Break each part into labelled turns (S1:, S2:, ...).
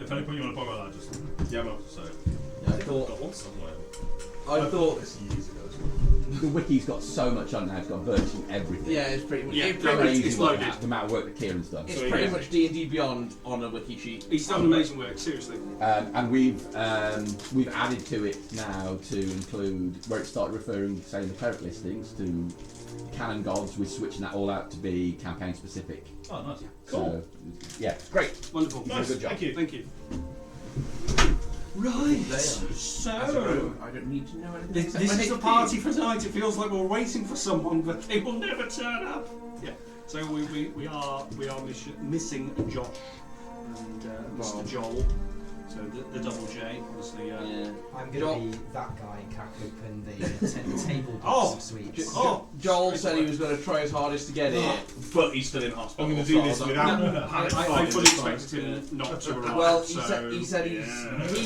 S1: If any point you want to borrow that, just yeah, well, so.
S2: Yeah, I thought.
S1: Got one somewhere.
S2: I thought
S3: this years ago.
S4: The wiki's got so much on now, it's got virtually everything.
S2: yeah, it's pretty much
S4: Crazy
S3: it's
S4: loaded.
S3: loaded.
S4: The amount of work that Kieran's done.
S2: It's pretty much D&D Beyond on a wiki sheet.
S3: He's done amazing work, seriously.
S4: And we've added to it now to include where it started referring, say, in the cleric listings to canon gods. We're switching that all out to be campaign specific.
S1: Oh, nice.
S4: Cool. So, yeah, great.
S3: Wonderful.
S1: Nice.
S4: Good job.
S1: Thank you.
S3: Thank you.
S5: Right.
S2: So
S5: So
S2: I don't need to know anything.
S5: this
S2: except my
S5: is the
S2: HP.
S5: party for tonight. It feels like we're waiting for someone, but they will never turn up.
S3: Yeah. So we are missing Josh and Mr. Joel. So the double J, obviously.
S2: Yeah.
S6: I'm going to be that guy and crack open the table box
S3: Oh!
S6: of sweets.
S2: Joel said he was going to try his hardest to get it, but he's still in hospital.
S1: I'm going to do this
S2: so I was
S1: without.
S2: like,
S3: I fully expected him not to arrive.
S2: Well,
S3: so,
S2: he said he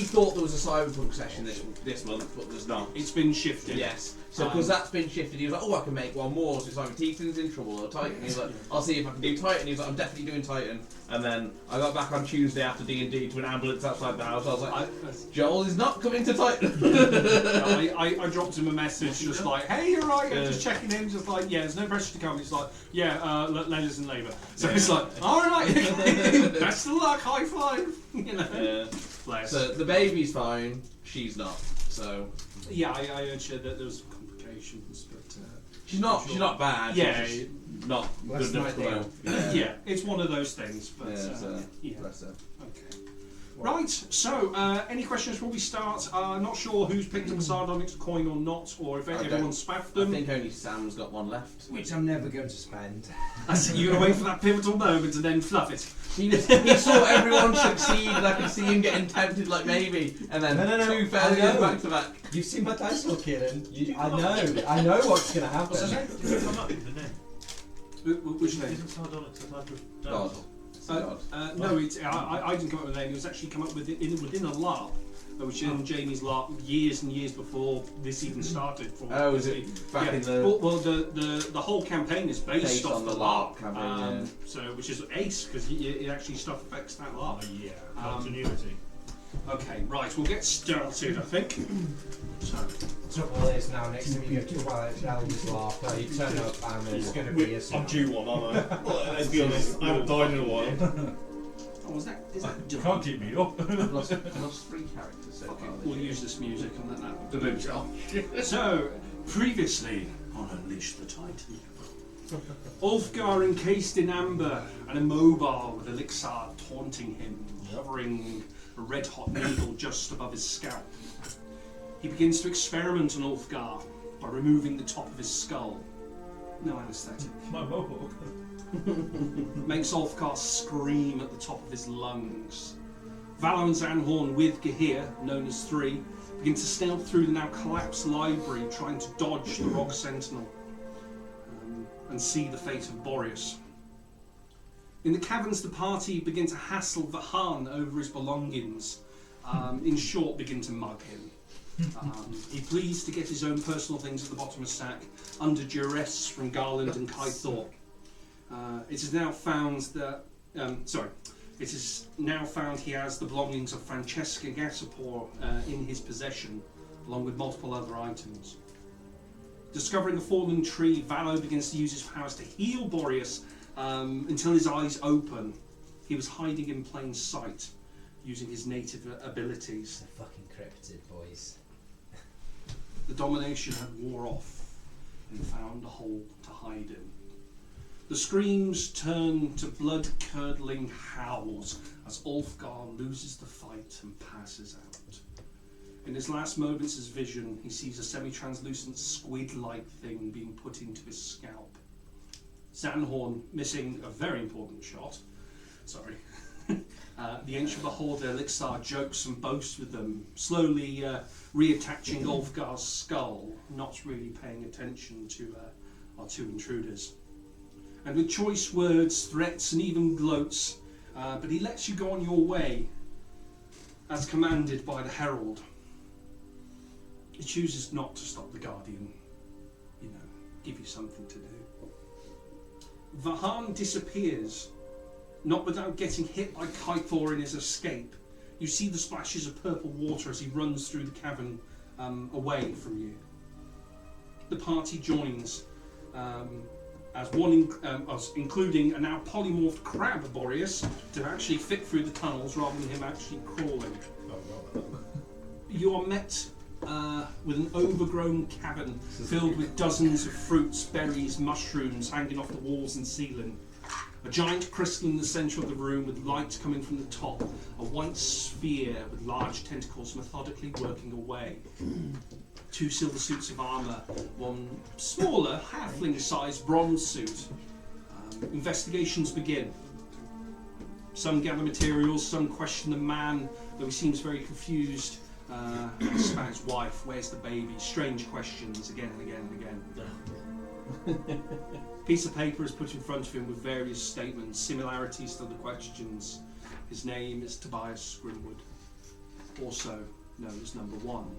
S2: thought there was a cyberpunk session this month, but there's not.
S3: It's been shifted.
S2: Yes. So because that's been shifted, he was like, oh, I can make one more. So it's like Titan's in trouble or Titan. He's like, I'll see if I can do Titan. He's like, I'm definitely doing Titan. And then I got back on Tuesday after D&D to an ambulance outside the house. I was like, Joel is not coming to Titan.
S3: I dropped him a message just like, hey, you're right, I'm just checking in, just like, yeah, there's no pressure to come. It's like, yeah, Lena's in labour. So it's like, alright, best of luck, high five. You know?
S2: Yeah.
S3: Bless.
S2: So the baby's fine, she's not. So
S3: Yeah, I heard that there was complications, but
S2: she's not bad.
S3: yeah,
S2: She's just not
S6: Less
S2: good enough to
S6: than
S2: know.
S3: yeah, it's one of those things. But
S2: Yeah, so,
S3: yeah.
S2: bless her.
S3: Okay. Right, so any questions before we start? Not sure who's picked up a sardonyx coin or not, or if everyone's spaffed
S2: I
S3: them.
S2: think only Sam's got one left.
S6: Which I'm never going to spend.
S3: I see you're going to wait for that pivotal moment and then fluff it.
S2: He saw everyone succeed, and I could see him getting tempted, like maybe, and then
S6: No.
S2: two
S6: I
S2: failures
S6: know.
S2: back to back.
S6: You've seen my dice roll, Kieran. I know what's going to happen.
S1: What's his name? Does it come up with the name?
S3: Which name?
S1: Isn't Sardonyx a type of
S2: God.
S1: dinosaur?
S2: God.
S3: No, I didn't come up with a name. It was actually come up with within a LARP, which is in Jamie's LARP years and years before this even started.
S2: Oh, is it back in the...
S3: Well, the whole campaign is based off
S2: on
S3: the
S2: the
S3: LARP,
S2: LARP campaign,
S3: so which is ace because it actually stuff affects that
S1: Oh,
S3: LARP.
S1: yeah. Continuity.
S3: Okay, right, we'll get started. I think. So,
S6: Trouble is now, next time you go to Twilight Elders LARP, you turn up and there's going to be a
S1: I'm due one, aren't I? Well, let's be honest, I haven't died in a while.
S3: oh, is that
S1: You
S3: done?
S1: can't keep me up.
S2: I've lost 3 characters so
S3: Okay,
S2: far.
S3: we'll use this music and let that.
S2: The boobs off.
S3: So, previously on Unleash the Titan, Ulfgar encased in amber and immobile with elixir taunting him, hovering a red-hot needle just above his scalp. He begins to experiment on Ulfgar by removing the top of his skull. No anaesthetic.
S1: My mohawk.
S3: Makes Ulfgar scream at the top of his lungs. Valor and Zanhorn with Gahir, known as Three, begin to stealth through the now collapsed library, trying to dodge the Rock Sentinel and see the fate of Boreas. In the caverns, the party begin to hassle Vahan over his belongings. In short, begin to mug him. He pleads to get his own personal things at the bottom of the stack, under duress from Garland and Kythor. It is now found that... It is now found he has the belongings of Francesca Gassapor in his possession, along with multiple other items. Discovering a fallen tree, Valo begins to use his powers to heal Boreas until his eyes open. He was hiding in plain sight, using his native abilities.
S6: The fucking cryptid boys.
S3: The domination had wore off and found a hole to hide in. The screams turn to blood-curdling howls as Ulfgar loses the fight and passes out. In his last moments of vision, he sees a semi-translucent squid-like thing being put into his scalp. Zanhorn, missing a very important shot, the ancient beholder Elixir jokes and boasts with them, slowly reattaching Ulfgar's skull, not really paying attention to our two intruders. And with choice words, threats and even gloats, but he lets you go on your way as commanded by the Herald. He chooses not to stop the Guardian, give you something to do. Vahan disappears, not without getting hit by Kythor in his escape, You see the splashes of purple water as he runs through the cavern away from you. The party joins as one, including a now polymorphed crab Boreas to actually fit through the tunnels rather than him actually crawling. You are met with an overgrown cavern filled with dozens of fruits, berries, mushrooms hanging off the walls and ceiling. A giant crystal in the centre of the room with light coming from the top. A white sphere with large tentacles methodically working away. 2 silver suits of armour, one smaller, halfling-sized bronze suit. Investigations begin. Some gather materials, some question the man, though he seems very confused. Asks about his wife, where's the baby? Strange questions again and again and again. Piece of paper is put in front of him with various statements, similarities to the questions. His name is Tobias Grimwood, also known as Number 1.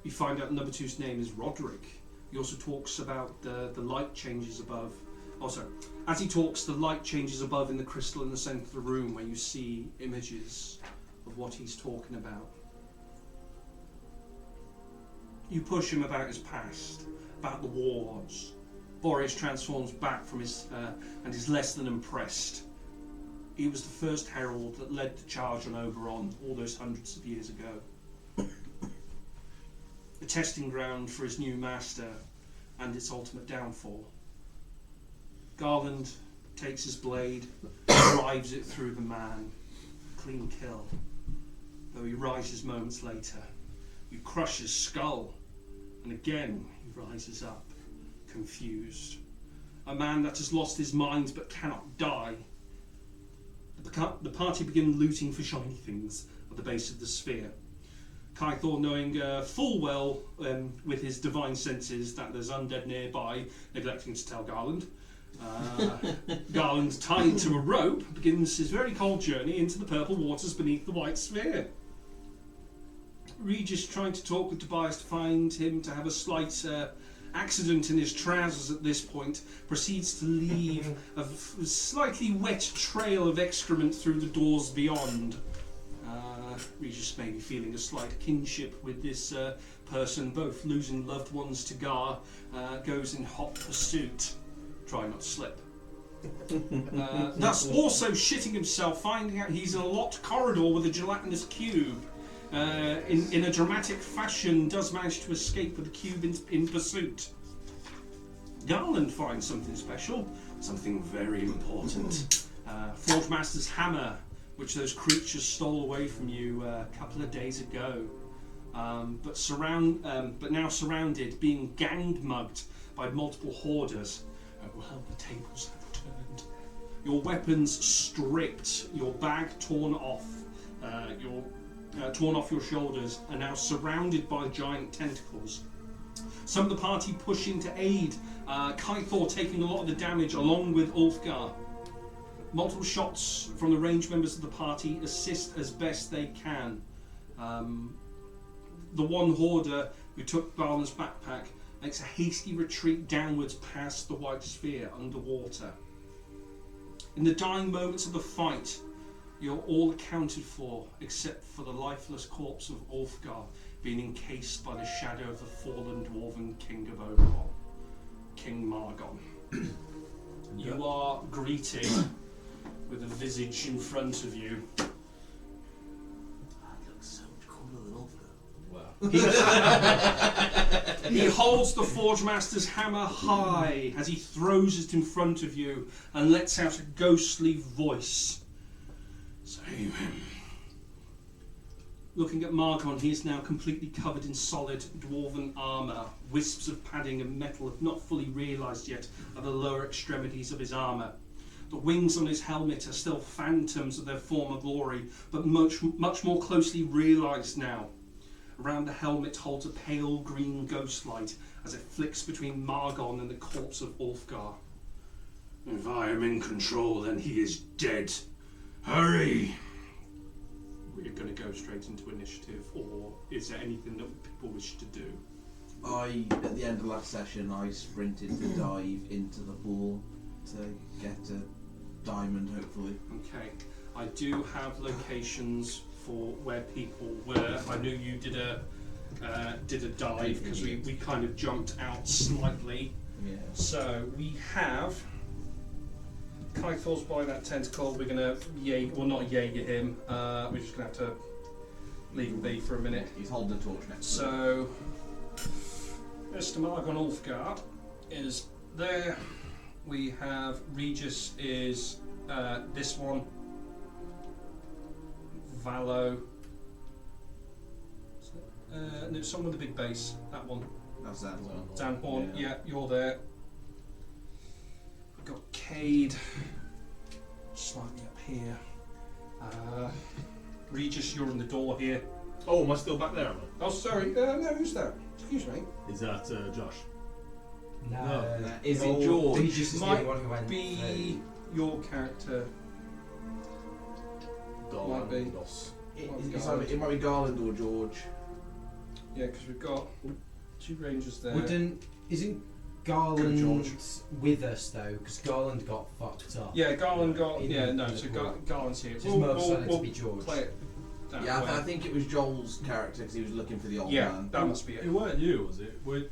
S3: You find out Number 2's name is Roderick. He also talks about the light changes above. Also, as he talks, the light changes above in the crystal in the centre of the room where you see images of what he's talking about. You push him about his past, about the wars. Boreas transforms back from his and is less than impressed. He was the first herald that led the charge on Oberon all those hundreds of years ago. The testing ground for his new master and its ultimate downfall. Garland takes his blade, drives it through the man. Clean kill. Though he rises moments later. You crush his skull, and again he rises up, confused. A man that has lost his mind but cannot die. The party begin looting for shiny things at the base of the sphere. Kythor, knowing full well with his divine senses that there's undead nearby, neglecting to tell Garland. Garland, tied to a rope, begins his very cold journey into the purple waters beneath the white sphere. Regis, trying to talk with Tobias to find him to have a slight accident in his trousers at this point, proceeds to leave a slightly wet trail of excrement through the doors beyond. Regis may be feeling a slight kinship with this person, both losing loved ones to Gar, goes in hot pursuit. Try not to slip. Thus also shitting himself, finding out he's in a locked corridor with a gelatinous cube. In a dramatic fashion, does manage to escape with the cube in pursuit. Garland finds something special, something very important. Forge Master's hammer, which those creatures stole away from you a couple of days ago. But now surrounded, being gang-mugged by multiple hoarders. Well, the tables have turned. Your weapons stripped, your bag torn off, torn off your shoulders, are now surrounded by giant tentacles. Some of the party push in to aid, Kythor taking a lot of the damage along with Ulfgar. Multiple shots from the ranged members of the party assist as best they can. The one hoarder who took Garland's backpack makes a hasty retreat downwards past the white sphere underwater. In the dying moments of the fight, you're all accounted for except for the lifeless corpse of Ulfgar being encased by the shadow of the fallen dwarven king of Oberon, King Margon. You are greeted with a visage in front of you.
S2: That looks so much cooler than Ulfgar.
S3: He holds the Forge Master's hammer high as he throws it in front of you and lets out a ghostly voice. Save him. Looking at Margon, he is now completely covered in solid dwarven armour. Wisps of padding and metal have not fully realised yet at the lower extremities of his armour. The wings on his helmet are still phantoms of their former glory, but much more closely realised now. Around the helmet holds a pale green ghost light as it flicks between Margon and the corpse of Ulfgar. If I am in control, then he is dead. Hurry! We're going to go straight into initiative, or is there anything that people wish to do?
S2: At the end of last session, I sprinted to dive into the pool to get a diamond, hopefully.
S3: Okay. I do have locations for where people were. I knew you did a dive because we kind of jumped out slightly.
S2: Yeah.
S3: So we have Kythor's by that tentacle. We're gonna not Jaeger him. We're just gonna have to leave him be for a minute.
S2: He's holding the torch next to him.
S3: So Mr. Margon Ulfgar is there. We have Regis is this one. Valo. No, someone with a big base. That one.
S2: That's that one.
S3: Danhorn. Yeah, you're there. We've got Cade. Slightly up here. Regis, you're in the door here.
S1: Oh, am I still back there? Am
S3: Oh, sorry. No, who's that? Excuse me.
S1: I? Is that Josh?
S6: No.
S2: Is it George?
S6: Regis is the
S3: Might
S6: only one who went
S3: be your character. Might be.
S2: It might be Garland or George.
S3: Yeah, because we've got two rangers there.
S6: Isn't
S3: Good
S6: Garland
S3: George.
S6: with us though? Because Garland got fucked up.
S3: Yeah, Garland got.
S6: In
S3: Yeah,
S6: the-
S3: no.
S6: in
S3: So
S6: the pool.
S3: Garland's here.
S6: It's most likely to be George.
S3: Play it that
S2: Yeah,
S3: way.
S2: I think it was Joel's character because he was looking for the old
S3: Yeah,
S2: man.
S3: that must be it.
S7: It weren't you, was it? Were you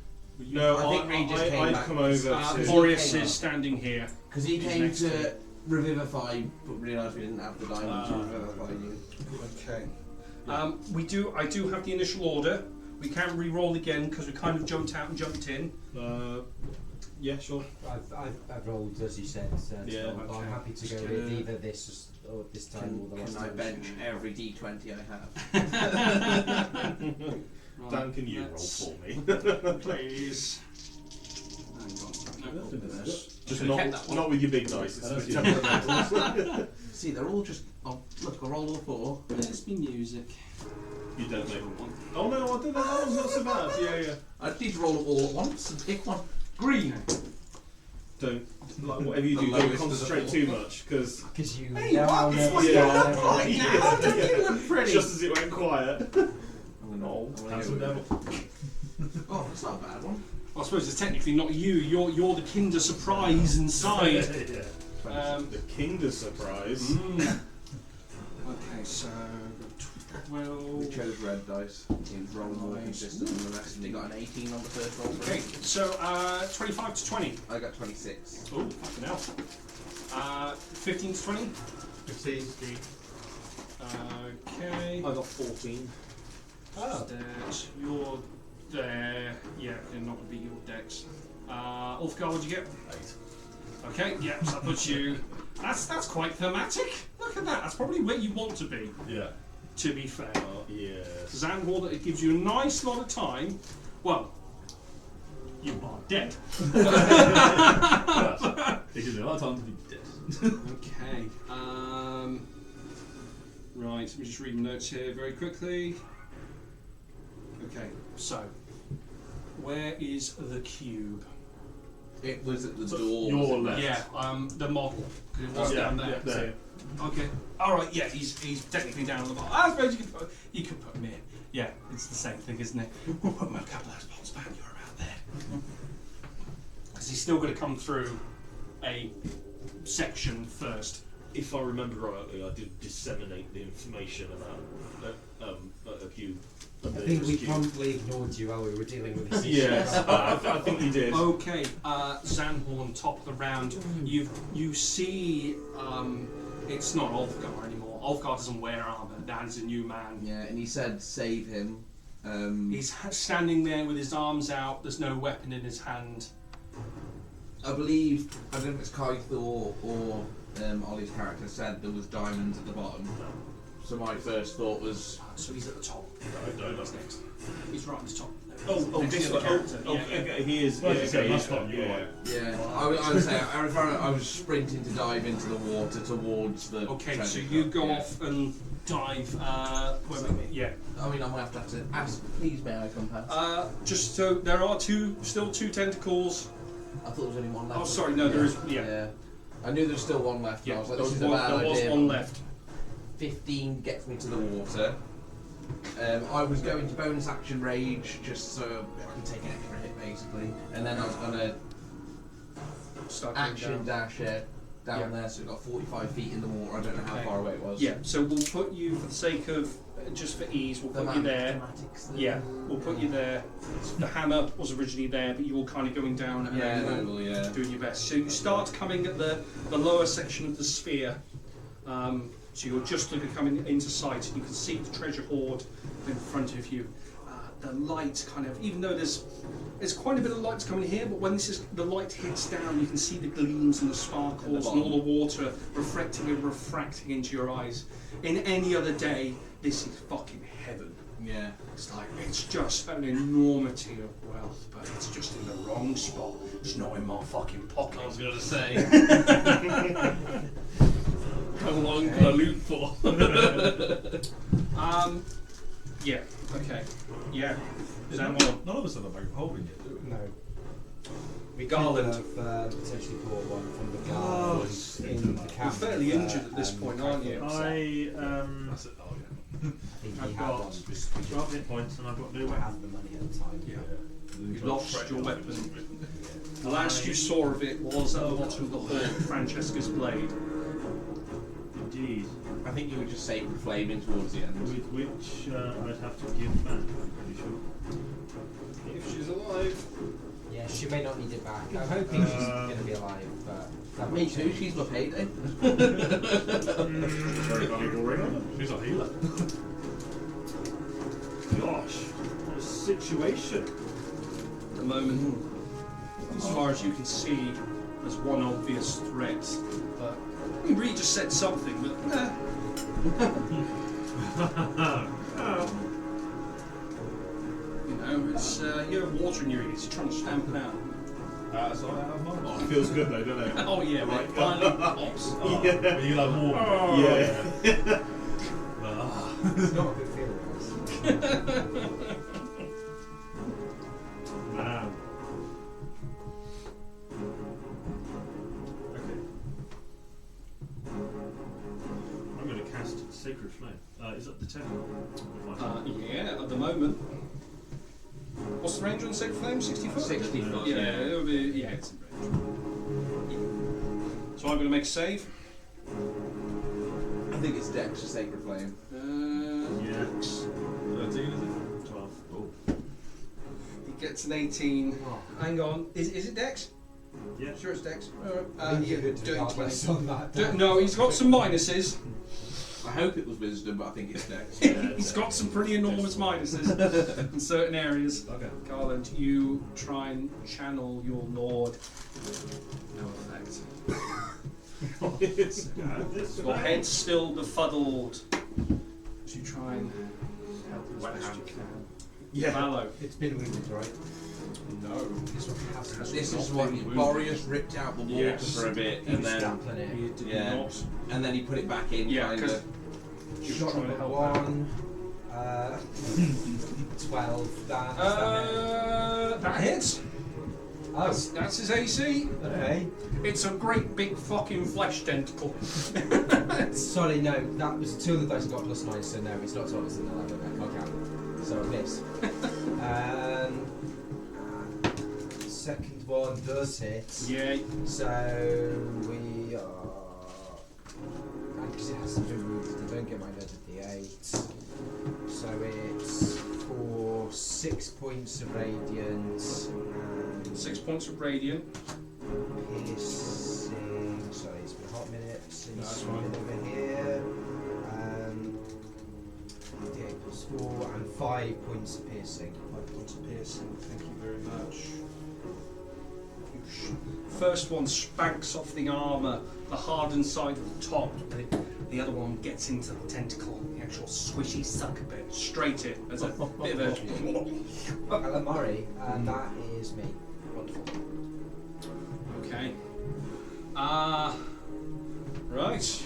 S1: No,
S2: I think Regis came
S1: I'd
S2: back.
S1: come over to.
S3: Boreas
S2: came
S3: is
S2: up.
S3: standing here.
S2: Because he
S3: He's
S2: came
S3: next to
S2: to revivify, but realised we didn't have the diamond to
S1: Ah.
S2: revivify you.
S3: Okay. I do have the initial order. We can't re-roll again because we kind of jumped out and jumped in.
S1: Yeah, sure.
S6: I've rolled as you said.
S1: Yeah,
S6: so I'm
S3: okay.
S6: happy to go
S3: Just
S6: with
S3: gonna-
S6: either this or this time or the last
S2: Can I
S6: time.
S2: bench every D20 I have?
S1: Dan, can you roll
S3: Let's-
S1: for me?
S3: Please. Hang on. No,
S1: Just
S2: Should've kept that one.
S1: not with your big dice. It's with your temperamental.
S2: See, they're all just. Oh, look, I rolled all four.
S3: There's me music.
S1: You don't make one. Oh no, I don't know. That one's not so bad. Yeah.
S2: I just need to roll them all at once and pick one. Green!
S1: Don't like whatever you
S2: The
S1: do.
S2: lowest
S1: Don't
S2: of the
S1: concentrate
S2: four.
S1: too much because
S6: Because you
S2: Hey,
S6: know
S2: what?
S6: never
S2: What's
S6: say
S2: going on
S6: never.
S2: right now? That went pretty.
S1: just as it went quiet.
S2: I'm gonna
S1: That's
S2: go
S1: a
S2: with
S1: devil.
S2: it. Oh, that's not a bad one.
S3: Well, I suppose it's technically not you. You're the Kinder Surprise inside.
S1: Yeah. The Kinder surprise.
S3: Okay, so
S2: We
S3: 12.
S2: chose red dice. He was rolling more consistent than the rest, and he got an 18 on the first roll. for
S3: Okay,
S2: him.
S3: so 25 to 20.
S2: I got 26.
S3: Oh, fucking hell. 15 to 20.
S1: 15.
S3: Okay.
S1: I got 14.
S3: That you're there. Yeah, they're not going to be your decks. Ulfgar, what'd you get?
S1: 8.
S3: Okay, yeah, so that puts you. That's quite thematic. Look at that. That's probably where you want to be.
S1: Yeah.
S3: To be fair,
S1: Yes.
S3: Zanhor, it gives you a nice lot of time. Well, you are dead.
S7: It gives me a lot of time to be dead.
S3: Okay. Right. Let me just read the notes here very quickly. Okay. So, where is the cube?
S2: It was at the
S1: So
S2: door.
S1: your
S2: wasn't it?
S1: left.
S3: Yeah. The model. 'Cause it was down there.
S1: Yeah, there.
S3: Okay. All right. Yeah. He's technically down at the bottom. I suppose you could put him here. Yeah. It's the same thing, isn't it? We'll put him a couple of those pots back. You're around there. Because he's still going to come through a section first.
S1: If I remember rightly, I did disseminate the information about a cube.
S6: I think we promptly ignored you while we were dealing with this issue.
S1: Yes, I think you did.
S3: Okay, Zanhorn, top of the round. You see, it's not Ulfgar anymore. Ulfgar doesn't wear armor. That is a new man.
S2: Yeah, and he said save him.
S3: He's standing there with his arms out. There's no weapon in his hand.
S2: I believe, I don't know if it's Kythor or Ollie's character said there was diamonds at the bottom. So my first thought was,
S3: So he's at the top.
S1: No, that's next.
S3: He's right at the top.
S1: Oh,
S3: Next
S1: this
S3: to the
S1: one.
S3: character.
S1: Oh,
S3: Yeah, yeah.
S1: okay, he is.
S7: Well,
S1: yeah,
S7: you said
S1: okay,
S7: last
S1: yeah,
S7: time, you were
S1: yeah.
S7: right.
S2: yeah, I would say I was sprinting to dive into the water towards the.
S3: Okay,
S2: treasure
S3: so you
S2: trove,
S3: go
S2: yeah.
S3: off and dive. Yeah.
S2: I mean, I might have to ask, please may I come past?
S3: Just so there are still two tentacles.
S2: I thought there was only one left.
S3: Oh, sorry, no, there is. Yeah.
S2: I knew there was still one left. And I was like,
S3: there
S2: this
S3: was
S2: is a
S3: one,
S2: bad
S3: there was
S2: idea.
S3: one left.
S2: 15 gets me to the water. I was going to bonus action rage just so I can take an extra hit basically, and then I was gonna
S3: Start going
S2: action
S3: down.
S2: dash it down there, so it got 45 feet in the water. I don't know how
S3: Okay.
S2: far away it was.
S3: Yeah, so we'll put you, for the sake of, just for ease, we'll put you there. Yeah, we'll put you there. The hammer was originally there, but you were kind of going down and
S2: Yeah,
S3: then
S2: well, yeah.
S3: doing your best. So you start coming at the lower section of the sphere. So you're just looking coming into sight, and you can see the treasure hoard in front of you. The light kind of, even though there's quite a bit of light coming here, but when the light hits down, you can see the gleams and the sparkles and all the water reflecting and refracting into your eyes. In any other day, this is fucking heaven.
S2: Yeah.
S3: It's just an enormity of wealth, but it's just in the wrong spot. It's not in my fucking pocket.
S1: I was going to say.
S2: How long can I loot for?
S3: Yeah, okay. Yeah.
S7: None of us have a bag of holding it, do we?
S6: No. We
S3: Garland.
S6: could have potentially bought one from the garland in the camp.
S3: You're fairly injured at this point, aren't you?
S7: That's it. Oh, yeah.
S6: I think
S7: I've
S6: he had
S7: got
S6: one.
S7: 12 hit points and I've got no
S6: I
S7: weapon.
S6: had the money at the time.
S3: Yeah.
S7: You
S3: You lost your weapon. The last you saw of it was at the bottom of the hall, Francesca's blade.
S7: Indeed.
S2: I think you were just sacred flaming towards the end.
S7: Which I'd have to give back, I'm pretty sure.
S1: If she's alive.
S6: Yeah, she may not need it back. I'm hoping she's going to be alive, but... that
S2: Me
S6: might
S2: too,
S6: change.
S2: she's my payday.
S7: Very valuable ring on it. She's a healer. Gosh, what a situation.
S3: At the moment, as far as you can see, there's one obvious threat. But you really just said something, but you know, it's you have water in your ears. You're trying to stamp it out.
S7: So I have mine. Oh, it feels good though, doesn't it?
S3: Oh yeah, right. Finally pops.
S7: Oh, but you like warm.
S1: Yeah.
S6: It's not a good feeling, guys.
S7: Man. Okay. I'm going to cast Sacred Flame. Is that the 10?
S3: Yeah, at the moment. What's the range on the Sacred Flame? 60 foot?
S2: 60 foot,
S3: Yeah,
S2: yeah.
S3: it'll be, yeah, it's in range. So I'm going to make a save.
S2: I think it's Dex, a sacred flame.
S7: Yeah. 13 is it? 12. Oh.
S3: He gets an 18.
S6: Oh.
S3: Hang on. Is it Dex?
S7: Yeah.
S3: Sure it's Dex.
S6: I
S3: Alright.
S6: think
S3: Yeah,
S6: you're good to
S3: doing
S6: regardless
S3: 20.
S6: on that.
S3: No, he's got some minuses.
S2: I hope it was wisdom, but I think it's Dex.
S3: He's got some pretty enormous minuses in certain areas.
S7: Okay.
S3: Garland, you try and channel your lord. No effect. Your head's still befuddled. So you try and help as best you can.
S2: Yeah.
S3: Mallow.
S6: It's been wounded, right?
S3: No.
S6: This one has to
S2: This is what Boreas ripped out the water
S3: Yes.
S2: for a bit,
S6: He
S2: and
S6: was
S2: then
S6: stamping it.
S3: You did
S2: Yeah.
S3: not.
S2: and then he put it back in.
S3: Yeah,
S2: kinda.
S3: 'cause you were
S6: Shot
S3: trying to
S6: number
S3: help out.
S6: 1. 12. Dan, is that
S3: That hits.
S6: it? Oh,
S3: That's his AC.
S6: okay.
S3: It's a great big fucking flesh tentacle.
S6: Sorry, no, that was 2 of the dice I got +9, so no, it's not 12, it's an 11, I can't count. So I miss. Second one does hit.
S3: Yeah.
S6: So we are. Because it has to be moved, I don't get my letter D8. So it's for 6 points of radiant and
S3: 6 points of radiant.
S6: piercing. Sorry, it's been a hot minute since
S3: That's
S6: we've been over here. D8 +4 and 5 points of piercing.
S3: 5 points of piercing. Thank you very much. First one spanks off the armour, the hardened side of the top. The other one gets into the tentacle, the actual squishy sucker bit, straight in as a bit of a
S6: Calamari, and that is me.
S3: wonderful. Okay. Right.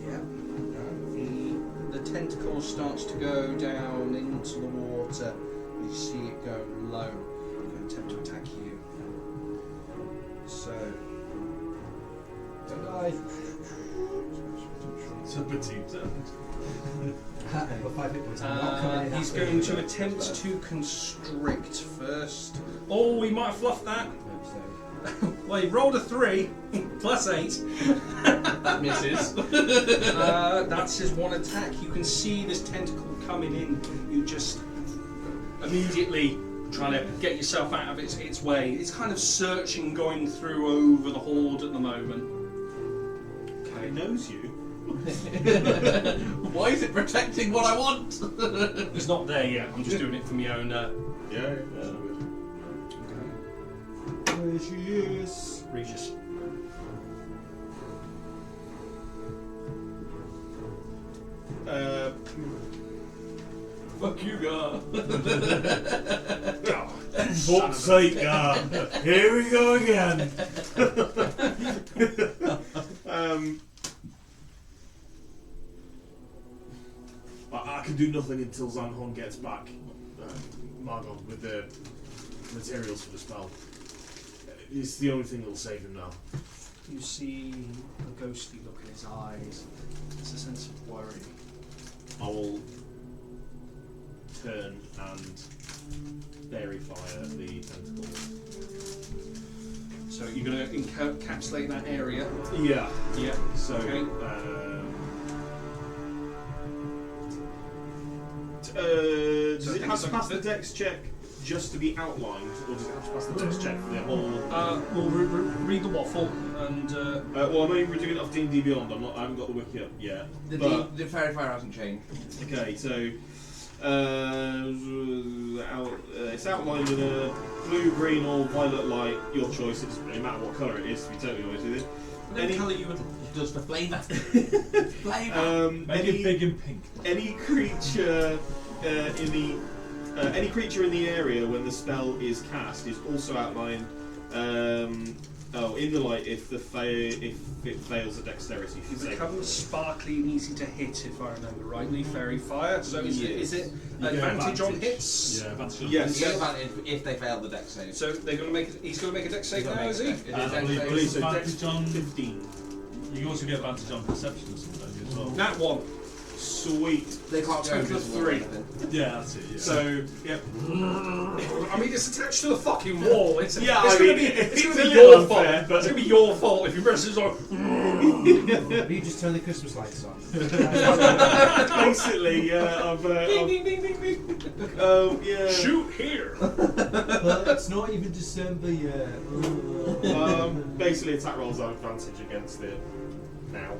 S3: Yeah. The tentacle starts to go down into the water. You see it go low. It's going to attempt to attack you. So.
S6: Don't die.
S7: It's a petite sound.
S6: I've got 5 hit points. I'm not coming in
S3: He's
S6: that
S3: going
S6: way.
S3: to attempt to constrict first. Oh, we might have fluffed that.
S6: Hope so.
S3: Well, you rolled a 3 plus 8.
S2: That misses.
S3: That's his one attack. You can see this tentacle coming in. You just immediately trying to get yourself out of its way. It's kind of searching, going through over the horde at the moment.
S1: It knows you.
S2: Why is it protecting what I want?
S3: It's not there yet. I'm just doing it for my own.
S1: Yeah.
S6: There she is.
S3: Regis.
S2: Fuck you, guy.
S1: Fuck's sake, here we go again. I can do nothing until Zanhon gets back, Margon, with the materials for the spell. It's the only thing that will save him now.
S3: You see a ghostly look in his eyes. There's a sense of worry.
S1: I will turn and fairy fire the tentacles.
S3: So you're going to encapsulate that area.
S1: Yeah.
S3: Yeah.
S1: So,
S3: Okay.
S1: Does
S3: So I
S1: it
S3: think
S1: have
S3: it's
S1: to
S3: like
S1: pass the dex check just to be outlined, or does it have to pass the dex check for the whole?
S3: We'll read the waffle and.
S1: Well, I'm only doing it off D&D Beyond. I haven't got the wiki up yet.
S2: The fairy fire hasn't changed.
S1: Okay, so it's outlined in a blue, green, or violet light. Your choice. It doesn't really matter what colour it is. To be totally honest with you.
S3: Any colour you would.
S2: Just for flavour. Flavour.
S7: Make it big and pink.
S1: Any creature any creature in the area when the spell is cast is also outlined. In the light if it fails a dexterity.
S3: It becomes sparkly and easy to hit, if I remember rightly. Fairy fire. So is it advantage on hits?
S7: Yeah, advantage on
S1: Yes.
S7: hits.
S2: You get advantage if they fail the dex save.
S3: So they're going to make. He's going to make a dex save
S2: He's
S3: now,
S2: gonna
S3: is
S2: make
S3: he?
S2: a dex-
S7: I
S2: dex
S7: believe
S2: save.
S7: it's
S1: so
S7: advantage on.
S1: 15.
S7: You also get advantage on perception or something don't you, as well.
S3: That one.
S1: Sweet.
S2: They can't go
S3: Total of
S2: invisible or
S3: 3.
S2: anything.
S7: Yeah, that's it. Yeah.
S1: So, yep.
S3: I mean, it's attached to the fucking wall. It's
S1: Yeah,
S3: it's
S1: I
S3: going to
S1: mean,
S3: be. It's
S1: it's
S3: going
S1: a
S3: to be
S1: little
S3: your
S1: unfair,
S3: fault.
S1: but-
S3: It's going to be your fault if you press this on.
S6: You just turn the Christmas lights on.
S1: Basically, yeah,
S3: Ding ding ding ding ding.
S1: yeah.
S3: Shoot here.
S6: But it's not even December yet.
S1: Basically, attack rolls have advantage against it now.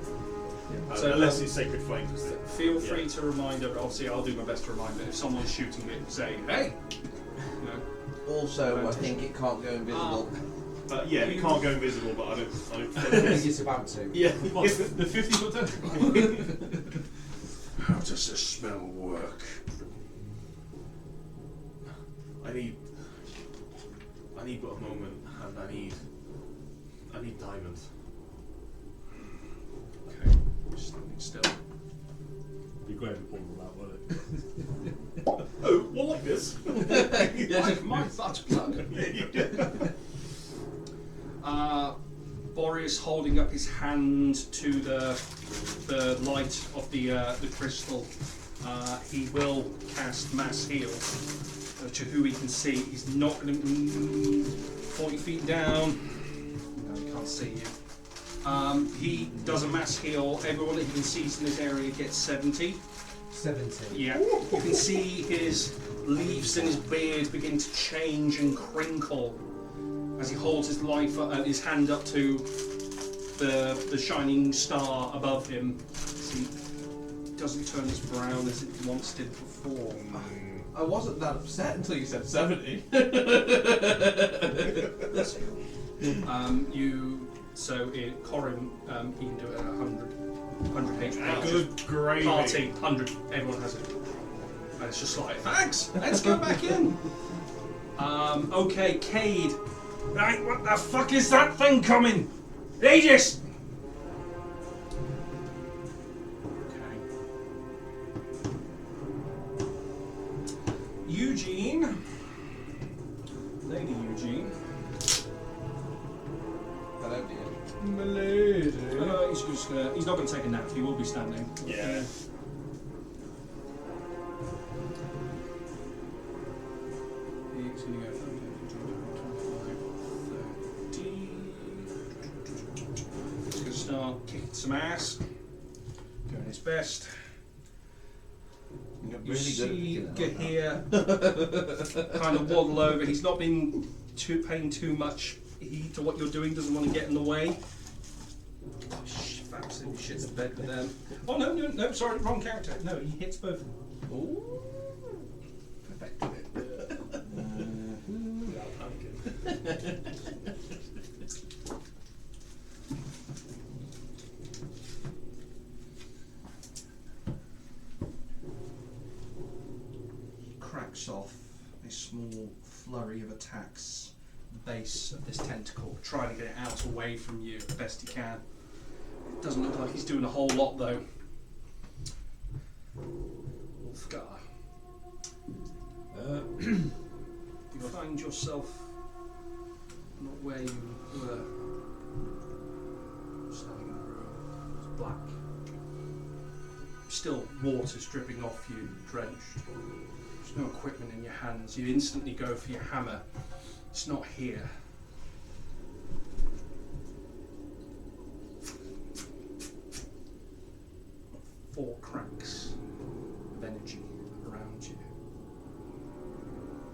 S3: So,
S1: unless it's Sacred Flames.
S3: Feel free to remind her. Obviously, I'll do my best to remind her if someone's shooting it. Say, hey. You know.
S2: Also, I think it can't go invisible.
S1: Yeah, it can't go invisible, but I don't
S6: I think it's about to.
S1: yeah.
S7: What, the 50-foot tentacle?
S3: How does this spell work?
S1: I need but a moment, and I need diamonds.
S3: Okay, just standing still.
S7: Be great if we pulled them out, wouldn't it?
S1: Oh, well, like this.
S3: my butt plug. Boreas holding up his hand to the light of the crystal. He will cast mass heal to who he can see. He's not going to 40 feet down. No, he can't see you. He does a mass heal. Everyone that he can see in this area gets 70.
S6: 70.
S3: Yeah, you can see his leaves in his beard begin to change and crinkle as he holds his his hand up to the shining star above him. He doesn't turn as brown as it once did before.
S2: I wasn't that upset until you said 70.
S3: Corin, he can do it at 100 HP.
S1: Good gravy.
S3: Party, 100. Everyone has it. And it's just like, thanks, let's go back in. Okay, Cade. Right, what the fuck is that thing coming? Aegis! Okay. Eugene. Lady Eugene.
S2: Hello, dear.
S6: My lady.
S3: He's not going to take a nap, he will be standing.
S1: Yeah.
S3: He's going to go 25, 30. start kicking some ass, doing his best.
S2: You're
S3: You
S2: really
S3: see
S2: good at picking
S3: Gahir kind of waddle over. He's not been paying too much heed to what you're doing. Doesn't want to get in the way. Absolutely shits the bed with them. Oh no! Sorry, wrong character. No, he hits both of them.
S2: Ooh. Perfected it.
S3: He cracks off a small flurry of attacks at the base of this tentacle, trying to get it out away from you the best he can. It doesn't look like he's doing a whole lot though. Wolfgar. You find yourself not where you were. Standing in a room. It's black. Still water's dripping off you, drenched. There's no equipment in your hands. You instantly go for your hammer. It's not here. Four cracks of energy around you.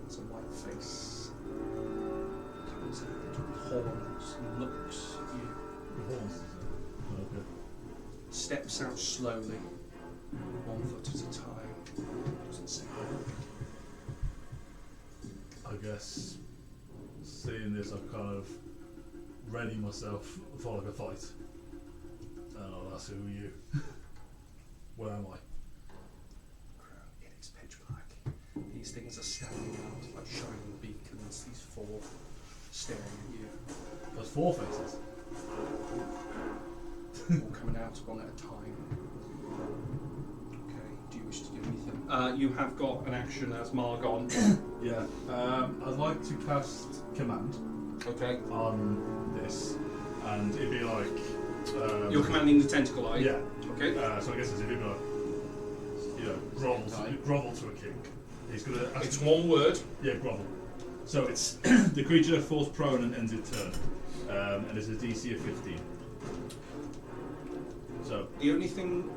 S3: There's a white face. Comes out with horns and looks at you.
S7: Okay.
S3: Steps out slowly, 1 foot at a time. Doesn't say a word.
S7: I guess seeing this, I've kind of ready myself for like a fight. And I'll ask, who are you? Where am I?
S3: It is pitch black. These things are standing out like shining beacons, these four staring at you,
S7: There's 4 faces.
S3: all coming out one at a time. Okay, do you wish to do anything? You have got an action as Margon.
S7: Yeah. I'd like to cast command
S3: Okay.
S7: on this, and it'd be like.
S3: You're commanding the tentacle, are you?
S7: Yeah.
S3: Okay.
S7: So I guess it'd be like, grovel to a king. He's gonna.
S3: It's one word.
S7: Yeah, grovel. So it's the creature falls prone and ends its turn, and it's a DC of 15. So
S3: The only thing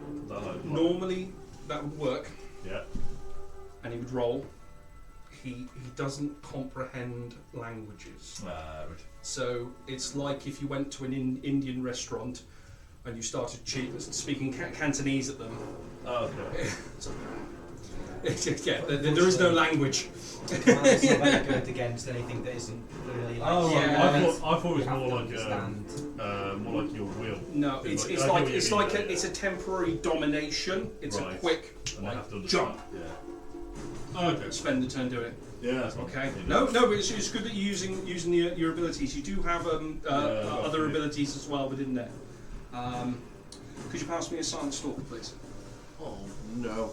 S3: normally that would work,
S7: yeah.
S3: and he would roll. He doesn't comprehend languages.
S7: Right.
S3: So it's like if you went to an Indian restaurant and you started speaking Cantonese at them.
S7: Oh, okay.
S3: So, yeah, there is no language.
S6: It's not very good against anything that isn't really like.
S7: Oh,
S3: Yeah.
S7: I thought it was
S6: You have
S7: more
S6: to
S7: like
S6: understand.
S7: more like your will.
S3: No,
S7: It's
S3: it's
S7: like- I
S3: like
S7: get
S3: it's
S7: what you
S3: like
S7: mean, yeah.
S3: it's a temporary domination. It's a
S7: Right.
S3: quick
S7: And I have to
S3: jump.
S7: understand. Yeah. Okay.
S3: Spend the turn doing it.
S7: Yeah. That's fine.
S3: Okay.
S7: Yeah.
S3: No, but it's good that you're using your abilities. You do have other abilities as well within there. Could you pass me a silent stalker, please?
S2: Oh no.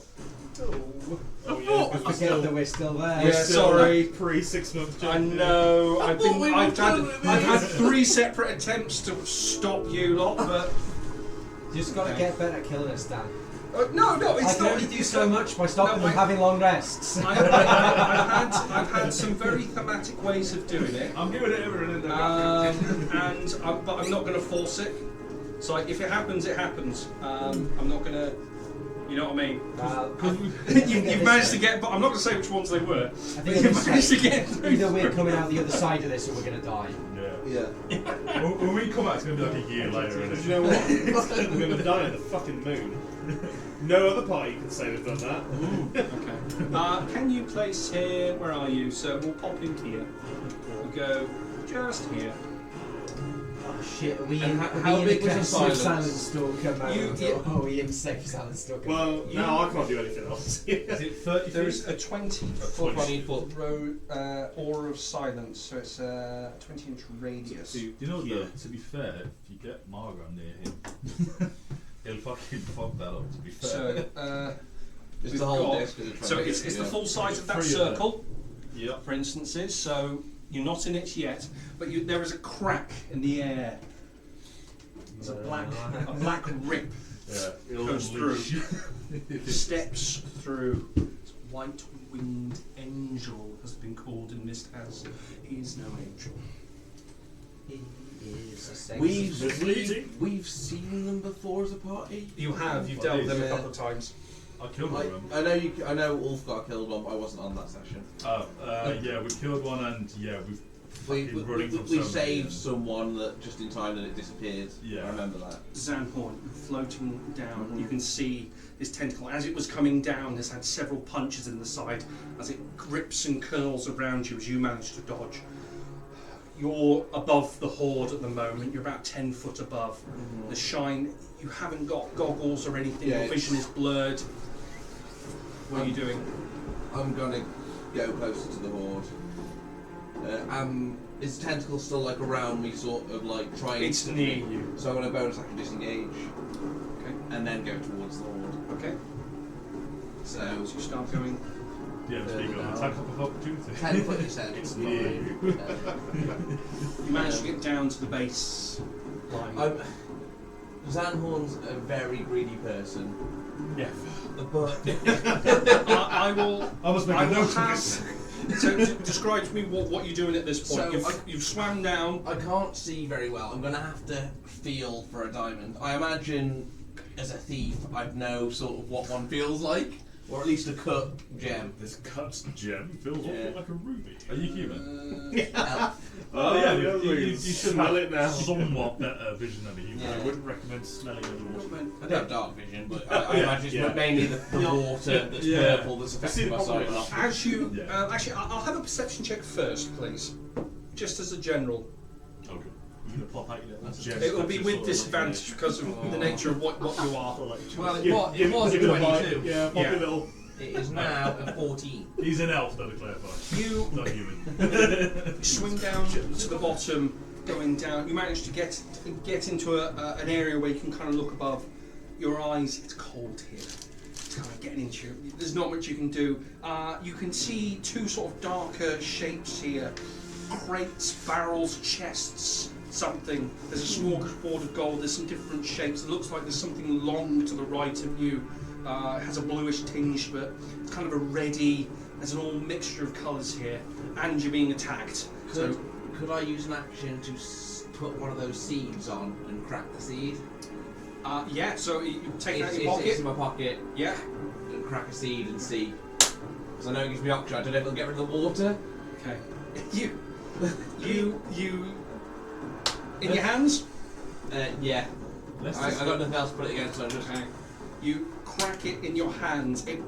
S1: Oh yeah, because we're
S6: Forget
S1: still,
S6: that we're still there.
S3: Yeah, sorry.
S1: pre 6 month
S3: I
S1: journey.
S3: know. I've
S2: thought we were
S3: had
S2: done with
S3: I've had
S2: this.
S3: 3 separate attempts to stop you lot, but
S6: You just got to get better at killing us, Dan.
S3: no,
S6: I
S3: it's
S6: can
S3: not.
S6: only do
S3: it's
S6: so
S3: not-
S6: much by stopping
S3: No,
S6: them having long rests.
S3: I've had some very thematic ways of doing it,
S7: I'm giving it everything in there.
S3: but I'm not going to force it. So if it happens, it happens. I'm not going to. You know what I mean? You've managed to get, but I'm not going to say which ones they were.
S6: I
S3: But
S6: think
S3: you've managed to get through.
S6: either we're coming out the other side of this or we're going to die.
S7: Yeah.
S2: Yeah.
S7: When we come out, it's going to be like a year later,
S1: Do
S7: isn't
S1: you
S7: it?
S1: know what? We're going to die on the fucking moon. No other party can say they've done that.
S3: Okay. Can you place here? Where are you? So we'll pop in here. We'll go just here.
S6: Oh shit, are we
S2: And
S6: in,
S2: how
S6: are we
S2: big
S6: in a
S2: was the
S6: kind of
S2: silence?
S6: silent stalker mode?
S3: You-
S6: Or are we in safe silent stalker?
S1: Well, now I can't do anything else.
S7: Is it 30
S3: There
S7: feet?
S3: is a 20
S2: Full 20 foot.
S3: aura of silence, so it's a 20-inch radius.
S7: Do you know
S2: Yeah.
S7: that, to be fair, if you get Margot near him, he'll fucking fuck that up, to be fair.
S3: So,
S2: It's
S3: We've
S2: the whole
S3: got-
S2: disc. Is
S3: so it's the full size of that circle,
S7: Yep.
S3: for instances. So you're not in it yet, but there is a crack in the air. There's a black rip
S7: Yeah.
S3: Goes through. steps through. This white-winged angel has been called in Mist House. He is no angel.
S6: is a safe.
S2: We've seen them before as a party.
S3: You have. You've dealt with them a couple of times.
S7: I killed one of them.
S2: I know Ulf got killed one, but I wasn't on that session.
S7: Yeah, we killed one, and yeah, we've running from
S2: we
S7: so
S2: saved
S7: many.
S2: someone that just in time that it disappeared.
S7: Yeah.
S2: I remember that.
S3: Zanhorn floating down. You can see this tentacle. As it was coming down, this had several punches in the side as it grips and curls around you as you manage to dodge. You're above the horde at the moment. You're about 10 foot above. The shine, you haven't got goggles or anything.
S2: Yeah,
S3: Your vision is blurred. What are you doing?
S2: I'm gonna go closer to the horde. Is the tentacle still like around me, sort of like trying?
S3: It's
S2: to
S3: near you.
S2: So I'm gonna bonus action disengage,
S3: Okay.
S2: and then go towards the horde.
S3: Okay.
S2: So
S3: So you start going.
S7: Yeah, speaking of attack of opportunity.
S2: 10 foot, you said.
S1: It's
S2: Fine.
S1: near you.
S3: You manage to get down to the base line.
S2: Zanhorn's a very greedy person.
S1: Yeah.
S2: But
S3: I will.
S7: I must make
S3: I
S7: a
S3: will
S7: note of
S3: have.
S7: this.
S3: So describe to me what you're doing at this point.
S2: So
S3: You've swam down.
S2: I can't see very well. I'm gonna have to feel for a diamond. I imagine as a thief, I'd know sort of what one feels like, or at least a cut gem.
S7: This cut gem feels
S2: Yeah.
S7: awful like a ruby. Are you human?
S2: Elf.
S7: Oh yeah,
S1: yeah,
S7: you should
S1: smell
S7: have
S1: it now.
S7: somewhat better vision than a human.
S2: Yeah.
S7: I wouldn't recommend smelling underwater.
S2: I don't have dark vision, but I
S7: Yeah,
S2: imagine it's
S1: yeah.
S2: mainly the water that's
S7: Yeah.
S2: purple that's
S1: See
S2: affecting
S1: the
S2: my
S1: problem
S2: sight a
S1: with
S2: lot.
S3: As you
S7: Yeah.
S3: actually, I'll have a perception check first, please, just as a general.
S7: Okay. You're gonna pop out your little gem.
S3: It will be
S7: that's
S3: with
S7: sort of
S3: disadvantage because of the nature of what you are.
S2: Well, it was a 22.
S1: Yeah, pop
S3: Yeah.
S1: a little.
S2: It is now a 14.
S7: He's an elf, though, to clarify.
S3: You
S7: Not human.
S3: swing down to the bottom, going down. You manage to get into an area where you can kind of look above your eyes. It's cold here. It's kind of getting into you. There's not much you can do. You can see two sort of darker shapes here: crates, barrels, chests. Something. There's a smorgasbord of gold. There's some different shapes. It looks like there's something long to the right of you. It has a bluish tinge, but it's kind of a reddy. There's an all mixture of colours here, and you're being attacked.
S2: Could I use an action to put one of those seeds on and crack the seed?
S3: Yeah. So you take that
S2: It's
S3: out your pocket.
S2: in my pocket
S3: Yeah.
S2: and crack a seed and see. Because I know it gives me oxygen. I don't know if it'll get rid of the water.
S3: Okay. You. In your hands,
S2: Yeah.
S7: Let's
S2: I
S7: just
S2: got nothing else to put it against, so I'm just.
S3: you crack it in your hands. It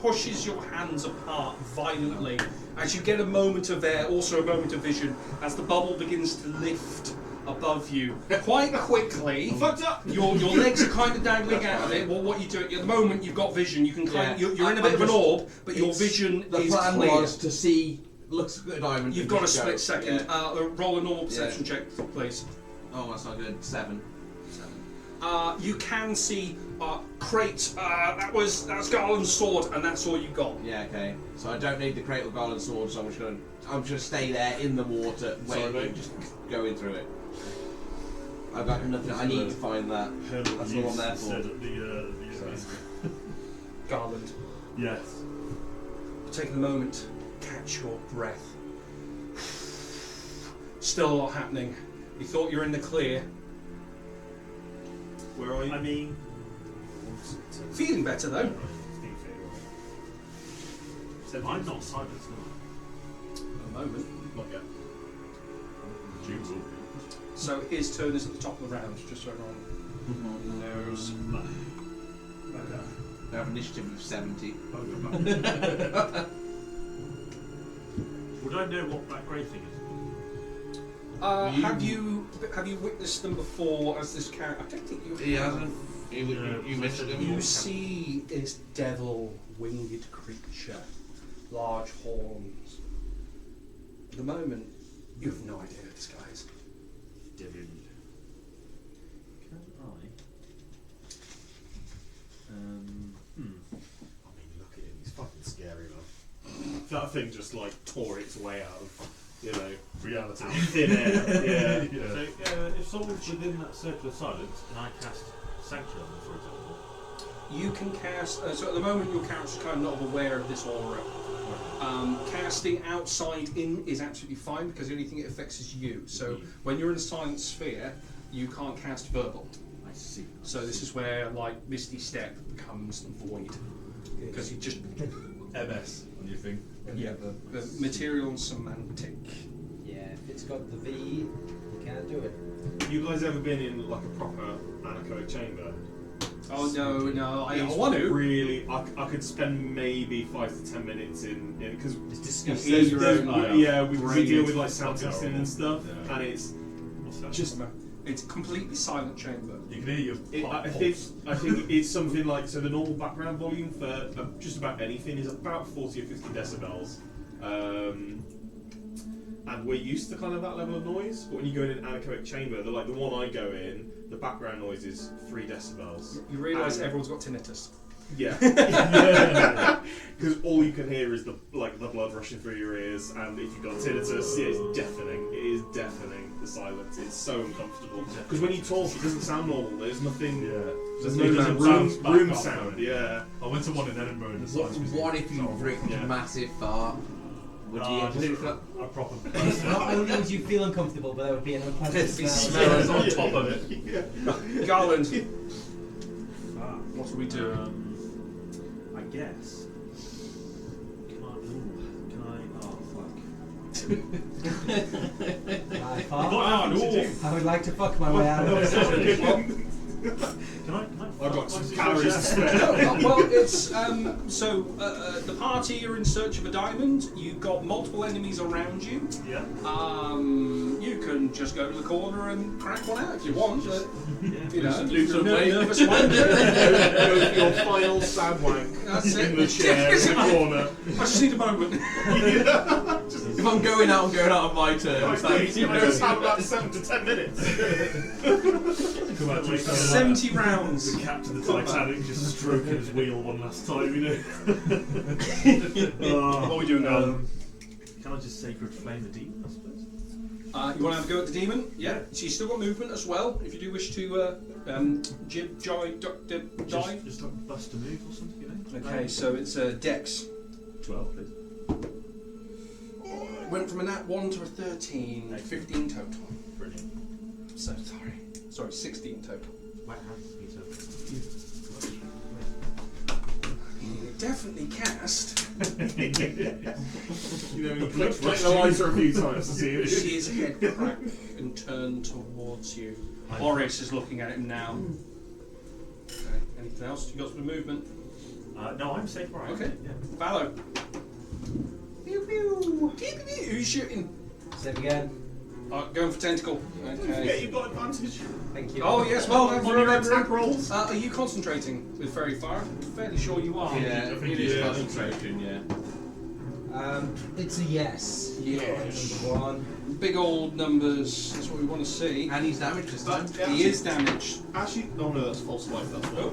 S3: pushes your hands apart violently as you get a moment of air, also a moment of vision, as the bubble begins to lift above you quite quickly.
S1: Fucked up.
S3: Your legs are kind of dangling out of it. Well, what you do at the moment, you've got vision. You can kind
S2: Yeah.
S3: of, you're in a
S2: I'm
S3: bit of an
S2: just-
S3: orb, but your
S2: it's-
S3: vision
S2: The
S3: is
S2: plan
S3: clear.
S2: was to see. Looks at a diamond.
S3: You've
S2: and
S3: got a
S2: just go.
S3: split second.
S2: Yeah.
S3: Roll a normal perception check, please.
S2: Oh, that's not good. 7.
S3: You can see crate. That's Garland's sword, and that's all you got.
S2: Yeah. Okay. So I don't need the crate or garland sword, so I'm just gonna stay there in the water, waiting,
S1: mate.
S2: just going through it. I've got nothing. I need to find that.
S7: heard what
S2: That's
S7: you
S2: all I'm there
S7: said
S2: for.
S7: at the
S3: Garland.
S7: yes.
S3: Taking a moment, catch your breath. Still a lot happening. You thought you were in the clear.
S1: Where are you?
S7: I mean,
S3: Feeling better though.
S7: I'm not silenced.
S3: At the moment.
S1: Not yet.
S7: Jules will
S3: So his turn is at the top of the round, just so everyone knows.
S1: Okay.
S2: I have initiative of 70.
S7: Would I know what that grey thing is?
S3: Have you witnessed them before as this character? I don't think you have.
S2: He hasn't. You missed it.
S3: You see this devil winged creature, large horns. At the moment, you have no idea who this guy is.
S7: Devil.
S8: Can I?
S1: I mean, look at him. He's fucking scary, man. That thing just like tore its way out of,
S7: Reality.
S1: thin air. Yeah.
S7: Yeah.
S8: So, if someone's within that circle of silence, can I cast Sanctuary on them, for example?
S3: You can cast. So at the moment, your character's kind of not aware of this aura. Casting outside in is absolutely fine because the only thing it affects is you. So when you're in a silent sphere, you can't cast verbal.
S8: I see.
S3: So this is where like Misty Step becomes void because you just
S7: MS on your thing.
S3: the material and semantic.
S6: Yeah, if it's got the V, you can't do it.
S1: You guys ever been in like a proper anechoic chamber?
S3: Oh no, I
S1: It's
S3: want to.
S1: Really, I could spend maybe 5 to 10 minutes in because
S6: It's
S3: You
S6: disgusting.
S3: hear your own
S1: yeah, we
S3: brain
S1: deal with
S3: is
S1: like sound
S7: fucking
S1: testing and stuff,
S7: Yeah.
S1: and it's
S7: What's that?
S1: just.
S3: It's a completely silent chamber.
S7: You can hear your
S1: I think it's something like, so the normal background volume for just about anything is about 40 or 50 decibels. And we're used to kind of that level of noise, but when you go in an anechoic chamber, the one I go in, the background noise is 3 decibels.
S3: You realise
S1: And-
S3: everyone's got tinnitus.
S1: Yeah. Because all you can hear is the blood rushing through your ears, and if you've got tinnitus, yeah, it's deafening. It is deafening, the silence. It's so uncomfortable. Because when you talk, it doesn't sound normal. There's nothing.
S7: Yeah.
S1: There's
S7: It
S1: no
S7: doesn't
S1: room
S7: bounce back off
S1: sound.
S7: of it.
S1: Yeah.
S7: I went to one in Edinburgh and the
S2: What,
S7: science museum.
S2: what if you ripped
S1: Yeah.
S2: a massive fart? Would
S7: No,
S2: you
S7: I
S2: do it?
S7: just- I proper
S6: Not only would you feel uncomfortable, but there would be an unpleasant
S2: It's the
S6: smell.
S2: smell.
S7: It's on top of it.
S3: Garland,
S8: Ah,
S3: what do we do?
S8: I guess. Can I? Oh fuck.
S6: I fart.
S7: What happened to do?
S6: I would like to fuck my way out of this.
S8: Can I?
S1: I've got some
S8: fuck
S1: calories to
S8: myself?
S1: spare.
S3: Well, it's the party are in search of a diamond. You've got multiple enemies around you.
S8: Yeah.
S3: You can just go to the corner and crack one out if you want. But, you know,
S2: Do
S3: if
S2: some
S3: you're a
S2: play.
S3: nervous wanker,
S1: Go for your final sad wank
S3: that's
S1: in the
S3: it.
S1: chair in the corner.
S3: I just need a moment.
S2: If I'm going out, I'm going out on my terms. Thanks.
S1: You just have about 7 to 10 minutes.
S7: Come out, just
S3: 70 rounds.
S8: The captain of the Titanic just stroking his wheel one last time, you know.
S3: What are we doing now?
S8: Can I just sacred flame the demon, I suppose?
S3: You want to have a go at the demon? Yeah. So you've still got movement as well, if you do wish to jib, jive, dive.
S8: Just like bust a move or something, you know?
S3: Okay, so it's Dex.
S8: 12, please.
S3: Went from a nat 1 to a 13, 15 total.
S8: Brilliant.
S3: So sorry, 16 total.
S8: Might have to be so.
S3: Definitely cast.
S1: You know, you click the lighter a few times to see it.
S3: His head crack and turn towards you. Boris is looking at him now. Okay, anything else? You got some movement?
S8: No, I'm safe where I am.
S3: Okay.
S8: Yeah.
S3: Valor. Pew pew. Pew pew pew. Who's shooting?
S6: Save again.
S3: Going for tentacle.
S1: Yeah,
S3: Okay.
S1: you've got advantage.
S6: Thank you.
S3: Oh yes, well done for
S1: On your attack
S3: remembering.
S1: rolls.
S3: Are you concentrating with fairy fire? I'm fairly sure you are.
S2: Yeah,
S7: I think
S2: it is
S1: yeah.
S2: concentration, yeah.
S6: It's a yes.
S3: Yes.
S6: Number 1.
S3: Big old numbers. That's what we want to see.
S2: And he's damaged this time.
S3: He is damaged.
S1: Actually, oh no, that's false life. That's what.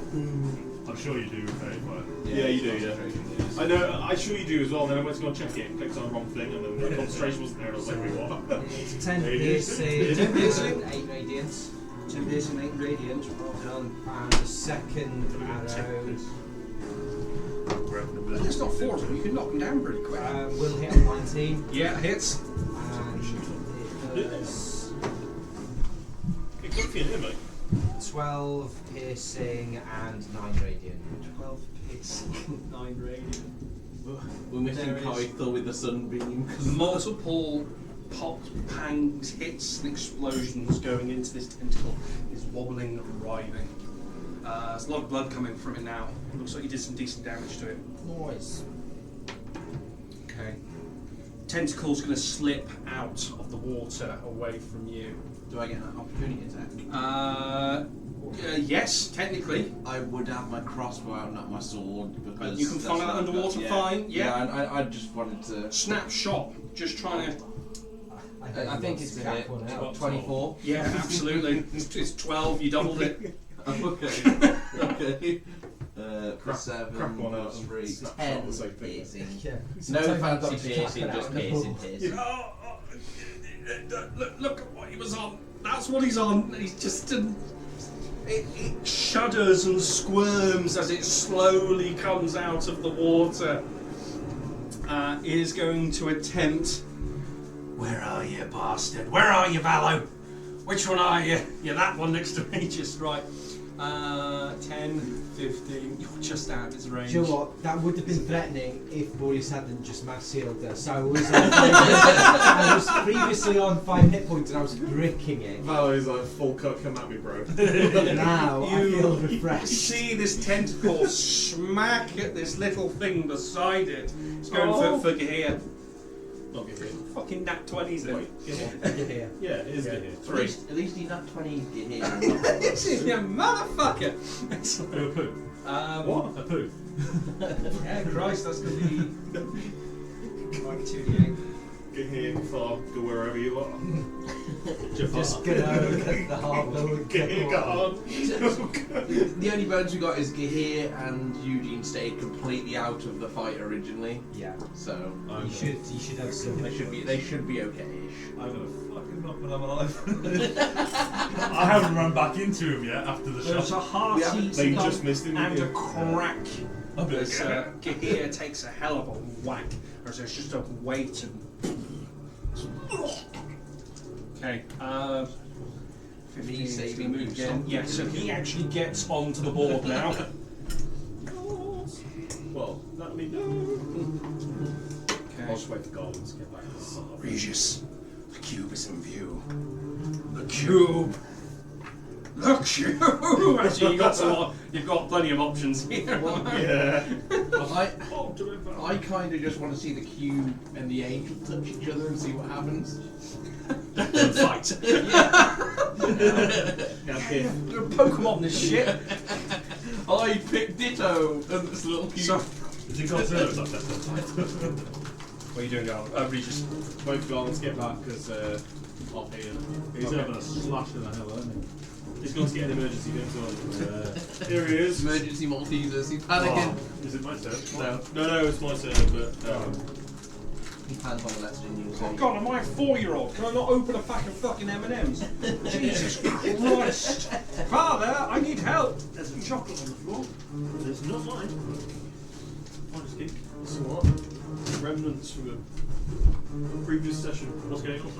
S7: I'm sure you do, very fine.
S1: Yeah, you do, yeah.
S2: concentration, yes.
S1: I know. I sure you do as well. Then I went to go and check it, and clicked on the wrong thing, and then the concentration wasn't there. And I was like, wait, what?
S6: It's 10
S7: Radiant.
S6: piercing,
S3: 10 piercing.
S6: 8 radiant.
S3: 10 piercing, 8 radiant. Well done.
S6: And the second arrow
S3: But there's not 4 of them. You can knock them down pretty quick.
S6: will hit on 19.
S3: Yeah, hits.
S6: And it does
S1: It's good for you, isn't it?
S6: 12 piercing and 9 radiant.
S3: 12 piercing, 9 radiant.
S2: We're missing
S6: There is-
S2: Kaito with the sunbeam.
S3: Multiple pop, pangs, hits, and explosions going into this tentacle. It's wobbling and writhing. There's a lot of blood coming from it now. Looks like you did some decent damage to it.
S6: Noise.
S3: Okay. Tentacle's going to slip out of the water away from you.
S2: Do I get an opportunity attack?
S3: Yes, technically.
S2: I would have my crossbow out, not my sword. Because
S3: You can
S2: that's
S3: follow
S2: what
S3: that
S2: I've got.
S3: underwater
S2: Yeah.
S3: fine. Yeah.
S2: and I just wanted to.
S3: Snapshot. Just trying to.
S2: I think it's a hit.
S6: one out.
S2: 24.
S3: Yeah, absolutely. It's 12. You doubled it.
S2: Okay. Okay.
S1: Crap-
S2: 7
S1: crap one out
S2: plus
S1: and
S2: 3,
S1: snap
S2: 10
S1: shot the same thing.
S2: piercing.
S6: Yeah.
S2: No
S6: Sometimes I've got
S2: fancy
S6: to clap
S2: piercing,
S6: it out
S2: just
S6: in the
S2: piercing,
S6: pool.
S2: piercing.
S3: Look at what he was on. That's what he's on. He's just. It shudders and squirms as it slowly comes out of the water. is going to attempt. Where are you, bastard? Where are you, Valo? Which one are you? You're that one next to me, just right. 10, 15. You're just out of his range.
S6: Do you know what? That would have been threatening if Boris hadn't just mass healed us. I was on 5 I was previously on 5 hit points and I was bricking it.
S1: Valo's like, full cut, come at me, bro.
S6: Now I feel
S3: You
S6: refreshed.
S3: see this tentacle smack at this little thing beside it. It's going for Gahir.
S1: Not get hit.
S3: Fucking nat 20s then.
S1: Wait, get hit.
S6: Yeah.
S1: Yeah, it is get hit.
S2: At least he's not 20 get hit.
S3: You motherfucker! Excellent.
S7: Do a poo.
S3: What?
S7: A poo.
S3: Yeah, Christ, that's going to be like 2d8.
S1: Get hit, far, go wherever you are.
S6: Just go get the harbour.
S1: Get hit, go on.
S2: The only bones we got is Gahir and Eugene stayed completely out of the fight originally,
S6: Yeah.
S2: so
S6: You should have some.
S2: they should be okay-ish.
S7: I'm gonna fucking knock when I'm alive. I haven't run back into him yet after the
S3: There's
S7: shot.
S3: a hearty
S1: They just missed him.
S3: and a
S1: didn't
S3: crack.
S7: A bit
S3: As Gahir takes a hell of a whack. Or there's just a weight and. Okay. 15
S2: saving
S3: move
S2: moves.
S3: again. Yeah, so he actually gets onto the board now.
S1: Well, let me know. I'll
S3: Okay.
S1: just wait for Garland to get back.
S3: Regis, the cube is in view. The cube. The cube. Actually, you've got plenty of options here.
S1: Yeah.
S2: I kind of just want to see the cube and the angel touch each other and see what happens.
S3: Fight.
S1: Now, Biff.
S3: You're a Pokemon this shit.
S2: I picked Ditto and this little cube.
S3: So,
S7: Is it considered as that?
S3: what are you doing, Garland? Regis.
S1: Wait for Garland to get back because I'll pay him.
S7: He's having a slash in the hell, isn't he?
S1: He's going to get an emergency going. Here he is.
S2: Emergency Maltesers, he's panicking.
S7: Oh, is it my turn?
S1: No, it's my turn, but.
S2: He pans on the left in you,
S3: Oh
S2: so
S3: God, am I a 4-year-old? Can I not open a pack of fucking M&Ms? Jesus Christ! Father, I need help.
S8: There's some chocolate on the floor. There's not mine. I'll just keep.
S1: So what? Remnants from a previous session.
S8: What's going on,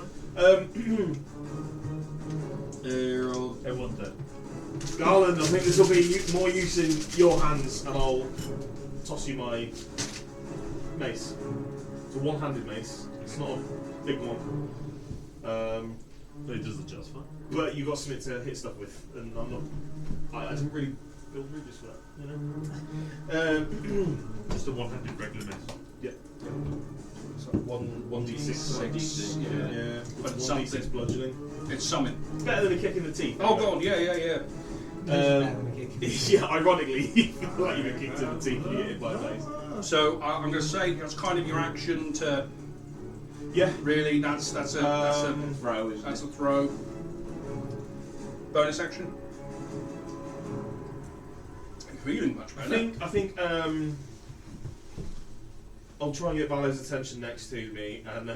S1: Roll.
S7: Everyone's dead.
S1: Garland, I think this will be more use in your hands, and I'll toss you my mace. It's a one-handed mace. It's not a big one.
S7: But he does the just fine.
S1: But you got something to hit stuff with, and I'm not. I didn't really build bridges for that, you know.
S8: Just a one-handed regular mace.
S1: Yeah.
S3: So 1d6.
S1: Yeah.
S3: But it's
S1: 1d6
S3: something.
S1: bludgeoning.
S3: It's summon.
S1: Better than a kick in the teeth.
S3: Oh God, yeah.
S1: Yeah, ironically, like you get kicked in the teeth and you get hit by a mace.
S3: So I'm going to say that's kind of your action to.
S1: Yeah.
S3: Really, that's a
S2: throw, isn't
S3: that's
S2: it?
S3: a throw. Bonus action. I'm feeling much better.
S1: I think I'll try and get Valo's attention next to me, and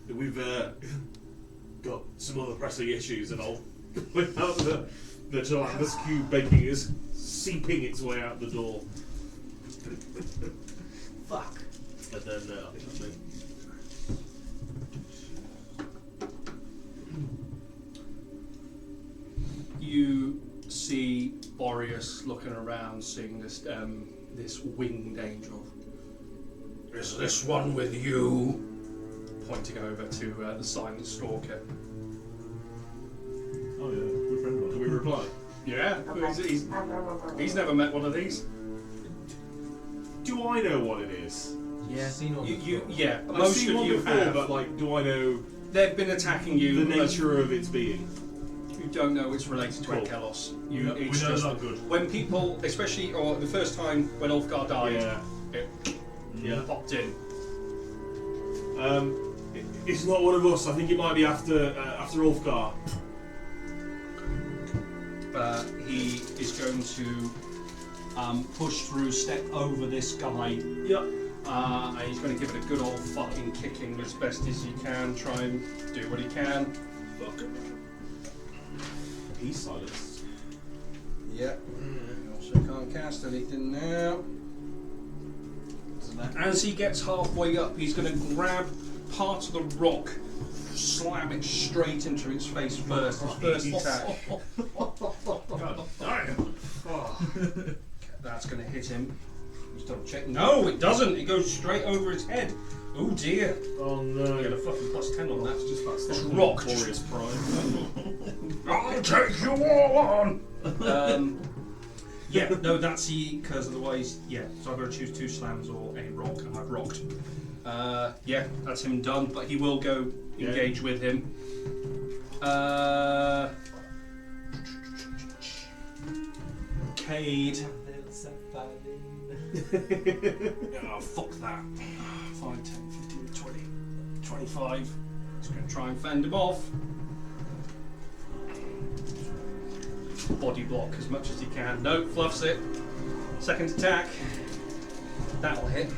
S1: we've got some other pressing issues, and I'll point out that the gelatinous cube baking is seeping its way out the door.
S6: Fuck.
S1: And then I think that's me.
S3: You see Boreas looking around, seeing this this winged angel. Is this one with you? Pointing over to the silent stalker.
S7: Oh yeah, good friend of
S1: Do
S7: mine.
S1: we reply?
S3: Yeah, he's never met one of these.
S1: Do I know what it is?
S2: Yeah.
S6: Seen on
S3: Yeah,
S1: I've
S3: most
S1: seen
S3: of
S1: one
S3: you
S1: before,
S3: have.
S1: but like, do I know
S3: They've been attacking you.
S1: the nature of its being?
S3: You don't know it's related to
S1: Cool.
S3: Enkelos.
S7: We
S3: You,
S7: know
S3: it's just
S7: that good.
S3: when people, especially or the first time when Ulfgar died,
S1: Yeah.
S3: it
S1: Yeah.
S3: popped in.
S1: It's not one of us. I think it might be after Ulfgar.
S3: He is going to push through, step over this guy,
S1: Yeah.
S3: and he's going to give it a good old fucking kicking as best as he can. Try and do what he can.
S1: Fuck. He's silenced.
S3: Yep. Also can't cast anything now.
S2: in there.
S3: As he gets halfway up, he's going to grab part of the rock, slam it straight into its face first. His first attack.
S7: God damn.
S3: That's going to hit him. Just double check. No, it doesn't. It goes straight over his head. Oh dear.
S1: Oh
S3: You
S1: no.
S3: get a fucking +10 on that.
S1: Just that
S3: This
S1: Stockholm
S3: rock
S1: Glorious Prime.
S3: I'll take you all on. Yeah, no, that's because otherwise, yeah. So I've got to choose 2 slams or a rock, and I've rocked. Yeah, that's him done. But he will go engage with him. Cade. Oh, fuck that. 5, 10, 15, 20, 25. Just going to try and fend him off. Body block as much as he can. No, fluffs it. Second attack. That'll hit.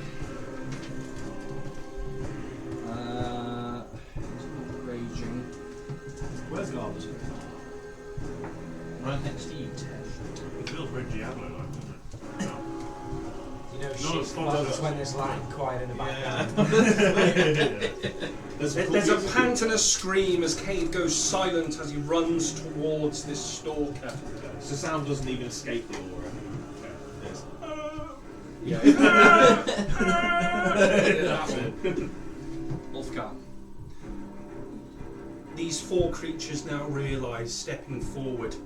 S3: Raging.
S8: Where's Garland?
S2: Right next to you, Ted.
S8: It feels very Diablo-like, doesn't it?
S6: You know,
S8: No,
S6: shit
S8: it's not
S6: flows
S8: that.
S6: when there's light and quiet in the background.
S3: There's a pant and a scream as Cade goes silent as he runs towards this stalker.
S1: So sound doesn't even escape the aura. Yes.
S3: That's it. Wolfgang. These 4 creatures now realise, stepping forward,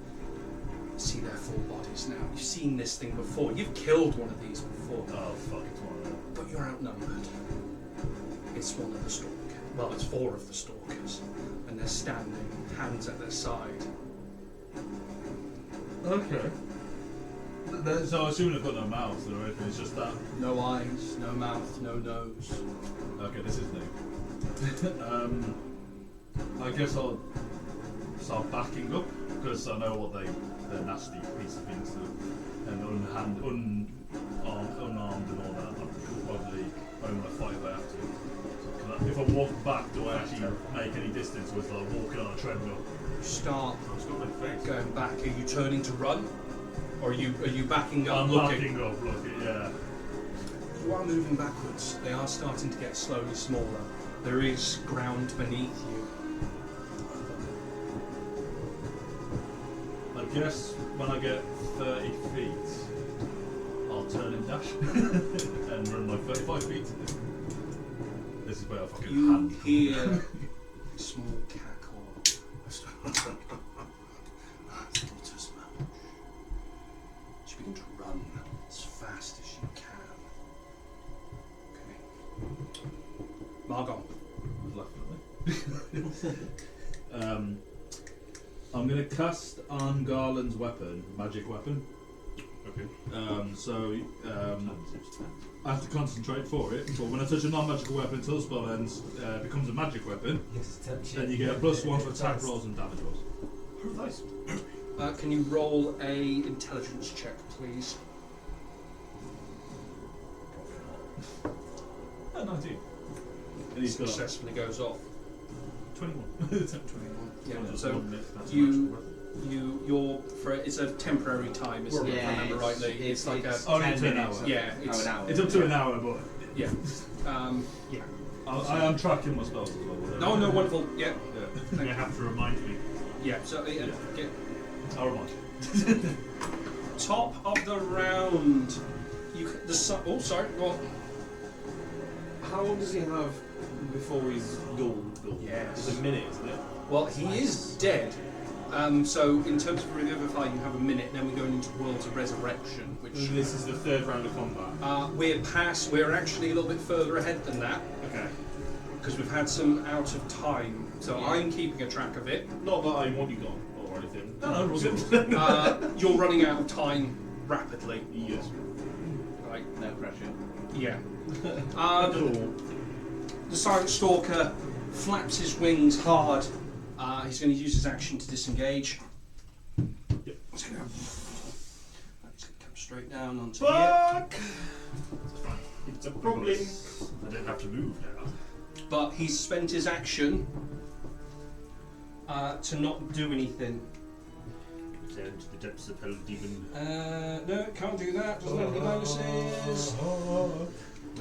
S3: see their full bodies now. You've seen this thing before. You've killed one of these before.
S7: Oh fuck, it's one of them.
S3: But you're outnumbered. It's one of the stalkers. Well, it's 4 of the stalkers. And they're standing, hands at their side.
S7: Okay. So I assume they've got no mouths or anything, it's just that.
S3: No eyes, no mouth, no nose.
S7: Okay, this is new. I guess I'll start backing up, because I know what they're nasty piece of things to, and unarmed and all that. I'm probably only want to fight if I have to. So if I walk back, do I actually make any distance, or is it like walking on a treadmill?
S3: You start
S8: It's got my face.
S3: going back. Are you turning to run? Or are you backing up
S7: I'm
S3: looking?
S7: backing up, looking, yeah.
S3: You are moving backwards. They are starting to get slowly smaller. There is ground beneath you.
S7: I guess when I get 30 feet, I'll turn and dash and run my 35 feet. This is where I fucking
S3: You
S7: hand.
S3: hear a small cackle. You begin to run as fast as you can. Okay. Margon.
S7: I'm going to cast on Garland's weapon, magic weapon.
S8: Okay.
S7: I have to concentrate for it, but when I touch a non-magical weapon until the spell ends, it becomes a magic weapon. Then you get a +1 for attack rolls and damage rolls.
S8: Oh, nice.
S3: Can you roll a intelligence check, please?
S7: Oh, 19. And he's got
S3: Successfully goes off.
S7: 21.
S3: 21. Yeah.
S8: Just
S3: So
S8: one minute, that's
S3: you-
S8: magic
S3: you're for it's a temporary time, isn't it? If I remember rightly. It's like a
S7: Only
S2: 10
S7: to an
S2: minutes.
S7: hour.
S3: yeah. It's
S2: an hour.
S7: It's up to an hour, but
S3: yeah. Yeah.
S7: I am tracking my spells as well.
S3: No, no, wonderful. Yeah.
S7: Yeah.
S8: You have to remind me.
S3: Yeah. So
S7: Yeah.
S3: get
S7: I'll remind you.
S3: top of the round. Oh, sorry. Go on.
S1: How long does he have before he's dull?
S3: Yes.
S1: It's a minute, isn't it?
S3: Well, he is dead. So in terms of Revivify, you have a minute. Then we're going into Worlds of Resurrection, which
S1: This is the 3rd round of combat.
S3: we're actually a little bit further ahead than that
S1: Okay.
S3: because we've had some out of time. So I'm keeping a track of it.
S1: Not that I want you gone or anything.
S7: No, we're good.
S3: You're running out of time rapidly.
S1: Yes.
S3: Right.
S2: No pressure.
S3: Yeah. The Silent Stalker flaps his wings hard. He's going to use his action to disengage.
S1: Yep.
S3: He's going to come straight down onto here.
S1: It's a problem.
S8: I don't have to move now.
S3: But he's spent his action to not do anything.
S8: Down to the depths of hell, demon.
S3: No, can't do that. Doesn't have any bonuses.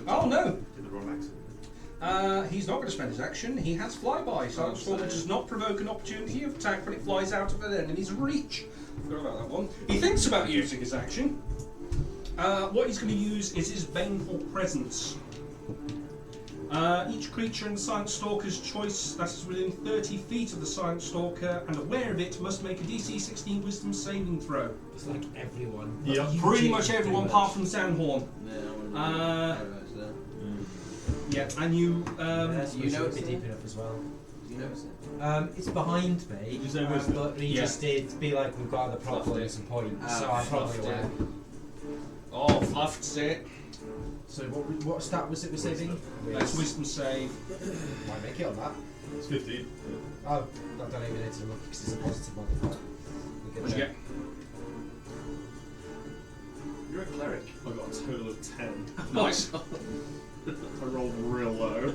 S3: Oh no!
S8: Did the wrong accent.
S3: He's not going to spend his action. He has flyby. Silent Stalker does not provoke an opportunity of attack when it flies out of an enemy's reach. Forgot about that one. He thinks about using his action. What he's going to use is his Baneful Presence. Each creature in the Silent Stalker's choice that is within 30 feet of the Silent Stalker and aware of it must make a DC 16 Wisdom saving throw.
S6: It's like everyone.
S7: Yeah.
S3: Pretty much everyone apart from Sandhorn. Yeah, and you.
S6: You know it's deep enough as well.
S2: Do you notice it?
S6: It's behind me,
S7: Did you say wisdom?
S6: but he
S3: Yeah.
S6: just did be like, we've got the problem at some point, so I'm probably
S3: fluffed
S6: aware.
S3: Oh, fluffed it.
S6: So what stat was it we're saving?
S3: That's Wisdom save.
S6: Might make it on that.
S7: It's 15.
S6: Oh, I don't even need to look because it's a positive modifier. We're good
S3: What'd you
S6: there.
S3: get?
S8: You're a cleric.
S1: I got a total of 10.
S3: Nice.
S1: I rolled real low.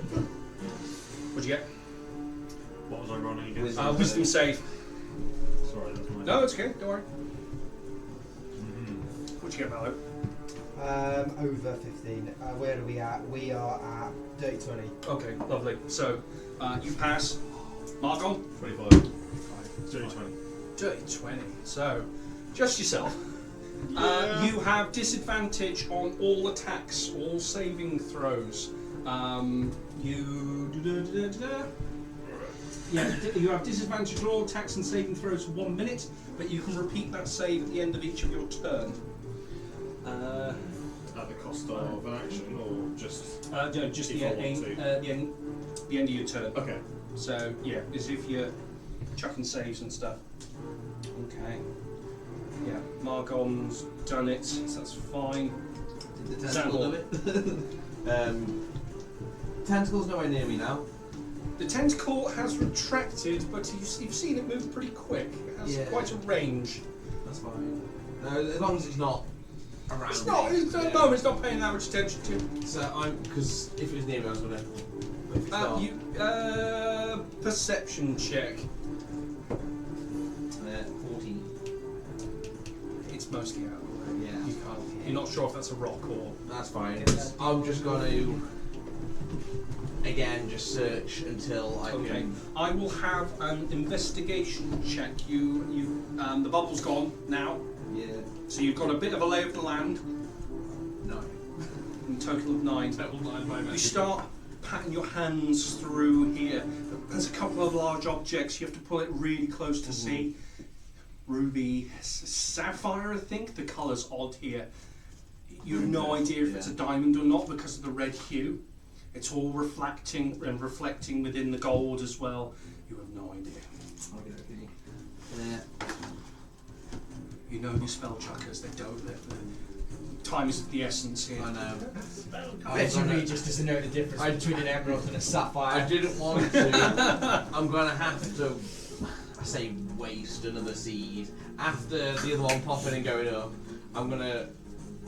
S3: What'd you get?
S8: What was I rolling against?
S3: Wisdom save.
S8: Sorry, that's my.
S3: No, it's okay. Don't worry. What'd you get, Mallow?
S6: Over 15. Where are we at? We are at dirty 20.
S3: Okay, lovely. So, you pass. Margot?
S7: 25.
S1: It's only 20.
S3: Dirty 20. So, just yourself. You have disadvantage on all attacks, all saving throws. You have disadvantage on all attacks and saving throws for 1 minute, but you can repeat that save at the end of each of your turn.
S1: At the cost of an action, or just...
S3: No, just
S1: If
S3: the
S1: I want
S3: end,
S1: to.
S3: the end of your turn.
S1: Okay.
S3: So yeah, as if you're chucking saves and stuff. Okay. Yeah, Margon's done it, so that's fine.
S2: Did the tentacle do it? Tentacle's nowhere near me now.
S3: The tentacle has retracted, but you've seen it move pretty quick. It has
S2: Yeah.
S3: quite a range.
S2: That's fine. As long as it's not around.
S3: It's not.
S2: me.
S3: It's
S2: Yeah.
S3: no, it's not paying that much attention to.
S2: So I'm because if it was near me, I was gonna. But if it's not,
S3: Perception check.
S2: 14.
S3: It's mostly out of the way.
S2: Yeah.
S3: You can't. You're not sure if that's a rock or.
S2: That's fine. I'm just gonna again just search until I
S3: Okay.
S2: can.
S3: I will have an investigation check. The bubble's gone now,
S2: Yeah.
S3: so you've got a bit of a lay of the land.
S2: No.
S3: In total of 9. You start patting your hands through here. There's a couple of large objects. You have to pull it really close to see. Ruby, sapphire, I think. The colour's odd here. You have no idea if it's a diamond or not because of the red hue. It's all reflecting within the gold as well. You have no idea.
S2: Okay. Yeah.
S3: You know these spell chuckers. They don't. Time is the essence here.
S2: I know.
S6: I bet you Reed just doesn't know the difference between an emerald and a sapphire.
S2: I didn't want to. I'm gonna have to. I say waste another seed after the other one popping and going up. I'm gonna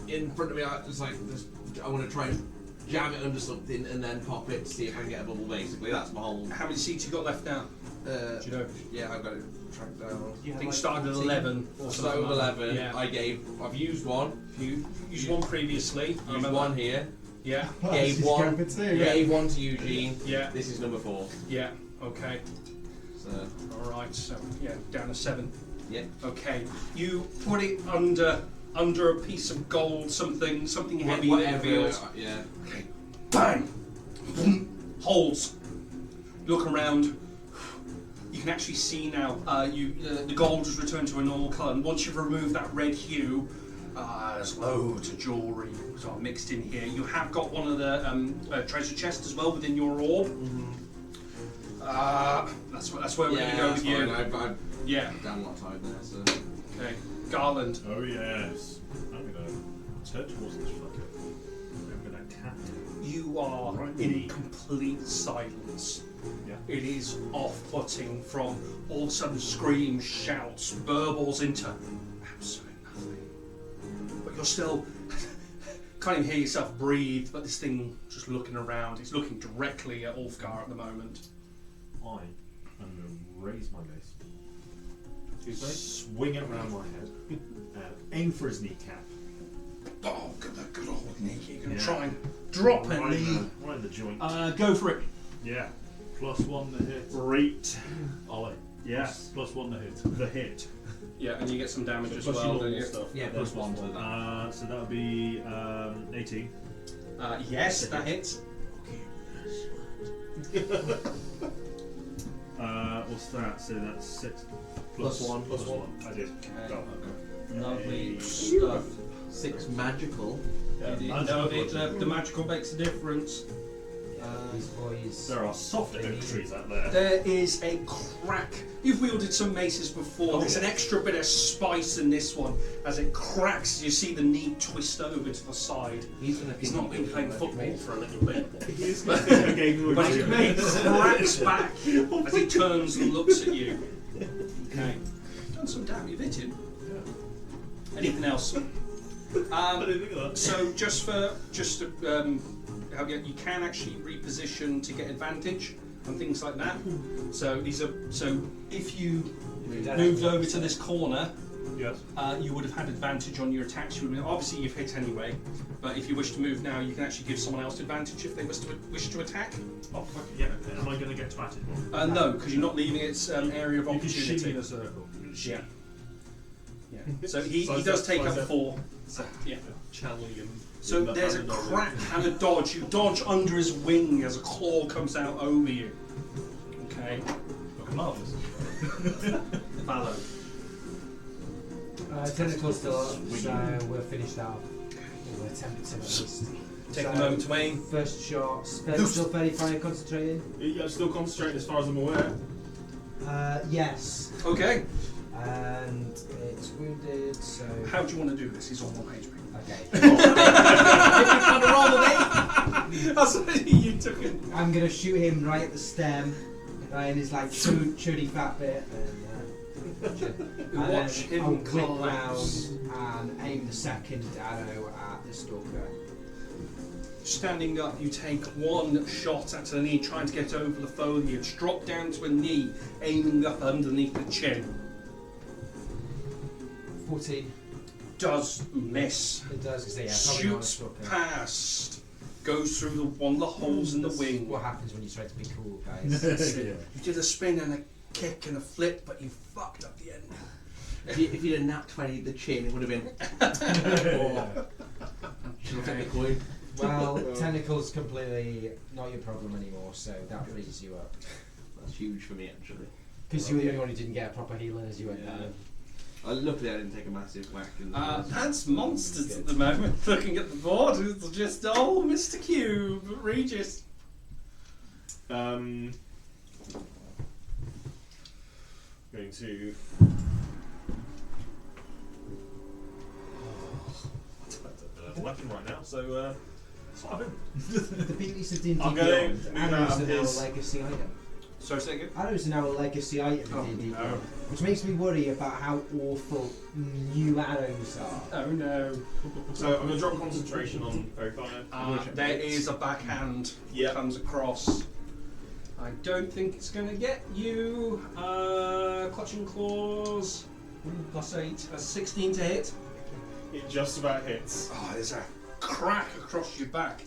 S2: in front of me. It's like this, I want to try and jam it under something and then pop it to see if I can get a bubble. Basically, that's my whole.
S3: How many seats you got left now? Do you know?
S2: Yeah, I've got it tracked down.
S3: I think you started at 11 or
S2: So
S3: something. like that.
S2: 11.
S3: Yeah.
S2: I've used one.
S3: You used one previously. I
S2: Used
S3: remember.
S2: one here.
S3: Yeah.
S2: Gave one. Gave one to Eugene.
S3: Yeah.
S2: This is number 4.
S3: Yeah. Okay.
S2: So
S3: All right. So yeah, down to 7.
S2: yeah.
S3: Okay. You put it under a piece of gold, something heavy that it feels.
S2: Yeah.
S3: Bang! Holes. Look around. You can actually see now. The gold has returned to a normal colour, and once you've removed that red hue, there's loads of jewellery sort of mixed in here. You have got one of the treasure chests as well within your orb. That's where we're going to go with you.
S2: I've
S3: Yeah.
S2: done a lot of time there. So
S3: Okay. Garland.
S8: Oh yes. I'm gonna turn towards this fucker. I'm gonna tap him.
S3: You are
S8: Right.
S3: in complete silence.
S8: Yeah.
S3: It is off-putting from all of a sudden screams, shouts, burbles into absolutely nothing. But you're still can't even hear yourself breathe. But this thing just looking around. It's looking directly at Ulfgar at the moment.
S8: I am gonna raise my mace. Swing it around my head. Aim for his kneecap.
S3: Oh, good old knee. You're gonna
S8: Yeah.
S3: try drop
S7: right,
S3: and
S7: right in the joint.
S3: go for it.
S7: Yeah. +1 to hit.
S1: Great.
S7: Ollie.
S1: Yes.
S7: +1 to hit.
S1: The hit.
S3: Yeah, and you get some damage as
S1: Plus your
S3: well,
S1: normal
S3: don't you?
S1: stuff.
S2: Yeah,
S1: There's
S2: +1 to that.
S7: So that would be 18.
S3: Yes, that hits.
S7: What's that? So that's 6
S2: +1.
S7: I did.
S3: Okay.
S2: Lovely
S7: Okay.
S2: stuff. 6 magical.
S3: The magical makes a difference.
S6: These boys.
S7: There are soft oak trees out there.
S3: There is a crack. You've wielded some maces before. There's an extra bit of spice in this one. As it cracks, you see the knee twist over to the side.
S2: He's gonna
S3: He's not been playing football for a little bit.
S1: He's going to game
S3: But he cracks back as he turns and looks at you. Okay. Done some damn, you've hit him. Anything else? So just to help you can actually reposition to get advantage and things like that. So if you moved over to this corner,
S7: Yes.
S3: you would have had advantage on your attacks. Obviously you've hit anyway, but if you wish to move now, you can actually give someone else advantage if they wish to attack.
S7: Oh, fuck it, yeah, okay. Am I going to get to at it?
S3: No, because you're not leaving its area of
S7: You can shimmy
S3: opportunity.
S7: in a circle. You can shimmy.
S3: Yeah. So he
S1: Size
S3: does
S1: up,
S3: take
S1: size
S3: up
S1: up.
S3: 4. Yeah.
S1: Channeling him.
S3: So there's a crack and a dodge. You dodge under his wing as a claw comes out over you. Okay.
S7: Fucking marvellous.
S3: Fallow.
S6: Tentacle's still up, so we're finished out. We'll attempt to at least.
S3: Take a moment to aim.
S6: First shot. Still fairly fine, concentrating.
S1: I'm still concentrating as far as I'm aware.
S6: Yes.
S3: Okay.
S6: And it's wounded, so.
S3: How do you want to do this? He's on 1 HP.
S6: Okay.
S3: That's what you took it.
S6: I'm gonna shoot him right at the stem, right in his like chuddy fat bit, and
S3: Watch
S6: then
S3: him
S6: I'll click
S3: collapse.
S6: round and aim the second arrow at the stalker.
S3: Standing up, you take 1 shot at the knee, trying to get over the foliage. Drop down to a knee, aiming up underneath the chin.
S6: 14.
S3: Does miss.
S6: It does, because yeah, probably not a
S3: Shoots
S6: stalker.
S3: past. Goes through one of the holes in the
S6: That's
S3: wing.
S6: what happens when you try to be cool, guys.
S3: You did a spin and a kick and a flip, but you fucked up the end.
S2: If you'd have napped 20 the chin, it would have been. Should have taken the coin.
S6: Well, tentacles completely not your problem anymore, so that frees you up.
S2: That's huge for me, actually.
S6: Because you were the only one who didn't get a proper healing as you went down.
S2: Luckily, I didn't take a massive whack.
S3: That's monsters at the moment. Looking at the board, it's just Mr. Cube, Regis.
S1: Going to. I don't have a weapon right now, so that's what I've been.
S6: The beauties of D&D
S1: I'm going
S6: Beyond,
S1: to move
S6: arrows
S1: out
S6: are
S1: of
S6: now a
S1: his-
S6: legacy item.
S3: Sorry, say again?
S6: Arrows are now a legacy item
S3: Oh,
S6: in D&D
S3: no.
S6: Beyond, which makes me worry about how awful new arrows are.
S3: Oh no.
S1: So I'm going to drop concentration on Verifier.
S3: There is a backhand
S1: Yep.
S3: comes across. I don't think it's going to get you. Clutching claws. +8. That's 16 to hit.
S1: It just about hits.
S3: Oh, there's a crack across your back.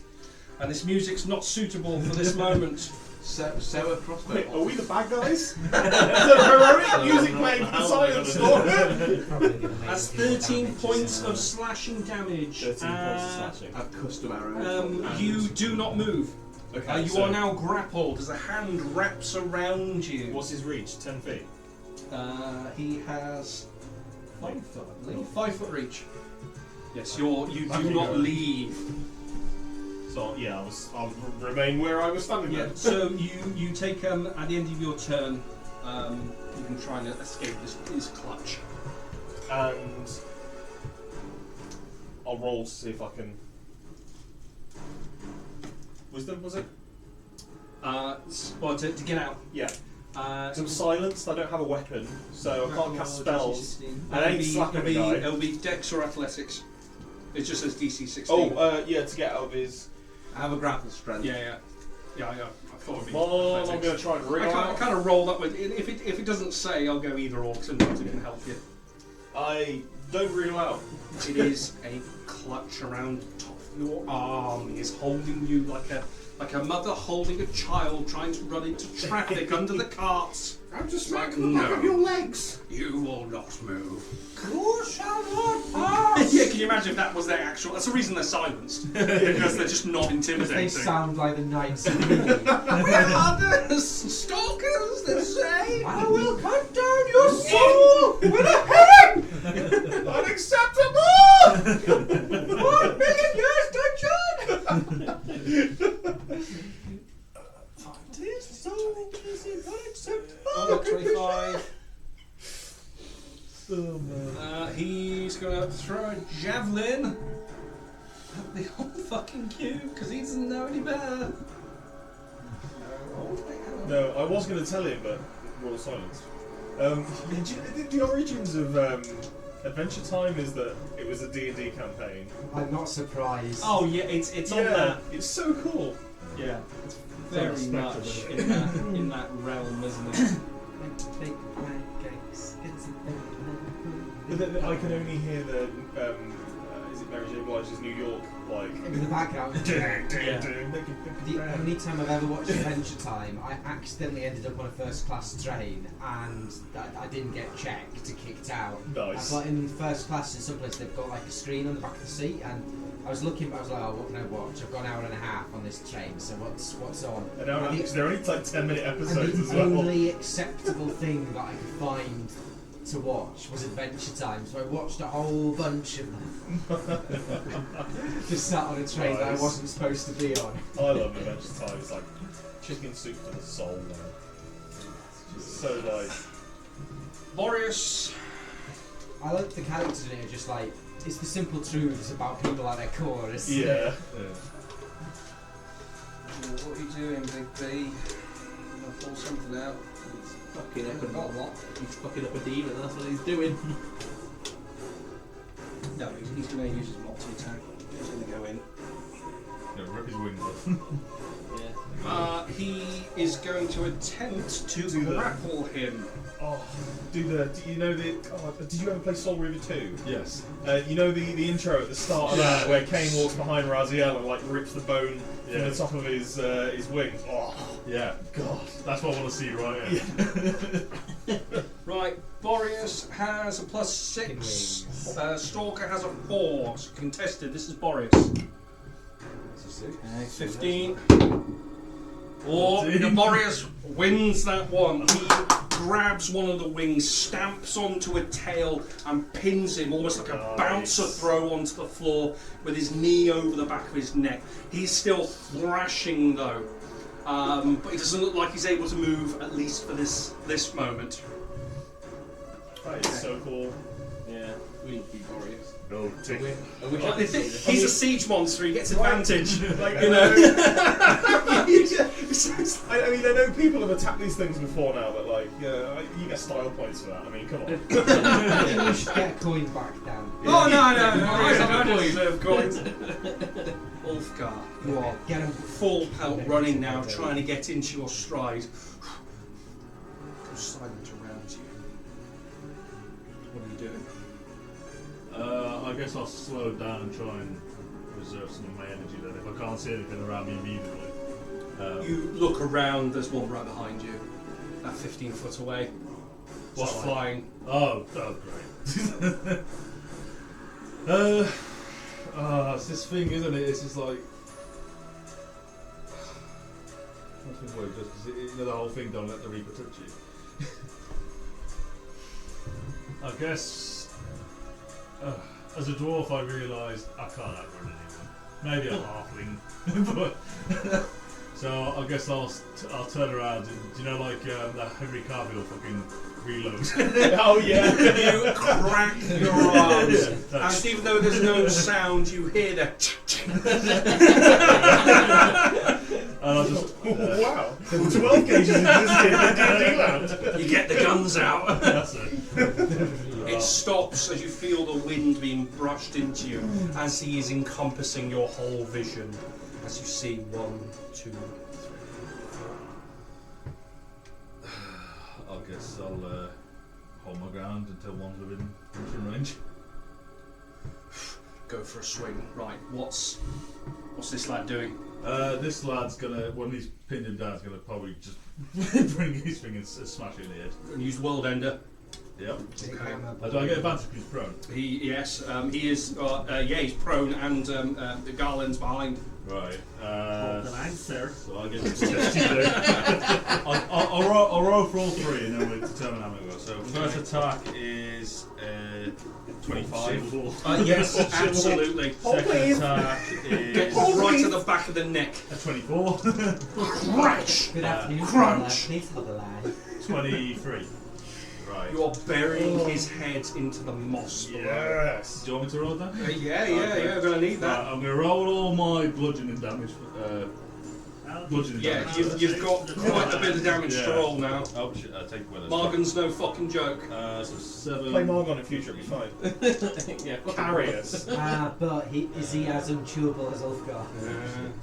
S3: And this music's not suitable for this moment.
S2: So a crossbow.
S1: Wait, are we the bad guys? Is there heroic music playing for the silent storm?
S3: That's 13 points of slashing damage.
S1: 13 points of slashing.
S2: A custom arrow.
S3: You do not move.
S1: Okay,
S3: You
S1: so
S3: are now grappled as a hand wraps around you.
S1: What's his reach? 10 feet.
S3: He has 5 foot, I believe. 5 foot reach. Yes, you
S1: Back
S3: do
S1: you
S3: not
S1: go.
S3: leave.
S1: So yeah, I'll remain where I was standing
S3: Yeah.
S1: then.
S3: So you take at the end of your turn, you can try and escape his clutch.
S1: And I'll roll to see if I can. Wisdom, was it?
S3: Well, to get out.
S1: Yeah. So I'm silenced, I don't have a weapon, so I can't cast spells. And I ain't slapping the guy.
S3: It'll be Dex or Athletics. It just says DC 16.
S1: Oh, yeah, to get out of his.
S2: I have a grapple strength.
S3: Yeah. I thought it'd be.
S1: Well, I'm
S3: athletics.
S1: going to try and wriggle
S3: I
S1: out.
S3: kind of roll that with. If it doesn't say, I'll go either or. Sometimes it can help you.
S1: I don't wriggle out.
S3: It is a clutch around top Your arm is holding you like a mother holding a child trying to run into traffic under the carts.
S6: I'm just
S3: Like,
S6: smacking the back
S3: no.
S6: of your legs.
S3: You will not move.
S6: You shall not pass.
S3: Yeah, can you imagine if that was their actual... That's the reason they're silenced. Because they're just not
S6: They
S3: intimidating.
S6: sound like the knights of me.
S3: We're others, stalkers, they say.
S6: I will cut down your soul with a hammer. Unacceptable. 1 million years dungeon. This soul is unacceptable.
S3: Oh, look, 25.
S7: Oh, man.
S3: He's gonna throw a javelin at the whole fucking cube because he doesn't know any better.
S1: No, I was going to tell him, but we're all silenced. The origins of Adventure Time is that it was a D&D campaign.
S6: I'm not surprised.
S3: Oh yeah, it's on that.
S1: It's so cool.
S3: Yeah, it's very
S7: unexpected,
S3: much
S7: isn't
S3: in that realm, isn't it?
S6: Big pancakes. It's a big
S1: But I can only hear the is it Mary J. Blige's New York like
S6: in the background.
S3: Yeah.
S6: The only time I've ever watched Adventure Time, I accidentally ended up on a first class train and I didn't get checked to kicked out.
S1: Nice.
S6: Like in first class in some place they've got like a screen on the back of the seat and I was looking, I was like, oh, what can I watch? I've got an hour and a half on this train, so what's on?
S1: An hour and because they're only like 10-minute episodes
S6: And
S1: as
S6: the
S1: well.
S6: only acceptable thing that I could find to watch was Adventure Time, so I watched a whole bunch of them. Just sat on a train that I
S1: Nice.
S6: wasn't supposed to be on.
S1: I love Adventure Time. It's like chicken soup for the soul, man. It's just so like.
S3: Boreas.
S6: I like the characters in it are just like, it's the simple truths about people at their core. Isn't
S1: Yeah.
S6: it?
S3: What are you doing, Big B? I'm gonna pull something out.
S2: Fucking up
S3: Got a lot.
S2: He's fucking up a demon, that's what he's doing.
S3: No, he's going to use his multi-attack. He's going to go in.
S7: Yeah, rip his wings off.
S2: Yeah.
S3: He is going to attempt to
S1: Do the-
S3: grapple him.
S1: Oh, do you know the? Oh, did you ever play Soul River 2?
S7: Yes.
S1: You know the intro at the start of that where Kane walks behind Raziel and like rips the bone from
S7: Yeah.
S1: the top of his wings. Oh
S7: Yeah.
S1: God.
S7: That's what I want to see right here.
S3: Right, Boreas has a +6. Stalker has a 4. So contested. This is Boreas. 15. Or the Boreas wins that one. He grabs one of the wings, stamps onto a tail, and pins him almost like a
S1: Nice.
S3: bouncer throw onto the floor with his knee over the back of his neck. He's still thrashing though, but he doesn't look like he's able to move, at least for this moment.
S1: That is so cool.
S2: Yeah. We need to be Boreas.
S7: No, tick.
S2: I wish I could see this.
S3: He's a siege monster. He gets advantage.
S1: Like,
S3: You know.
S1: I mean, I know people have attacked these things before now, but like, you get style points for that. I mean, come on.
S6: I think we should get a coin back down.
S3: Oh no!
S2: Yeah.
S3: I don't deserve coins. Ulfgar, you are
S6: Get him.
S3: full pelt running now, trying to get into your stride. Go silent around you. What are you doing?
S7: I guess I'll slow down and try and reserve some of my energy then. If I can't see anything around me immediately.
S3: You look around. There's one right behind you, about 15 foot away. Just
S7: What?
S3: flying.
S7: Oh, great. It's this thing, isn't it? It's just like. That's been weird, just because the whole thing don't let the Reaper touch you. I guess. As a dwarf, I realised I can't outrun anyone. Maybe a halfling, but. So I guess I'll turn around and, do you know, like that Henry Cavill fucking reload.
S1: Oh yeah.
S3: You crack your arms,
S7: Yeah,
S3: and even though there's no sound, you hear the.
S7: and I'll just.
S1: Wow. 12 gauges existed in D&D land.
S3: You get the guns out.
S7: That's it.
S3: It stops as you feel the wind being brushed into you, as he is encompassing your whole vision. As you see 1, 2, 3, 4.
S7: I guess I'll hold my ground until one's within range.
S3: go for a swing. Right, what's this lad doing?
S7: This lad's gonna, when he's pinned him down, he's gonna probably just bring his finger and smash it in the head.
S3: Gonna use World Ender.
S7: Yep.
S6: Big
S3: Okay.
S6: hammer.
S7: Do I get advantage because he's prone?
S3: He is. He's prone and the garland's behind.
S7: Right.
S8: Hold the line, sir.
S7: So I get to I'll roll for all three and then we'll determine how many we got. So first attack is 25.
S3: Yes, absolutely.
S7: Second attack
S3: Gets
S7: is
S3: right at the back of the neck.
S7: a 24.
S3: Crash!
S6: Good afternoon.
S3: crunch.
S6: Please hold the line.
S7: 23. Right.
S3: You are burying his head into the moss.
S1: Yes.
S7: Do you want me to roll that?
S3: Yeah,
S7: Okay.
S3: We're gonna need that.
S7: Right, I'm going to roll all my bludgeoning damage. Bludgeoning
S3: Yeah,
S7: damage.
S3: you've got quite a bit of damage to
S7: Yeah.
S3: roll now.
S7: Oh shit, I take one.
S3: Morgan's no fucking joke.
S7: So 7.
S1: Play Margon in future, it'll be fine.
S2: Yeah.
S1: Carry us.
S6: But is he as unchewable as Ulfgar?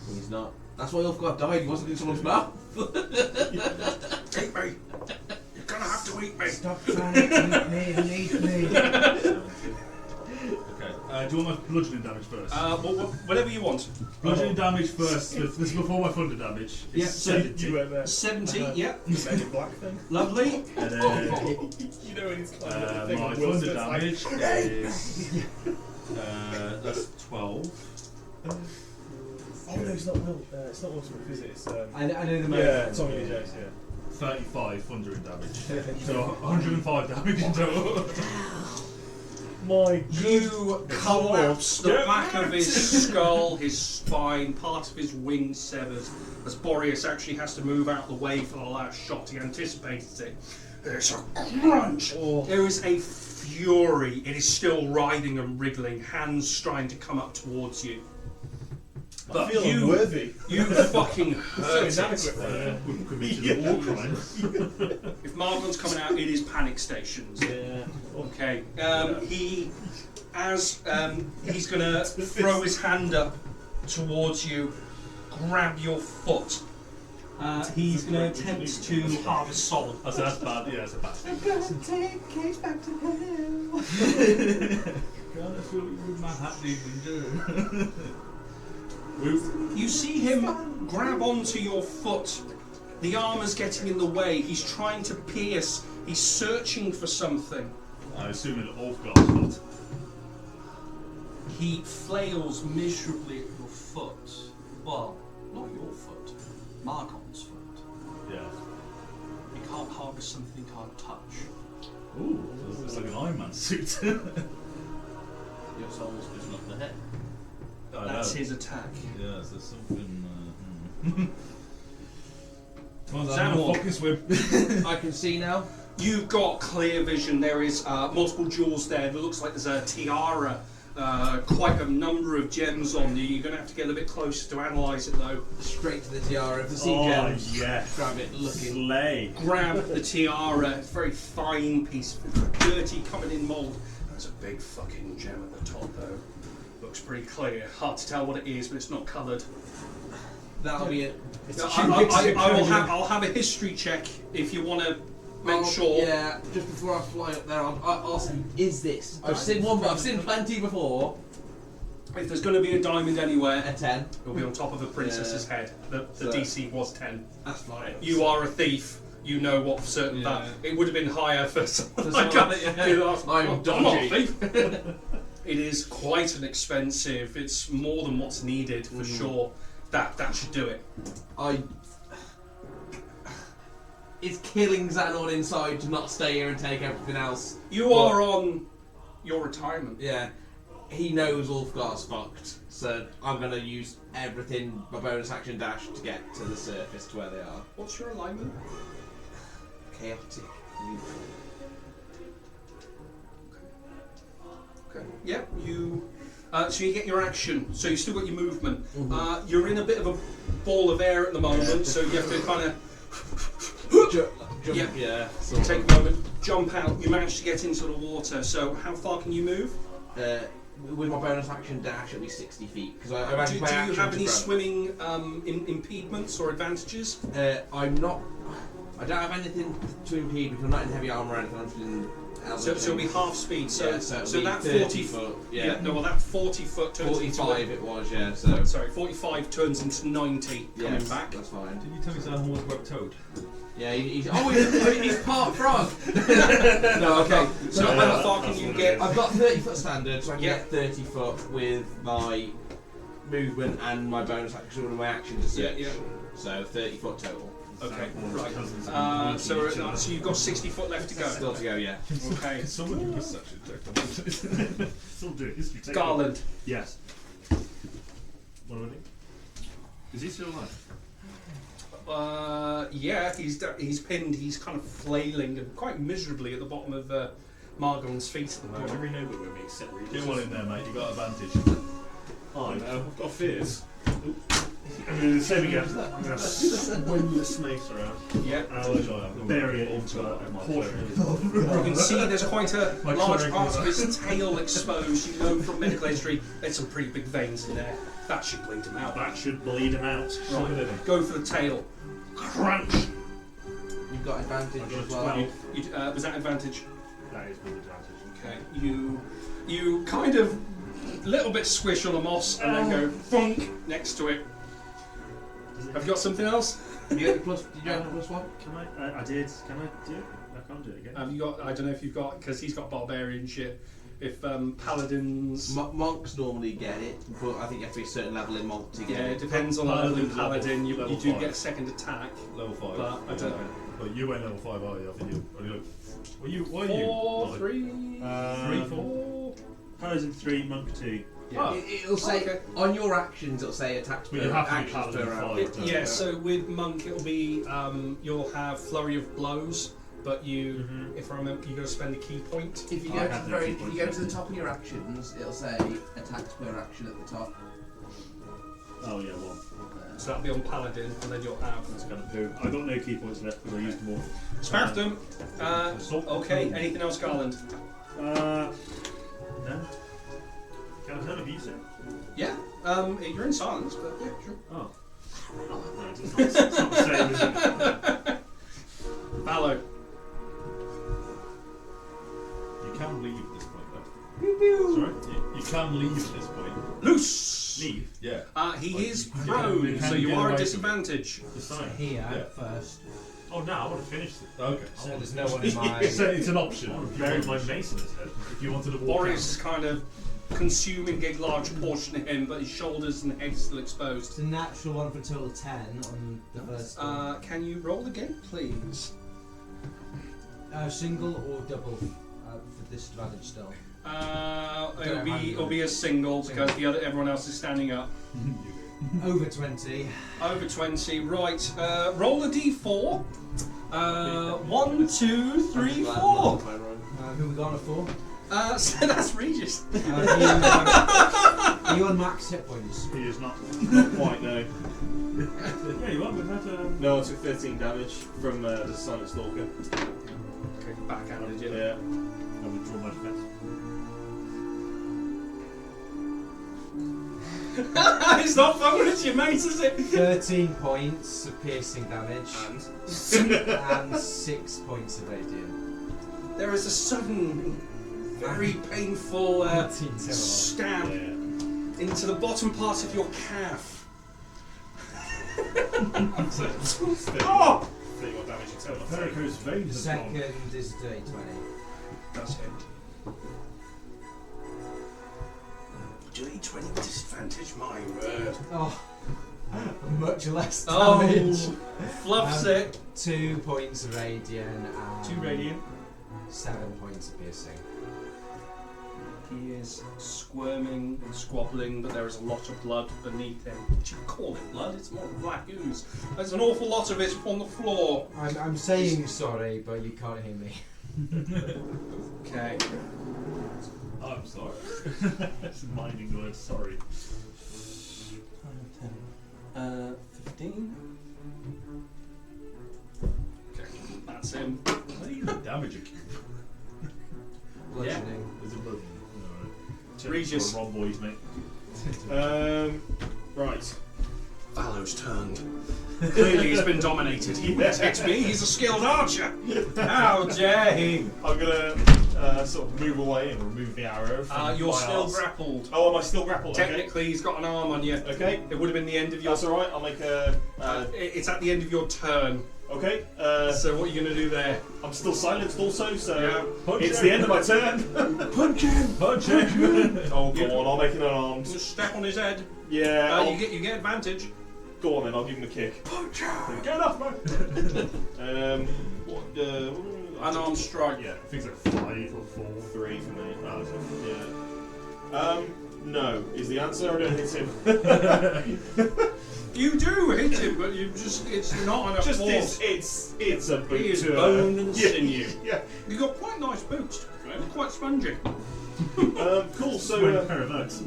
S2: He's not. That's why Ulfgar died. He wasn't in someone's mouth.
S3: Eat me. You're gonna have to eat me.
S6: Stop trying to eat me and eat me.
S7: Okay. Do you want my bludgeoning damage first?
S3: Whatever you want.
S7: Bludgeoning damage first. This is before my thunder damage.
S3: Yeah,
S7: It's
S3: so
S7: 70.
S1: You went there.
S3: 70, yeah.
S1: Men in Black thing.
S3: Lovely.
S7: And then
S1: You know when he's climbing the thing
S7: my
S1: on Will
S7: thunder
S1: Smith's like-
S7: damage is that's 12.
S1: Oh no, it's not Will. It's not Will Smith, is it? It's
S6: I know the moment.
S1: yeah, Tommy Lee Jones. Yeah.
S7: 35 thundering damage. So 105 damage in total.
S1: My
S3: You collapse the back of his skull, his spine, part of his wing severs, as Boreas actually has to move out the way for the last shot. He anticipated it. There's a crunch. There is a fury. It is still writhing and wriggling, hands trying to come up towards you.
S1: I
S3: But
S1: feel
S3: you,
S1: unworthy.
S3: you fucking
S1: So
S3: hurt
S1: inadequate
S3: it.
S1: right now.
S7: Wouldn't commit to the war crime.
S3: If Margon's coming out, it is panic stations.
S1: Yeah.
S3: Okay. He's gonna throw his hand up towards you, grab your foot. He's gonna attempt to harvest soul.
S7: Oh, so that's bad. Yeah, that's a bad thing.
S6: I'm gonna take Cage back to hell.
S7: God, that's what you would Manhattan even do.
S3: You see him grab onto your foot. The armor's getting in the way. He's trying to pierce. He's searching for something.
S7: I assume it's Ulfgar's foot.
S3: He flails miserably at your foot. Well, not your foot. Margon's foot.
S7: Yeah.
S3: You can't harvest something you can't touch.
S7: Ooh, so it's like an Iron Man suit.
S2: Your soul's just not the head.
S7: I
S3: That's
S7: know.
S3: his attack.
S7: Yeah, so something. Come on,
S3: Zanor.
S7: fucking swim.
S2: I can see now.
S3: You've got clear vision. There is multiple jewels there. It looks like there's a tiara. Quite a number of gems on you. You're going to have to get a bit closer to analyse it though.
S2: Straight to the tiara. If I see
S8: Oh,
S2: gems,
S8: yes.
S2: grab it, looking.
S8: Slay.
S3: Grab the tiara. It's a very fine piece, dirty, covered in mould. There's a big fucking gem at the top though. Looks pretty clear. Hard to tell what it is, but it's not coloured.
S2: That'll be it.
S3: I'll have a history check if you want to make sure.
S2: Yeah, just before I fly up there, I'll see. Is this? I've seen one, but I've seen plenty before.
S3: If there's going to be a diamond anywhere,
S2: A 10.
S3: it'll be on top of a princess's head. The
S2: So-
S3: DC was 10.
S2: That's fine.
S3: You are a thief. You know what for certain
S2: Yeah.
S3: that it would have been higher for someone
S2: For
S3: like
S2: someone
S3: that.
S2: that- yeah. I'm
S3: not a
S2: dodgy.
S3: thief. It is quite an expensive. It's more than what's needed for sure. That should do it.
S2: It's killing Xanon inside to not stay here and take everything else.
S3: You are on your retirement.
S2: Yeah. He knows Ulfgar's fucked, so I'm gonna use everything, my bonus action dash, to get to the surface to where they are.
S3: What's your alignment?
S2: Chaotic.
S3: Okay. Yep. You. So you get your action. So you still got your movement. You're in a bit of a ball of air at the moment, so you have to kind of
S2: Jump, yeah.
S3: take a moment, jump out. You manage to get into the water. So how far can you move?
S2: With my bonus action dash, it'll be 60 feet. Because I
S3: Do you have any swimming impediments or advantages?
S2: I'm not. I don't have anything to impede because I'm not in heavy armour or anything. I'm just in
S3: So it'll be half speed. So
S2: yeah, so,
S3: so that
S2: 30 foot. Yeah.
S3: no, well that 40 foot turns
S2: 45
S3: into
S2: it was, yeah. So.
S3: sorry, 45 turns into 90 coming
S2: Yes,
S3: back.
S2: that's fine.
S7: Did you tell me Sam was web toad?
S2: Yeah, he's part frog.
S3: No, okay. So how far can you get?
S2: I've got 30 foot standard, so I can
S3: Yeah.
S2: get 30 foot with my movement and my bonus action and my action to search.
S3: Yeah, yeah.
S2: So 30 foot total.
S3: Okay, right. So you've got 60 foot left to go.
S2: Still to go, yeah.
S3: Okay.
S7: Someone do perception check.
S8: Someone do a history check.
S3: Garland.
S8: Yes. What do I do? Is he still alive?
S3: Yeah, he's pinned. He's kind of flailing and quite miserably at the bottom of Margot's feet at the
S8: Do
S3: moment.
S8: every know that we're being set readers.
S7: Get one in there, mate. You got advantage.
S1: Oh no, I've got fears.
S8: I'm going to say again. I'm going to swing this mace around.
S3: Yeah.
S8: And bury it into a portion.
S3: You can see there's quite a
S8: My
S3: large
S8: cleric
S3: part
S8: was-
S3: of his tail exposed. You know from medical history, there's some pretty big veins in there. That should bleed him out.
S8: That should bleed him out.
S3: Right. Go for the tail.
S8: Crunch!
S2: You've got advantage
S8: I've got
S2: as well.
S8: 12.
S3: Was that advantage?
S8: That is with advantage.
S3: Okay. You kind of little bit squish on the moss and then go funk next to it. Have you got something else?
S2: Did you have a plus one?
S8: Can I? I did. Can I do it? I can't do it again.
S3: Have you got? I don't know if you've got because he's got barbarian shit. If paladins.
S2: Monks normally get it, but I think you have to be a certain level in monk to get
S3: Yeah, it
S2: it.
S3: depends on the level in
S7: Paladin
S3: paladin. You
S7: level
S3: do
S7: 5.
S3: get second attack.
S7: Level 5.
S3: But I don't know.
S7: But you ain't level 5, are you? I think you. Are you? Were you? What are you?
S3: 4,
S7: Like,
S3: 3,
S7: 3, 4.
S8: Paladin 3, Monk 2.
S3: Yeah.
S2: It'll say
S3: Okay.
S2: on your actions. It'll say attacks
S7: But
S2: per
S7: you have to be
S2: actions
S7: paladin
S2: per round.
S7: five, don't you?
S3: Yeah, so with monk it'll be you'll have flurry of blows, but you, if I remember, you got to spend a key point.
S2: If you
S8: I
S2: go to
S8: have
S2: the
S8: no
S2: very,
S8: key
S2: if you go to the top of your actions, it'll say attacks per action at the top.
S8: Oh yeah, 1.
S3: So that'll be on paladin, and then you'll have.
S8: That's kind of poo. I got no key points left because I used them all.
S3: Spaff them. Okay. Anything else, Garland?
S8: No. Can I turn up use it?
S3: Yeah. You're in silence, but yeah, sure.
S8: Oh. No, it's not the same, is it?
S3: Ballo.
S7: You can leave at this point, though. Sorry? You can leave at this point.
S3: Loose.
S7: Leave? Yeah.
S3: He
S7: Like,
S3: is
S7: you can
S3: prone, so you
S7: get
S3: are
S7: away
S3: at
S7: from
S3: disadvantage.
S8: Decide.
S6: Here
S7: Yeah.
S6: first.
S8: Oh no, I want to finish it.
S7: Okay.
S6: So there's no one in my.
S7: It's an
S8: I
S7: option.
S8: want to bury my mace in his head. If you wanted to walk
S3: Boris is kind of consuming a large portion of him, but his shoulders and head still exposed.
S6: It's a natural one for a total of 10 on the first one.
S3: Can you roll again, please?
S6: Single or double for disadvantage still.
S3: It'll be a single because everyone else is standing up.
S6: Over 20.
S3: Over 20, right. Roll a d4. 1, 2, 3, 4.
S6: Who we got on a 4?
S3: So that's Regis.
S6: Are you on max hit points?
S8: He is not.
S1: Not quite, no.
S8: Yeah, you are. We've had
S1: No, I took 13 damage from the Silent Stalker.
S3: Okay, backhanded you.
S1: Yeah.
S8: I withdraw my defense.
S3: It's not fun when it's your mate, is it?
S6: 13 points of piercing damage. And 6 points of radiant.
S3: There is a sudden, very painful
S6: 13 total.
S3: stab
S1: Yeah.
S3: into the bottom part of your calf.
S1: Oh! 31 damage in total.
S8: Perico's
S6: The
S8: veins have
S6: second
S8: gone.
S6: is dirty 20.
S3: That's it. Dirty 20 disadvantage, my word.
S6: Oh, much less
S3: Oh,
S6: damage.
S3: fluffs
S6: Um,
S3: it.
S6: 2 points of radiant and
S3: 2 radiant.
S6: 7 points of piercing.
S3: He is squirming and squabbling, but there is a lot of blood beneath him. Would you call it blood? It's more black ooze. There's an awful lot of it on the floor.
S6: I'm saying sorry, but you can't hear me.
S3: Okay.
S8: I'm sorry. It's a minding word, sorry.
S3: 15. Okay, that's him.
S7: How do you damage a cube?
S6: Bludgeoning.
S8: There's a blood.
S3: Regis.
S8: Ron boys, mate.
S1: Right.
S3: Valo's turned. Clearly he's been dominated. He protects me. He's a skilled archer. How dare he?
S1: I'm gonna sort of move away and remove the arrow. From
S3: You're
S1: my
S3: still
S1: arse.
S3: grappled.
S1: Oh, am I still grappled?
S3: Technically, he's got an arm on you.
S1: Okay.
S3: It would have been the end of your.
S1: That's all right. I'll make a.
S3: It's at the end of your turn.
S1: Okay.
S3: So what are you going to do there?
S1: I'm still silenced also, so
S3: Yeah.
S1: it's the end of my turn.
S3: Punch him!
S7: Punch him!
S1: Oh, go on. I'll make an unarmed.
S3: Just step on his head.
S1: Yeah. I'll-
S3: You get advantage.
S1: Go on then. I'll give him a kick.
S3: Punch him!
S1: Get off, man. What?
S3: Unarmed strike.
S7: Yeah, I think it's like 5 or 4.
S1: 3 for me.
S7: Oh, so
S1: Yeah. No is the answer. I don't hit him.
S3: You do hit him, but you just—it's not enough
S1: Just
S3: force.
S1: it's a boot.
S3: He is bone and
S1: Yeah,
S3: sinew.
S1: Yeah.
S3: You got quite nice boots. They're quite spongy.
S1: Cool. So.
S7: Wearing a pair of those.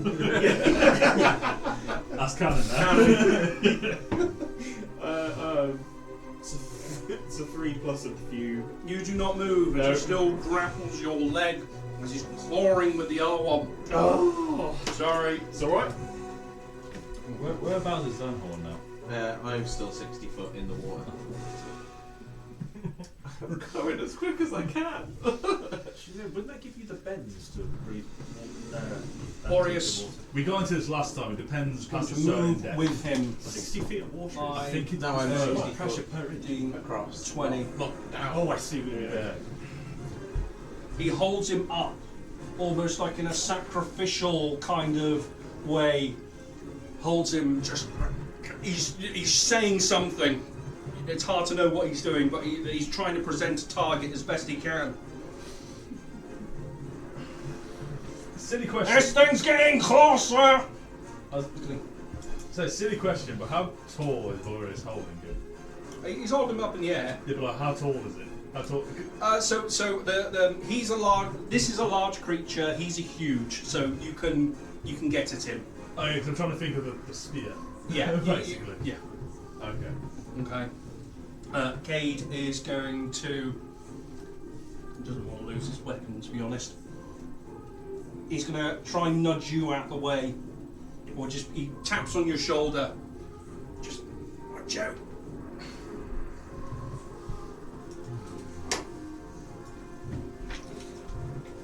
S7: That's canon now.
S1: It's a 3 plus a few.
S3: You do not move, and
S1: No.
S3: he still grapples your leg as he's clawing with the other one.
S1: Oh,
S3: Sorry.
S1: it's alright.
S7: Whereabouts is Zanhorn now?
S2: I'm still 60 foot in the water. I'm going as quick as I can.
S8: Wouldn't that give you the bends to breathe?
S3: Boreas.
S7: We got into this last time, it depends
S3: Going
S7: past
S3: to
S7: a certain
S3: move
S7: depth.
S3: with him.
S8: 60 feet of water.
S7: I think it's
S2: No, I'm 60
S8: pressure
S2: foot
S8: per inch.
S3: 15,
S2: across.
S3: 20.
S8: Oh, I see.
S7: Yeah.
S3: He holds him up, almost like in a sacrificial kind of way. Holds him just. He's saying something. It's hard to know what he's doing, but he's trying to present a target as best he can.
S7: Silly question.
S3: This thing's getting closer!
S7: So silly question, but how tall is Boreas holding you?
S3: He's holding him up in the air.
S7: Yeah, but like, how tall is it? How tall?
S3: He's a large. This is a large creature. He's a huge. So you can get at him.
S7: Oh, yeah, 'cause I'm trying to think of the spear.
S3: Yeah,
S7: basically.
S3: Yeah.
S7: Okay.
S3: Okay. Cade is going to. He doesn't want to lose his weapon, to be honest. He's going to try and nudge you out the way, or just he taps on your shoulder. Just watch out.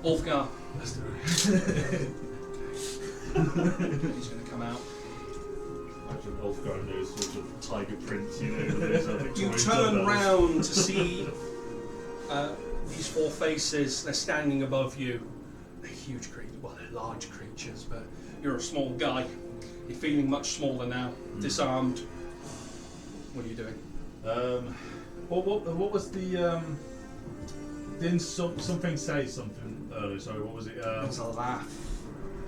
S3: Ulfgar.
S7: Let's do it.
S3: He's going to come out.
S7: Imagine Ulfgar and those sorts of tiger prints, you know. with those,
S3: You
S7: Victorian
S3: turn
S7: dumbbells.
S3: round to see these four faces. They're standing above you. They're huge creatures. Well, they're large creatures, but you're a small guy. You're feeling much smaller now, disarmed. What are you doing?
S7: What was the didn't something say something earlier? Sorry, what was it?
S3: It's a laugh.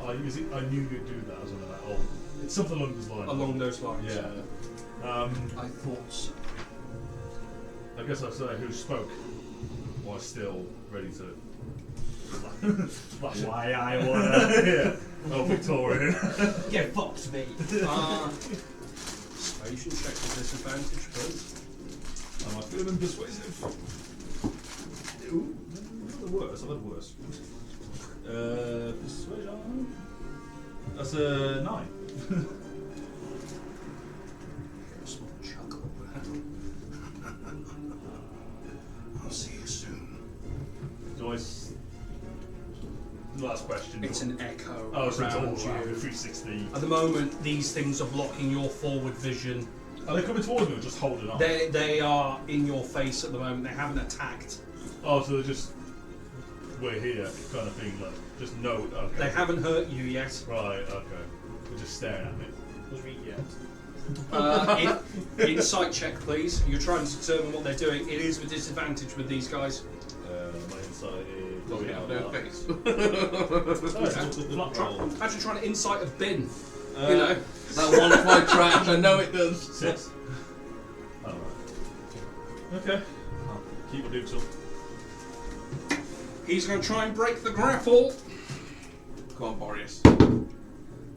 S7: I knew you'd do that or something like that. Oh, it's something along those lines.
S3: Along those lines.
S7: Yeah.
S3: I thought so.
S7: I guess I'll say who spoke was still ready to. Flash it.
S8: Why I wanna.
S7: Yeah. Oh, Victorian.
S8: Get fucked, mate.
S3: Persuasion check with disadvantage, please.
S7: Am I feeling persuasive? Ooh, the worse. I've had worse. Persuasion. That's a 9.
S3: A small chuckle. I'll see you soon.
S7: Do I? Last question.
S3: It's an echo
S7: Oh, so it's all
S3: around
S7: around
S3: you.
S7: 360.
S3: At the moment, these things are blocking your forward vision.
S7: Are they coming towards me or just holding on?
S3: They are in your face at the moment. They haven't attacked.
S7: Oh, so they're just we're here kind of thing, like just no. Okay.
S3: They haven't hurt you yet.
S7: Right. Okay. They're just staring at me.
S8: Was we yet?
S3: Insight check, please. You're trying to determine what they're doing. It is with disadvantage with these guys.
S7: My insight is
S2: Does he have no face?
S7: flat roll.
S3: Actually, trying to insight a bin.
S2: You know, that one fly trash. I know it does.
S7: 6. Oh, right. Okay. I'll keep my dukes up.
S3: He's going to try and break the grapple.
S2: Come on, Boreas.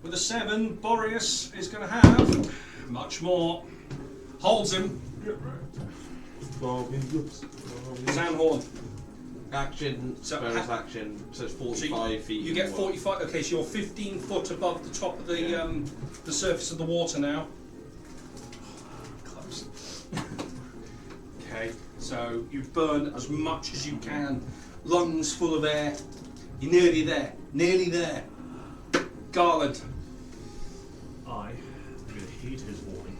S3: With a 7, Boreas is going to have much more. Holds him. Zanhorn.
S2: Action,
S3: So
S2: bonus action, so it's 45
S3: So
S2: feet.
S3: you get 45. Okay, so you're 15 foot above the top of the the surface of the water now. Close. Okay, so you burn as much as you can lungs full of air. You're nearly there. Nearly there. Garland.
S8: I am going to heed his warning.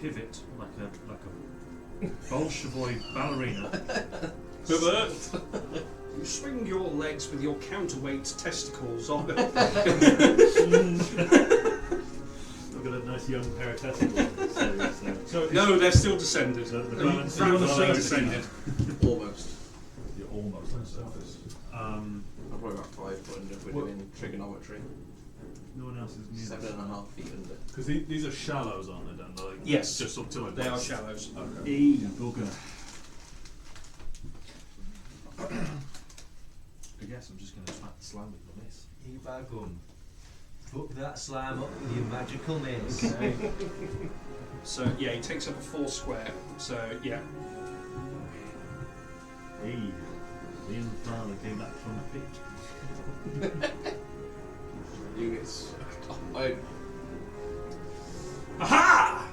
S8: Pivot like a Bolshevik ballerina.
S3: Pivot. You swing your legs with your counterweight testicles on it.
S8: I've got a nice young pair of testicles. So
S3: No, they're still descended.
S8: the balance
S3: Round the
S8: balance
S3: surface
S8: is
S3: descended.
S2: Almost.
S8: You're almost on the surface.
S2: I'm probably about 5 foot under if we're doing trigonometry.
S8: No one else is near.
S2: 7.5 feet under.
S8: Because these are shallows, aren't they, Dan? Like,
S3: Yes.
S8: Just up to like
S3: They are shallows.
S8: Okay. Yeah, bugger. I guess I'm just going to smack the slam with my mace.
S9: You bagum. Hook that slime up with your magical mace.
S3: So yeah, he takes up a 4 square. So yeah.
S8: Hey, me and the father came back from the pit.
S2: You get.
S3: Aha!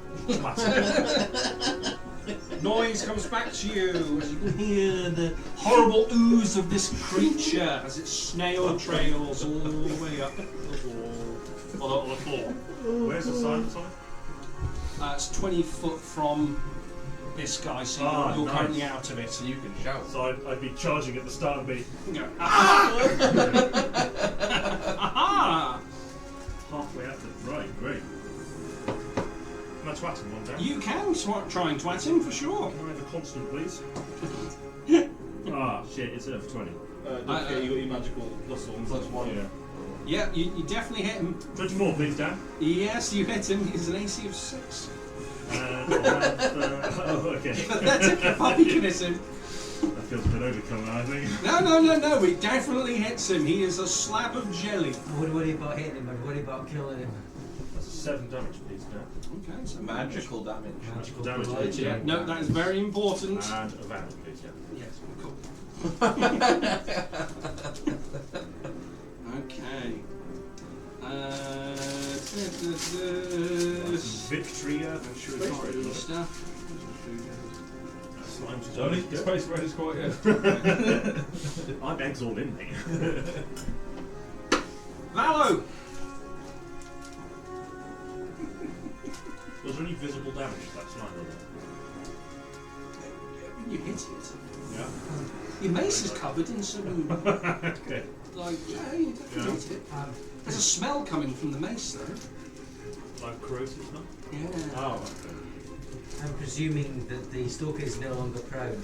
S3: Noise comes back to you as you can hear the horrible ooze of this creature as it snail trails all the way up the wall, or the floor.
S8: Where's the sign? Sorry?
S3: It's 20 foot from this guy, so you're
S8: nice.
S3: currently out of it.
S2: So you can shout.
S8: So I'd be charging at the start and be
S3: You go, aha! Aha!
S8: halfway up the right. Great. Can I twat him one down?
S3: You can try and twat him for sure.
S8: Can I have a constant, please? Shit, it's a 20.
S1: Don't forget you got your magical plus one.
S2: Plus one.
S8: Yeah.
S3: Yeah, you definitely hit him.
S8: 20 more, please, Dan.
S3: Yes, you hit him. He's an AC of 6.
S8: And I'll have, okay.
S3: Pathetic puppy can hit him.
S8: That feels a bit overkill now, I think.
S3: No, he definitely hits him. He is a slab of jelly.
S9: I wouldn't worry about hitting him, I'd worry about killing him.
S8: That's 7 damage, please, Dan.
S3: Okay, so
S2: Magical damage.
S8: Magical damage,
S9: delight,
S8: please.
S3: Yeah, no, that is very important.
S8: And a vanish, please, yeah.
S3: Yes, cool. Okay.
S8: Victory, I'm sure it's not really
S3: Stuff.
S8: Slime's
S7: Only Space Raiders quite good.
S8: I'm eggs all in, mate.
S3: Valo!
S8: Was there any visible damage to that slime?
S3: You hit it.
S8: Yeah.
S3: Your mace is covered in some,
S8: Okay.
S3: like, yeah, you definitely hit it. There's a smell coming from the mace, though.
S8: Like corrosive stuff?
S3: Yeah.
S8: Oh, okay.
S9: I'm presuming that the stalker is no longer prone.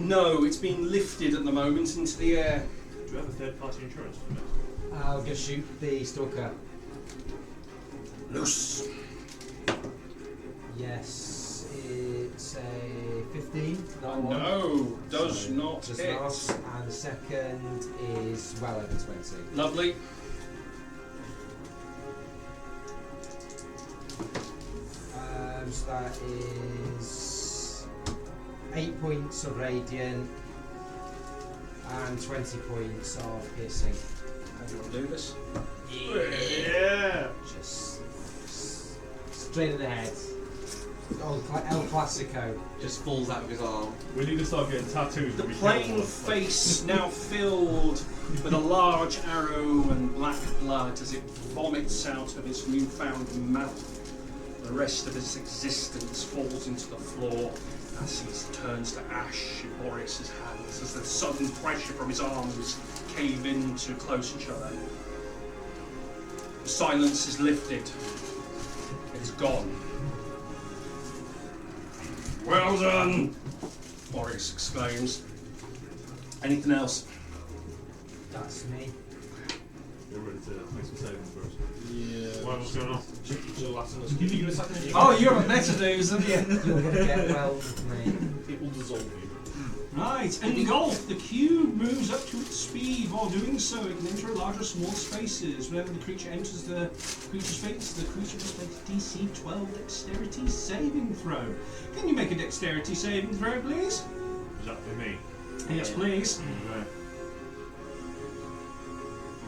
S3: No, it's been lifted at the moment into the air.
S8: Do you have a third-party insurance for me?
S6: I'll just shoot the stalker.
S3: Loose.
S6: Yes, it's a 15. That one.
S3: No, does
S6: So,
S3: not
S6: does
S3: hit.
S6: not. And the second is well over 20.
S3: Lovely.
S6: So that is 8 points of radiant and 20 points of piercing.
S3: How do you want to do this?
S8: Yeah!
S6: Just straight in the head. El Clasico.
S2: Just falls out of his arm.
S7: We need to start getting tattoos.
S3: The
S7: when we
S3: plain
S7: kill one.
S3: face now filled with a large arrow and black blood as it vomits out of its newfound mouth. The rest of his existence falls into the floor as he turns to ash in Boreas's hands as the sudden pressure from his arms cave in to close each other. The silence is lifted. It is gone. Well done! Boreas exclaims. Anything else?
S6: That's me.
S8: You're ready to make some savings for us.
S1: Yeah.
S8: What's going on?
S1: Gelatinous. Give you a second.
S3: Oh, you're a metanews, aren't you?
S6: You're going to get well with me.
S1: It will dissolve you.
S3: Right, engulf. The cube moves up to its speed. While doing so, it can enter large or small spaces. Whenever the creature enters the creature space, the creature must make a DC 12 dexterity saving throw. Can you make a dexterity saving throw, please?
S8: Is that for me?
S3: Yes, please.
S8: Okay.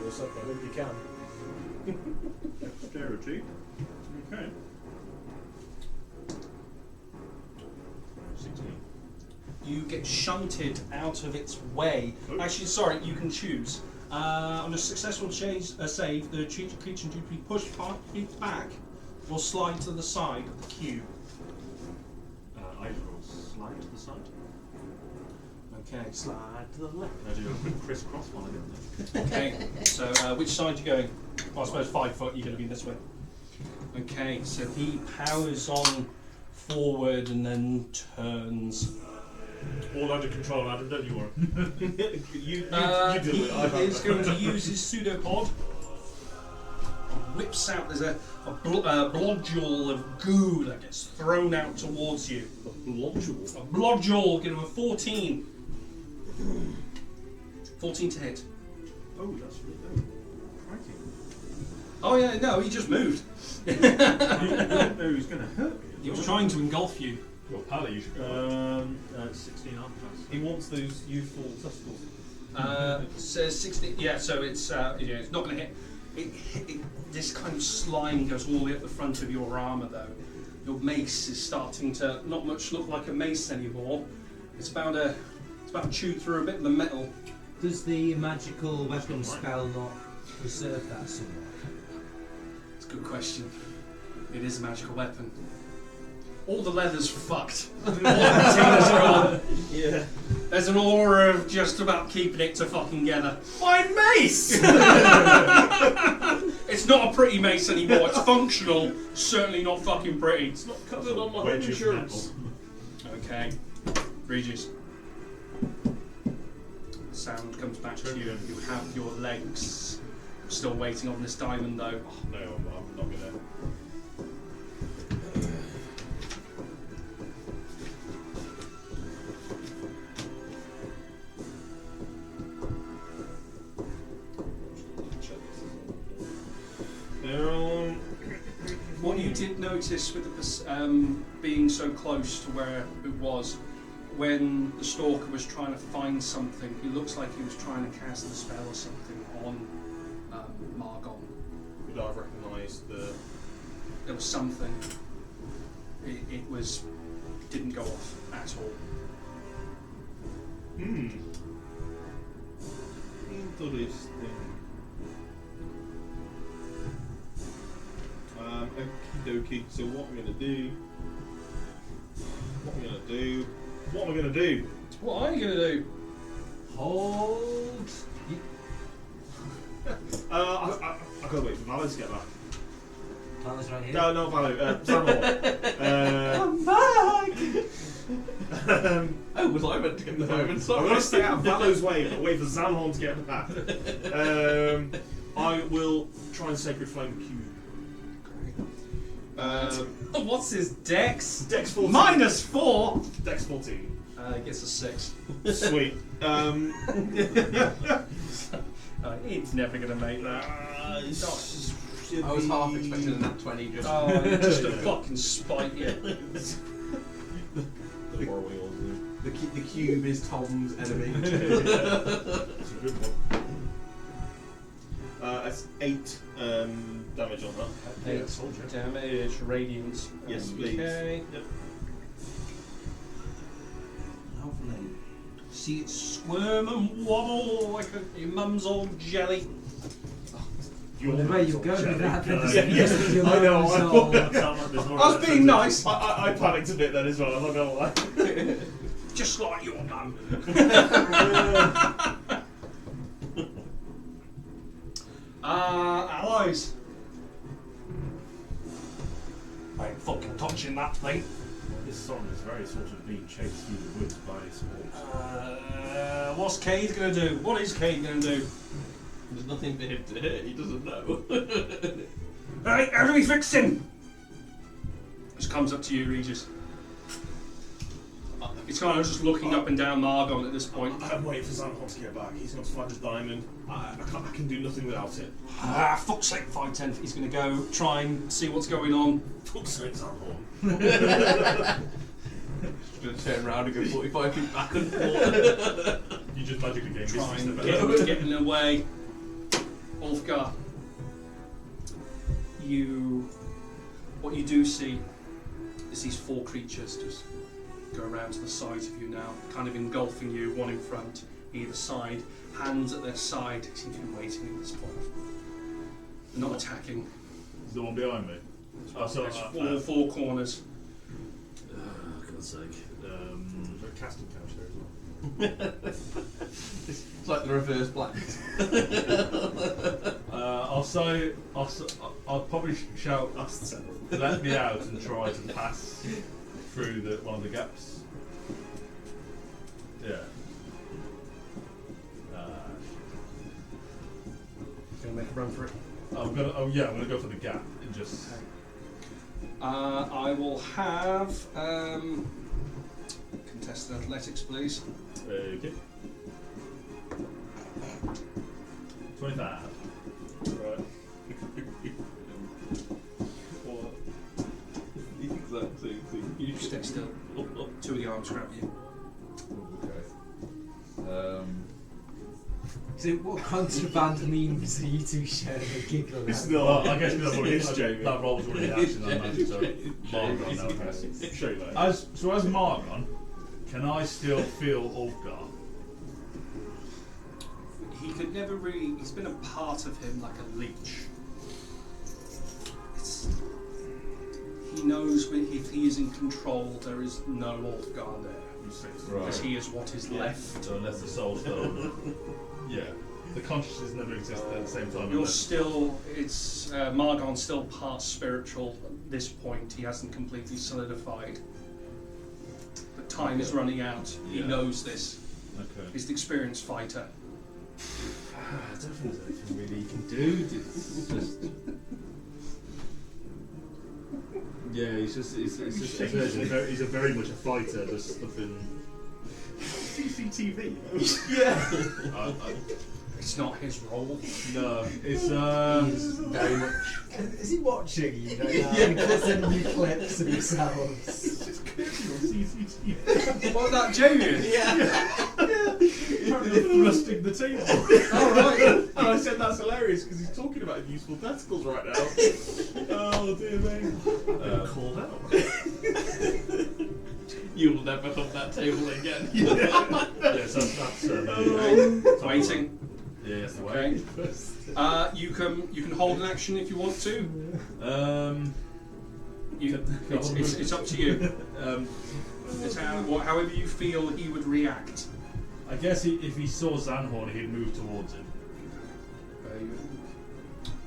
S1: You're so I hope you can.
S8: Dexterity. Okay. 16.
S3: you get shunted out of its way. Actually, sorry, you can choose. On a successful save, the creature due to be pushed 5 feet back will slide to the side of the cube.
S7: I will slide to the side.
S3: Okay.
S7: Slide to the left. I do a quick crisscross while I get there.
S3: Okay, so which side are you going? Well, I suppose 5 foot, you're going to be this way. Okay, so he powers on forward and then turns.
S8: All under control, Adam, don't you, Warren? you do
S3: He
S8: it.
S3: is going to use his pseudopod. Whips out, there's a blodule of goo that gets thrown out towards you.
S1: A blodule.
S3: A blodule, give him a 14. 14 to hit.
S8: Oh, that's really crikey.
S3: Oh yeah, no, he just moved.
S8: You don't know who's going to hurt me.
S3: He was trying to engulf you.
S7: Well, Pally, you should go.
S8: 16 arm class.
S1: He wants those youthful testicles.
S3: Says 60. Yeah, so it's it's not going to hit. This kind of slime goes all the way up the front of your armour, though. Your mace is starting to not much look like a mace anymore. It's about to chew through a bit of the metal.
S9: Does the magical weapon spell not preserve that somewhat?
S3: It's a good question. It is a magical weapon. All the leather's fucked. All the patina's gone.
S1: Yeah.
S3: There's an aura of just about keeping it together. My mace! It's not a pretty mace anymore. It's functional. Certainly not fucking pretty.
S1: It's not covered on my home
S8: Wedge of
S1: insurance.
S3: Okay. Regis. Sound comes back to you. You have your legs. Still waiting on this diamond, though.
S1: No, I'm not gonna.
S3: What you did notice with the being so close to where it was, when the stalker was trying to find something, it looks like he was trying to cast a spell or something on Margon.
S1: Would I have recognised the?
S3: There was something. It didn't go off at all.
S1: Interesting. Okie dokie. So what am I gonna do? What am I gonna do?
S3: What are you gonna do?
S9: Hold.
S1: I gotta wait for Valo to get back.
S9: Valo's right here.
S1: No, Valo. Samuel.
S2: I'm back! Oh, was I meant to get the moment?
S1: I'm
S2: Sorry.
S1: going to stay out of Valo's way, but wait for Zanhorn to get back. I will try and Sacred Flame Cube.
S3: What's his dex?
S1: Dex 14.
S3: -4.
S1: Dex 14.
S3: Gets a 6.
S1: Sweet.
S3: He's never gonna make that.
S2: I was half expecting a nat 20 just.
S3: Oh, just to fucking spite you.
S2: The cube is Tom's enemy.
S1: It's a good one. That's 8 damage on that.
S3: 8 damage, radiance.
S1: Yes, please.
S3: Okay.
S1: Yep.
S3: Lovely. See it squirm and wobble like your mum's old jelly.
S6: Well, the way you go with that,
S1: Yes, I know.
S3: I was being nice.
S1: I panicked a bit then as well, I'm not gonna lie.
S3: Just like your mum. Allies. I ain't fucking touching that thing.
S8: This song is very sort of being chased through the woods by spores.
S3: What's Cade gonna do? What is Cade gonna do?
S2: There's nothing for him to hit, he doesn't know.
S3: Right, how do we fix him? Just comes up to you, Regis. He's kind of just looking up and down Margon at this point.
S1: I'm waiting for Zanhorn to get back. He's got to find his diamond. I can do nothing without it.
S3: Fuck's sake, 5'10". He's going to go try and see what's going on.
S1: Fuck's sake, Zanhorn.
S2: Just going to turn around and go 45 feet back and forth.
S8: You just magically gain
S3: Try
S8: distance.
S3: and get in the way. Ulfgar, what you do see is these 4 creatures just go around to the sides of you now, kind of engulfing you, one in front, either side, hands at their side, seem to be waiting at this point. They're not attacking.
S7: Is the one behind me? Oh, so
S3: There's four corners.
S7: God's sake.
S1: There's a casting couch there as well.
S2: It's like the reverse black.
S7: I'll probably shout, let me out and try to pass through one of the gaps. Yeah.
S3: Gonna make a run for it.
S7: I'm gonna go for the gap and just.
S3: I will have contested athletics, please.
S7: Okay. 25.
S1: Right.
S2: The exact same thing.
S3: You stay still. Two of the arms grab you.
S4: Okay.
S6: So what contraband memes are you two sharing a giggle
S1: It's
S6: at?
S1: not.
S7: I guess
S1: It's Jamie.
S7: that roll's already action on that, so Margon now press.
S1: Show you later.
S7: As Margon, can I still feel Ulfgar?
S3: He could never really. He's been a part of him like a leech. He knows if he is in control, there is no Ulfgar there. Because he is what is left.
S7: So unless the soul stone, yeah, the consciousness never existed at the same time.
S3: You're still. It's Margon's still part spiritual at this point. He hasn't completely solidified. But time is running out. He
S7: Yeah.
S3: knows this.
S7: Okay.
S3: He's an experienced fighter.
S1: I don't think there's anything really you can do. It's just. Yeah, he's a very much a fighter. There's nothing. CCTV.
S2: Yeah.
S3: It's not his role.
S7: No, it's
S6: He's very much. Is he watching you right now? And sending you clips of yourselves.
S1: It's just clearly on CCTV.
S3: What that Jamie?
S7: thrusting the table.
S1: Alright. And I said that's hilarious because he's talking about useful testicles right now. Oh dear me.
S7: Called out.
S2: You'll never hug that table again.
S7: Yes, that's
S3: Waiting.
S7: Yeah, yes, the
S3: Okay.
S7: way.
S3: You can hold an action if you want to. It's up to you. It's however you feel he would react.
S7: I guess if he saw Zanhorn, he'd move towards him.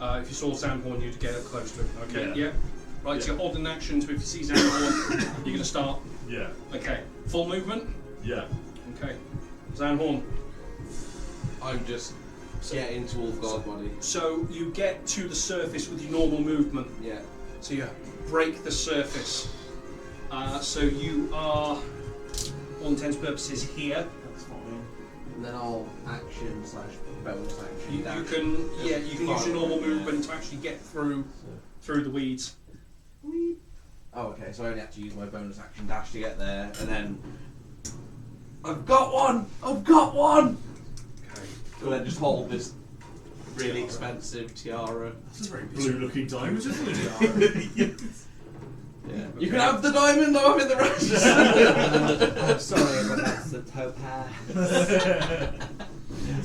S3: If you saw Zanhorn, you'd get up close to him. Okay.
S7: Yeah.
S3: Yeah. Right. So you're holding an action. So if you see Zanhorn, you're going to start.
S7: Yeah.
S3: Okay. Full movement.
S7: Yeah.
S3: Okay. Zanhorn.
S2: I'm just getting to Ulfgar's body.
S3: So you get to the surface with your normal movement.
S2: Yeah.
S3: So you break the surface. So you are, all intents and purposes, here.
S2: And then I'll action / bonus action.
S3: You
S2: dash.
S3: can use your normal
S2: Yeah.
S3: movement to actually get through the weeds.
S2: Oh, okay. So I only have to use my bonus action dash to get there, and then I've got one.
S3: Okay.
S2: And then just hold this really expensive tiara.
S1: That's a very blue-looking diamond, isn't it?
S2: Yeah. You can have the diamond. I'm in the rest.
S6: I'm sorry, but that's the topaz.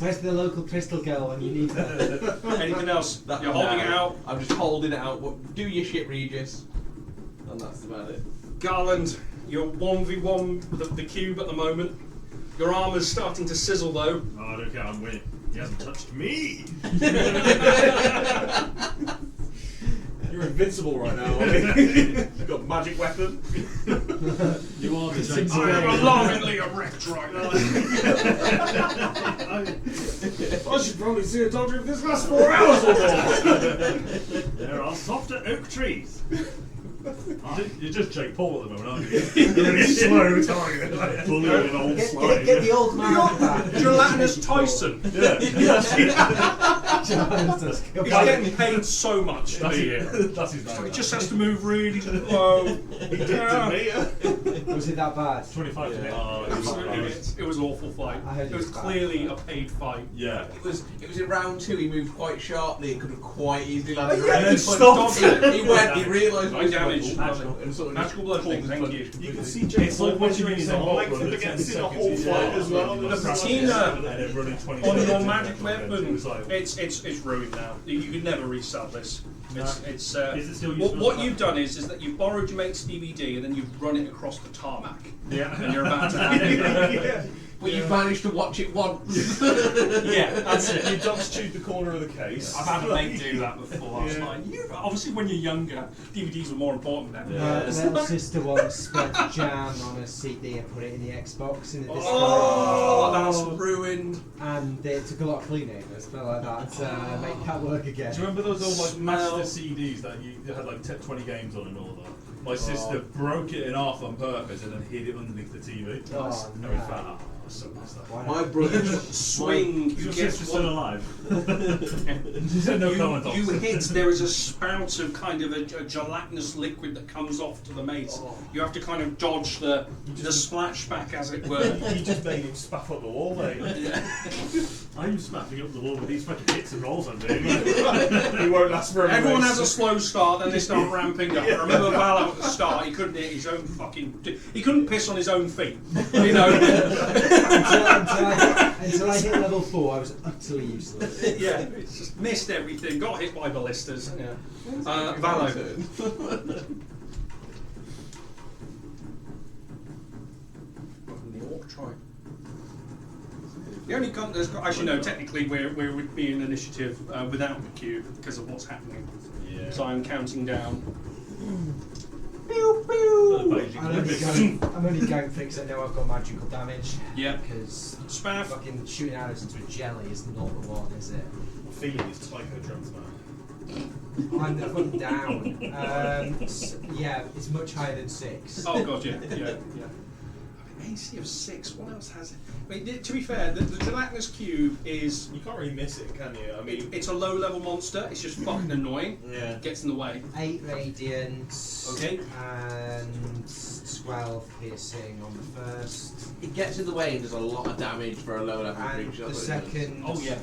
S6: Where's the local crystal girl when you need her?
S3: Anything else?
S2: That-
S3: You're holding
S2: no.
S3: it out.
S2: I'm just holding it out. Do your shit, Regis. And that's about it.
S3: Garland, you're 1v1 the cube at the moment. Your armour's starting to sizzle though.
S1: Oh, I don't care, I'm winning. He hasn't touched me! You're invincible right now, aren't you? You've got a magic weapon.
S7: You are the
S6: Since
S3: I am alarmingly erect right now.
S1: I should probably see a doctor if this lasts 4 hours or more!
S7: There are softer oak trees. You're just Jake Paul at the moment, aren't you? You're really slow target. Like, bullying an old slime.
S6: Get the old man back.
S3: Gelatinous Tyson.
S7: Yeah.
S3: He's getting paid so much to be here.
S7: That's his
S3: So he
S7: name.
S3: just has to move really slow.
S1: He did to me.
S6: Was it that bad?
S7: 25 to hit.
S3: Absolutely, it was an awful fight.
S6: I heard
S3: It
S6: it
S3: was
S6: was bad.
S3: clearly a paid fight.
S7: Yeah.
S2: It was in round 2. He moved quite sharply and could have quite easily landed.
S3: yeah,
S2: a
S3: he
S2: punch.
S3: stopped.
S2: He went. He realised
S3: Nine damage.
S2: and sort of
S3: Magical bludgeoning, thank you.
S1: You can see James
S7: It's like
S1: measuring
S7: measuring
S1: his
S7: the
S1: own
S7: whole
S1: length
S7: run
S1: up
S7: at 10
S1: against the whole
S7: seconds,
S1: fight
S7: yeah.
S1: as well.
S3: The
S1: It's like-
S3: patina
S7: And then running 20
S3: on your
S7: seconds
S3: magic
S7: into it,
S3: weapon,
S7: it was like-
S3: it's ruined now. You could never resell this. It's
S7: Is it still
S3: what
S7: useful?
S3: you've done is that you've borrowed your mate's DVD and then you've run it across the tarmac.
S7: Yeah.
S3: And you're about to hand it.
S1: Yeah.
S2: But you've managed to watch it once.
S3: Yeah, that's it.
S1: You dumped chewed the corner of the case.
S3: I've had a mate do that before. I was
S1: Yeah.
S3: like, obviously when you're younger, DVDs were more important then.
S6: My little sister once spread jam on a CD and put it in the Xbox in the disc
S3: Oh, that's ruined.
S6: and it took a lot of cleaning as well like that to make that work again.
S7: Do you remember those old like
S3: Smell.
S7: master CDs that you had like 20 games on and all that? My sister broke it in half on purpose and then hid it underneath the TV.
S6: Oh,
S7: And
S6: no.
S7: we found out. So what's that?
S6: Why
S2: My
S6: not?
S2: brother
S3: Swing.
S7: Is
S3: You
S7: your
S3: get
S7: sister still
S3: one.
S7: alive? She said no comment on
S3: You
S7: it.
S3: hit, there is a spout of kind of a gelatinous liquid that comes off to the mate. You have to kind of dodge the splashback, as it were.
S1: You just made him spaff up the wall, mate.
S7: I'm smashing up the wall with these fucking hits and rolls I'm doing.
S1: He won't last for a
S3: Everyone
S1: race.
S3: has a slow start, then they start ramping up. I remember Valor at the start, he couldn't hit his own fucking... He couldn't piss on his own feet. You know?
S6: until I hit level 4, I was utterly useless.
S3: Yeah, it's just missed everything, got hit by ballistas. Yeah. Valor. Try. The only actually no, technically we would be in initiative without the cube because of what's happening.
S7: Yeah.
S3: So I'm counting down.
S6: I'm only going for it because I know I've got magical damage.
S3: Yeah.
S6: Because
S3: Spaff.
S6: fucking shooting arrows into a jelly is not the one, is it?
S1: I'm feeling his psychodrums now.
S6: I'm fucking down. Yeah, it's much higher than 6.
S3: Oh god, yeah. AC of 6. What else has it? I mean, to be fair, the gelatinous cube is.
S1: You can't really miss it, can you? I mean,
S3: It's a low-level monster. It's just fucking annoying.
S1: yeah.
S3: Gets in the way.
S6: 8 radiant.
S3: Okay.
S6: And 12 piercing on the first.
S2: It gets in the way and does a lot of damage for a low level
S6: And
S2: creature.
S6: the
S2: that's what it does.
S6: second.
S3: Oh yeah.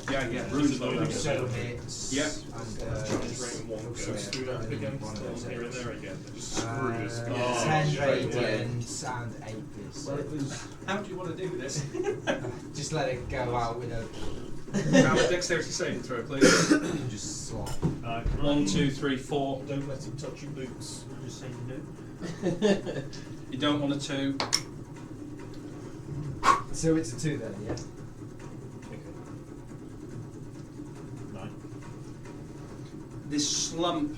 S3: Ruined low level.
S6: Also hits.
S3: Yep.
S6: And
S1: Challenge rating 1
S6: also
S1: goes through that again.
S6: one of those
S1: Here and
S6: hits.
S1: there again. They just screw us.
S6: 10
S1: straight away.
S6: radiant and 8 piercing.
S2: Well, it was.
S3: How do you want to do this?
S6: Just let it go out with a
S3: Valid dexterity saving throw, please.
S6: just swap.
S3: 1, 2, 3, 4.
S1: Don't let it touch your boots. Just say no.
S3: You don't want a 2.
S6: So it's a 2 then, yeah?
S3: This slump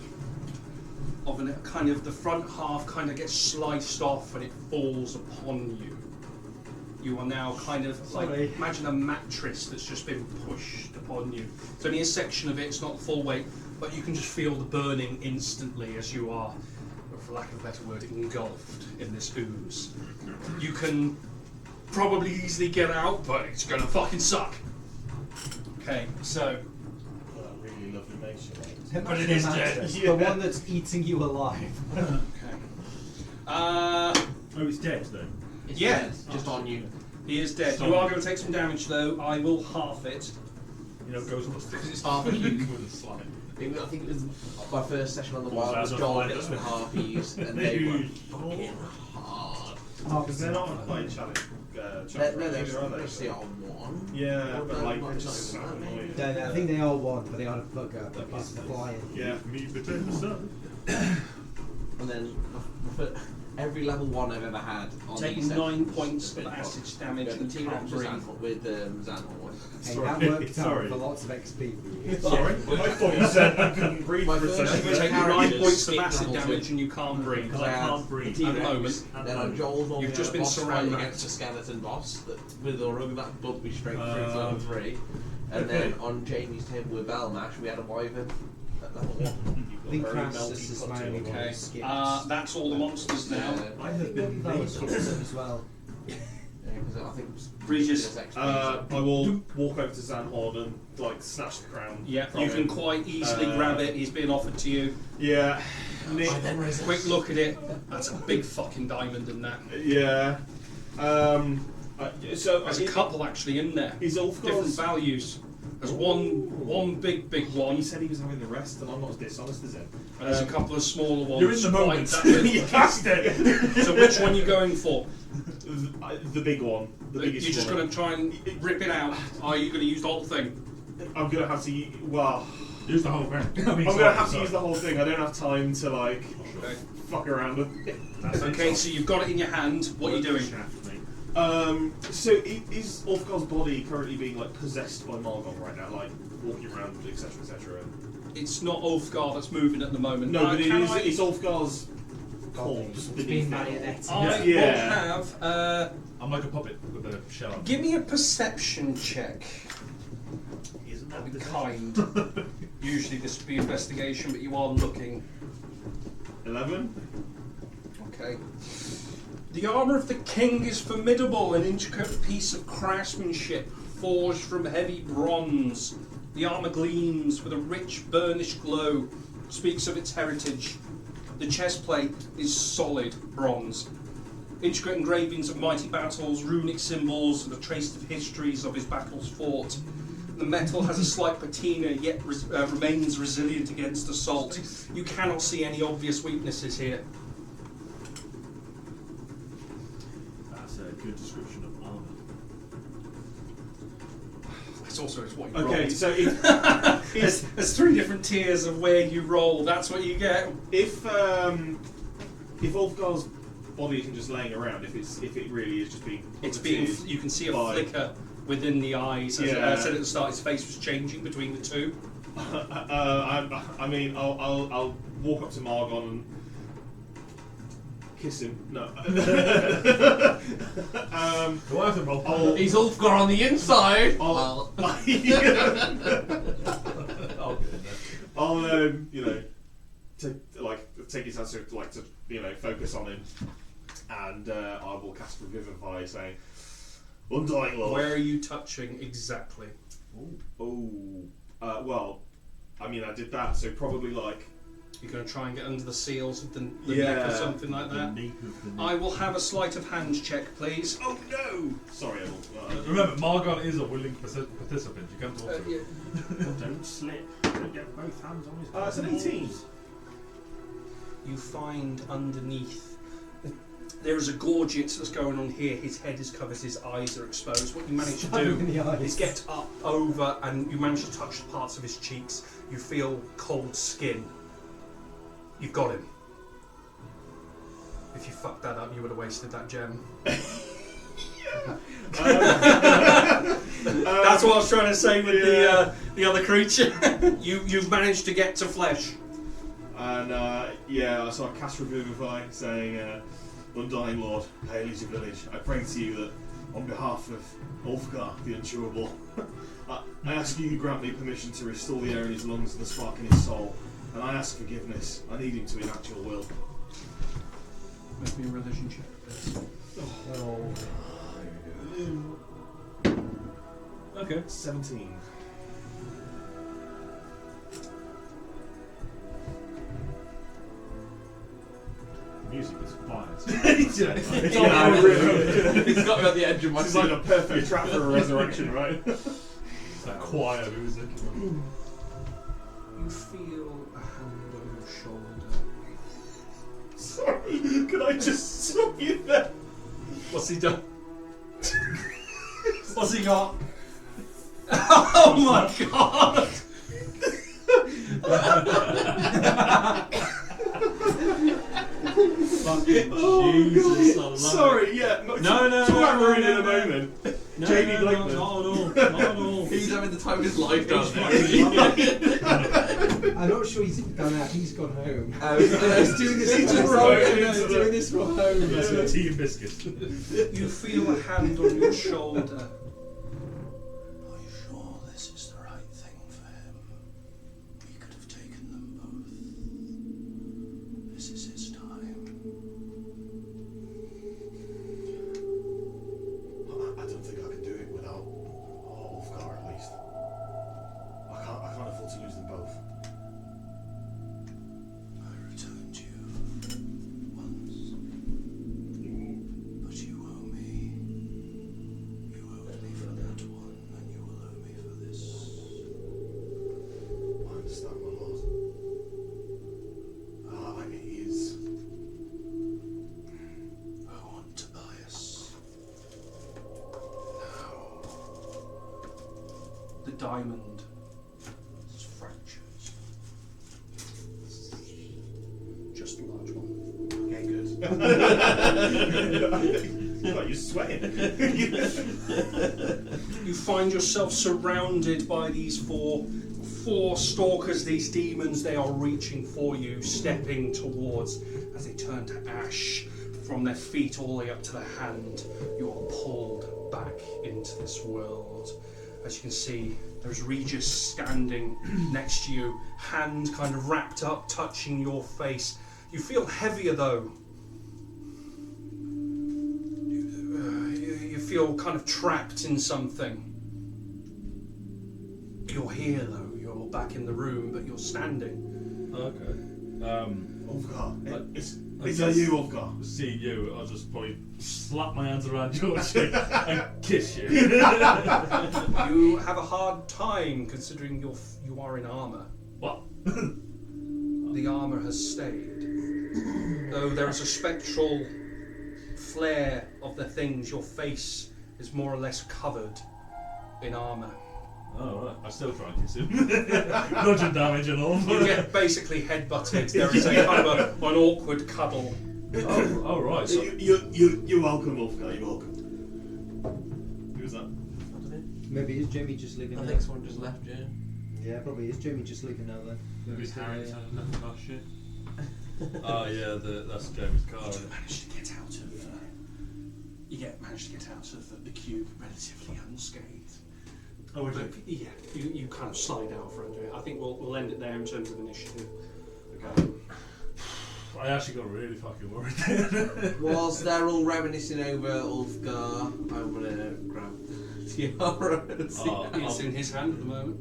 S3: of a kind of the front half kind of gets sliced off and it falls upon you. You are now kind of like,
S6: Sorry.
S3: imagine a mattress that's just been pushed upon you. It's only a section of it, it's not the full weight, but you can just feel the burning instantly as you are, for lack of a better word, engulfed in this ooze. You can probably easily get out, but it's gonna fucking suck. Okay, so
S1: Well, that really lovely nature, mate.
S3: But it is dead.
S6: The one that's eating you alive.
S3: okay.
S7: Oh, it's dead though.
S2: It's
S3: Yeah.
S2: dead, just on you.
S3: He is dead. You are going to take some damage though. I will half it.
S7: You know, it goes on the
S2: Because it's half a cube.
S7: with a slide.
S2: I think it was my first session on the
S7: Well,
S2: wild was
S7: that's
S2: Joel
S7: fine,
S2: Bits
S7: doesn't
S2: with
S7: it?
S2: harpies, and they were fucking hard.
S1: Because they're not on quite challenge.
S2: They're
S1: Are
S2: actually on one.
S1: Yeah, but like,
S2: Not
S1: just
S2: even
S1: snap
S2: that,
S1: annoying.
S6: I think they are 1, but they are a bugger because they're flying.
S1: Yeah.
S7: Me between the sun.
S2: And then every level 1 I've ever had. On
S3: Taking
S2: these
S3: 9
S2: sessions
S3: points
S2: has
S3: of
S2: been
S3: acid
S2: fun.
S3: damage
S2: Yeah, the
S3: and
S2: T-Rex
S3: can't
S2: with
S3: breathe.
S2: Zanhor.
S6: Hey,
S7: Sorry.
S6: that worked out
S7: Sorry.
S6: for lots of XP for you.
S1: Sorry? I thought you said I couldn't breathe
S2: My
S1: for a
S2: first
S1: second.
S3: You're taking 9
S2: characters
S3: points of
S2: skip
S3: acid
S2: level
S3: damage
S2: 2.
S3: and you can't breathe.
S7: Because I can't breathe.
S3: At the moment.
S2: Then on Joel's one,
S3: You've
S2: we
S3: just
S2: had a
S3: been
S2: boss fight
S3: surrounded.
S2: against a skeleton boss that with a rung that bumped me straight through to level 3. And then on Jamie's table with Belmash, we had a wyvern at level 1.
S6: I think
S1: Very
S6: Crassus
S1: melty
S6: is
S1: cut
S6: my
S1: to
S6: only
S1: it.
S6: one
S3: Okay.
S6: who skipped.
S3: That's all the monsters now.
S6: I have been as well.
S2: Because I think
S3: Regis.
S1: I will walk over to Zanhorn and like snatch the crown.
S3: Yeah,
S1: from
S3: you can
S1: him.
S3: quite easily grab it. He's being offered to you.
S1: Yeah. Nick.
S3: Quick look at it. That's a big fucking diamond in that.
S1: Yeah. So
S3: There's a couple actually in there.
S1: Is
S3: Different
S1: Ulfgar's...
S3: values. There's one big one.
S1: He said he was having the rest, and I'm not as dishonest as him.
S3: And there's a couple of smaller ones.
S7: You're in the moment.
S1: You cast it.
S3: So which one are you going for?
S1: The big one. The biggest
S3: You're just
S1: one.
S3: going to try and rip it out. Are you going to use the whole thing?
S1: I'm gonna have to. Well,
S7: Use the whole thing.
S1: I'm gonna have to use the whole thing. I don't have time to like
S3: Okay.
S1: fuck around with it.
S3: Okay, so you've got it in your hand. What are you doing?
S1: So is Ulfgar's body currently being like possessed by Margon right now, like walking around, etc., etc.?
S3: It's not Ulfgar that's moving at the moment.
S1: No, but
S3: can
S1: it's Ulfgar's corpse
S6: It's
S1: beneath
S6: being
S1: it.
S6: marionetted.
S3: I
S1: Yeah.
S3: will have.
S7: I'm like a puppet with a shell.
S3: Give me a perception check.
S7: Isn't
S3: That'd be kind. Usually this would be investigation, but you are looking.
S1: 11.
S3: Okay. The armour of the king is formidable, an intricate piece of craftsmanship forged from heavy bronze. The armour gleams with a rich burnished glow, speaks of its heritage. The chest plate is solid bronze. Intricate engravings of mighty battles, runic symbols, and a trace of histories of his battles fought. The metal has a slight patina, yet remains resilient against assault. You cannot see any obvious weaknesses here.
S7: That's a good description of armor.
S3: It's also it's what you
S1: Okay,
S3: rolled.
S1: so if
S3: There's three different tiers of where you roll. That's what you get.
S1: if Ulfgar's body isn't just laying around, if it really is just being
S3: It's being.
S1: puppeteered
S3: You can see a
S1: by-
S3: flicker within the eyes. As
S1: Yeah.
S3: I said at the start, his face was changing between the two.
S1: I mean, I'll walk up to Margon and kiss him. No.
S7: Do I have to roll?
S2: He's Ulfgar on the inside.
S1: I'll,
S7: Oh,
S1: you know, take his hands to focus on him, and I will cast Revivify, saying, "Undying Lord."
S3: Where are you touching exactly?
S1: Well, I mean, I did that, so probably like.
S3: You're going to try and get under the seals of the neck or
S1: Yeah.
S3: something like that. I will have a sleight of hand check, please. Oh no!
S1: Sorry, I will.
S7: Remember, Margon is a willing participant. You can't talk to him.
S3: Yeah.
S8: Don't slip. Don't get both hands on his
S1: It's an 18.
S3: You find underneath there is a gorget that's going on here. His head is covered, his eyes are exposed. What you manage to do
S6: In the eyes.
S3: is get up over and you manage to touch the parts of his cheeks. You feel cold skin. You've got him. If you fucked that up, you would have wasted that gem. That's what I was trying to say with the other creature. You've managed to get to flesh.
S1: And so I cast Revivify, saying, "Undying Lord, hail is your village. I pray to you that, on behalf of Ulfgar, the Uncurable, I ask you to grant me permission to restore the air in his lungs and the spark in his soul. And I ask forgiveness. I need him to enact your will."
S3: Make me a religion check, please.
S7: Okay.
S1: 17.
S8: music is quiet.
S1: It's
S2: He's got me at the edge of my
S1: This is like
S2: seat.
S1: a perfect trap for a resurrection, right?
S7: It's that choir music.
S3: You feel a hand on your shoulder.
S1: Sorry, can I just stop you there?
S3: What's he done? What's he got? Oh my god!
S7: Jesus, I love
S1: Sorry, yeah.
S7: No,
S1: Talk about Maroon in a moment.
S7: No,
S1: Jamie
S7: no,
S1: Blakeman.
S7: not at all. Not at all.
S2: He's having the time of his life down
S6: I'm not sure he's gone out. He's gone home.
S2: I was
S6: doing this
S1: He's
S6: from
S1: just
S6: home.
S1: rolling
S6: No,
S1: into
S6: he's
S1: the-
S6: doing this from home.
S7: It's tea and biscuits.
S3: You feel a hand on your shoulder.
S10: Are you sure this is the right thing for him? We could have taken them both. This is his time.
S3: diamond. It's fractures. Just a large one.
S2: Okay, good.
S1: Like you're sweating.
S3: You find yourself surrounded by these four stalkers, these demons. They are reaching for you, stepping towards as they turn to ash. From their feet all the way up to the hand, you are pulled back into this world. As you can see, there's Regis standing next to you, hand kind of wrapped up, touching your face. You feel heavier though. You feel kind of trapped in something. You're here though, you're back in the room, but you're standing.
S7: Okay.
S1: Ulfgar. Is
S7: I
S1: that you, Ulfgar?
S7: Seeing you, I'll just probably slap my hands around your cheek and kiss you.
S3: You have a hard time considering you are in armour.
S7: What?
S3: The armour has stayed. Though there is a spectral flare of the things, your face is more or less covered in armour.
S7: Oh, right. I still try and kiss him. Bludgeon damage and all.
S3: You get basically headbutted. There is a kind of an awkward cuddle.
S7: Oh, right. So,
S1: You're welcome, Ulfgar. You're welcome. Who was that?
S6: Maybe is Jamie just leaving
S2: I
S6: now?
S2: think someone just left, yeah.
S6: Yeah, probably is Jamie just leaving now then.
S8: Maybe Harry's had enough of our shit.
S7: oh, yeah, that's Jamie's car.
S3: You manage to get out of. Manage to get out of the cube relatively unscathed.
S1: Oh,
S3: But yeah, you kind of slide out from under it. I think we'll end it there in terms of initiative.
S1: Okay.
S7: I actually got really fucking worried then.
S2: Whilst they're all reminiscing over Ulfgar, I'm gonna grab the tiara and see
S7: Oh,
S2: how-
S3: It's in his hand at the moment.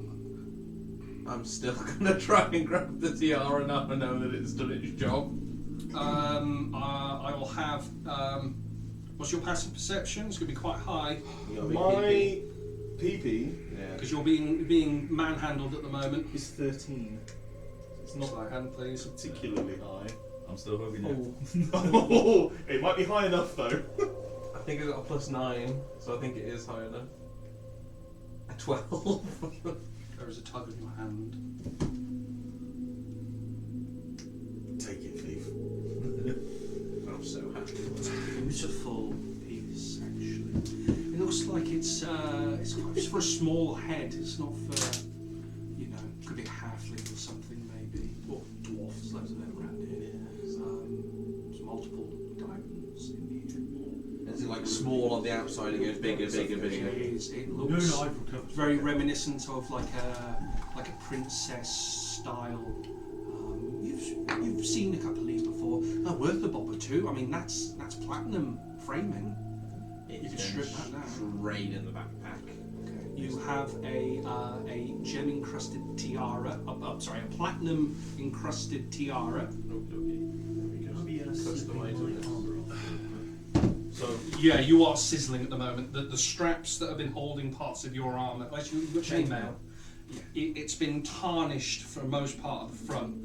S2: I'm still gonna try and grab the tiara now I know that it's done its job.
S3: I will have. What's your passive perception? It's going to be quite high
S1: My PP
S3: because you're being manhandled at the moment.
S1: is 13. It's not
S3: Sleight hand, please.
S1: particularly high.
S7: I'm still hugging you.
S1: Oh, it might be high enough though.
S2: I think I got a +9, so I think it is high enough. A 12.
S3: There is a tug of your hand.
S1: Take it, thief.
S2: I'm so happy.
S3: Beautiful piece, actually. It looks like it's for a small head. It's not for, could be a halfling or something maybe, or dwarf. There's loads of them around here. There's multiple diamonds in here.
S2: Is it like small on the outside? It goes bigger, bigger, bigger.
S3: It looks very reminiscent of like a princess style. You've seen a couple of these before. Worth a bob or two. I mean, that's platinum framing. You can strip that down.
S2: Rain in the backpack.
S3: Okay. You have a gem encrusted tiara. A platinum encrusted tiara.
S7: So,
S3: Yeah, you are sizzling at the moment. The straps that have been holding parts of your armour, like you've got chainmail. Yeah, it's been tarnished for most part of the front.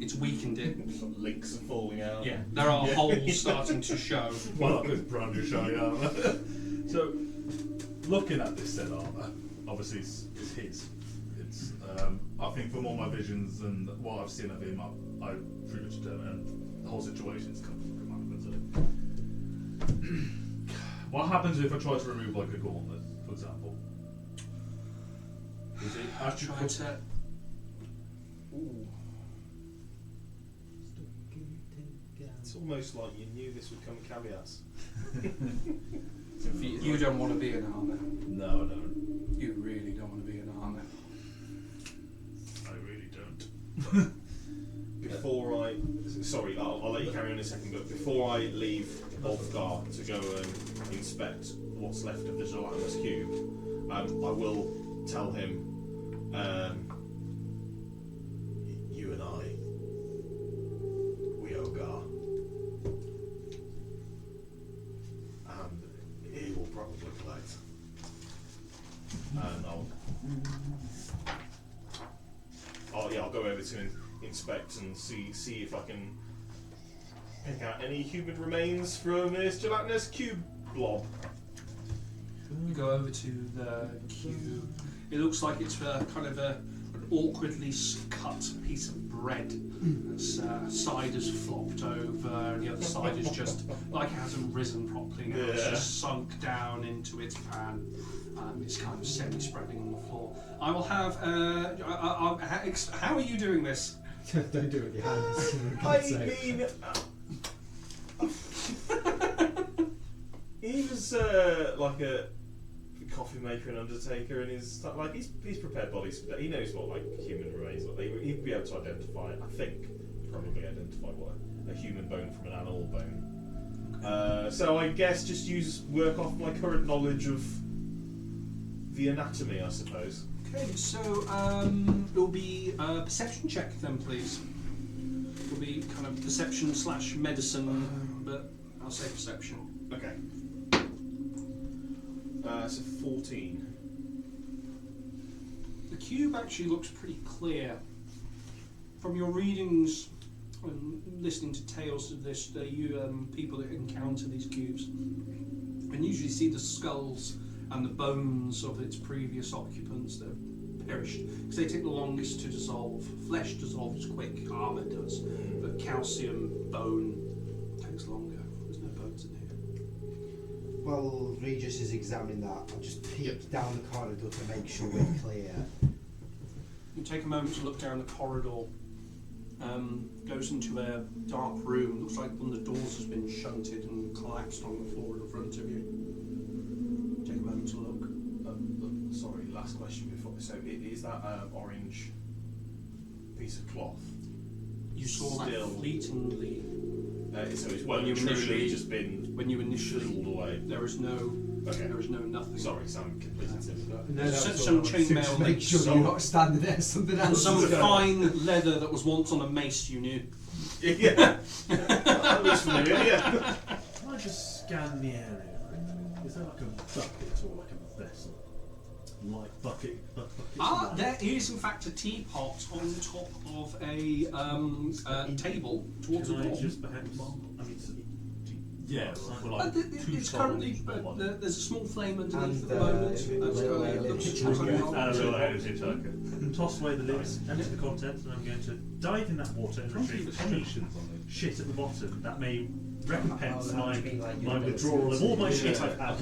S3: It's weakened it.
S1: Some links are falling out.
S3: Yeah, there are holes starting to show.
S7: well, this brand new shiny armour. So, looking at this set armour, obviously it's his. It's, I think from all my visions and what I've seen of him, I pretty much determined the whole situation's come from command. What happens if I try to remove like a gauntlet, for example? Is it actually
S3: Try to. Ooh.
S1: It's almost like you knew this would come with caveats.
S3: You don't want to be in armour.
S7: No, I don't.
S3: You really don't want to be in armour.
S7: I really don't.
S1: Before sorry, I'll let you carry on in a second, but before I leave Ulfgar to go and inspect what's left of the gelatinous cube, I will tell him, you and I, we owe Gar. And he will probably collect. And I'll go over to inspect and see if I can pick out any human remains from this gelatinous cube blob.
S3: You go over to the cube. It looks like it's kind of an awkwardly cut piece of bread. Its side is flopped over, and the other side is just like it hasn't risen properly now. It's just sunk down into its pan. It's kind of semi-spreading on the floor. I will have. How are you doing this?
S6: Don't do it with your hands.
S1: He was like a coffee maker and undertaker, and he's prepared bodies. He knows what like human remains. He'd be able to identify. I think probably identify what a human bone from an animal bone. So I guess just work off my current knowledge of the anatomy, I suppose.
S3: Okay, so it will be a perception check then, please. It will be kind of perception/medicine, but I'll say perception.
S1: Okay. So 14.
S3: The cube actually looks pretty clear. From your readings and listening to tales of this, people that encounter these cubes and usually see the skulls and the bones of its previous occupants that have perished, because they take the longest to dissolve. Flesh dissolves quick, armour does, but calcium, bone takes longer. There's no bones in here.
S6: While Regis is examining that, I'll just peek down the corridor to make sure we're clear.
S3: You take a moment to look down the corridor. Goes into a dark room. Looks like one of the doors has been shunted and collapsed on the floor in front of you. Take a moment to look.
S1: Sorry, last question before. So is that orange piece of cloth?
S3: You saw
S1: Still.
S3: that fleetingly.
S1: So it's
S3: When you
S1: truly
S3: initially-
S1: just been
S3: When you initially,
S1: chiseled away.
S3: there is no nothing.
S1: Sorry, so I'm completely timid.
S6: No,
S3: Some chainmail
S6: make sure you're not standing there. Something
S3: and
S6: else.
S3: some
S6: is going
S3: fine leather that was once on a mace. You knew.
S1: Yeah. That looks familiar, yeah.
S8: Can I just scan the area? Is there like a bucket or like a vessel? Like bucket.
S3: There is in fact a teapot on the top of a table towards the
S8: Can I
S3: door.
S8: just perhaps? Yeah, like
S3: It's currently, there's a small flame underneath at the
S6: And,
S3: moment.
S6: little
S3: Looks
S6: energy
S3: like
S6: tanker.
S8: and a little energy tanker. Toss away the lids, empty the contents, and I'm going to dive in that water and retrieve any shit at the bottom that may recompense my withdrawal of all my shit I've had.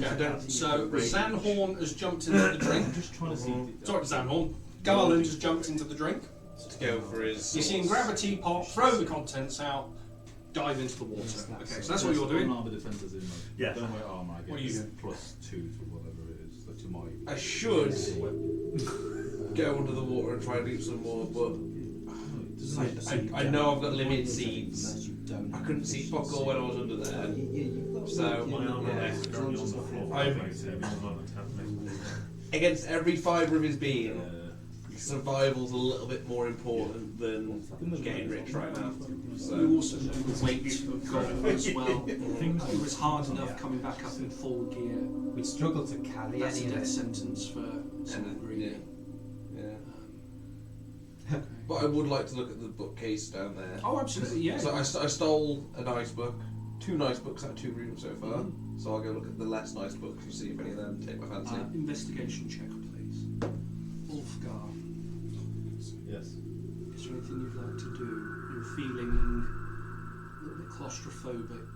S3: So Zanhorn has jumped into the drink.
S8: I'm just trying to see.
S3: Sorry, Zanhorn. Garland has jumped into the drink.
S2: To go for his.
S3: You see him grab a teapot, throw the contents out, dive into the water. Okay, so that's what you're doing.
S7: Armour defenders in mode.
S8: Yeah.
S7: Don't wear armour, I guess.
S3: What are you doing?
S7: +2 to whatever it is. To my.
S2: I should go under the water and try and do some more, but I know I've got limited seeds. I couldn't see fuck all when I was under there. So
S8: My armour
S2: yeah.
S8: is currently on the floor.
S2: I'm- against every fibre of his being, survival's a little bit more important than getting rich right now.
S3: You
S2: So
S3: also know the weight of gold as well. It was hard enough coming back up in full gear.
S6: We'd struggle to carry
S3: That's
S6: any
S3: a
S6: of
S3: death
S6: it.
S3: sentence for someone really.
S2: yeah. But I would like to look at the bookcase down there.
S3: Oh, absolutely, yeah.
S2: So I stole a nice book, 2 nice books out of 2 rooms so far. So I'll go look at the less nice books and see if any of them take my fancy.
S3: Investigation check, please. Ulfgar,
S7: Yes.
S3: is there anything you'd like to do? You're feeling a little bit claustrophobic.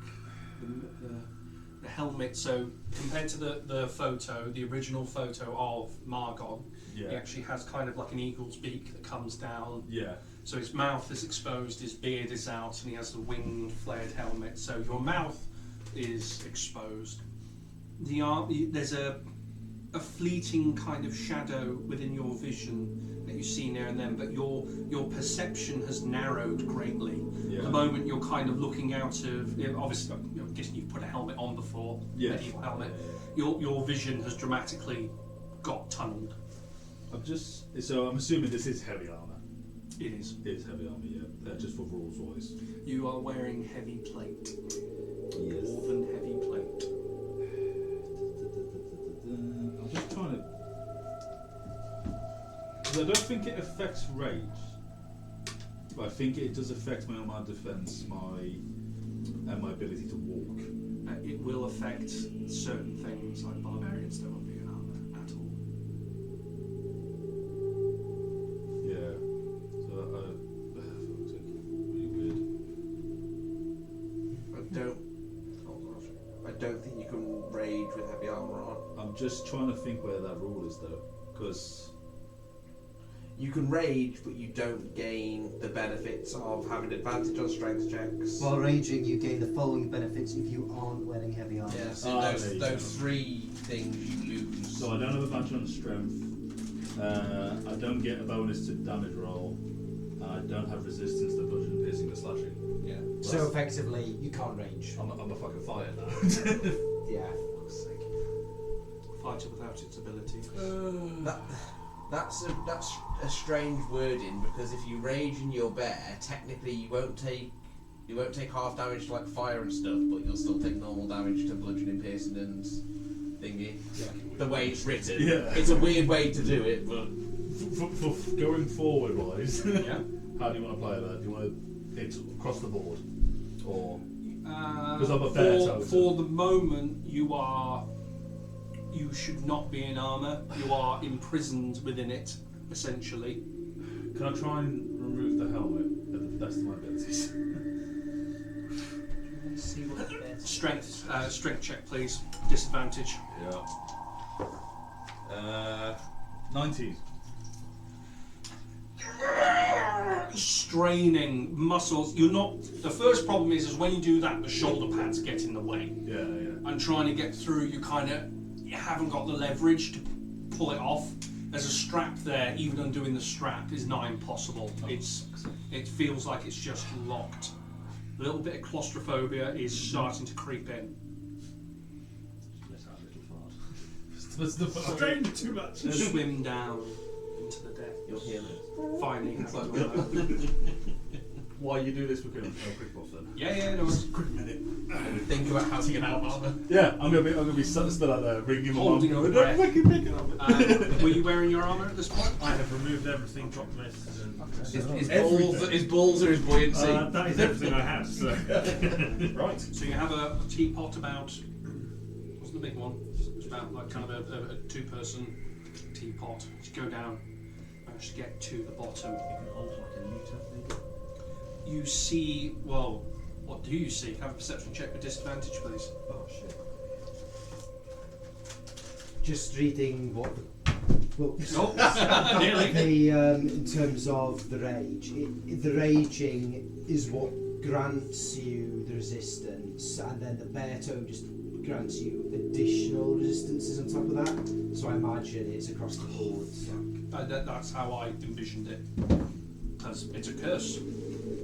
S3: The helmet, so compared to the photo, the original photo of Margon, he
S7: Yeah.
S3: actually has kind of like an eagle's beak that comes down.
S7: Yeah.
S3: So his mouth is exposed, his beard is out, and he has the winged, flared helmet. So your mouth is exposed. There's a fleeting kind of shadow within your vision that you see now and then, but your perception has narrowed greatly.
S7: Yeah.
S3: At the moment, you're kind of looking out of. Obviously, I'm guessing you've put a helmet on before.
S7: Yeah.
S3: Medieval helmet. Your vision has dramatically got tunneled.
S7: So I'm assuming this is heavy armour.
S3: It is.
S7: It is heavy armour, yeah. Just for rules wise.
S3: You are wearing heavy plate.
S7: Yes.
S3: Dwarven heavy plate.
S7: I'm just trying to. Because I don't think it affects rage, but I think it does affect my armor defense, and my ability to walk.
S3: It will affect certain things, like barbarians don't want to be in armour at all.
S2: I don't think you can rage with heavy armour on.
S7: I'm just trying to think where that rule is though, because
S2: You can rage, but you don't gain the benefits of having advantage on strength checks.
S11: While raging, you gain the following benefits if you aren't wearing heavy armor.
S2: Yeah, so those three things you lose.
S7: so I don't have advantage on strength. I don't get a bonus to damage roll. I don't have resistance to bludgeoning, piercing, and slashing.
S2: Yeah.
S6: So effectively, you can't range.
S7: I'm a fucking fighter now.
S6: Yeah.
S3: Fighter without its ability.
S2: That's a strange wording, because if you rage and you're bear, technically you won't take half damage to like fire and stuff, but you'll still take normal damage to bludgeoning, piercing, and thingy. The way it's written,
S7: Yeah.
S2: it's a weird way to do it, but
S7: for going forward wise,
S2: yeah.
S7: how do you want to play that? Do you want to hit across the board, or
S3: Because
S7: I'm a bear totem.
S3: for the moment, you should not be in armour. You are imprisoned within it, essentially.
S7: can I try and remove the helmet at the best of my abilities?
S11: Let's see what the best.
S3: Strength check, please. Disadvantage.
S7: Yeah. 19.
S3: Straining muscles. You're not. The first problem is when you do that, the shoulder pads get in the way.
S7: Yeah.
S3: And trying to get through, you haven't got the leverage to pull it off. There's a strap there. Even undoing the strap is not impossible. It feels like it's just locked. A little bit of claustrophobia is starting to creep in.
S7: Let out a little fart.
S8: Strained too much.
S3: You swim down into the depths.
S2: You'll heal it.
S3: Finally,
S2: It's like
S7: Why you do this? We're going to quick off then.
S3: yeah, no worries.
S7: Quick minute.
S2: think about how to get out of armour.
S7: Yeah, I'm gonna be still out there ringing my
S3: Holding
S7: mum.
S3: your breath.
S7: Make it up.
S3: Were you wearing your armour at this point?
S8: I have removed everything, dropped this, and
S2: His balls or his buoyancy.
S8: that is everything I have. So.
S7: Right.
S3: So you have a teapot about, what's the big one? It's about like kind of a two-person teapot. You go down, manage to get to the bottom.
S8: You can hold like a litre, maybe.
S3: You see, well, what do you see? Have a perception check with disadvantage, please.
S8: Oh shit.
S6: Just reading what
S3: Nearly.
S6: in terms of the rage, the raging is what grants you the resistance, and then the bear tone just grants you additional resistances on top of that. So I imagine it's across the board.
S3: That's how I envisioned it. Because it's a curse.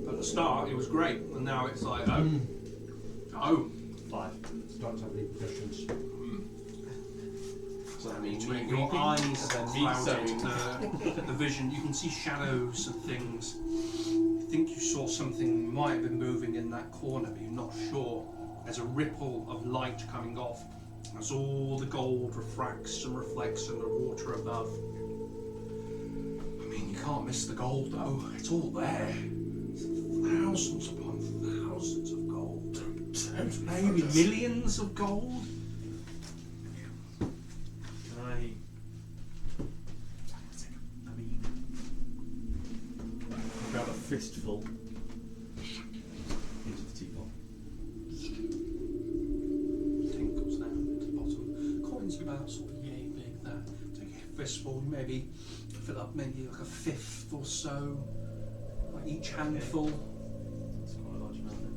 S3: At the start, it was great, and now it's like, oh.
S8: 5.
S6: Start to have repercussions.
S2: So I mean,
S3: Your eyes
S2: and then
S3: clouded, the vision. You can see shadows and things. You think you saw something might have been moving in that corner, but you're not sure. There's a ripple of light coming off as all the gold refracts and reflects in the water above. I mean, you can't miss the gold though. It's all there. Thousands upon thousands of gold. Maybe millions of gold.
S8: Grab a fistful into the teapot.
S3: Tinkles down to the bottom. Coins about sort of yay big there. Take a fistful, maybe fill up maybe like a fifth or so. Like each handful.
S8: That's quite a large amount then.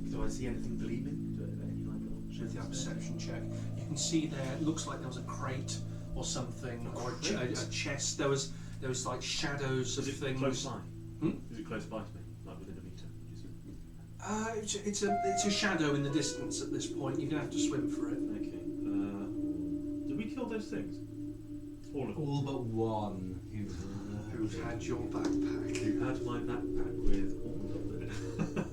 S8: Do I see anything gleaming? Do I have any like
S3: With your perception check, you can see there. It looks like there was a crate or something, or a chest. There was like shadows of
S8: Is it
S3: things.
S8: close by?
S3: Hmm?
S8: Is it close by to me? Like within a metre? Would you say?
S3: It's a shadow in the distance at this point. You're gonna have to swim for it.
S8: Okay. Did we kill those things? All of them.
S11: All but one
S3: Who's had your backpack?
S8: You had my backpack with all of it.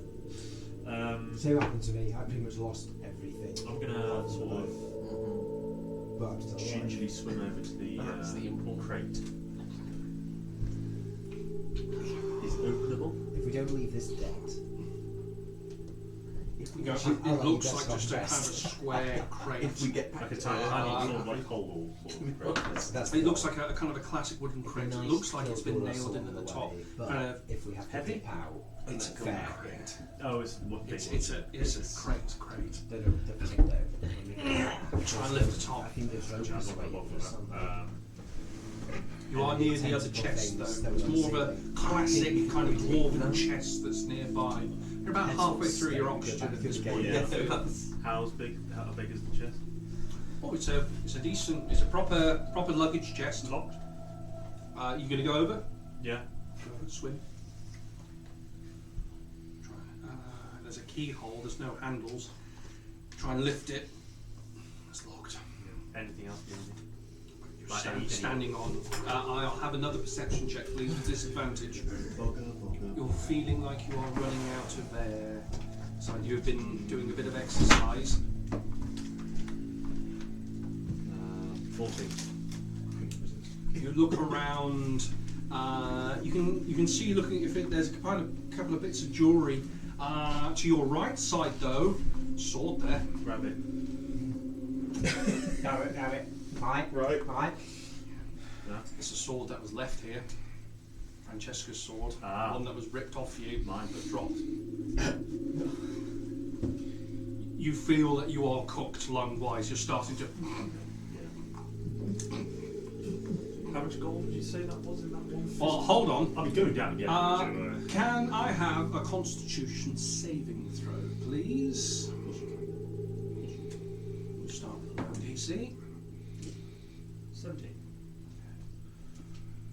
S6: Same happened to me. I pretty much lost everything.
S8: I'm gonna sort of
S6: But I'm still alive.
S8: gingerly swim over to the
S2: That's the important
S8: crate. Is it openable?
S6: If we don't leave this debt,
S3: If we go,
S6: I'll
S3: it
S6: let you
S3: looks
S6: guys
S3: like
S6: go
S3: just a kind of
S6: first.
S3: square crate.
S4: If we get back
S8: Like a
S4: to
S8: tiny,
S3: Uh,
S8: sort of like hole sort of crate.
S6: That's
S3: It looks like a kind of a classic wooden
S6: It'd be
S3: crate.
S6: nice
S3: It looks
S6: to
S3: like
S6: kill
S3: it's been
S6: Doris
S3: nailed in
S6: along
S3: at the
S6: the
S3: top.
S6: way, but
S3: Kind of,
S6: if we have to
S8: Heavy?
S6: dip out,
S3: and
S6: it's a
S3: then go
S6: fair
S3: back.
S6: crate.
S8: Oh, it's what big
S3: It's a crate. It's a crate.
S6: They don't dip it though.
S3: Try and lift the top.
S6: I think there's rope
S8: one.
S6: is waiting for something.
S3: You are near the other chest though. It's more of a classic kind of dwarven chest that's nearby. You're about halfway through your oxygen at this point.
S8: Yeah. How big is the chest?
S3: Oh, it's a decent, it's a proper luggage chest.
S8: Locked?
S3: You gonna go over?
S8: Yeah.
S3: Go over, swim. Try. There's a keyhole. There's no handles. Try and lift it. It's locked.
S8: Anything else behind you?
S3: You're
S8: Like anything?
S3: standing on. I'll have another perception check, please, with disadvantage. You're feeling like you are running out of air. So you have been doing a bit of exercise.
S8: 14.
S3: You look around. You can see looking if there's a couple of bits of jewellery. To your right side though, sword there.
S8: Grab it.
S6: Grab it. Right.
S3: It's a sword that was left here. Francesca's sword.
S8: Ah.
S3: One that was ripped off you.
S8: Mine.
S3: But dropped. You feel that you are cooked lung-wise. You're starting to.
S8: How much gold did you say that was in that one?
S3: Oh, hold on.
S8: I'll be going down again.
S3: Can I have a Constitution saving throw, please? We'll start with DC.
S8: 17.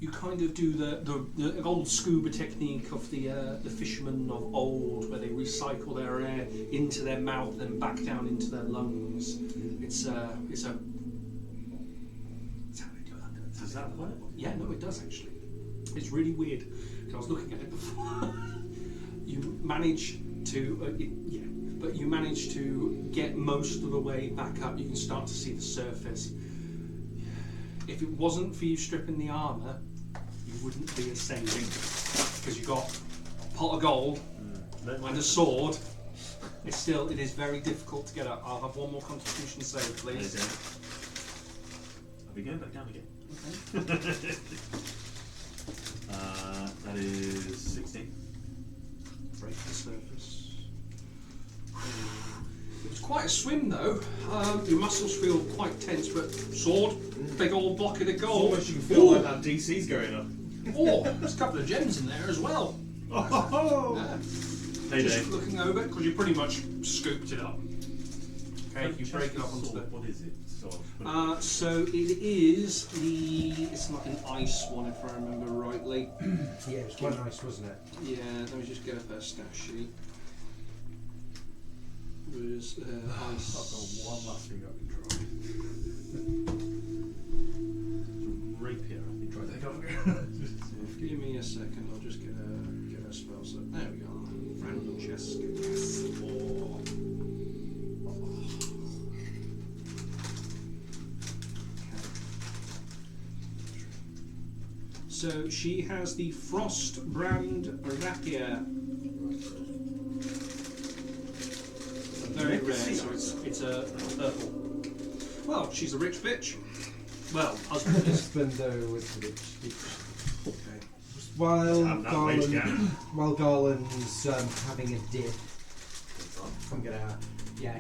S3: You kind of do the old scuba technique of the fishermen of old, where they recycle their air into their mouth, then back down into their lungs. It's how they do that.
S8: Does that work?
S3: Yeah, no, it does actually. It's really weird. 'Cause I was looking at it before. You manage to, but you manage to get most of the way back up. You can start to see the surface. If it wasn't for you stripping the armour, you wouldn't be ascending, because you got a pot of gold and a sword. It is very difficult to get up. I'll have one more Constitution save, please.
S8: I'll be going back down again.
S3: Okay.
S8: That is 16.
S3: Break the surface. It was quite a swim though. Your muscles feel quite tense, but sword, big old bucket of gold.
S1: Almost you can feel like that DC's going up.
S3: Oh, there's a couple of gems in there as well. Yeah.
S8: Hey,
S3: Just
S8: Dave.
S3: looking over because you pretty much scooped it up. Okay, you break it up onto the.
S8: What is it?
S3: So it is it's like an ice one if I remember rightly.
S6: Yeah, it was quite nice, wasn't it?
S3: Yeah, let me just get up her stat sheet. It was ice.
S7: I've got one last thing I can try.
S8: Rapier, I think.
S7: Try to take over.
S3: Give me a second, I'll just get a spell set. There we go. Francesca. Or so she has the Frost brand rapier. Very rare, so it's a purple. Well, she's a rich bitch. Well, husband is.
S6: Husband with the bitch.
S3: Okay.
S6: While Garland's having a dip, I'm gonna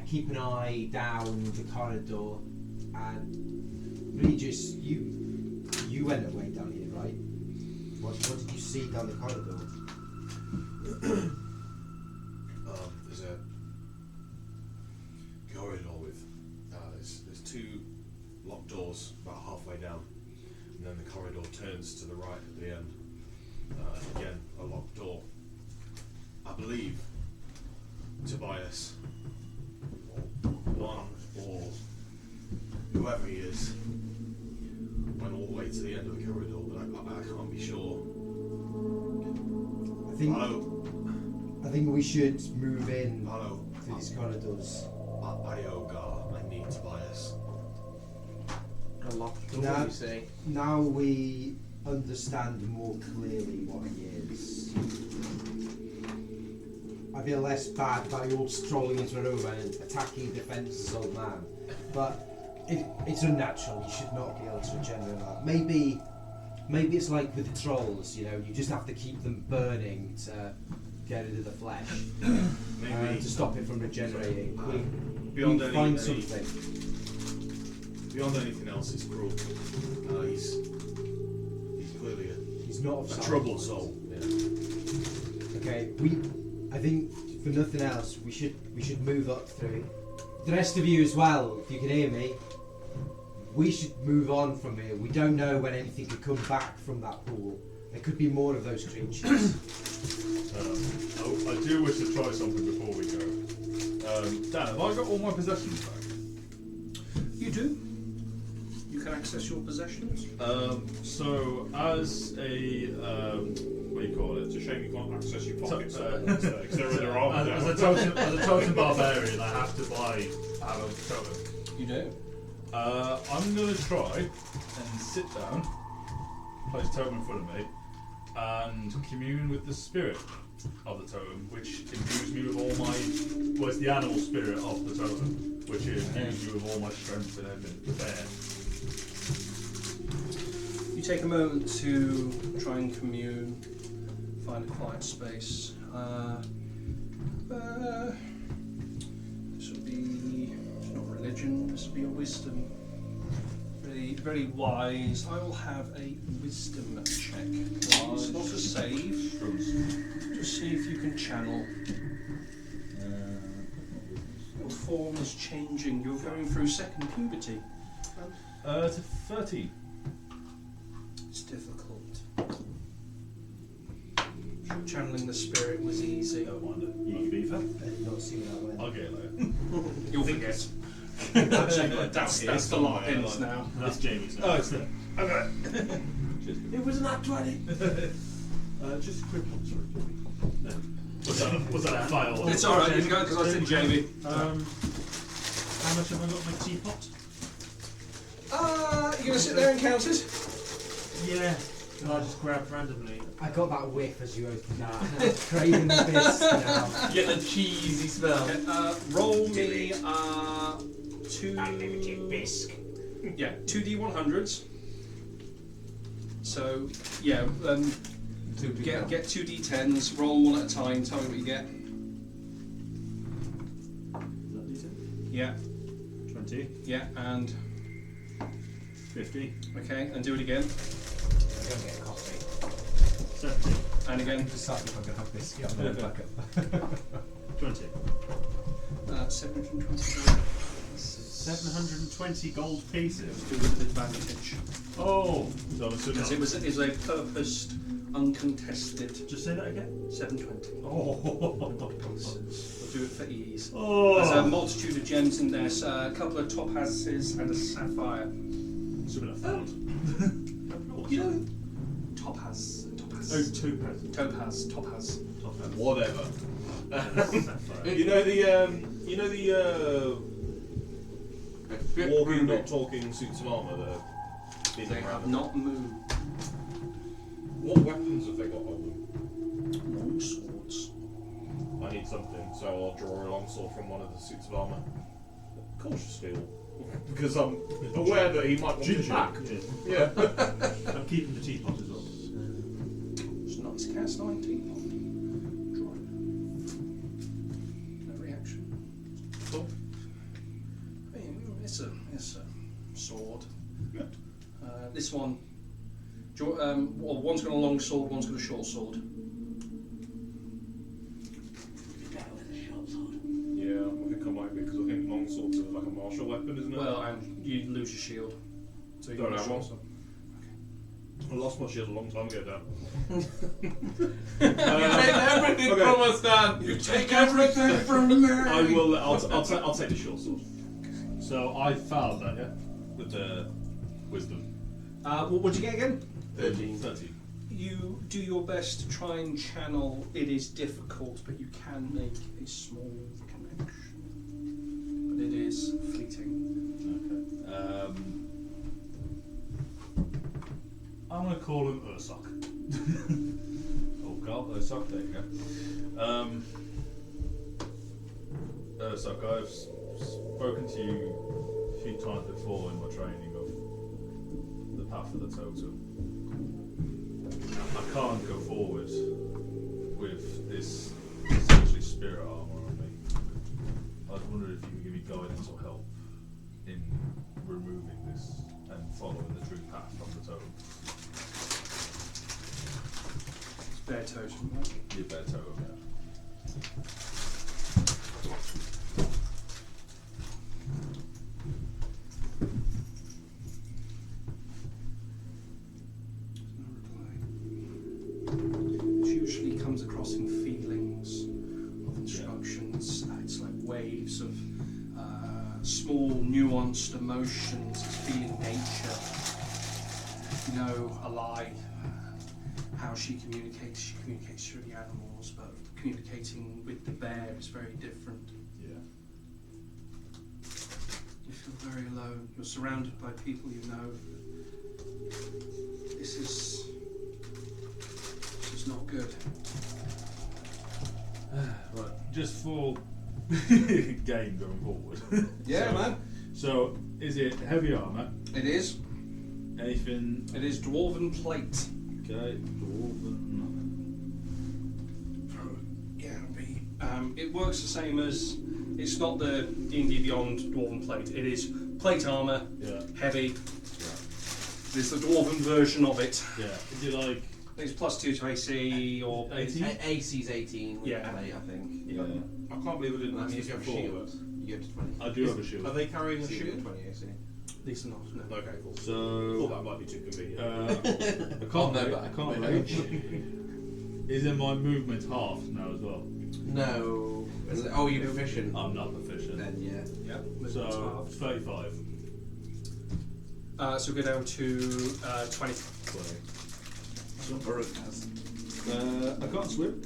S6: keep an eye down the corridor, and Regis, you went away down here, right? What did you see down the corridor?
S10: There's a corridor with there's two locked doors about halfway down, and then the corridor turns to the right at the end. Again, a locked door. I believe Tobias, or one, or whoever he is, went all the way to the end of the corridor, but I can't be sure.
S6: I think we should move in
S10: Hello.
S6: to these corridors.
S10: Iogar, I need Tobias.
S2: A locked door,
S6: Now-
S2: you say?
S6: Now we understand more clearly what he is. I feel less bad by all strolling into a room and attacking defences old man. But it's unnatural. You should not be able to regenerate that. Maybe it's like with the trolls. You know, you just have to keep them burning to get rid of the flesh.
S10: Maybe
S6: To stop it from regenerating.
S10: beyond
S6: We'll
S10: any,
S6: find
S10: any-
S6: something.
S10: beyond anything else, it's cruel. He's clearly
S6: He's not of
S10: a
S6: sight.
S10: troubled soul. Yeah.
S6: Okay, I think for nothing else, we should move up through. The rest of you as well, if you can hear me. We should move on from here. We don't know when anything could come back from that pool. There could be more of those creatures.
S7: I do wish to try something before we go. Dan, have I got all my possessions back?
S3: You do. You can access your possessions.
S7: So as a what do you call it?
S1: It's a shame you can't access your pockets
S7: So-
S1: because they're in their arm.
S7: As a totem barbarian, I have to have a totem.
S3: You do.
S7: I'm going to try and sit down, place totem in front of me, and commune with the spirit of the totem, which imbues me with all my. Well, it's the animal spirit of the totem, which imbues me with all my strength and everything to bear.
S3: You take a moment to try and commune, find a quiet space. This will be not religion. This will be a wisdom. Very, very wise. I will have a wisdom check. It's not a save. Just see if you can channel. Your form is changing. You're going through second puberty.
S7: It's a 13.
S3: It's difficult. Channeling the spirit was easy.
S7: Don't mind it. You beaver.
S6: I did not see that way.
S7: I'll get it later.
S3: You'll forget.
S7: That's
S3: the lot ends now.
S7: That's Jamie's now.
S1: Oh, it's there. Okay.
S6: It was not 20.
S1: Just a quick one, sorry, Jimmy.
S7: Was that a file?
S3: It's alright, you can go because I said Jamie.
S8: How much have I got in my teapot?
S3: You're gonna sit there and count it?
S8: Yeah. And I just grabbed randomly.
S6: I got that whiff as you opened that. Craving the bits now.
S2: Get the cheesy smell.
S3: Okay, roll me two.
S6: Unlimited bisque.
S3: Yeah, 2d100s. So yeah, get 2d10s. Roll one at a time. Tell me what you get.
S8: Is that decent?
S3: Yeah,
S8: 20.
S3: yeah, and
S8: 50.
S3: okay, and do it again,
S6: I'm going to get a coffee.
S8: 70.
S3: and again.
S6: Decide if I'm going to have biscuit. I'm going to back up.
S8: 20.
S3: 720.
S8: 720 gold pieces.
S3: Do with advantage
S8: Oh! So I'm
S3: because it was a purposed, uncontested.
S8: Just say that again.
S3: 720.
S8: Oh!
S3: We'll do it for ease.
S8: Oh!
S3: There's a multitude of gems in there, so a couple of topazes and a sapphire.
S8: Should have been a fold.
S3: You know, topaz.
S8: Oh, two pairs.
S3: Topaz.
S8: Top hat.
S1: Whatever.
S8: Sapphire.
S1: You know the walking, not talking suits of armour that are
S3: They
S1: being
S3: have
S1: around.
S3: not moved.
S1: What weapons have they got on them?
S3: Long swords.
S1: I need something, so I'll draw a longsword from one of the suits of armour. Cautious feel. Because I'm aware that he might want it back.
S8: Yeah.
S1: Yeah.
S8: I'm keeping the teapot as well.
S3: It's nice cast iron teapot. Dry. No reaction.
S1: Cool.
S3: It's a sword. This one. Well, one's got a long sword, one's got a short sword.
S1: Yeah, I think I might be, because I think longswords are like a martial weapon, isn't it?
S3: Well, and you lose your shield. So you
S1: Don't
S3: got a
S1: have
S3: short
S1: one.
S3: sword.
S1: I lost my shield a long time ago, Dan.
S2: You take everything
S1: okay.
S2: from us, Dan. You take everything from me.
S1: I will. I'll take the short sword
S7: So I found that, yeah? With the wisdom.
S3: What would you get again?
S1: 13.
S3: You do your best to try and channel. It is difficult, but you can make a small connection. But it is fleeting.
S7: Okay. I'm going to call him Ursoc. Oh god, Ursoc, there you go. So I've spoken to you a few times before in my training of the path of the totem. I can't go forward with this essentially spirit armor on me. I was wondering if you could give me guidance or help in removing this and following the true path of the totem.
S3: It's bear totem, right?
S7: You bear totem, yeah.
S3: It usually comes across in feelings of instructions. It's like waves of small, nuanced emotions. It's feeling nature. A lie. How she communicates through the animals, but communicating with the bear is very different.
S7: Yeah.
S3: You feel very alone. You're surrounded by people you know. This is not good.
S7: Right, just for game going forward.
S3: Yeah,
S7: So-
S3: man.
S7: So, is it heavy armour?
S3: It is.
S7: Anything?
S3: It is dwarven plate.
S7: Okay, dwarven.
S3: Yeah, it'll be. It works the same as. It's not the D&D Beyond dwarven plate. It is plate armour,
S7: Yeah.
S3: heavy. It's the dwarven version of it.
S7: Yeah. Is it like?
S3: It's +2 to AC or
S7: 18?
S2: AC's 18 with
S3: Yeah.
S2: plate, I think.
S7: Yeah.
S1: I can't believe I didn't
S2: I
S1: ask
S2: mean,
S1: this
S2: if you have a
S1: before.
S2: shield, you get to 20.
S7: I do have a shield.
S1: Are they carrying a
S2: So you get
S1: shield?
S2: 20 AC.
S3: these are not. No.
S1: Okay, cool.
S7: So.
S1: Thought that might be too convenient.
S7: I
S2: Oh,
S7: can't.
S2: no,
S7: I
S2: but-
S7: can't reach. Isn't my movement half now as well?
S2: No. Oh, you're proficient?
S7: I'm not proficient.
S2: Then, yeah.
S3: Yep.
S7: So 35.
S3: So go down to 20.
S2: That's what Burrow has.
S7: I can't swim.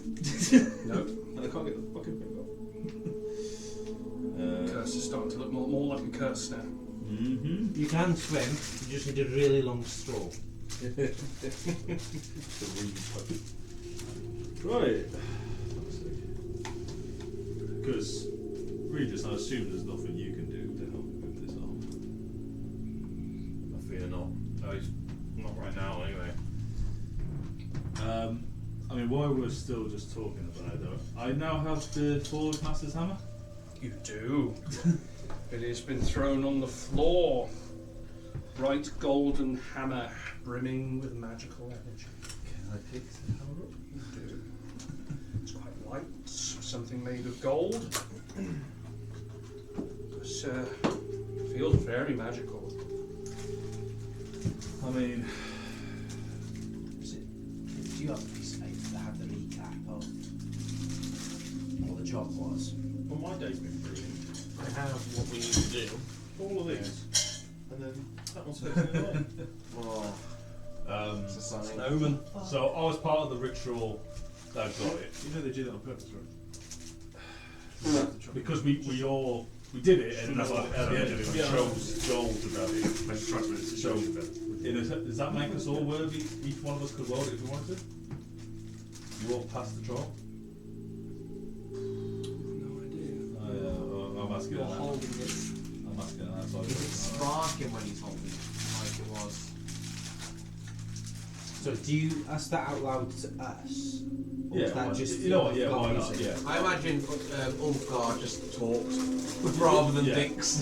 S3: No.
S7: And I can't get the fucking thing
S3: Curse is starting to look more like a curse now.
S7: Mm-hmm.
S8: You can swim, you just need a really long straw.
S7: Right. Because, Regis, I assume there's nothing you can do to help me with this arm.
S10: I fear not. At least not right now, anyway.
S7: I mean, while we're still just talking about it, though, I now have the Forge Master's Hammer.
S3: You do. It has been thrown on the floor. Bright golden hammer brimming with magical energy.
S7: Can I pick the hammer up?
S3: You do. It's quite light, something made of gold. It feels very magical.
S7: I mean,
S6: Do you have a piece of paper that have the recap of what the job was?
S1: Well, my day's been brilliant.
S8: I have what we need to do.
S1: All of these. And then that one's fixing it
S2: Oh, it's a sign.
S3: An omen.
S7: so I was part of the ritual that got it.
S1: You know they did it on purpose, right?
S7: Because we did it, and at the end of it, we
S1: Yeah.
S7: chose gold about it. So,
S1: So,
S7: does that make us all worthy? Each one of us could weld it if we wanted to? You all passed the trial?
S3: No idea.
S7: I'm asking
S3: You're
S7: that.
S3: holding it.
S7: I'm asking that.
S2: It was sparking when he told me, like it was.
S6: So do you ask that out loud to us? Or
S7: Yeah,
S6: is that
S7: why-
S6: just
S7: you know what, yeah, why not,
S6: confusing?
S7: yeah.
S2: I imagine Ulfgar just talks rather than
S7: Yeah.
S2: thinks.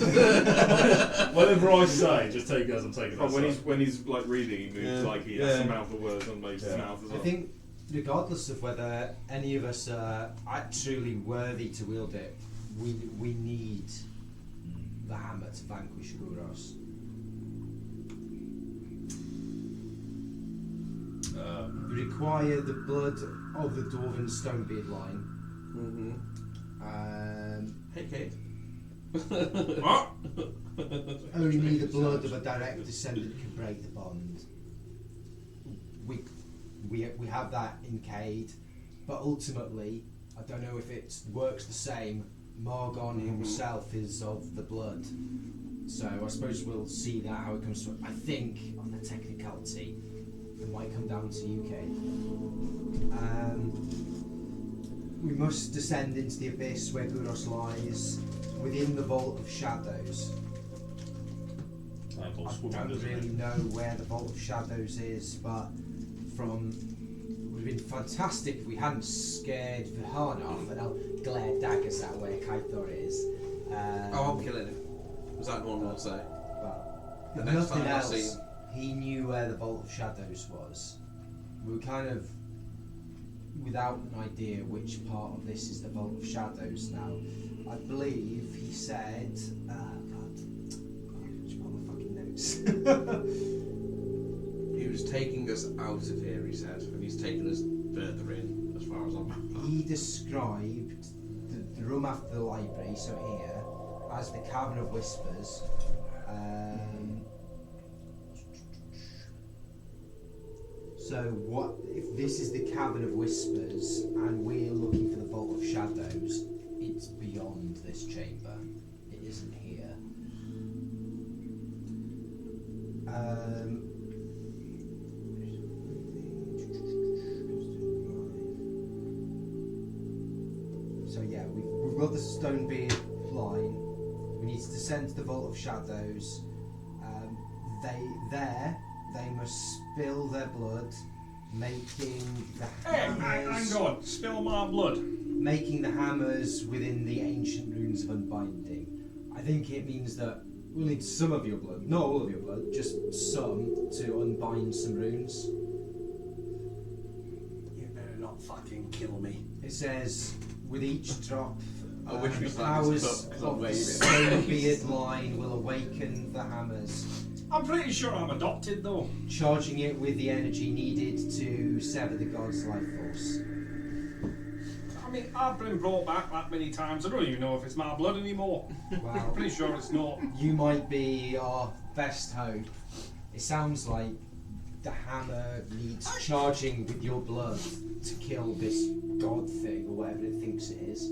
S7: Whatever I say, just take it as I'm taking it.
S1: oh, when he's like reading, he moves
S7: Yeah.
S1: like he has
S7: Yeah.
S1: a mouth of words and makes his
S7: Yeah.
S1: mouth as
S6: I
S1: well.
S6: think regardless of whether any of us are truly worthy to wield it, we need the hammer to vanquish Guros. We require the blood of the Dwarven Stonebeard line.
S2: Hey, Kate.
S6: Only the blood of a direct descendant can break the bond. We have that in Cade, but ultimately, I don't know if it works the same. Margon himself is of the blood, so I suppose we'll see that how it comes to. I think on the technicality, it might come down to UK. we must descend into the abyss where Guros lies, within the Vault of Shadows.
S7: Like all
S6: I
S7: swimming,
S6: don't
S7: doesn't
S6: really
S7: it?
S6: know where the Vault of Shadows is, but from it would have been fantastic if we hadn't scared Vihan off, and I'll glare daggers at where Kaithor is.
S2: Oh, I'm killing him. Was that one more say?
S6: But
S2: The
S6: if
S2: next
S6: nothing
S2: time I see
S6: else,
S2: him.
S6: he knew where the Vault of Shadows was. We were kind of without an idea which part of this is the Vault of Shadows now. I believe he said, which part of the fucking notes?
S2: He was taking us out of here, he said, and he's taken us further in, as far as I'm.
S6: He described the room after the library, so here, as the Cavern of Whispers. So what if this is the Cavern of Whispers and we're looking for the Vault of Shadows? It's beyond this chamber. It isn't here. So yeah, we've got the Stonebeard line. We need to descend to the Vault of Shadows. They must spill their blood, making the hammers.
S3: Hang on, spill my blood.
S6: Making the hammers within the ancient runes of unbinding. I think it means that we'll need some of your blood, not all of your blood, just some to unbind some runes.
S3: You better not fucking kill me.
S6: It says, with each drop,
S2: I wish we
S6: the
S2: started this
S6: powers
S2: book, 'cause I'm
S6: of the
S2: waving.
S6: Stonebeard line will awaken the hammers,
S3: I'm pretty sure I'm adopted though.
S6: charging it with the energy needed to sever the god's life force.
S3: I mean, I've been brought back that many times, I don't even know if it's my blood anymore. I'm
S6: Wow,
S3: pretty sure it's not.
S6: you might be our best hope. It sounds like the hammer needs charging with your blood to kill this god thing or whatever it thinks it is.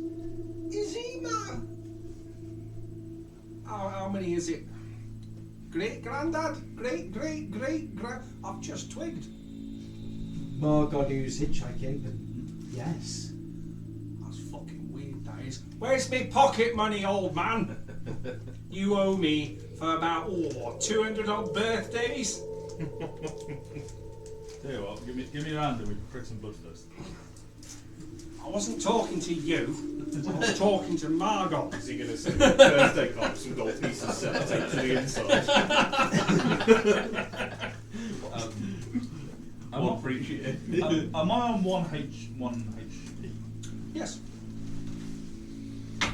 S3: Is he, man? How many is it? Great granddad? Great. I've just twigged.
S6: Margonu's hitchhiking, but yes.
S3: That's fucking weird, that is. Where's me pocket money, old man? You owe me for about 200 odd birthdays.
S7: Tell you what, give me your hand and we can prick some blood first.
S3: I wasn't talking to you. I was talking to Margot.
S1: Is he going to send a birthday card with some gold pieces set taped to the inside?
S7: I'm not appreciated. Am I on 1 HP?
S3: Yes.
S7: I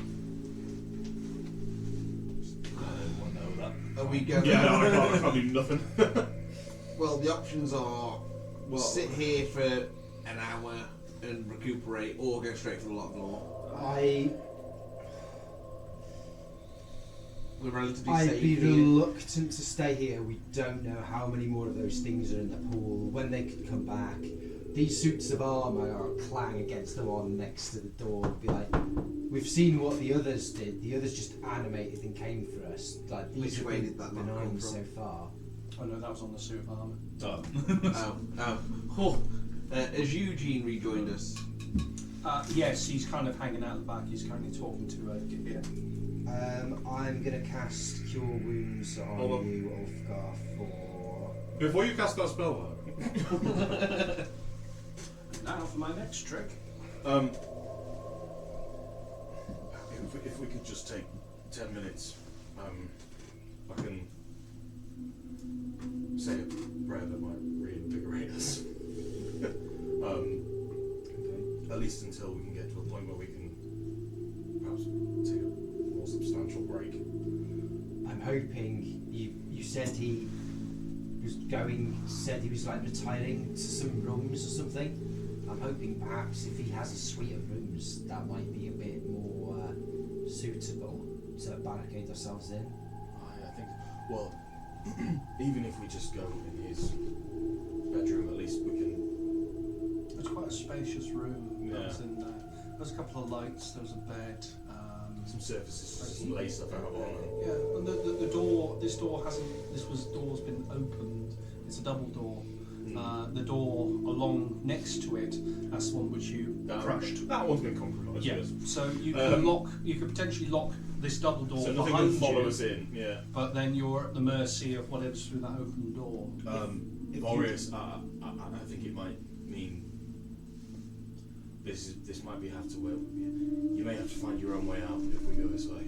S7: know that.
S2: Are we going?
S1: Yeah, no, I can't do nothing.
S2: Well, the options are sit here for an hour and recuperate, or go straight for the locked door. We're relatively
S6: I'd
S2: safe
S6: be
S2: here.
S6: reluctant to stay here. We don't know how many more of those things are in the pool, when they could come back. These suits of armour are clang against the one next to the door. Be like, we've seen what the others did. The others just animated and came for us. Like, these
S2: Which
S6: have
S2: way
S6: been
S2: did that not
S6: benign
S2: come
S6: so
S2: from?
S6: far.
S3: Oh no, that was on the suit of armour.
S2: Has Eugene rejoined us?
S3: Yes, he's kind of hanging out the back. He's currently talking to Gahir.
S6: I'm gonna cast Cure Wounds on
S1: Hold on.
S6: you, Ulfgar, for...
S1: Before you cast that spell, though,
S3: Now for my next trick.
S10: If we could just take 10 minutes, I can say a prayer that might reinvigorate us. At least until we can get to a point where we can perhaps take a more substantial break.
S6: I'm hoping you said he said he was like retiring to some rooms or something. I'm hoping perhaps if he has a suite of rooms that might be a bit more suitable to barricade ourselves in.
S10: I think, well, even if we just go in his bedroom, at least we can.
S3: It's quite a spacious room.
S10: Yeah.
S3: There's in there. There's a couple of lights. There's a bed.
S10: Some surfaces to lay stuff out on.
S3: Yeah, and the door. This door hasn't. Door's been opened. It's a double door. The door along next to it, that's the one which you crushed.
S1: That one's been compromised.
S3: Yeah.
S1: Yes.
S3: So you can lock. You could potentially lock this double door
S1: So nothing
S3: behind
S1: can follow
S3: you,
S1: us in. Yeah.
S3: but then you're at the mercy of whatever's through that open door.
S10: Boreas, I think it might mean this might be have to work. You may have to find your own way out if we go this way.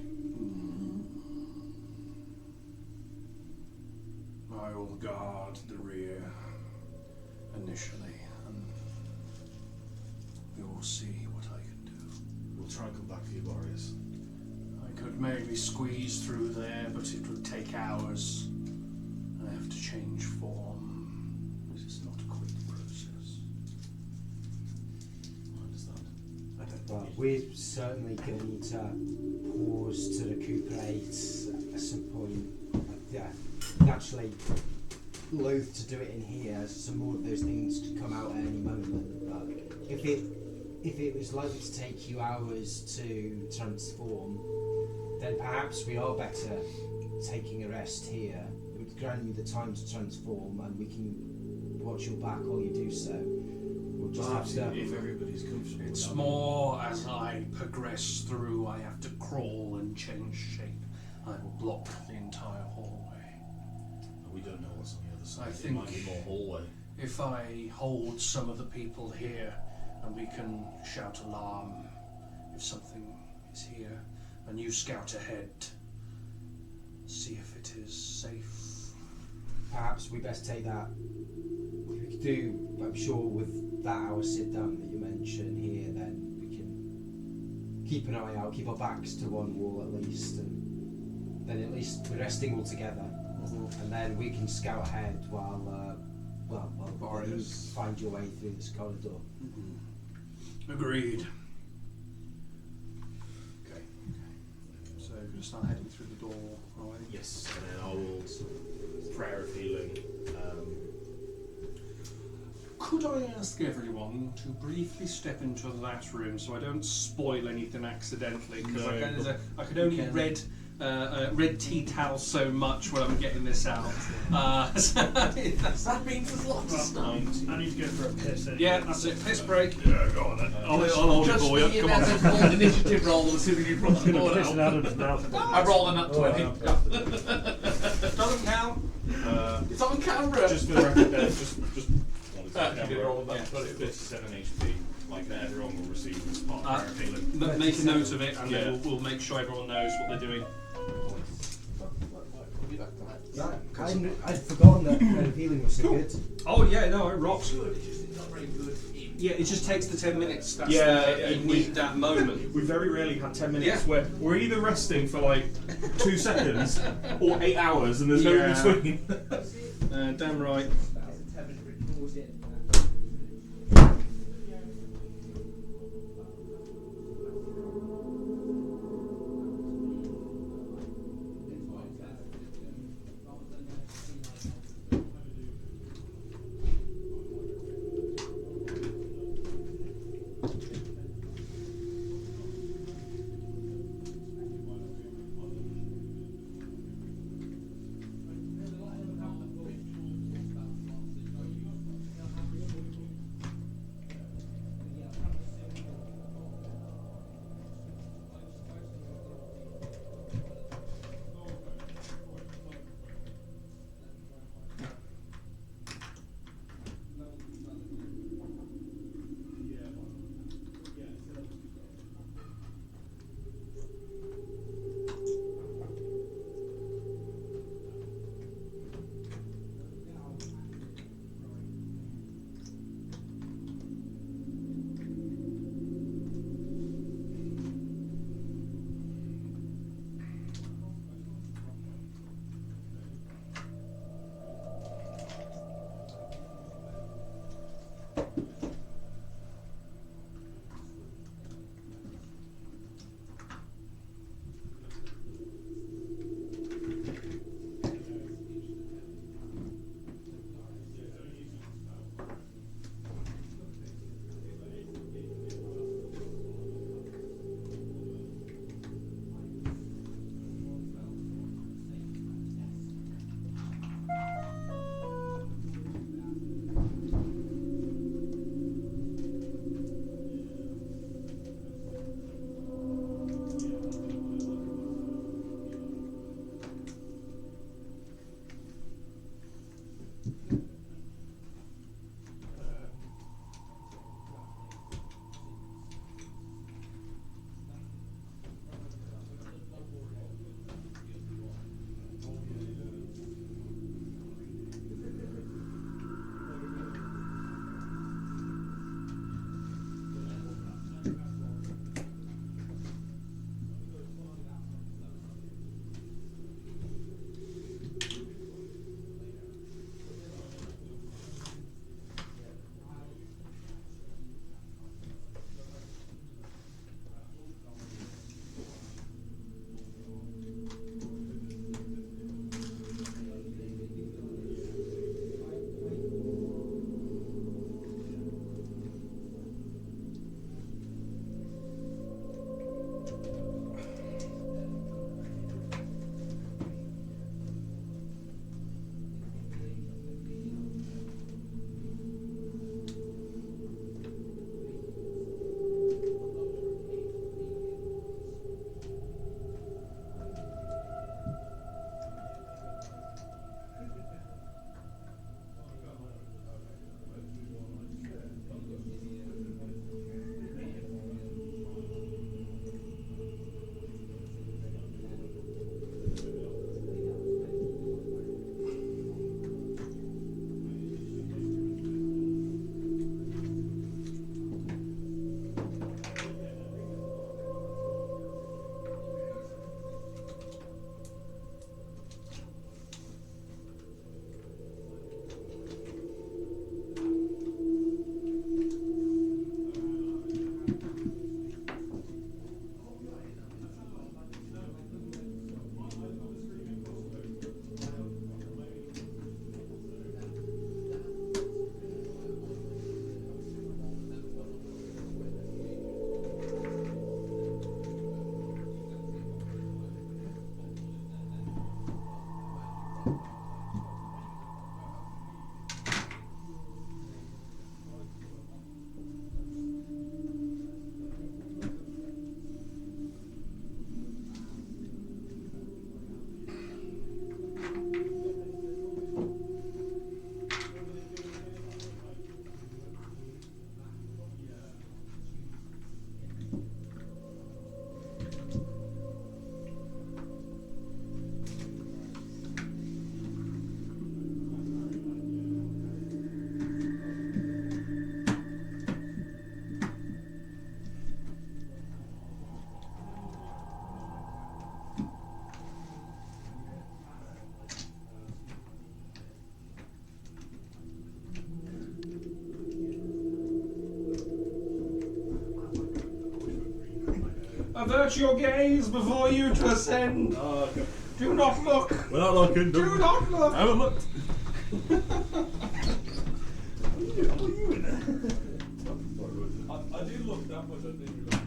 S3: I will guard the rear initially, and we will see what I can do.
S10: We'll try and come back for you, Boreas.
S3: I could maybe squeeze through there, but it would take hours. I have to change form. This is not a quick process.
S10: I understand.
S6: But we're certainly going to need to pause to recuperate at some point. Yeah, naturally loath to do it in here. Some more of those things could come out at any moment. But if it was likely to take you hours to transform, then perhaps we are better taking a rest here. It would grant you the time to transform, and we can watch your back while you do so. We'll just have to.
S10: If everybody's comfortable.
S3: It's
S10: with that.
S3: more as I progress through, I have to crawl and change shape. I will block the entire hallway.
S10: We don't know what's on the other side.
S3: I
S10: It
S3: think
S10: might be more hallway.
S3: if I hold some of the people here, and we can shout alarm if something is here, and you scout ahead, see if it is safe.
S6: Perhaps we best take that. We could do, I'm sure, with that hour sit down that you mentioned here, then we can keep an eye out, keep our backs to one wall at least, and then at least we're resting all together, and then we can scout ahead while you find your way through this corridor.
S3: Agreed.
S10: Okay.
S3: So we're going to start heading through the door, are we?
S10: Yes, and then I will prayer of healing.
S3: Could I ask everyone to briefly step into that room so I don't spoil anything accidentally? Because
S1: No,
S3: I can only red tea towel so much when I'm getting this out.
S2: That means there's lots of stuff.
S8: I need to go for a piss. Anyway.
S3: Yeah, that's it. Piss break.
S7: Yeah, go on then. I'll hold it
S2: Just
S7: for you.
S2: for
S7: Come on.
S2: as a bold initiative roll as soon as you brought the
S8: I'm
S2: board
S8: going to piss in
S2: out.
S8: Adam's mouth.
S2: I rolled an up 20.
S3: Doesn't count.
S2: It's on camera.
S1: Just for the record, then, just wanted to
S2: You did roll a
S1: yeah, 37 HP. Like that, everyone will receive as part of
S3: Uh,
S1: prayer of healing.
S3: Make a note of it, and
S1: Yeah.
S3: then we'll make sure everyone knows what they're doing.
S6: I'd forgotten that prayer of healing was so good.
S3: Oh yeah, no, it rocks.
S2: It's not very good.
S3: Yeah, it just takes the 10 minutes. That's
S1: Yeah,
S3: you need that moment.
S1: We very rarely had 10 minutes
S3: Yeah.
S1: where we're either resting for like 2 seconds or 8 hours and there's no in between.
S3: Damn right. Avert your gaze before you to ascend.
S7: Oh, okay.
S3: Do not look.
S7: We're not looking.
S3: Do not look.
S7: I haven't looked. I did look that much, I didn't realise.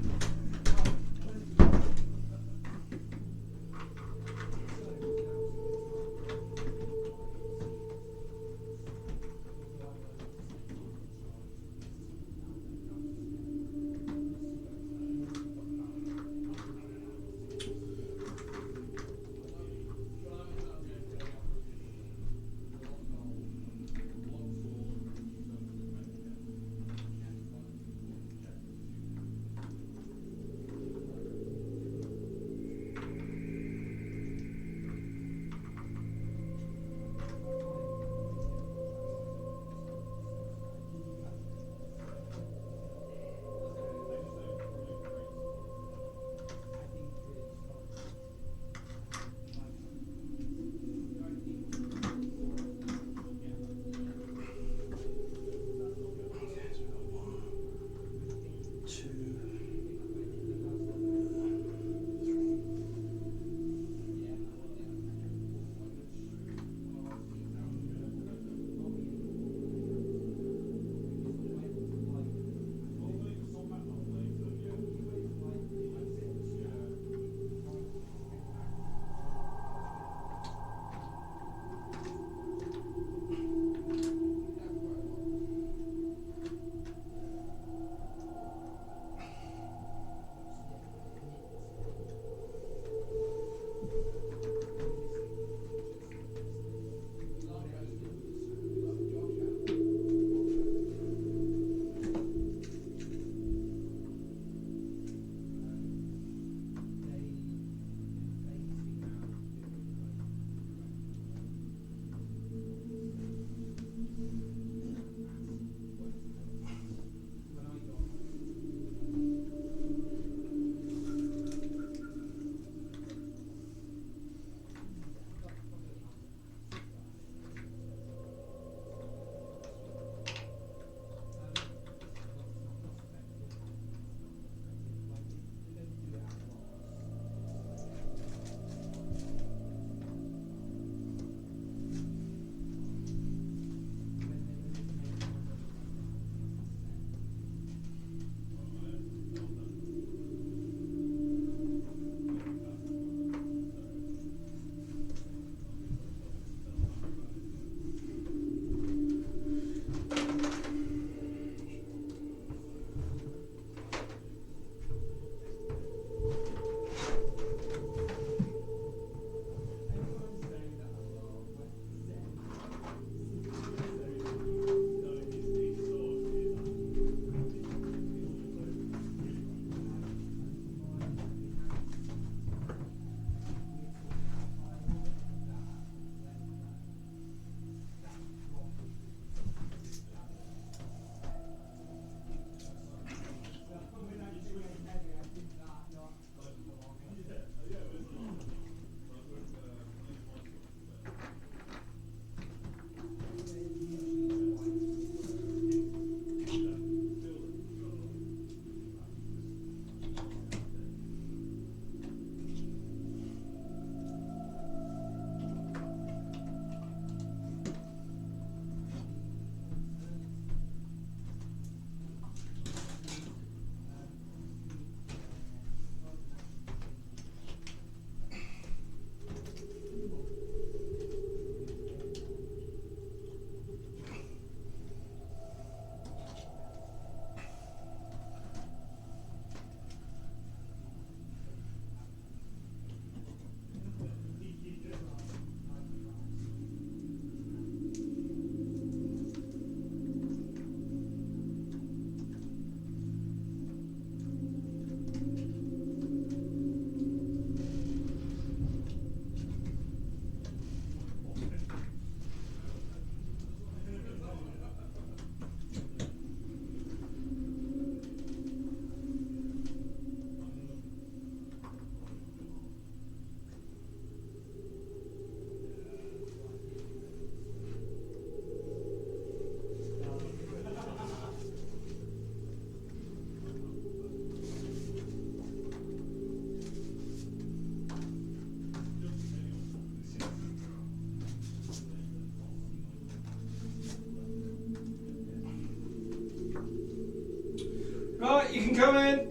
S3: You can come in.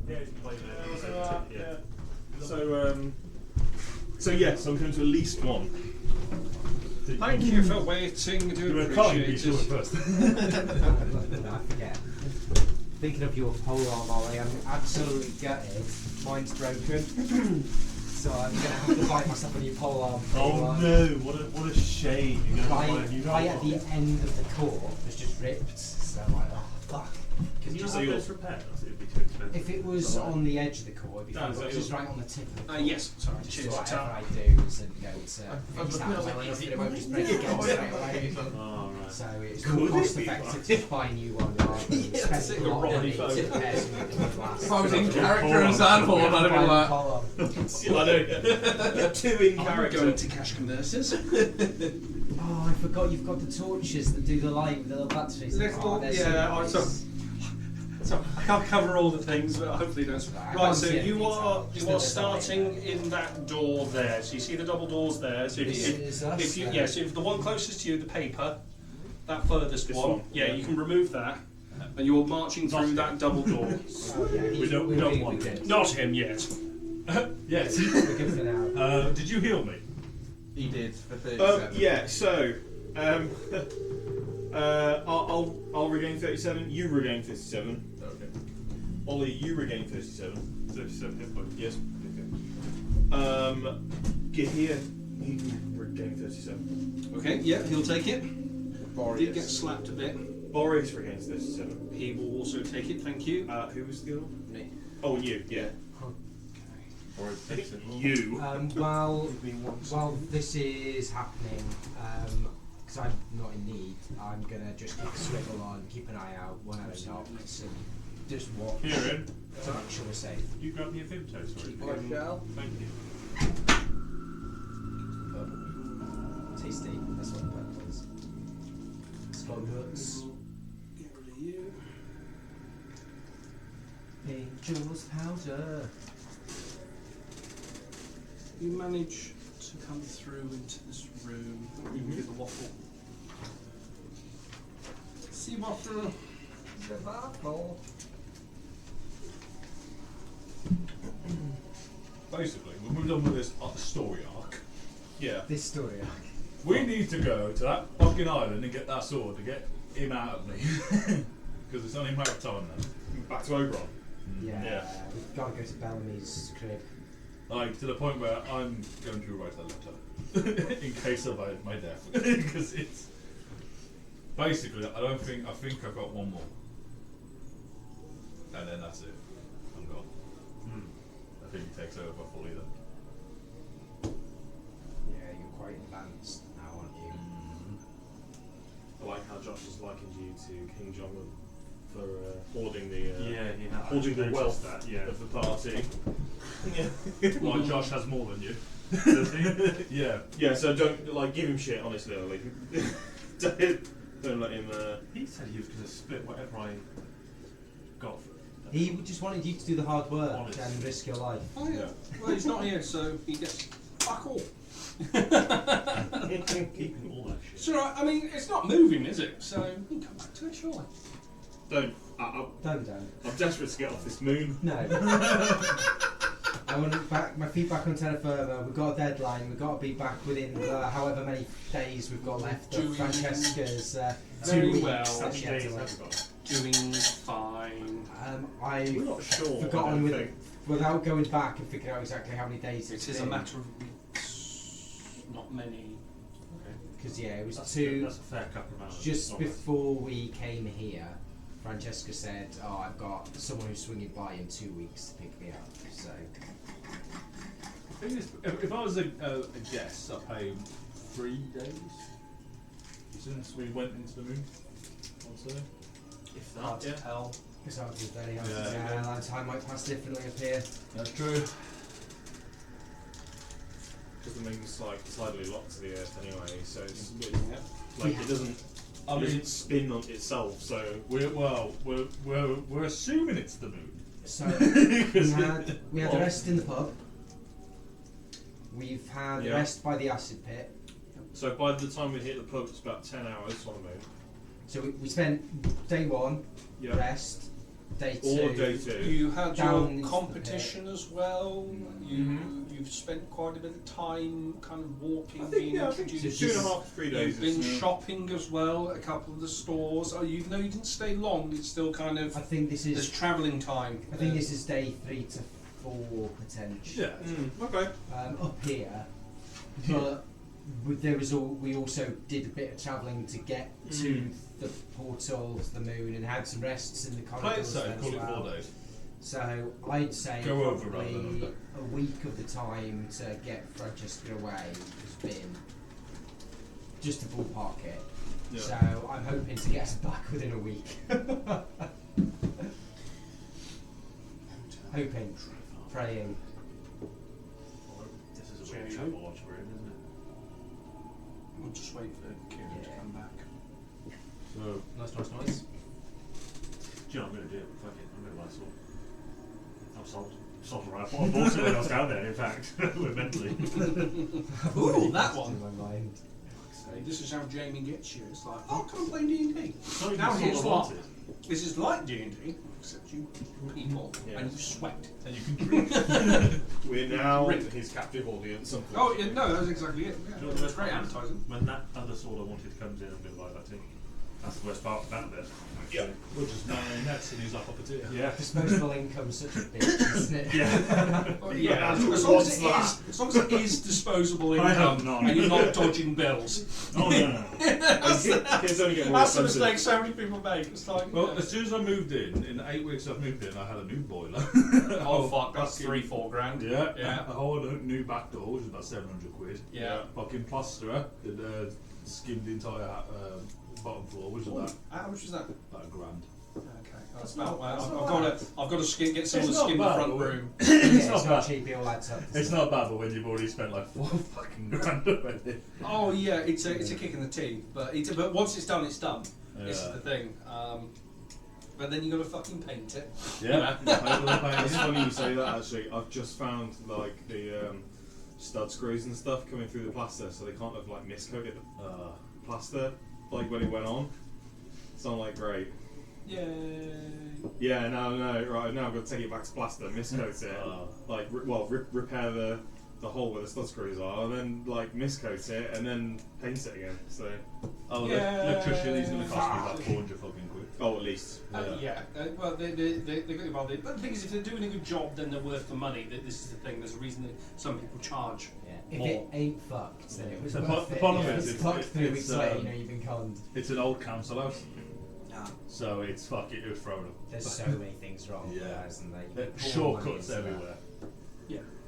S8: Yeah, you can play there. Yeah.
S1: So yes, I'm going to at least one.
S3: Thank you for waiting. Do
S8: You were calling me
S3: appreciate it.
S8: first.
S6: I forget. Thinking of your pole arm, Ollie, I'm absolutely gutted. Mine's broken. So I'm going to have to bite myself on your pole arm.
S8: Oh no! What a shame. You're gonna buy a new
S6: Right at
S8: pole
S6: the
S8: arm.
S6: end of the core was just ripped. So I'm like, oh fuck.
S8: Can you
S1: Just
S8: have
S1: say
S8: those
S1: yours.
S8: repaired? Or it'd be too expensive.
S6: If it was on the edge of the core, it'd be
S1: Dan,
S6: fine.
S1: is
S6: But
S1: that
S6: just
S1: yours?
S6: right on the tip of the core.
S3: Yes, sorry.
S6: Just
S3: Cheers.
S6: whatever
S3: Ta.
S6: I do is go to fix
S2: looking, I was
S6: that
S2: like,
S6: well enough
S2: is
S6: that
S2: it
S6: it won't just break again straight away.
S8: Oh, right.
S6: So it's
S1: Could
S6: more
S1: it
S6: cost
S1: be
S6: effective to buy a new one rather than
S2: Yeah,
S6: spend
S2: that's
S6: a
S2: it,
S6: lot of
S8: Rodney
S6: money
S8: phone.
S6: to repair something that lasts.
S2: If I was in
S8: Hold
S2: character
S8: on.
S2: as Anhorn, I'd have been like,
S1: I know. You're two in
S3: I'm
S1: character.
S3: going to cash converters.
S6: Oh, I forgot you've got the torches that do the light with the little batteries.
S3: Little-
S6: they're
S3: yeah,
S6: so nice.
S3: So I can't cover all the things, but hopefully that's
S6: Right, I
S3: right.
S6: can't
S3: So
S6: see
S3: you
S6: anything,
S3: are
S6: so just
S3: you
S6: the
S3: are
S6: design
S3: starting
S6: there.
S3: in that door there. So you see the double doors there. So
S6: This is us,
S3: if you
S6: then.
S3: yes, if the one closest to you, the paper, that furthest
S1: This
S3: one,
S1: one,
S3: yeah,
S1: yeah.
S3: you can remove that, and you're marching through that double door.
S6: Oh, yeah,
S8: We don't
S6: we're
S8: want
S6: good.
S3: Not him yet.
S8: Yes.
S6: We're good for now.
S8: Did you heal me?
S2: he did for 37.
S1: Yeah. So, I'll regain 37. You regain 57.
S8: Okay.
S1: Ollie, you regain 37.
S8: 37 hit points.
S1: Yes. Okay. Gahir, he can regain 37.
S3: Okay, yeah, he'll take it.
S1: Boris.
S3: Did get slapped a bit.
S1: Boris regains 37.
S3: He will also take it. Thank you.
S1: Who was the other one?
S2: Me.
S1: Oh, you. Yeah.
S8: Or it takes it.
S1: You.
S6: While this is happening, because I'm not in need, I'm gonna just keep a swivel on, keep an eye out when I'm not, and just watch
S8: Kieran,
S6: to make sure we're safe.
S8: you grab me a Vimto, sorry.
S2: I shall.
S8: Thank you.
S6: Tasty. That's what that was. It's got nuts.
S3: Get rid of you.
S6: Angel's powder.
S3: You manage to come through into this room. You can do the waffle. See waffle.
S8: Basically, when we're done with this story arc,
S1: Yeah.
S6: This story.
S8: we need to go to that fucking island and get that sword to get him out of me. Because it's only a matter of time now.
S1: Back to Oberon.
S6: Yeah.
S1: Yeah.
S6: We've got to go to Bellamy's crib.
S8: Like, to the point where I'm going to write a letter. In case of my death. Because it's... Basically, I think I've got one more. And then that's it. I'm gone. I think he takes over fully then.
S6: Yeah, you're quite advanced now, aren't you?
S1: I like how Josh has likened you to King John for hoarding the
S8: yeah.
S1: hoarding the wealth
S8: that, yeah.
S1: of the party.
S8: Well, Josh has more than you. Does he? Yeah.
S1: Yeah, so don't give him shit, honestly, Ollie. don't let him.
S8: He said he was going to split whatever I got for it.
S6: He just wanted you to do the hard work
S8: Honest.
S6: and risk your life.
S3: Oh yeah. Well, he's not here, so he gets fuck all.
S8: Keeping all that shit.
S3: It's alright. I mean, it's not moving, is it? So we can come back to it, surely.
S1: Don't.
S6: Don't.
S1: I'm desperate to get off this moon.
S6: No. I want back my feet back on terra firma. We've got a deadline. We've got to be back within however many days we've got left of
S3: Doing
S6: Francesca's 2
S3: very
S6: weeks
S3: well.
S6: that
S1: How
S6: she
S1: many
S6: had
S1: days
S6: to
S1: have
S6: wait.
S1: we got?
S3: Doing fine.
S1: We're
S6: I've
S1: not sure. I
S6: forgotten
S1: don't
S6: with
S1: think.
S6: without going back and figuring out exactly how many days
S3: It is a matter of weeks, not many.
S6: Because yeah, it was
S8: That's
S6: two.
S8: a fair couple of hours.
S6: Just
S8: Not
S6: before we came here, Francesca said, "Oh, I've got someone who's swinging by in 2 weeks to pick me up." So
S8: The thing is, if I was a guest, I'd pay 3 days since we went into the moon. I'd say.
S3: If
S6: hard
S3: that,
S6: to
S3: yeah.
S6: tell. It's hard to very hard to
S8: Yeah.
S6: tell. And time might pass differently up here.
S8: That's true.
S1: Because the moon's like tidally locked to the Earth anyway, so it's like it doesn't.
S8: I
S1: It
S8: mean,
S1: doesn't spin on itself, so
S8: we're assuming it's the moon.
S6: So we had a rest in the pub. We've had a
S1: Yeah.
S6: rest by the acid pit.
S10: So by the time we hit the pub, it's about 10 hours on the moon.
S6: So we spent day 1,
S10: Yeah.
S6: rest, day 2.
S10: Or day 2.
S3: You had
S6: Down
S3: your
S6: into the
S3: competition as well. You've spent quite a bit of time kind of walking,
S10: I think,
S3: being
S10: yeah, I think
S3: introduced.
S10: 2.5 to 3 days.
S3: You've been
S10: is,
S3: shopping as well at a couple of the stores. Oh, you know you didn't stay long. It's still kind of
S6: I think this
S3: there's
S6: is.
S3: travelling time.
S6: I think this is day 3 to 4 potentially.
S10: Yeah. Okay.
S6: Up here, but we also did a bit of travelling to get to the portal to the moon and had some rests in the
S7: I'd
S6: corridors
S7: say
S6: as
S7: call it
S6: well.
S7: 4 days.
S6: So I'd say
S7: Go over rather than
S6: probably
S7: under.
S6: a week of the time to get Francesca away has been just to ballpark it.
S10: Yeah.
S6: So I'm hoping to get us back within a week. Hoping, praying.
S8: This is a
S3: Yeah,
S8: weird
S3: you-
S8: travel watch we're in, isn't it?
S3: We'll just wait for Kieran to
S6: Yeah.
S3: come back.
S7: So,
S6: Nice.
S8: Do you know what I'm going to do? Fuck it, I'm going to buy a sword. I'm sold. Sold right. I bought it when I was down there, in fact. We're mentally.
S3: Ooh, that one.
S6: In my mind.
S3: This is how Jamie gets you. It's like, oh, come play D&D.
S7: It's not even
S3: Now
S7: the
S3: here's
S7: sword I
S3: what.
S7: wanted.
S3: This is like D&D, except you people
S10: Yeah.
S3: and you sweat.
S7: And you can drink.
S10: We're now
S3: Rip.
S10: his captive audience.
S3: Oh, yeah, no, that's exactly it. Yeah.
S7: Do you know what the
S3: It's
S7: best
S3: great
S7: part is?
S3: advertising.
S7: When that other sword I wanted comes in, I'm going to buy that too. That's the worst part about that bit.
S10: Yeah.
S7: We'll just marionettes and use our puppeteer. Yeah.
S6: Disposable income's such a bitch, isn't it?
S7: Yeah.
S3: Oh,
S10: Yeah,
S3: yeah,
S10: who
S3: as long
S10: wants
S3: as,
S10: that?
S3: as long as it is disposable
S7: I have
S3: income
S7: none.
S3: and you're not dodging bills.
S7: Oh, no.
S10: Kids only get more
S3: That's the
S10: expensive.
S3: mistake so many people make. It's like,
S7: Well, as soon as I moved in the 8 weeks I've moved in, I had a new boiler.
S3: oh fuck, that's
S7: fucking-
S3: 3-4 grand.
S7: Yeah,
S3: Yeah.
S7: a whole new back door, which is about 700 quid.
S3: Yeah.
S7: Fucking plasterer, that skimmed the entire bottom floor, which is about
S3: How much was that?
S7: $1 grand.
S3: Okay, that's about.
S10: that's
S3: I've
S10: not
S3: got to get someone
S7: It's
S3: to
S7: not
S3: skim the
S7: bad,
S3: front
S7: but-
S3: room.
S6: Yeah,
S7: It's not
S6: it's
S7: bad.
S6: not cheap, it all adds up.
S7: It's not bad, but when you've already spent like 4 fucking grand already.
S3: Oh yeah, it's a kick in the teeth, but but once it's done, it's done. This is
S7: Yeah.
S3: the thing. But then you got to fucking paint it.
S7: Yeah.
S10: It's funny you say that actually. I've just found like the stud screws and stuff coming through the plaster, so they can't have like miscoated the plaster like when it went on. So I'm like, great.
S3: Yay!
S10: Yeah, no, right now I've got to take it back to plaster, miscoat it, like repair the hole where the stud screws are, and then like miscoat it, and then paint it again. So
S7: Oh,
S3: Yeah.
S7: the electrician, he's going to cost me about 400 fucking quid.
S10: oh, at least.
S3: Well, they got involved. But the thing is, if they're doing a good job, then they're worth the money. This is the thing. There's a reason that some people charge.
S6: Yeah. If
S3: More.
S6: it ain't fucked, then it was
S7: The
S6: worth it.
S7: problem
S6: If
S7: is
S6: it's
S7: it's-
S6: fucked
S7: it's,
S6: 3 weeks later, you know
S7: um,
S6: you've been conned.
S7: It's an old council house,
S3: Ah.
S7: so it's fuck it, it was thrown up.
S6: There's so many things wrong with
S7: Yeah.
S6: that, isn't there? You
S7: There-
S6: put all
S7: Shortcuts
S6: money into that.
S7: everywhere.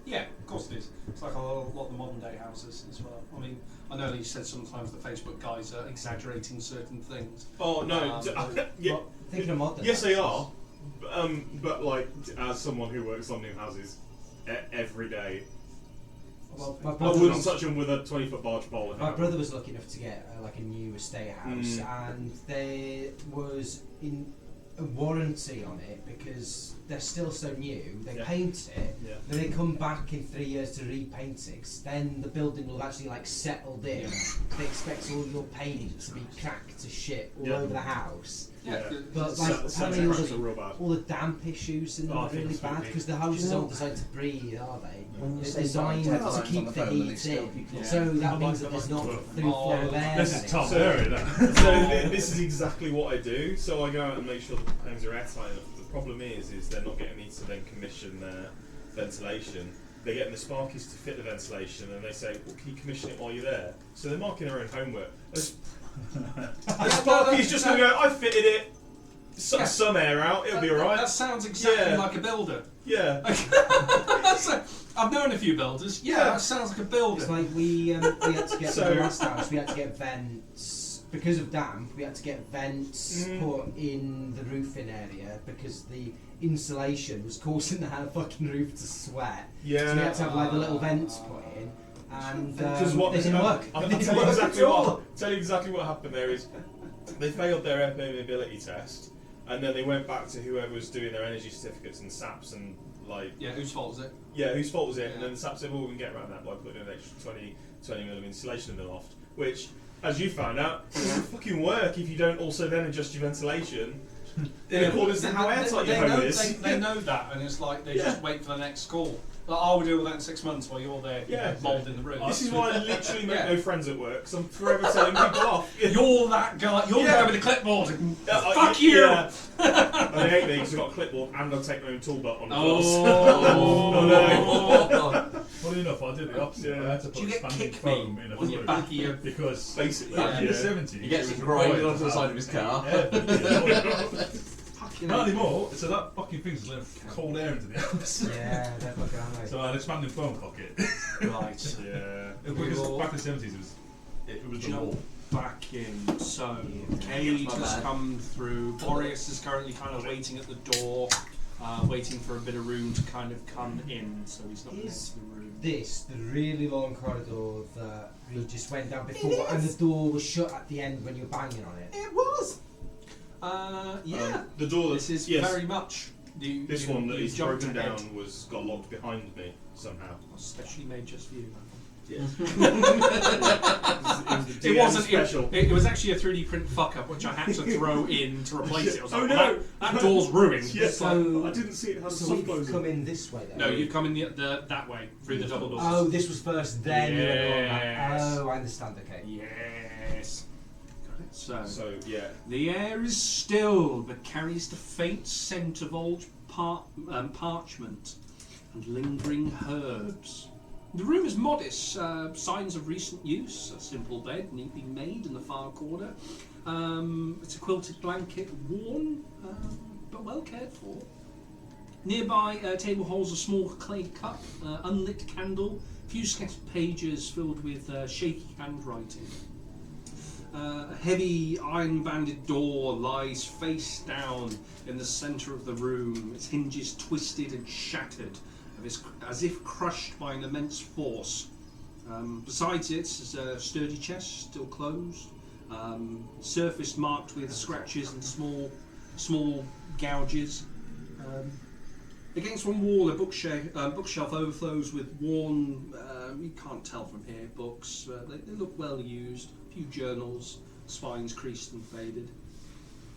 S3: Yeah, of course it is. It's like a lot of the modern day houses as well. I mean, I know that you said sometimes the Facebook guys are exaggerating certain things.
S10: Oh no, yeah,
S6: Well, thinking of modern
S10: yes they
S6: houses.
S10: are, but like as someone who works on new houses every day,
S6: Well, my
S10: I
S6: brother
S10: wouldn't
S6: was,
S10: touch them with a 20-foot barge pole.
S6: my brother was lucky enough to get like a new estate house, and there was a warranty on it because they're still so new. They
S10: Yeah.
S6: paint it,
S10: Yeah.
S6: then they come back in 3 years to repaint it. 'Cause then the building will have actually like settled in. They expect all your paint to be cracked to shit all
S10: Yeah.
S6: over the house.
S3: Yeah,
S6: But
S10: So-
S6: like
S10: so
S6: apparently
S10: the
S6: all
S10: cracks are
S6: the,
S10: real bad.
S6: all the damp issues in them
S7: Oh, I
S6: are
S7: think
S6: really
S7: it's
S6: bad
S7: really-
S6: because the houses aren't designed to breathe, are they?
S2: It's
S6: They're designed
S2: like
S6: to
S2: 10
S6: keep
S2: times
S6: the
S2: on the phone and
S6: heat
S2: they still
S6: in.
S2: keep
S6: So that
S7: I
S6: means
S7: like
S6: that
S7: the
S6: there's not
S7: micro-
S6: through flow
S3: Oh,
S6: air.
S7: This is
S6: running.
S7: Tom
S10: So-
S7: Berry, that.
S10: So this is exactly what I do. So I go out and make sure the homes are airtight enough. The problem is they're not getting me to then commission their ventilation. They're getting the Sparkies to fit the ventilation, and they say, "Well, can you commission it while you're there?" So they're marking their own homework. The Sparky's just going to go, "I fitted it.
S3: Yeah.
S10: Some air out. It'll be
S3: That
S10: alright."
S3: sounds exactly
S10: Yeah.
S3: like a builder.
S10: Yeah.
S3: I've known a few builders. Yeah, that sounds like a builder.
S6: It's like we had to get
S10: So-
S6: for the last house. We had to get vents because of damp. We had to get vents put in the roofing area because the insulation was causing the fucking roof to sweat.
S10: Yeah.
S6: So we had to have like the little vents put in, and
S10: Because what
S6: they didn't work.
S10: I'll
S6: They didn't
S10: tell you
S6: work
S10: exactly
S6: at all.
S10: what happened there is they failed their air permeability test, and then they went back to whoever was doing their energy certificates and SAPs and like
S3: Yeah, whose fault is it?
S10: yeah, whose fault was it? And
S3: Yeah.
S10: then the SAP said, well, we can get around that by putting an extra 20 mm of insulation in the loft.
S1: which, as you found out, doesn't fucking work if you don't also then adjust your ventilation in accordance to how airtight your home is.
S3: They know that, and it's like they just wait for the next call. Like, we'll deal with that in 6 months while you're there, mould in the room.
S1: This is why I literally make no friends at work, because I'm forever telling people off.
S3: You're that guy. You're the guy with the clipboard. Fuck you!
S1: Yeah. And they hate me because I've got a clipboard and I'll take my own tool belt on the
S7: no. Funny enough, I did the opposite. I had to put expanding foam in a
S3: on your back of your...
S7: Because
S1: basically,
S7: back in the 70s...
S2: He gets it grinding onto the side of his car.
S7: Not anymore, so that fucking thing's letting cold air into the house.
S6: Yeah, they're fucking aren't they?
S7: So I had an expanding foam pocket.
S3: Right.
S7: Yeah. Because back in the 70s it was the law.
S3: Back in. So, Cade has come through. Boreas is currently kind of waiting at the door, waiting for a bit of room to kind of come in, so he's not into the room.
S6: This, the really long corridor that we just went down before, and the door was shut at the end when you were banging on it?
S3: It was! Yeah.
S1: The door
S3: this is very much...
S1: This one that is broken down got locked behind me somehow.
S3: Especially made just for you.
S1: Yeah.
S3: It wasn't special. It was actually a 3D print fuck up, which I had to throw in to replace it. I was like,
S1: no!
S3: That door's ruined.
S1: Yes,
S6: So,
S1: I didn't see it. Had
S6: so we've come in this way then?
S3: No, you've come in that way, through the double doors.
S6: Oh, this was first, then you went along that.
S3: Yes.
S6: Oh, I understand, okay.
S3: Yes. Got it.
S1: So, yeah.
S3: The air is still, but carries the faint scent of old parchment and lingering herbs. The room is modest, signs of recent use, a simple bed neatly made in the far corner. It's a quilted blanket, worn, but well cared for. Nearby, table holds a small clay cup, unlit candle, few scattered pages filled with shaky handwriting. A heavy iron-banded door lies face down in the centre of the room, its hinges twisted and shattered, as if crushed by an immense force. Besides it is a sturdy chest, still closed, surface marked with scratches and small gouges. Against one wall, a bookshelf overflows with worn, you can't tell from here, books. They look well used. A few journals, spines creased and faded.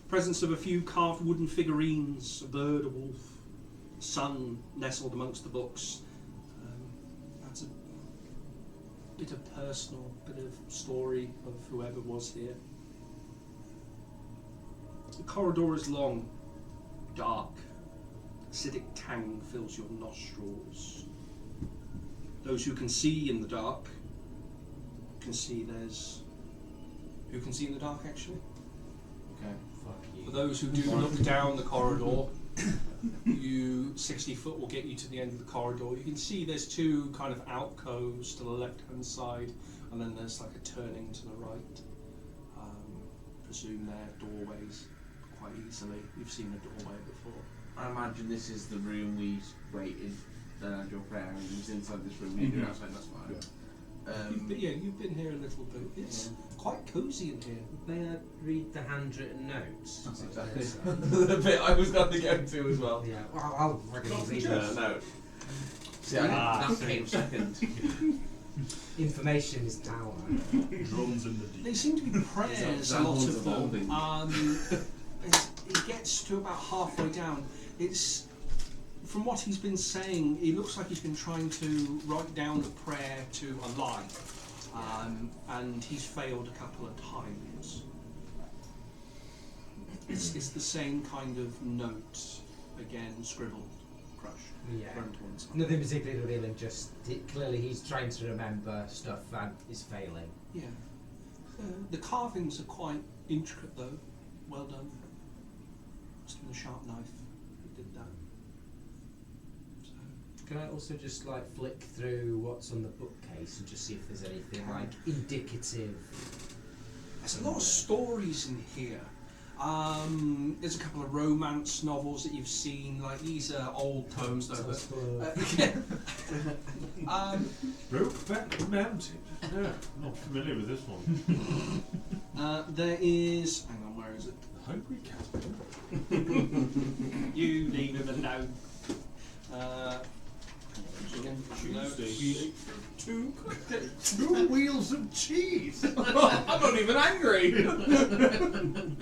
S3: Presence of a few carved wooden figurines, a bird, a wolf, a sun nestled amongst the books. That's a bit of personal, bit of story of whoever was here. The corridor is long, dark. Acidic tang fills your nostrils. Those who can see in the dark can see there's... Who can see in the dark, actually? Okay.
S6: Fuck you.
S3: For those who do look down the corridor, 60 foot will get you to the end of the corridor. You can see there's two kind of alcoves to the left-hand side, and then there's like a turning to the right. Presume they're doorways quite easily. You've seen a doorway before.
S2: I imagine this is the room we waited your prayer and he was inside this room and you're outside, that's fine.
S3: You've been here a little bit. It's quite cosy in here.
S6: May I read the handwritten notes?
S2: That's exactly the bit I was going to go to as well.
S6: Yeah, well, I'll regularly read it.
S2: No. See, that came second.
S6: Information is power.
S7: Drums in the deep.
S3: They seem to be prayers, a lot of them. It gets to about halfway down. It's, from what he's been saying, it looks like he's been trying to write down the prayer to a line, and he's failed a couple of times. It's the same kind of note, again, scribbled, crushed, thrown to one side.
S6: Nothing particularly revealing, just clearly he's trying to remember stuff and is failing.
S3: Yeah. The carvings are quite intricate though, well done. Must have been a sharp knife that did that. So.
S6: Can I also just like flick through what's on the bookcase and just see if there's anything like indicative?
S3: There's a lot of stories in here. There's a couple of romance novels that you've seen. Like these are old tomes though.
S8: Brokeback Mountain. Yeah, not familiar with this one.
S3: There is. Hang on, where is it?
S8: Hungry Cat.
S3: You leave him alone. Two
S1: Wheels
S7: some cheese.
S2: I'm not even angry.
S8: Didn't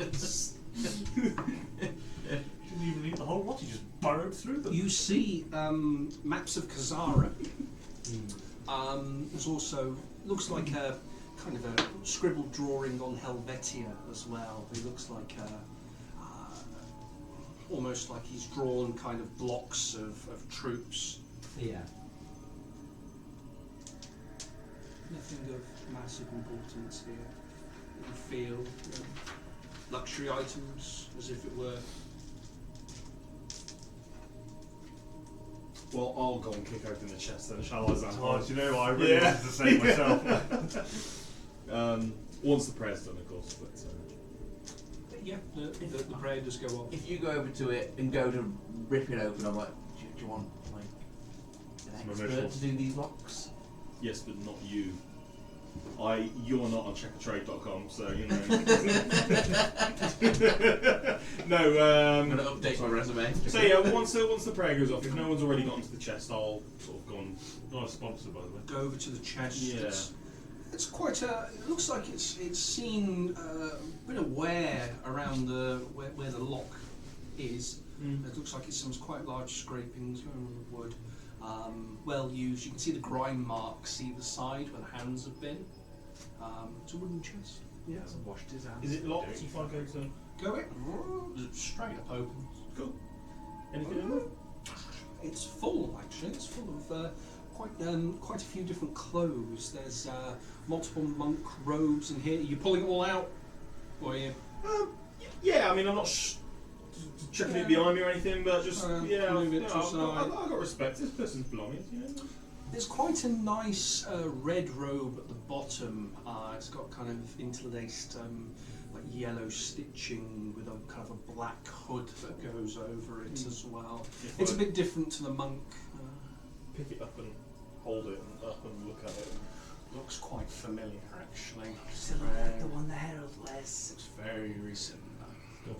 S8: even eat the whole lot, he just burrowed through them.
S3: You see maps of Khazara. There's also, looks like a kind of a scribbled drawing on Helvetia as well. It looks like almost like he's drawn kind of blocks of troops.
S11: Yeah.
S3: Nothing of massive importance here. You feel luxury items as if it were.
S1: Well, I'll go and kick open the chest then, shall I, Zan?
S7: Oh, do you know what? I really wanted to say it myself.
S1: Once the prayer's done, of course. But,
S3: Yeah, the prayer does go off.
S2: If you go over to it and go to rip it open, I'm like, do you want like an
S7: Some
S2: expert
S7: visuals.
S2: to do these locks?
S1: yes, but not you. You're not on checkertrade.com, so you know. No.
S2: I'm gonna update my resume.
S1: So yeah, once the prayer goes off, if no one's already gotten to the chest, I'll sort of go on.
S7: Not a sponsor, by the way.
S3: Go over to the chest.
S1: Yeah.
S3: It's quite a. It looks like it's seen a bit of wear around where the lock is. It looks like it's some quite large scrapings going on the wood. Well used. You can see the grime marks either side where the hands have been. It's a wooden chest.
S7: He hasn't washed his hands.
S1: Is it locked if I go to?
S3: Go in. Straight up open.
S1: Cool. Anything in there?
S3: It's full actually. It's full of quite a few different clothes. There's multiple monk robes in here. Are you pulling it all out, or are you?
S1: Yeah, I mean, I'm not checking it behind me or anything, but just
S3: move it to
S1: I've
S3: side.
S1: got respect. This person's belongings. Yeah.
S3: There's quite a nice red robe at the bottom. It's got kind of interlaced like yellow stitching with a kind of a black hood that goes over it as well. It's a bit different to the monk.
S1: Pick it up and hold it and up and look at it.
S3: Looks quite familiar actually.
S11: Does it look like the one the Herald wears?
S3: Looks very recent.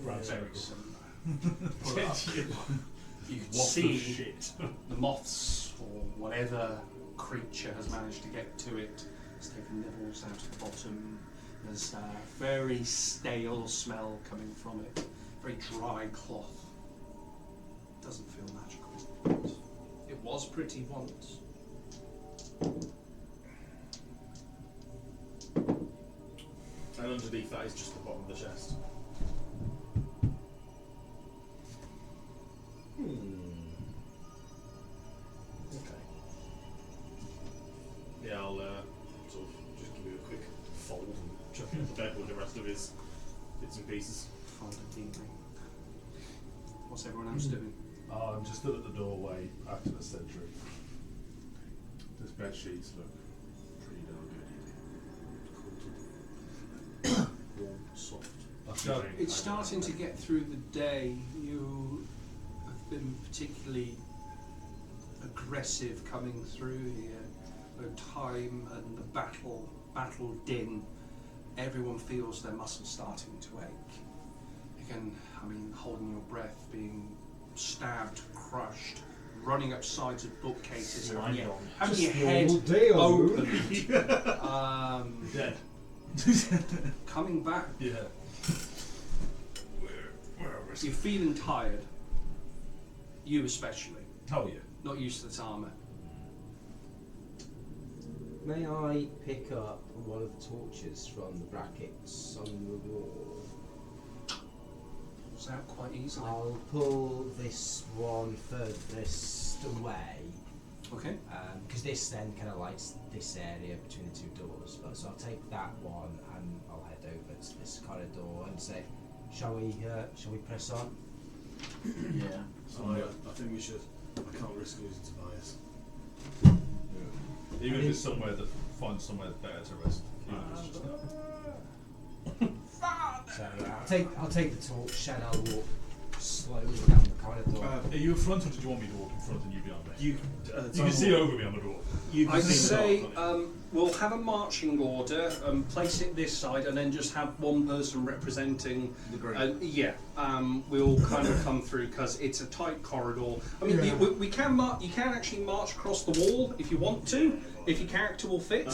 S7: Very
S3: Very
S7: recent.
S3: recent. Pull it up. You can
S7: What
S3: see
S7: the shit?
S3: the moths or whatever creature has managed to get to it. It's taken nibbles out of the bottom. There's a very stale smell coming from it. Very dry cloth. Doesn't feel magical. But it was pretty once.
S1: And underneath that is just the bottom of the chest. Okay. Yeah, I'll sort of just give you a quick fold and chuck it into bed with the rest of his bits and pieces.
S3: Find it deeply. What's everyone else doing?
S7: I'm just stood at the doorway, acting as sentry. These bed sheets look pretty darn good.
S3: Warm, soft.
S7: That's
S3: It's starting to get through the day. You have been particularly aggressive coming through here. The time and the battle din, everyone feels their muscles starting to ache. Again, I mean, holding your breath, being stabbed, crushed, running up sides of bookcases, having your head open,
S7: dead.
S3: coming back.
S7: Yeah.
S3: You're feeling tired. You especially.
S7: Oh yeah.
S3: Not used to this armour.
S6: May I pick up one of the torches from the brackets on the wall?
S3: Pulls out quite easily.
S6: I'll pull this one furthest away,
S3: Okay.
S6: because this then kind of lights this area between the two doors. But so I'll take that one and I'll head over to this corridor and say, "Shall we press on?"
S2: Yeah.
S1: I think we should. I can't risk losing Tobias.
S7: Even if it's somewhere that finds somewhere better to rest.
S6: So I'll take the torch and I'll walk slowly down the corridor.
S7: Are you in front, or did you want me to walk in front and you behind me?
S1: You
S7: can see over me on the door.
S1: You can
S3: I'd
S1: see
S3: say
S1: the dark on it.
S3: we'll have a marching order, place it this side, and then just have one person representing
S2: The group.
S3: we'll kind of come through because it's a tight corridor. I mean, we can you can actually march across the wall if you want to, if your character will fit.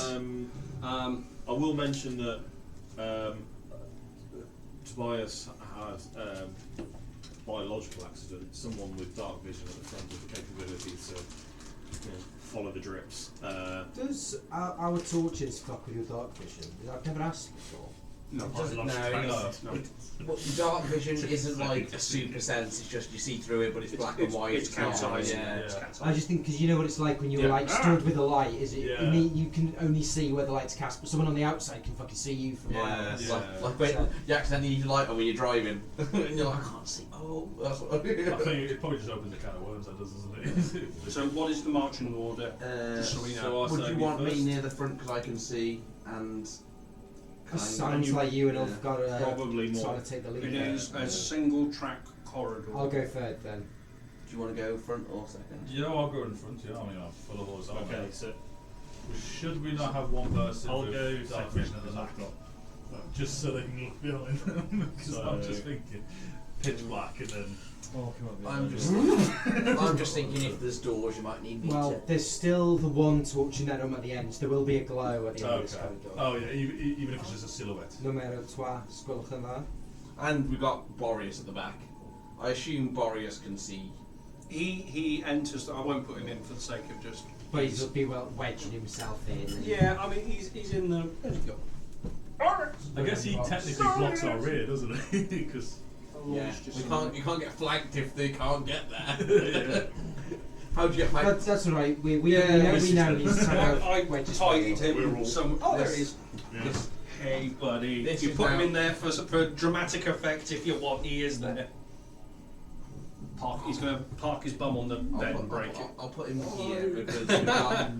S10: I will mention that Tobias had biological accident. Someone with dark vision at the front with the capability to follow the drips.
S6: Does our torches fuck with your dark vision? I've never asked before.
S3: No,
S2: But dark vision isn't like a super sense. It's just you see through it, but it's black and white.
S3: It's cat's eyes.
S2: Yeah.
S6: I just think because you know what it's like when you're like stood with a light. Is it? You can only see where the light's cast, but someone on the outside can fucking see you from miles.
S2: Like when you accidentally leave your light on when you're driving, and you're like, I can't see. Oh, that's what.
S7: I think it probably just opens a can of worms. That does, doesn't it?
S3: So what is the marching order? Just so we know.
S2: Would you want me near the front because I can see and?
S6: It sounds like you and Ulf got
S10: probably more.
S6: trying to take the lead.
S3: It is a single track corridor.
S6: I'll go third then.
S2: Do you want to go front or second?
S7: Yeah, I'll go in front. Yeah, I mean, I'm full of us.
S10: Okay, so
S7: should we not have one person
S8: I'll
S7: with
S8: go
S7: dark
S8: second
S7: vision
S8: at
S7: at
S8: the
S7: the
S8: back.
S7: back?
S8: Just so they can look behind them. Because I'm just thinking pitch black and then.
S2: I'm just thinking if there's doors, you might need me
S6: Well,
S2: to.
S6: there's still the one torch in that room at the end. So there will be a glow at the end of this corridor.
S7: Oh yeah, even if it's just a silhouette.
S6: Numero 3, sgwelwch yn dda.
S2: And we've got Boreas at the back. I assume Boreas can see.
S3: He enters. I won't put him in for the sake of just.
S6: But he'll be well wedging himself in.
S3: Yeah, I mean he's in the. There you go.
S7: I guess he technically blocks our rear, doesn't he? Because
S2: Yeah, you can't get flanked if they can't get there. How'd you get flanked?
S6: That's all right. We know he's trying
S3: I
S6: to wedge his
S3: tidied
S6: way
S3: him. Oh, there he is.
S8: Yeah.
S3: Hey, buddy.
S2: This
S3: You
S2: is
S3: put him
S2: now-
S3: in there for dramatic effect if you want. He is there. He's going to park his bum on the bed and break it.
S2: I'll put him here because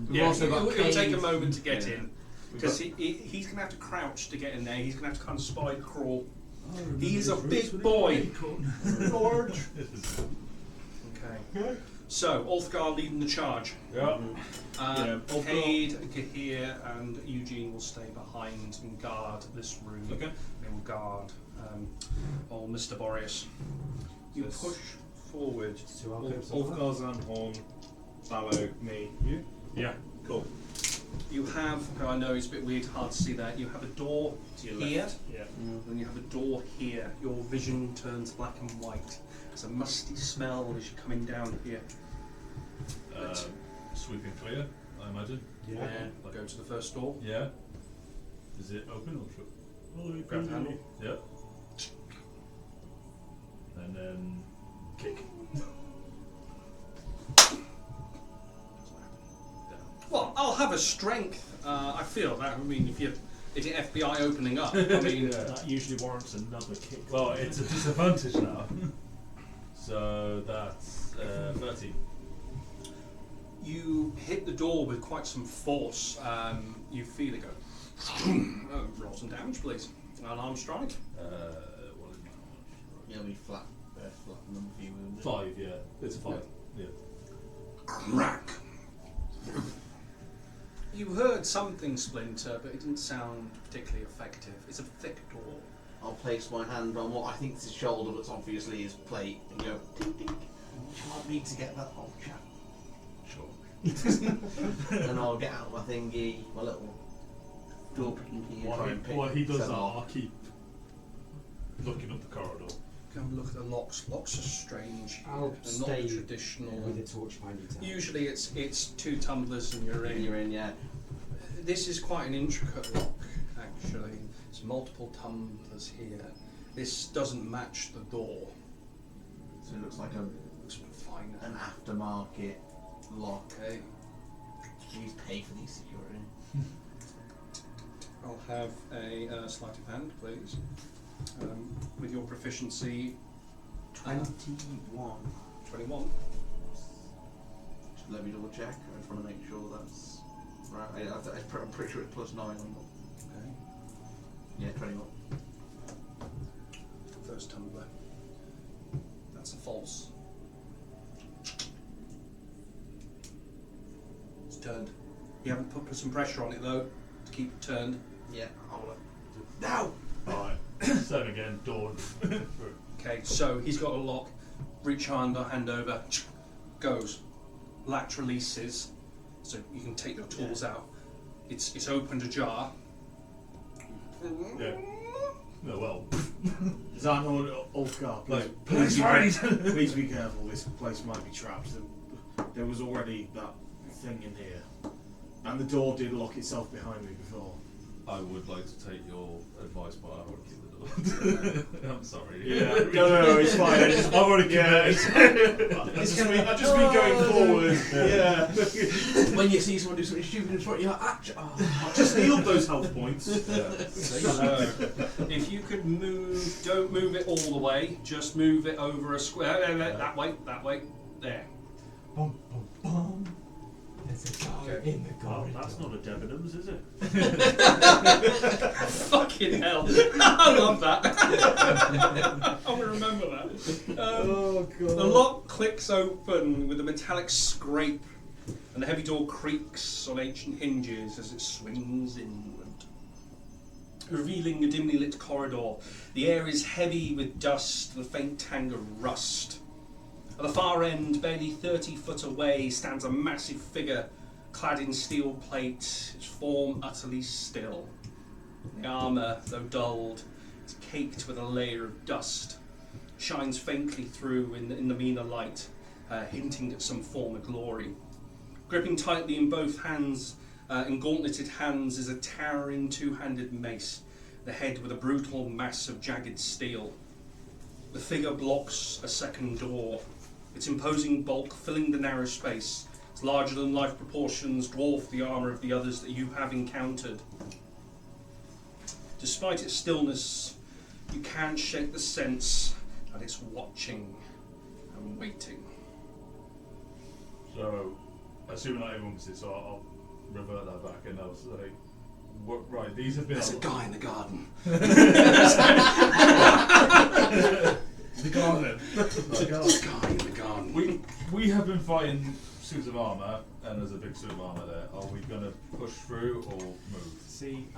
S2: we've also got
S3: it'll take a
S2: Cave.
S3: moment to get
S2: Yeah.
S3: in. Because he's going to have to crouch to get in there. He's going to have to kind of spider crawl. He is a big boy. Large. Okay. So, Ulfgar leading the charge.
S7: yeah.
S10: Ulfgar.
S3: Cade, Gahir, and Eugene will stay behind and guard this room.
S10: Okay.
S3: They will guard old Mr. Boreas.
S10: You
S1: Yes.
S10: push forward.
S6: So I'll go to the
S10: Ulfgar, Zanhorn, Ballo, me, you.
S8: Yeah.
S10: Cool.
S3: You have, I know it's a bit weird, hard to see that, you have a door
S10: To your
S3: here,
S10: left. Yeah.
S3: and you have a door here. Your vision turns black and white. There's a musty smell as you're coming down here.
S7: Sweeping clear, I imagine.
S6: Yeah.
S3: Go to the first door.
S7: Yeah. Is it open or shut?
S3: Grab the handle.
S7: Yeah. And then kick.
S3: Well, I'll have a strength. I feel that. I mean, if it's an FBI opening up, I mean,
S8: That usually warrants another kick.
S7: Well, it's a disadvantage now. So that's 13.
S3: you hit the door with quite some force. You feel it go. Roll some damage, please. Alarm strike.
S7: What is my
S2: Yeah, we flat number for you. wouldn't it?
S7: 5, yeah. It's a 5. Yeah.
S3: Crack. You heard something splinter, but it didn't sound particularly effective. It's a thick door.
S2: I'll place my hand on what I think is his shoulder, but obviously his plate, and go ding ding. Do you want me to get that old chap? Sure. And I'll get out my thingy, my little door picking key, and try and pick.
S7: While he does that,
S2: seven off.
S7: I'll keep looking up the corridor.
S3: Go and look at the locks. Locks are strange.
S6: I'll
S3: They're not
S6: stay
S3: the traditional.
S6: with the torch finding tower.
S3: Usually it's 2 tumblers and you're in.
S2: You're in, yeah.
S3: This is quite an intricate lock, actually. There's multiple tumblers here. This doesn't match the door.
S2: So it looks like
S3: Looks fine.
S2: an aftermarket lock.
S3: Okay.
S2: Please pay for these security.
S3: I'll have a sleight of hand, please. With your proficiency,
S2: 21.
S3: 21.
S2: Just let me double check. I just want to make sure that's right. I'm pretty sure it's +9 on that.
S3: Okay.
S2: Yeah, 21.
S3: First tumbler. That's a false. It's turned. You haven't put some pressure on it though to keep it turned.
S2: Yeah, I'll now.
S7: Alright. 7 again, door.
S3: Okay, so he's got a lock. Reach hand over. Goes. Latch releases, so you can take your tools out. It's opened ajar.
S7: Yeah. No, well.
S1: Zanhorn, Ulfgar, please be careful. This place might be trapped. There was already that thing in here, and the door did lock itself behind me before.
S7: I would like to take your advice, but I won't keep the door. I'm sorry.
S1: Yeah. No, it's fine.
S7: I've already committed.
S1: I've just been going forward. Yeah.
S2: When you see someone do something stupid in front, you're like,
S1: I've just healed those health points.
S3: So, if you could move, don't move it all the way, just move it over a square. That way, there.
S8: Bum, bum, bum.
S6: There's a guy in the
S8: Well,
S6: corridor.
S8: that's not a Debenhams, is it?
S3: Fucking hell. I love that. I'm going to remember that.
S1: Oh god.
S3: The lock clicks open with a metallic scrape, and the heavy door creaks on ancient hinges as it swings inward, revealing a dimly lit corridor. The air is heavy with dust and a faint tang of rust. At the far end, barely 30 foot away, stands a massive figure clad in steel plate, its form utterly still. The armour, though dulled, is caked with a layer of dust, shines faintly through in the meaner light, hinting at some former glory. Gripping tightly in both hands, in gauntleted hands, is a towering two-handed mace, the head with a brutal mass of jagged steel. The figure blocks a second door, its imposing bulk filling the narrow space. Its larger-than-life proportions dwarf the armour of the others that you have encountered. Despite its stillness, you can't shake the sense that it's watching and waiting.
S7: So, assuming not everyone can see, so I'll revert that back and I'll say, right, these have been.
S3: There's a guy in the garden.
S1: The garden.
S3: There's a guy in the garden.
S7: We have been fighting suits of armour, and there's a big suit of armour there. Are we going to push through or move?
S8: See,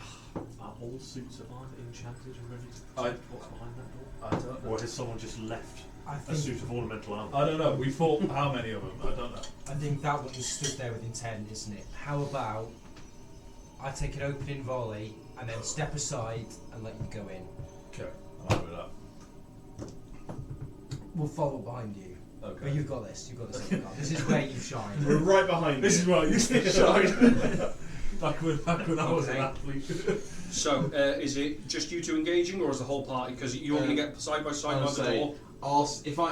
S8: are all suits of armour enchanted and ready to
S7: I-
S8: protect what's behind that door?
S7: I don't know.
S8: Or has someone just left
S6: I
S8: a
S6: think,
S8: suit of ornamental armour?
S7: I don't know. We fought how many of them? I don't know.
S6: I think that one stood there with intent, isn't it? How about I take an opening volley and then step aside and let you go in?
S7: Okay, I'm happy with that.
S6: We'll follow behind you.
S7: Okay.
S6: But you've got this. You've got this. This is where you shine.
S1: We're right behind
S7: This
S1: you.
S7: is where you shine. back when I was an
S3: Okay.
S7: athlete.
S3: So, is it just you two engaging, or is the whole party? Because you're going to get side by side
S2: I'll
S3: by the
S2: say-
S3: door.
S2: if
S6: We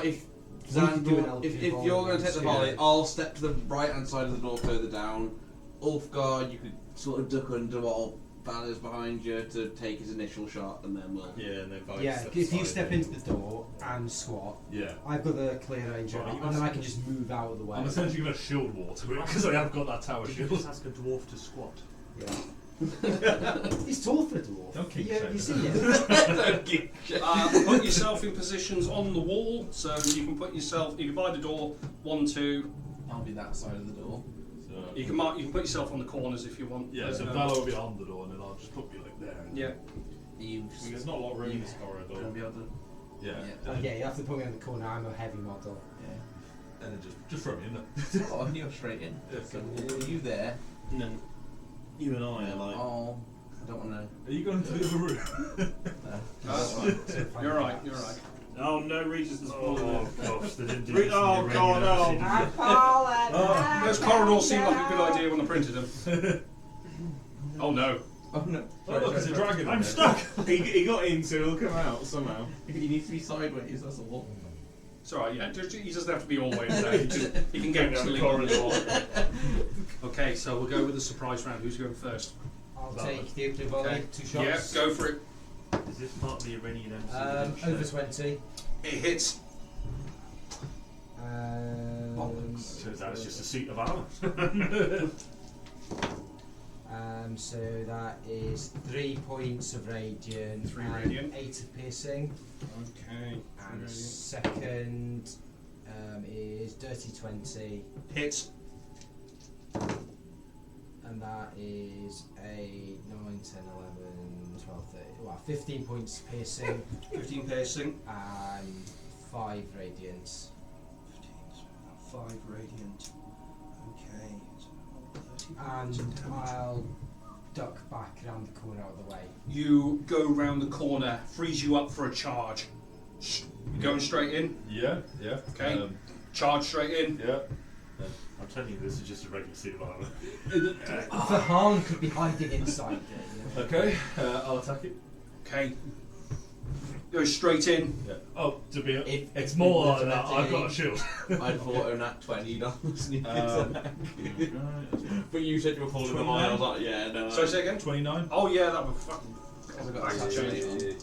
S6: could do an
S2: Xandor,
S6: LP
S2: if
S6: volley
S2: you're going to take the
S6: once,
S2: volley,
S6: yeah.
S2: I'll step to the right hand side of the door further down. Ulfgar, you could sort of duck under while Balor's behind you to take his initial shot, and then we'll.
S1: Yeah, and then Vice
S6: Yeah,
S1: steps
S6: if you
S1: aside.
S6: step into the door and squat,
S7: Yeah.
S6: I've got the clear range,
S8: Right,
S6: and then I can just move out of the way.
S7: I'm essentially going to shield wall to it because I have got that tower
S8: Did you
S7: shield.
S8: just ask a dwarf to squat?
S6: Yeah. He's tall for a dwarf.
S7: Don't keep
S6: Yeah,
S7: saying
S6: you
S7: that.
S6: see it.
S3: Put yourself in positions on the wall, so you can put yourself. You can by the door, 1, 2.
S2: I'll be that side of the door.
S7: So,
S3: You can mark. You can put yourself on the corners if you want.
S7: yeah, so Valor will be on the door and then I'll just put you like there.
S3: Yeah.
S1: There's not a lot of room in this
S2: Gonna
S1: corridor.
S2: be able to.
S7: Yeah.
S2: Yeah.
S6: Yeah, you have to put me on the corner. I'm a heavy model.
S2: Yeah.
S7: And then just throw me in there.
S2: Oh, and you're straight in.
S7: Yeah.
S2: So you there?
S1: And then you and I are like.
S2: Oh, I don't want
S7: Are you going to the other room?
S2: to.
S3: That's right. You're right. You're right.
S8: Oh no, Regis is
S7: Oh,
S8: gosh, they didn't do
S1: Re-
S8: this.
S1: oh, God, no.
S3: Those corridors seemed like a good idea when I printed them. Oh no.
S2: Oh no.
S7: Oh, look, there's a dragon in
S8: I'm
S7: there.
S8: stuck!
S1: He got in, so he'll come out somehow.
S2: You need to be sideways. That's all.
S3: It's alright. Yeah. He doesn't have to be all the way in there. He can get
S1: Down the
S3: to
S1: corridor.
S3: Okay, so we'll go with the surprise round. Who's going first?
S6: I'll
S1: That
S6: take the opening volley.
S3: Okay.
S6: 2 shots.
S3: Yeah, go for it.
S8: Is this part of the Iranian embassy?
S6: Over 20.
S3: It hits.
S8: Turns out it's just a suit of armour.
S6: So that is 3 points of radiant,
S3: 3
S6: and
S3: radiant.
S6: 8 of piercing,
S3: Okay.
S6: and second is dirty 20,
S3: Hits.
S6: and that is a 9, 10, 11, 12, 13, well, 15 points piercing
S3: 15 piercing.
S6: and 5 radiant.
S3: 15, so 5 radiant. Okay. So 30
S6: And I'll duck back around the corner out of the way.
S3: You go round the corner, frees you up for a charge. Going straight in.
S7: Yeah.
S3: Okay. Charge straight in.
S7: Yeah.
S8: I'm telling you, this is just a regular suit of armour.
S6: The Harn could be hiding inside it.
S7: Okay. I'll attack it.
S3: Okay. Go straight in.
S7: Yeah. Oh, to be
S2: If-
S7: it's
S2: if
S7: more
S2: we
S7: like
S2: were
S7: that.
S2: to
S7: I've got a
S2: attack-
S7: shield.
S2: I'd thought on that $20 sneak
S7: Um,
S2: attack. But you said you were holding the line. I was like, yeah, no.
S3: Sorry, say again.
S7: 29.
S3: Oh yeah, that would fucking.
S2: I've got
S3: Back to
S2: assassinate
S3: change.
S2: on.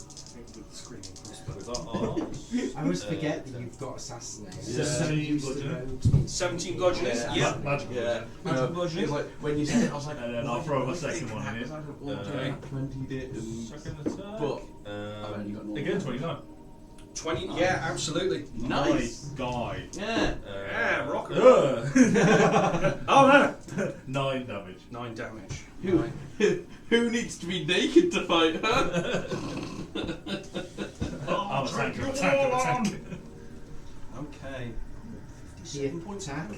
S1: Screaming crossbow.
S7: Is that
S6: I always forget that you've got assassinate.
S7: Yeah.
S6: 17
S7: bludgeoning.
S3: 17 bludgeoning.
S2: Yeah.
S3: Yeah.
S7: Magical.
S2: Yeah.
S3: Magical
S2: No,
S3: bludgeoning.
S2: it was like when you said it, I was like,
S7: And then I'll throw my second one in it.
S2: Okay. 20 it.
S7: Second attack.
S2: But I've only got normal.
S7: Again 29.
S3: 20. Yeah, absolutely.
S2: Nice.
S7: Guy.
S2: Yeah.
S3: Yeah, rock and roll. Oh no.
S7: 9 damage.
S3: 9 damage.
S2: Who needs to be naked to fight her?
S7: I'm a tank. I'm a tank. I'm a tank.
S3: Okay.
S6: He attacked.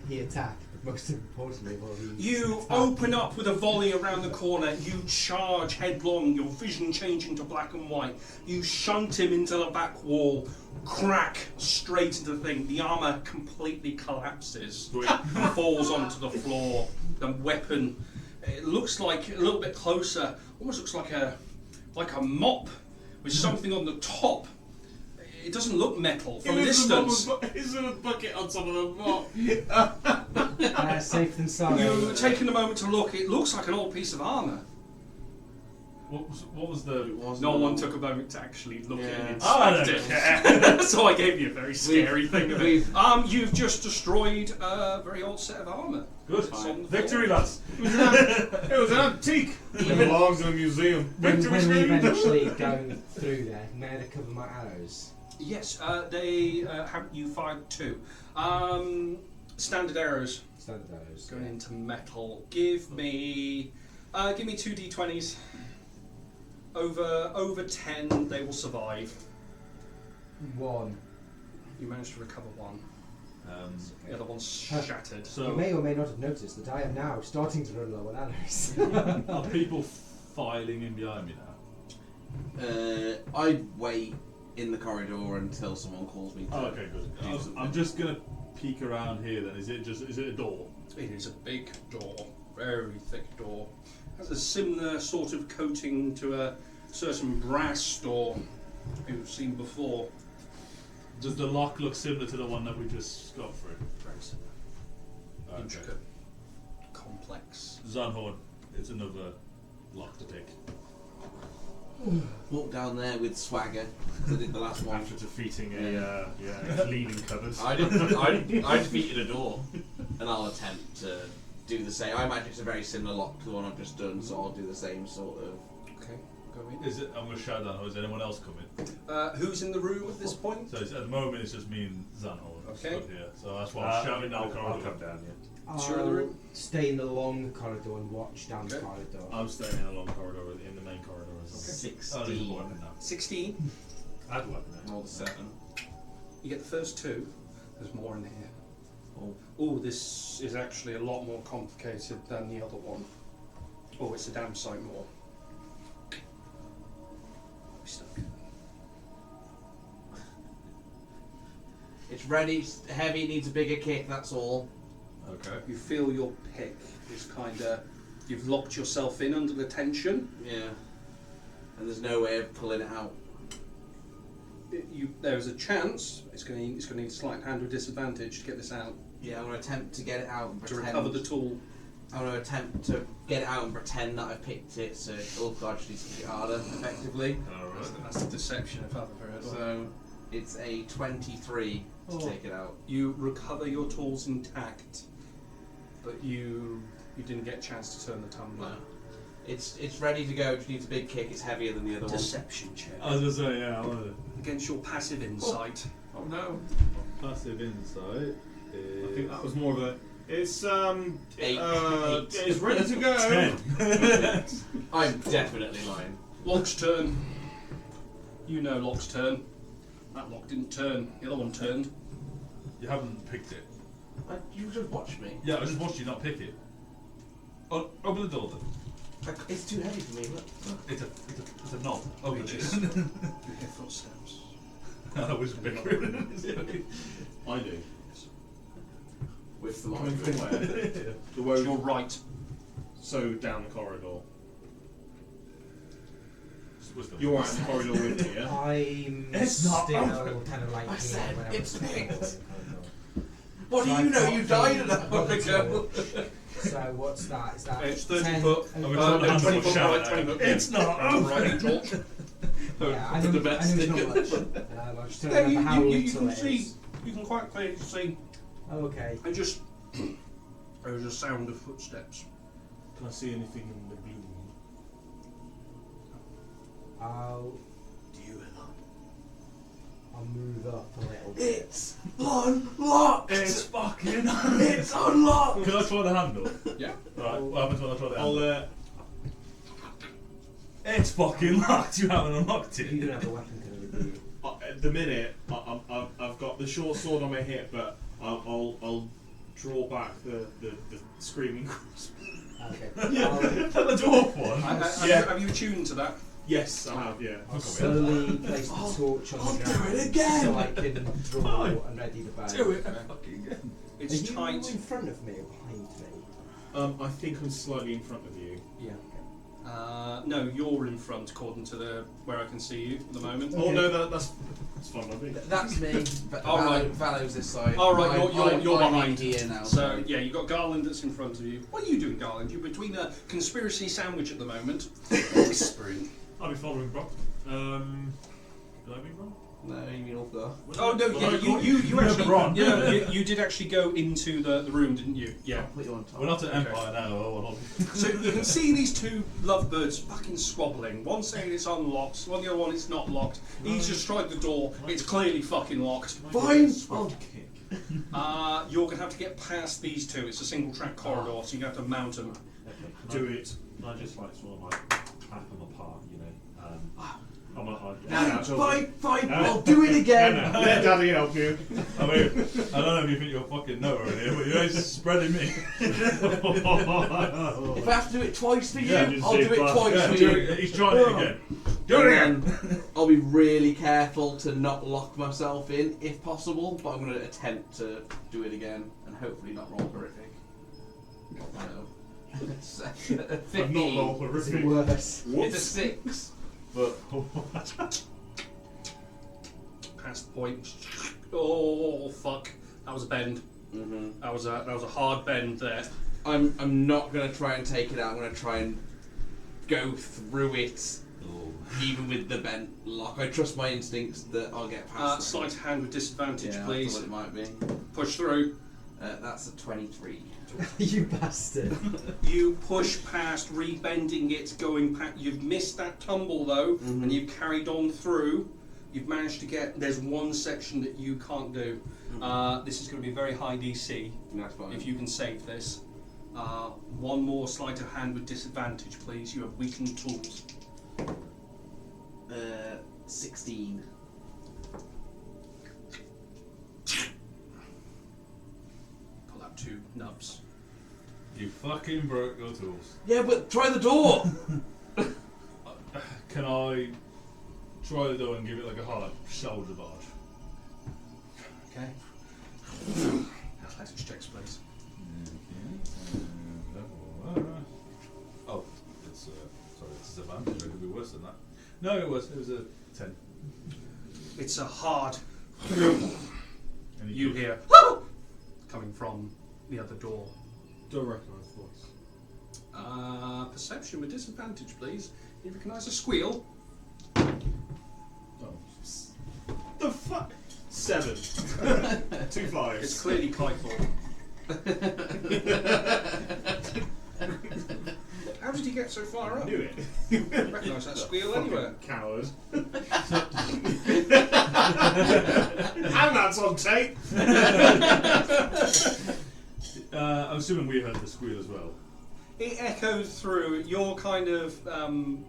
S6: He attacked. But most importantly, well, he
S3: You
S6: attacked.
S3: open up with a volley around the corner. You charge headlong, your vision changing to black and white. You shunt him into the back wall, crack straight into the thing. The armour completely collapses and falls onto the floor. The weapon, it looks like a little bit closer, almost looks like a mop with something on the top. It doesn't look metal from a distance.
S1: Is there a bucket on top of the mop?
S6: Safe than sorry.
S3: You taking a moment to look. It looks like an old piece of armour.
S7: What was the?
S3: No one took a moment to actually look at it and
S7: Oh,
S3: inspect
S7: no.
S3: it. So I gave you a very scary thing of it.
S2: we've-
S3: You've just destroyed a very old set of armour.
S7: Good.
S3: It's on the
S7: Victory,
S3: floor.
S7: lads.
S1: It was an antique. It belongs in a museum.
S6: When
S1: Victory
S6: we
S1: scream.
S6: eventually going through there, may I recover my arrows?
S3: Yes, they have you fired 2. Standard arrows
S6: Standard arrows.
S3: going into metal. Give me 2 d20s. Over 10, they will survive.
S6: 1.
S3: You managed to recover 1. The other one's
S6: Huh.
S3: shattered.
S6: You
S7: So
S6: may or may not have noticed that I am now starting to run low on arrows.
S7: are people filing in behind me now?
S2: I'd wait in the corridor until someone calls me. To
S7: Oh, okay, good.
S2: do something.
S7: I'm just gonna peek around here. Then is it a door?
S3: It is a big door, very thick door. Has a similar sort of coating to a certain brass door you've seen before.
S7: Does the lock look similar to the one that we just got through?
S3: Very similar,
S7: Okay.
S3: intricate, complex.
S7: Zanhorn, it's another lock to pick.
S2: Walk down there with swagger. 'Cause I did the last one.
S8: After defeating a leaning cupboard.
S2: I defeated a door, and I'll attempt to do the same. I imagine it's a very similar lock to the one I've just done, so I'll do the same sort of.
S3: Okay, go in.
S7: Is it? I'm gonna shout down. Or is anyone else coming?
S3: Who's in the room at this point?
S7: So at the moment it's just me and Zanhorn.
S3: Okay.
S7: Stood here. So that's why I'm shouting down the
S8: I'll
S7: corridor.
S8: come down, yeah.
S3: So you're in the room?
S6: Stay along the corridor and watch down the
S3: Okay.
S6: corridor.
S1: I'm staying along the corridor in the main corridor as well.
S2: 16.
S3: 16.
S8: I'd like that.
S2: Roll the 7.
S3: You get the first 2. There's more in here. Oh, this is actually a lot more complicated than the other one. Oh, it's a damn sight more. We're stuck.
S2: It's ready, it's heavy, it needs a bigger kick, that's all.
S7: Okay.
S3: You feel your pick is kind of. You've locked yourself in under the tension.
S2: Yeah. And there's no way of pulling it out.
S3: There's a chance it's going to need a slight hand with disadvantage to get this out.
S2: Yeah, I'm going to attempt to get it out and
S3: To
S2: pretend.
S3: recover the tool.
S2: I'm going to attempt to get it out and pretend that I've picked it, so it'll actually be harder, effectively.
S7: Alright.
S3: That's the deception if I've ever heard of it.
S2: So it's a 23 to take it out.
S3: You recover your tools intact, but you didn't get a chance to turn the tumbler.
S2: No. It's ready to go, just needs a big kick, it's heavier than the other one.
S3: Deception check
S7: I was gonna say yeah. I want to
S3: against your passive insight.
S2: Oh no.
S7: passive insight.
S1: I think that was more of a. It's
S2: 8.
S1: it's ready to go.
S2: I'm definitely lying.
S3: Lock's turn. You know Lock's turn. That lock didn't turn. The other one turned.
S7: You haven't picked it.
S2: You just watch me.
S7: Yeah, I just watched you not pick it. Oh, open the door then.
S2: It's too heavy for me. Look.
S7: It's a knob.
S3: Oh, it is. You hear footsteps.
S7: I was bigger.
S1: I do.
S2: With the
S1: Coming from where? The
S3: To
S1: road.
S3: your right.
S1: So down the corridor.
S7: Wisdom.
S1: You're out in the corridor with me, yeah?
S6: I'm
S2: It's not
S6: still
S2: open.
S6: kind of like
S2: I
S6: here
S2: said
S6: when I
S2: it's
S6: was
S2: fixed.
S6: corridor.
S2: What do
S6: So
S2: you
S6: I've
S2: know?
S6: got
S2: You died
S6: the-
S2: an
S6: I've got
S2: hour
S6: the
S2: ago.
S6: torch. So what's that? Is that
S3: It's 30
S6: 10?
S3: foot.
S6: Oh,
S7: Are we
S3: No,
S7: trying to handle
S3: 20
S7: or
S3: foot
S7: shout
S3: right,
S7: at
S3: 20
S7: it?
S3: foot.
S8: It's not
S3: Right, torch.
S6: yeah, I know,
S2: The best.
S6: I know it's not much. I'm just trying to
S3: Yeah,
S6: remember how
S3: you
S6: little
S3: can
S6: it
S3: see.
S6: is.
S3: You can quite clearly see.
S6: Oh, okay.
S3: And just there's a sound of footsteps.
S1: Can I see anything in the gloom?
S6: I'll
S10: Do you hear that?
S6: move up a little bit.
S2: It's unlocked.
S7: It's fucking.
S2: It's unlocked.
S7: Can I try the handle?
S3: Yeah.
S7: Right. What happens when I try the
S1: I'll
S7: handle? It's fucking locked. You haven't unlocked
S6: You
S7: it.
S6: don't have a weapon, can you? Do you?
S1: at the minute, I've got the short sword on my hip, but I'll draw back the screaming crossbow.
S6: Okay.
S7: The dwarf one.
S3: Have you attuned to that?
S1: Yes, I have. Yeah.
S6: I'll slowly place the torch on
S2: I'll
S6: the
S2: do
S6: ground
S2: it again.
S6: so I can draw and ready the bow.
S7: Do it fucking again.
S3: It's
S6: Are you
S3: tight.
S6: in front of me or behind me?
S1: I think I'm slightly in front of you.
S3: Yeah. No, you're in front according to where I can see you at the moment.
S1: Oh no, that's fine. I think.
S2: That's me.
S3: All right.
S2: Valo's this side.
S3: All right, you're
S2: I'm
S3: behind.
S2: here now.
S3: So yeah, you've got Garland that's in front of you. What are you doing, Garland? You're between a conspiracy sandwich at the moment. Whispering.
S8: I'll be following Brock. Did I be wrong?
S2: No, you mean Ulfgar.
S3: Oh no,
S8: Well,
S3: yeah,
S8: I caught
S3: you
S8: you
S3: actually,
S8: wrong.
S3: yeah, you did actually go into the room, didn't you? Yeah.
S2: I'll put you on top.
S7: We're not at Empire now. Oh,
S3: So you can see these two lovebirds fucking squabbling. One saying it's unlocked, one the other one it's not locked. He's just tried the door. It's clearly fucking locked.
S2: Fine.
S3: You're gonna have to get past these two. It's a single track corridor, so you have to mount them.
S1: Do it.
S8: I just like sort of like hack them apart, you know. I'm not hard.
S2: Fine. I'll do it again.
S1: Let Daddy help you.
S7: I mean, I don't know if you think you're fucking Noah in here, but you're just spreading me.
S2: If I have to do it twice for you,
S8: Yeah, just
S2: I'll
S8: say
S2: do it
S8: fuck.
S2: twice
S7: Yeah,
S2: for
S7: do
S2: you.
S7: it. He's trying it again. Do it
S2: And
S7: again.
S2: then I'll be really careful to not lock myself in, if possible. But I'm going to attempt to do it again, and hopefully not roll horrific. I know. It's a 15.
S1: I'm not roll
S6: Is
S1: horrific.
S6: it worse?
S2: It's a 6.
S1: But
S3: Past the point. Oh fuck! That was a bend.
S2: Mm-hmm.
S3: That was a hard bend there.
S2: I'm not going to try and take it out. I'm going to try and go through it, even with the bent lock. I trust my instincts that I'll get past.
S3: Sleight of hand with disadvantage,
S2: yeah,
S3: please.
S2: I thought it might be.
S3: Push through.
S2: That's a 23.
S6: You bastard.
S3: You push past, rebending it, going past. You've missed that tumble though,
S2: Mhm.
S3: and you've carried on through. You've managed to get. There's one section that you can't do. This is going to be very high DC.
S2: That's fine.
S3: If you can save this. One more sleight of hand with disadvantage, please. You have weakened tools.
S2: 16.
S3: Pull out 2 nubs.
S7: You fucking broke your tools.
S2: Yeah, but try the door.
S7: Can I try the door and give it like a hard shoulder barge?
S3: Okay. Athletics checks, please.
S7: Oh, it's sorry, it's disadvantage. It could be worse than that. No, it was a 10.
S3: It's a hard.
S7: And
S3: You hear coming from the other door.
S1: don't recognise the voice.
S3: Perception with disadvantage, please. You recognise a squeal.
S1: Oh. The fuck? 7. 2 5s.
S3: It's clearly Kitefor. How did he get so far
S1: I
S3: up?
S1: knew it.
S3: Recognise that squeal anywhere.
S1: Coward. And that's on tape.
S7: I'm assuming we heard the squeal as well.
S3: It echoes through. You're kind of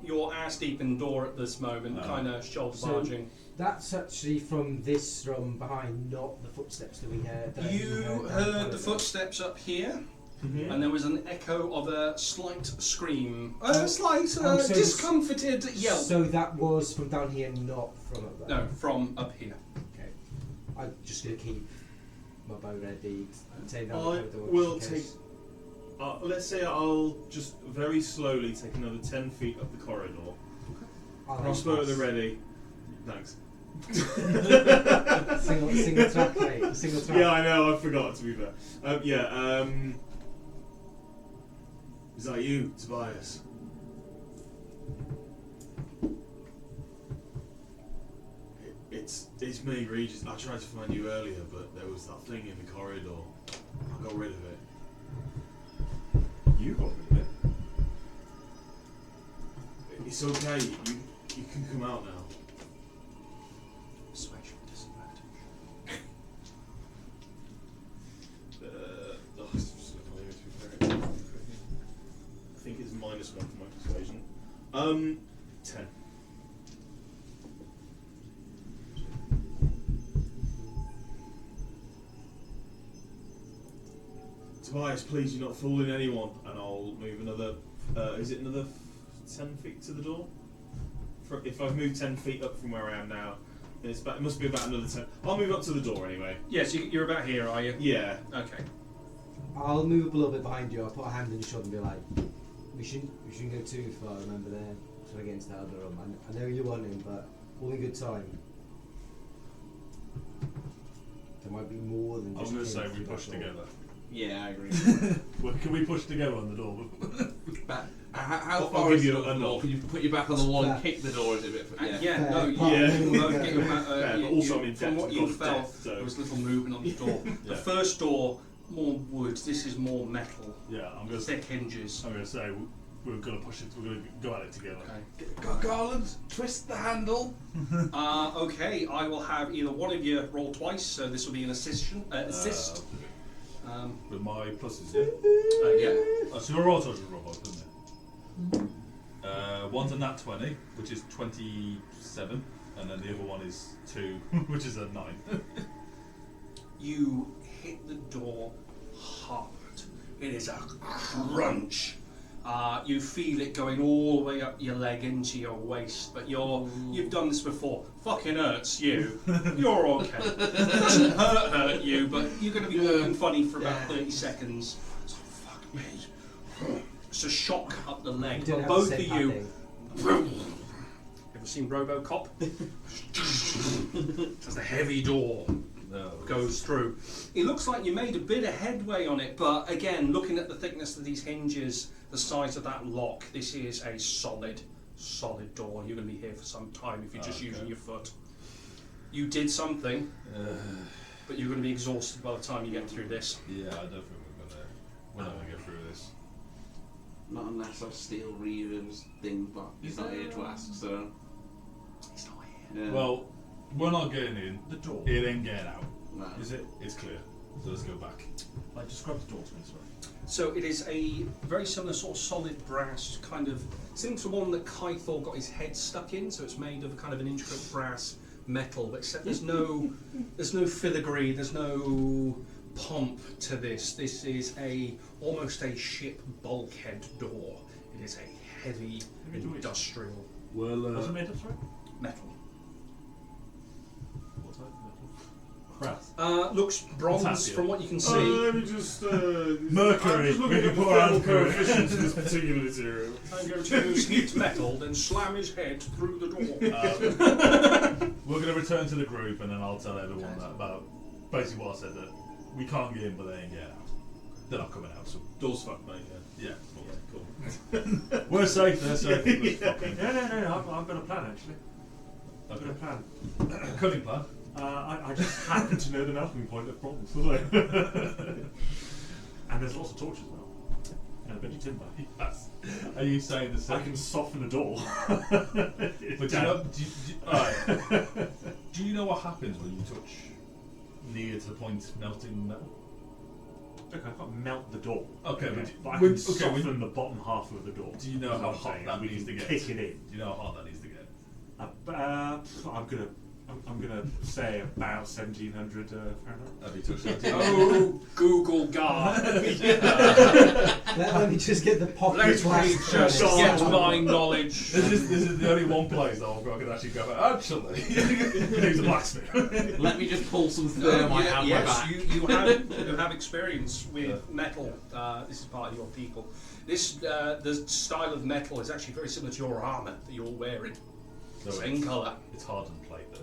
S3: you're ass deep in the door at this moment, kind of shoulder
S6: So-
S3: barging.
S6: That's actually from behind, not the footsteps that we heard.
S3: You heard the footsteps up here.
S1: Mhm.
S3: and there was an echo of a slight scream.
S6: Oh.
S3: Slight
S6: so
S3: discomforted yelp.
S6: So that was from down here, not from up there.
S3: No, from up here.
S6: Okay. I'm just gonna keep my bow ready. Take that
S1: I
S6: corridor just
S1: will
S6: in
S1: take.
S6: case.
S1: Let's say I'll just very slowly take another 10 feet up the corridor. Crossbow at the ready. Thanks.
S6: Single track, mate. Single track.
S1: Yeah, I know. I forgot. To be fair. Is that you, Tobias? It's me, Regis. I tried to find you earlier, but there was that thing in the corridor. I got rid of it.
S7: You got rid of it.
S1: It's okay. You can come out now.
S3: Persuasion disadvantage.
S1: It's just looking at it, to be fair. I think it's -1 for my persuasion. 10. Tobias, please, you're not fooling anyone. And I'll move another. Is it another 10 feet to the door? If I've moved 10 feet up from where I am now, then it must be about another 10. I'll move up to the door anyway.
S3: Yes, you're about here, are you?
S1: Yeah.
S3: Okay.
S6: I'll move up a little bit behind you. I'll put a hand on your shoulder and be like, we shouldn't go too far. Remember, there, trying to get into that other room. I know you want him, but all in good time. There might be more than
S7: I was
S6: just.
S7: going to say
S6: him
S7: we
S6: through
S7: push
S6: that door.
S7: together.
S2: Yeah, I agree.
S7: Well, can we push together on the door?
S2: How
S1: I'll
S2: far
S1: give
S2: is
S1: you
S2: the
S1: a
S2: door?
S1: nod.
S2: Can you put your back on the wall and
S6: Yeah.
S2: kick the door? Is it a bit?
S3: Yeah, no,
S1: Yeah.
S3: both get your
S1: Fair, but also I'm in
S3: from
S1: debt,
S3: what
S1: I've
S3: you
S1: got
S3: felt,
S1: debt, so-
S3: there was little movement on the door. The
S7: Yeah.
S3: first door, more wood. This is more metal.
S7: Yeah, I'm going to
S3: Thick hinges.
S7: say we're going to push it. We're going to go at it together.
S3: Okay.
S2: Garland, twist the handle.
S3: Okay, I will have either one of you roll twice, so this will be an assist.
S7: With my pluses, yeah.
S3: Yeah.
S7: So we're all touching robots, isn't it? One's a nat 20, which is 27, and then the other one is 2, which is a 9.
S3: You hit the door hard. It is a crunch. You feel it going all the way up your leg into your waist, but you've done this before. Fucking hurts you. You're okay. It doesn't hurt you, but you're going to be walking funny for about 30 seconds. So fuck me. It's a shock up the leg.
S6: You don't
S3: But
S6: have
S3: both
S6: to
S3: of
S6: say
S3: you.
S6: padding.
S3: Ever seen RoboCop? As the heavy door goes through. It looks like you made a bit of headway on it, but again, looking at the thickness of these hinges, the size of that lock, this is a solid door. You're going to be here for some time if you're just using your foot. You did something, but you're going to be exhausted by the time you get through this.
S7: Yeah, I don't think we're not going to get through this.
S2: Not unless I steal Regan's thing, but he's not here to ask, so.
S3: He's not here.
S2: Yeah.
S7: Well, we're not getting in.
S8: The door.
S7: It ain't getting out.
S2: No.
S8: Is it?
S7: It's clear. So let's go back.
S8: Like, describe the door to me, sorry.
S3: So it is a very similar sort of solid brass kind of, similar to one that Kythor got his head stuck in. So it's made of a kind of an intricate brass metal, but except there's no filigree, there's no pomp to this. This is almost a ship bulkhead door. It is a heavy industrial
S7: Well,
S8: What's it made of, sorry?
S3: metal.
S8: What type of metal? Brass.
S3: Looks bronze
S7: Potassium.
S3: from what you can see.
S1: Let me just.
S7: Mercury.
S1: I'm just looking
S7: We
S1: at
S7: can
S1: the
S7: put our
S1: thermal
S7: mercury.
S1: coefficients of this particular material.
S3: I'm going to use heat metal, then slam his head through the door.
S7: We're going to return to the group, and then I'll tell everyone that about basically what I said, that we can't get in, but they ain't getting out. They're not coming out, so
S1: Door's fucked, mate.
S7: yeah.
S1: Cool.
S7: We're safe, they're safe. Let's fucking-
S8: No, I've got a plan, actually. I've got a plan.
S7: Cunning plan.
S8: I just happen to know the melting point of problems. And there's lots of torches now. And a bit of timber.
S7: Yes. Are you saying the
S8: I
S7: same?
S8: can soften a door.
S7: But do you know? Alright. Do you know what happens when you touch near to the point melting metal?
S8: Okay, I can't melt the door.
S7: Okay,
S8: But I
S7: when-
S8: can
S7: okay, when-
S8: soften the bottom half of the door.
S7: Do you know
S8: is
S7: how
S8: what I'm
S7: hot
S8: saying,
S7: that
S8: and we
S7: needs
S8: can
S7: to get?
S8: kick it in.
S7: Do you know how hot that needs to get?
S8: I'm gonna say about 1700 Fahrenheit.
S7: Have you touched that?
S3: Oh, goo. Google guard.
S6: Let me just get the pocket
S3: Let's
S6: blast.
S3: just
S6: on it.
S3: get my knowledge.
S7: This is the only one place that I could actually go. Actually, he's a blacksmith.
S2: Let me just pull some thermite out my
S3: Yes,
S2: back.
S3: you have experience with metal. This is part of your people. This the style of metal is actually very similar to your armour that you're wearing.
S7: No,
S3: Same colour.
S7: It's hardened plate though.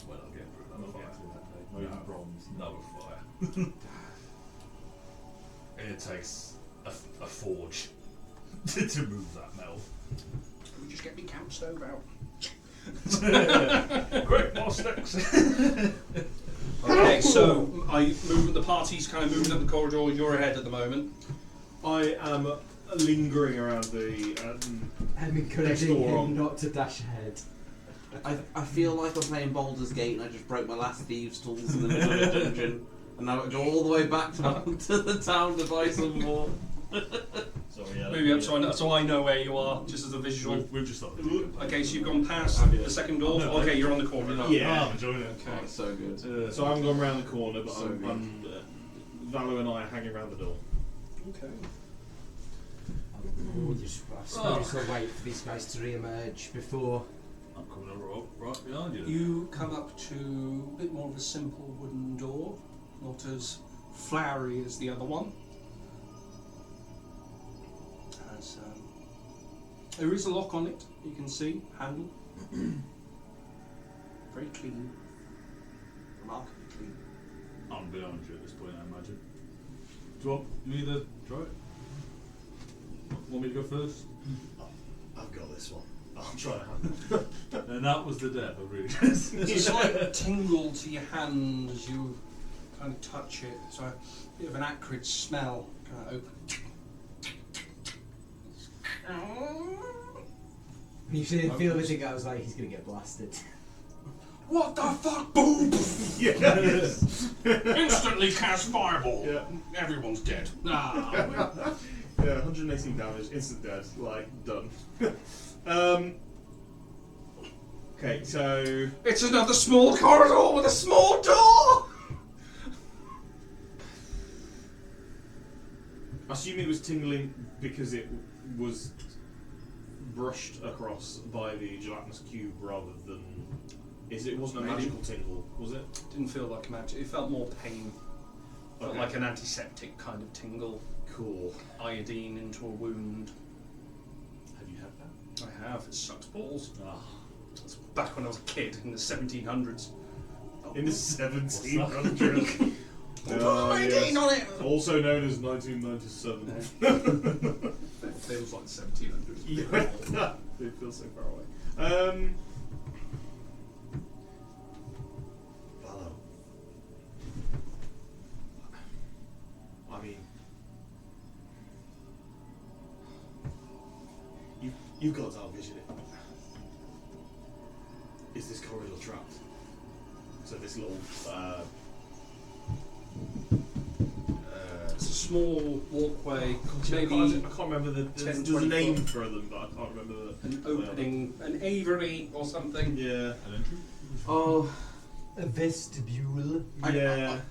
S7: Well, I'll get through that.
S8: Not
S7: Fire.
S8: getting through that plate. Not even bronze.
S7: No fire. And it takes a forge to move that metal.
S3: We just get me camp stove out.
S7: Quick, more sticks.
S3: Okay, so the party's kind of moving up the corridor. You're ahead at the moment.
S1: I am lingering around the.
S6: I'm encouraging
S1: Next door
S6: him
S1: on.
S6: not to dash ahead.
S2: I feel like I'm playing Baldur's Gate and I just broke my last thieves' tools in the middle of a dungeon. And now I go all the way back to the town to buy some more.
S8: So yeah.
S3: Moving up so I know where you are, just as a visual.
S7: We've just started.
S3: Okay, so you've gone past the second door.
S7: No,
S3: Okay, you're on the corner now.
S1: Yeah.
S7: I'm enjoying it.
S2: Oh, it's so good.
S1: So I haven't gone round the corner, but
S2: So good.
S1: Valo and I are hanging around the door.
S3: Okay.
S6: I suppose we'll wait for these guys to re-emerge before.
S7: I'm coming over right behind you.
S3: You come up to a bit more of a simple wooden door, not as flowery as the other one. As, there is a lock on it, you can see, handle. Very clean. Remarkably clean.
S7: I'm behind you at this point, I imagine. Do you want me to try it? Want me to go first?
S10: I've got this one. I'll try to handle it.
S7: And that was the death of really.
S3: There's a slight tingle to your hand as you kind of touch it. So a bit of an acrid smell kind of open.
S6: You feel everything goes like he's gonna get blasted.
S3: What the fuck? Boom!
S1: Yes.
S3: Instantly cast fireball.
S1: Yeah.
S3: Everyone's dead. Ah.
S1: Yeah, 118 damage, instant dead, like done. Okay, so
S3: It's another small corridor with a small door.
S1: I assume it was tingling because it was brushed across by the gelatinous cube rather than. It wasn't a
S3: Maybe.
S1: magical tingle, was it?
S3: Didn't feel like magic. It felt more pain. Felt
S1: Okay.
S3: like an antiseptic kind of tingle.
S1: Cool.
S3: Iodine into a wound.
S1: Have you had that?
S3: I have. It sucks balls.
S7: Ah.
S3: That's back when I was a kid in the 1700s.
S1: In the 1700s.
S3: Iodine on it.
S1: Also known as 1997.
S3: It feels like the 1700s.
S1: Yeah. It feels so far away.
S10: Valo. I mean, you've got dark vision. Is this corridor trapped? So this little
S3: It's a small walkway,
S1: I
S3: maybe
S1: can't remember there's
S3: 10,
S1: a
S3: 20
S1: name
S3: foot.
S1: for them, but I can't remember
S3: an opening, an aviary or something.
S1: Yeah.
S7: An entry?
S2: Oh,
S6: A vestibule.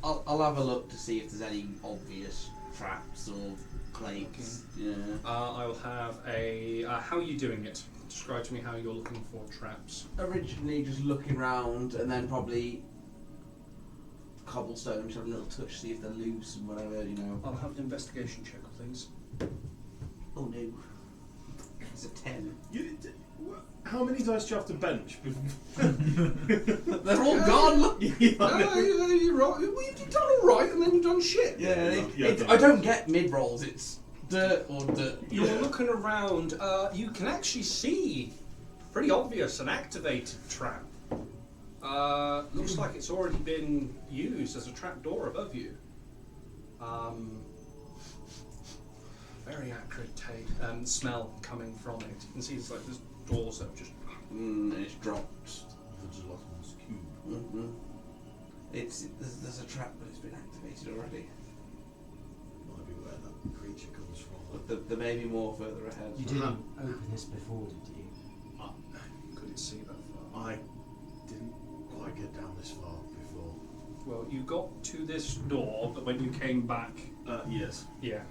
S2: I'll have a look to see if there's any obvious traps or plates. Yeah.
S3: I will have a. How are you doing it? Describe to me how you're looking for traps.
S2: Originally just looking round and then probably cobblestone, just have a little touch, see if they're loose and whatever, you know.
S3: I'll have an investigation check, please.
S2: Oh no. It's a 10.
S1: How many dice do you have to bench?
S2: They're all gone!
S3: You've done alright and then you've done shit.
S2: I don't get mid-rolls, it's dirt or dirt.
S3: You're looking around, you can actually see pretty obvious an activated trap. Looks like it's already been used as a trap door above you. Very acrid smell coming from it. You can see it's like there's doors that have just.
S2: It's dropped.
S7: The gelatinous cube.
S2: Mm-hmm. There's a trap, but it's been activated already.
S10: might be where that creature comes from.
S2: But there may be more further ahead.
S6: You didn't open this before, did you?
S3: Couldn't see that far.
S10: I didn't quite get down this far before.
S3: Well, you got to this door, but when you came back,
S1: Yes.
S3: yeah.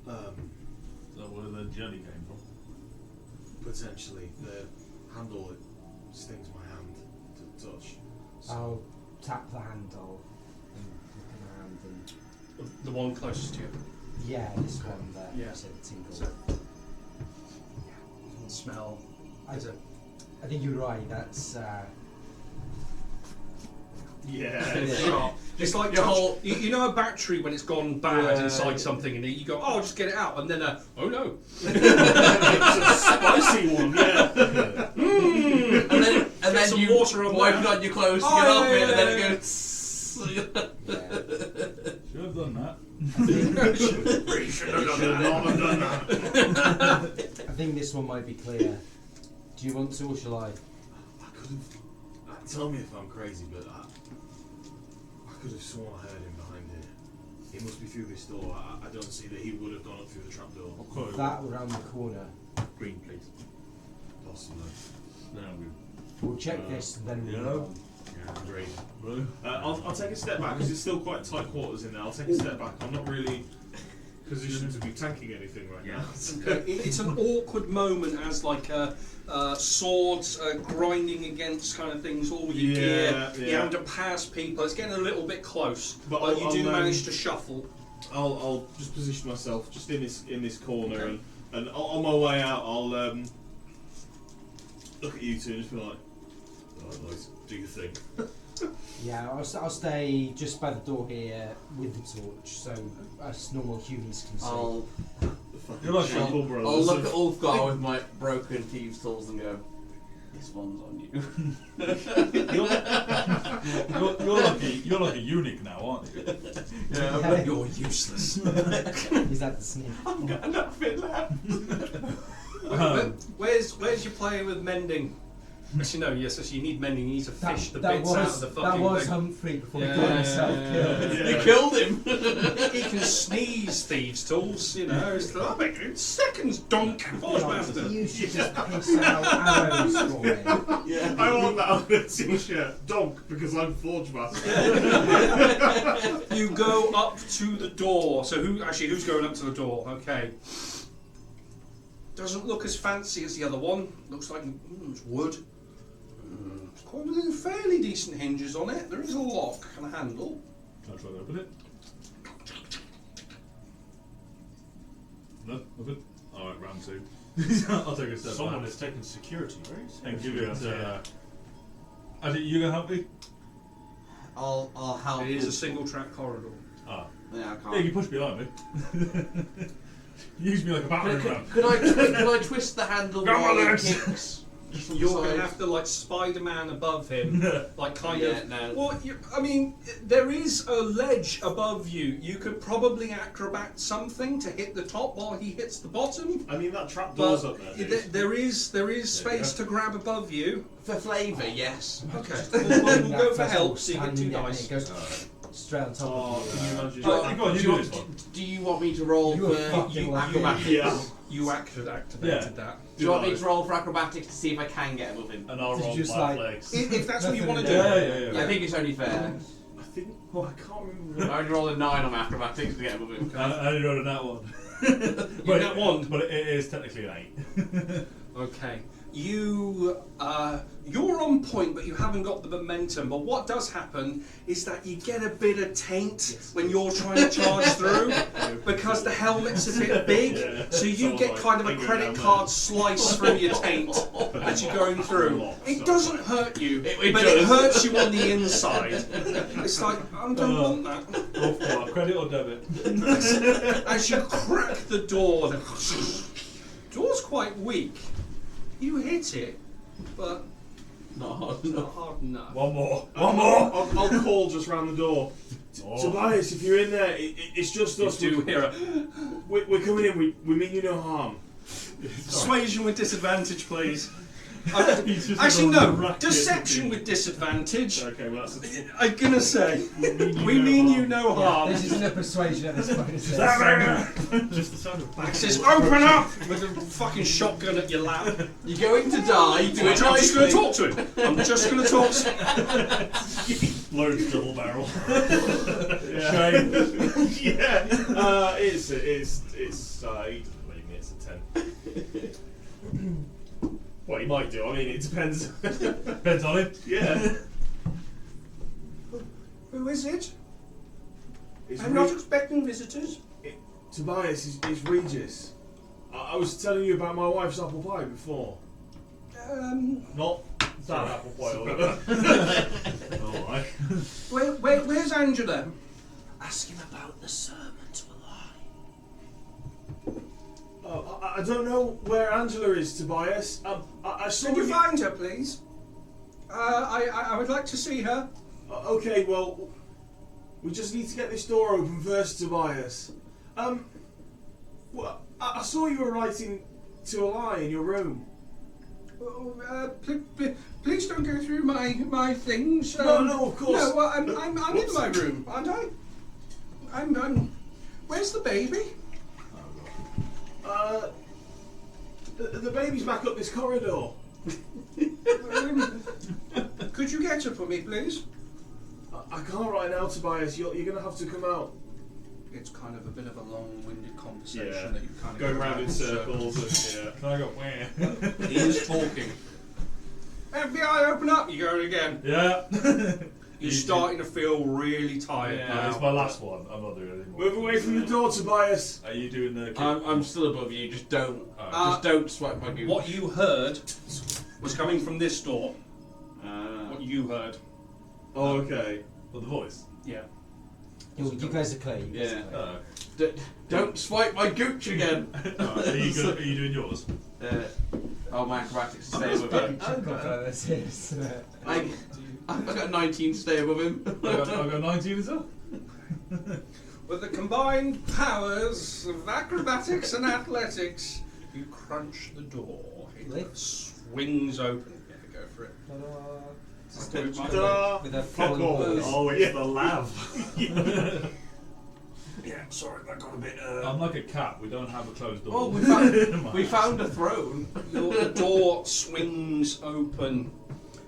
S7: So where the jelly came from?
S1: Potentially. The handle, it stings my hand to touch. So
S6: I'll tap the handle and look around and
S3: The one closest to you.
S6: yeah, this one there.
S3: Yeah.
S6: So the tingle.
S3: So, you can smell.
S6: I think you're right. That's
S1: yeah.
S3: It's like
S2: Your
S3: touch,
S2: whole-
S3: you know a battery when it's gone bad
S2: Yeah.
S3: inside something, and you go, "Oh, just get it out," and then, "Oh no!"
S1: It's a spicy one. Yeah.
S2: And then
S3: some
S2: you
S3: water on
S2: wipe
S3: there.
S2: it on your clothes to
S3: Oh,
S2: get off
S3: yeah,
S2: it, and then
S3: yeah,
S2: it goes.
S7: Should have done that.
S1: We should have done that.
S6: I think this one might be clear. Do you want to, or shall I?
S1: I could have. Tell me if I'm crazy, but I could have sworn I heard him behind here. He must be through this door. I don't see that he would have gone up through the trap door.
S6: That around the corner.
S7: Green, please.
S1: Possibly.
S7: No,
S6: We'll check this and then we'll
S7: yeah.
S6: move on.
S1: Yeah, agreed.
S7: blue.
S1: I'll take a step back because it's still quite tight quarters in there. I'll take a step back. I'm not really positioned to be tanking anything right now.
S3: It's an awkward moment as like swords grinding against kind of things, all your gear.
S1: Yeah.
S3: You have to pass people. It's getting a little bit close,
S1: But
S3: but you
S1: I'll
S3: do manage to shuffle.
S1: I'll just position myself just in this corner,
S3: Okay.
S1: and on my way out, I'll look at you two and just be like, "Alright, boys, do your thing."
S6: Yeah, I'll stay just by the door here with the torch, so us normal humans can see.
S2: I'll
S7: You're like
S1: Shuffle brothers.
S2: I'll look at Ulfgar with my broken thieves' tools and go, "This one's on you."
S7: You're like a eunuch now, aren't you?
S2: Yeah,
S3: You're useless.
S6: Is that the sneak?
S2: I've got enough in left.
S3: Where's your player with mending? Actually, no. Yes, actually, you need mending. You need to fish the bits out of the fucking
S6: that was
S3: thing.
S6: Humphrey before
S3: Yeah,
S6: he got
S3: yeah,
S6: himself
S3: yeah,
S6: killed.
S1: yeah.
S2: You killed him.
S3: He can sneeze thieves' tools, you know. It's like, I'll make it in seconds, donk. Forge master.
S6: You should just piss out arrows for me.
S2: Yeah.
S1: I want that on a t-shirt, donk, because I'm Forge Master.
S3: You go up to the door. So who's going up to the door? Okay. Doesn't look as fancy as the other one. Looks like it's wood. It's quite fairly decent hinges on it. There is a lock and a handle.
S7: I'll try to open it. No, nothing. Alright, round two. I'll take a step
S8: Someone
S7: back
S8: has taken security, right?
S7: and give it. Adi, you gonna help me?
S2: I'll help.
S3: It is a single track corridor.
S7: Ah.
S2: Yeah, I
S7: Yeah,
S2: can't.
S7: you push behind me. Use me like a battering ram.
S2: Could I twist the handle
S7: Grab my
S2: while it
S7: legs.
S2: kicks? Just from
S3: You're
S2: the
S3: going to
S2: side?
S3: have to like Spider-Man above him, like kind
S2: Yeah,
S3: of.
S2: no.
S3: Well, I mean, there is a ledge above you. You could probably acrobat something to hit the top while he hits the bottom.
S1: I mean, that trap door's
S3: But
S1: up there. dude.
S3: there is space to grab above you.
S2: For flavour, yes.
S3: Okay, we'll go for
S6: That's
S3: help.
S6: all
S3: So you get
S6: standing
S3: 2
S6: there and
S3: dice.
S6: It goes straight on top
S1: Oh,
S6: of you.
S1: can you imagine?
S7: Go on, you do this one.
S2: Do you want me to roll
S6: You were
S2: for
S6: fucking
S2: acrobatics?
S1: Yeah.
S3: You activated
S7: Yeah.
S3: that.
S2: Do you want me to roll for acrobatics to see if I can get above him?
S7: And I'll
S6: Did
S7: roll
S6: you just
S7: my
S6: like-
S7: legs.
S3: If that's what you want to do.
S7: Yeah.
S2: I think it's only fair.
S1: I think. Oh, I can't remember.
S2: I only rolled a 9 on my acrobatics to get above him.
S7: I only rolled a nat one.
S3: You nat one?
S7: But it is technically an 8.
S3: Okay. You're on point, but you haven't got the momentum. But what does happen is that you get a bit of taint when you're trying to charge through, because the helmet's a bit big, so you
S1: Someone's
S3: get
S1: like
S3: kind of a
S1: fingering
S3: credit
S1: down
S3: card slice through your taint as you're going through. It doesn't hurt you,
S2: It
S3: but
S2: does.
S3: it hurts you on the inside. It's like, I don't want that.
S7: Credit or debit?
S3: As you crack the door, the door's quite weak. You hit it, but
S2: Not hard
S3: not
S2: enough.
S3: hard enough.
S7: One more.
S1: I'll call just round the door.
S7: Oh.
S1: Tobias, if you're in there, it's just us.
S3: You do hear a
S1: We're coming in. We mean you no harm.
S3: persuasion with disadvantage, please.
S7: He's just
S3: Actually,
S7: on
S3: no.
S7: the racket.
S3: Deception with disadvantage.
S1: Okay, well that's a
S3: I'm gonna say, we
S7: no
S3: mean
S7: harm.
S3: you no harm.
S6: This isn't a persuasion at this point, is it?
S7: Just the sound of
S3: Max says, open up! With a fucking shotgun at your lap.
S2: You're going to die. Do
S3: I'm
S2: it
S3: just going to
S2: nicely.
S3: talk to him. I'm just going to talk to him.
S7: loads double barrel.
S1: Shame. Yeah. It's he doesn't believe me. It's a 10. Well, he might do. I mean, it depends.
S7: Depends on him.
S1: Yeah.
S3: Who is it?
S1: It's
S3: I'm not expecting visitors.
S1: Tobias is Regis. I was telling you about my wife's apple pie before.
S7: Not that apple pie. Alright.
S3: Where's Angela?
S9: Ask him about the sermon to a lie.
S1: I don't know where Angela is, Tobias. I saw
S3: Can you find her, please? I would like to see her.
S1: Okay, well, we just need to get this door open first, Tobias. Well, I saw you were writing to a lie in your room.
S3: Please don't go through my things.
S1: No, of course.
S3: No, well, I'm in my room, aren't I? I'm. Where's the baby?
S1: The baby's back up this corridor.
S3: Could you get her for me, please?
S1: I can't right now, Tobias. You're going to have to come out.
S3: It's kind of a bit of a long-winded conversation
S1: Yeah.
S3: that you kind of
S1: Going
S3: go
S1: round in circles. Yeah.
S7: Can I go, where?
S3: He is talking. FBI, open up! You're going again.
S7: Yeah.
S3: You're starting to feel really tired
S7: Yeah,
S3: now.
S7: it's my last one. I'm not doing it anymore.
S1: Move away from the door, Tobias.
S7: Are you doing the...
S2: I'm still above you. Just don't.
S3: Uh,
S2: just don't swipe my gooch.
S3: What you heard was coming from this door. What you heard.
S1: Oh, okay.
S7: Well, the voice?
S3: Yeah.
S6: You guys are clear. You guys
S2: Yeah.
S6: are clear.
S2: Don't swipe my gooch again.
S7: Are you doing yours?
S2: Oh, my acrobatics to stay above him.
S6: Check off how this is.
S2: I've got 19 to stay above him.
S7: I've got 19 as well.
S3: With the combined powers of acrobatics and athletics, you crunch the door. It
S6: Lift.
S3: swings open. Yeah, go for it.
S1: Ta-da!
S6: With a
S1: Fuck
S6: falling
S1: all.
S6: voice.
S7: Oh, it's the lav.
S3: Yeah, sorry, that got a bit.
S7: I'm like a cat. We don't have a closed door.
S2: Oh, we found a throne.
S3: The door swings open.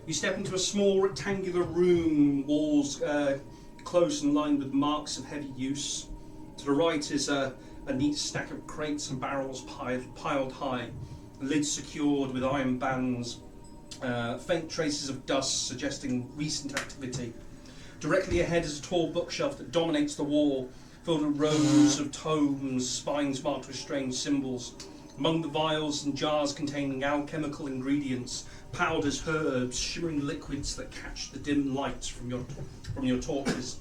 S3: You step into a small rectangular room, walls close and lined with marks of heavy use. To the right is a neat stack of crates and barrels piled high, lids secured with iron bands, faint traces of dust suggesting recent activity. Directly ahead is a tall bookshelf that dominates the wall, filled with rows of tomes, spines marked with strange symbols. Among the vials and jars containing alchemical ingredients, powders, herbs, shimmering liquids that catch the dim lights from your torches.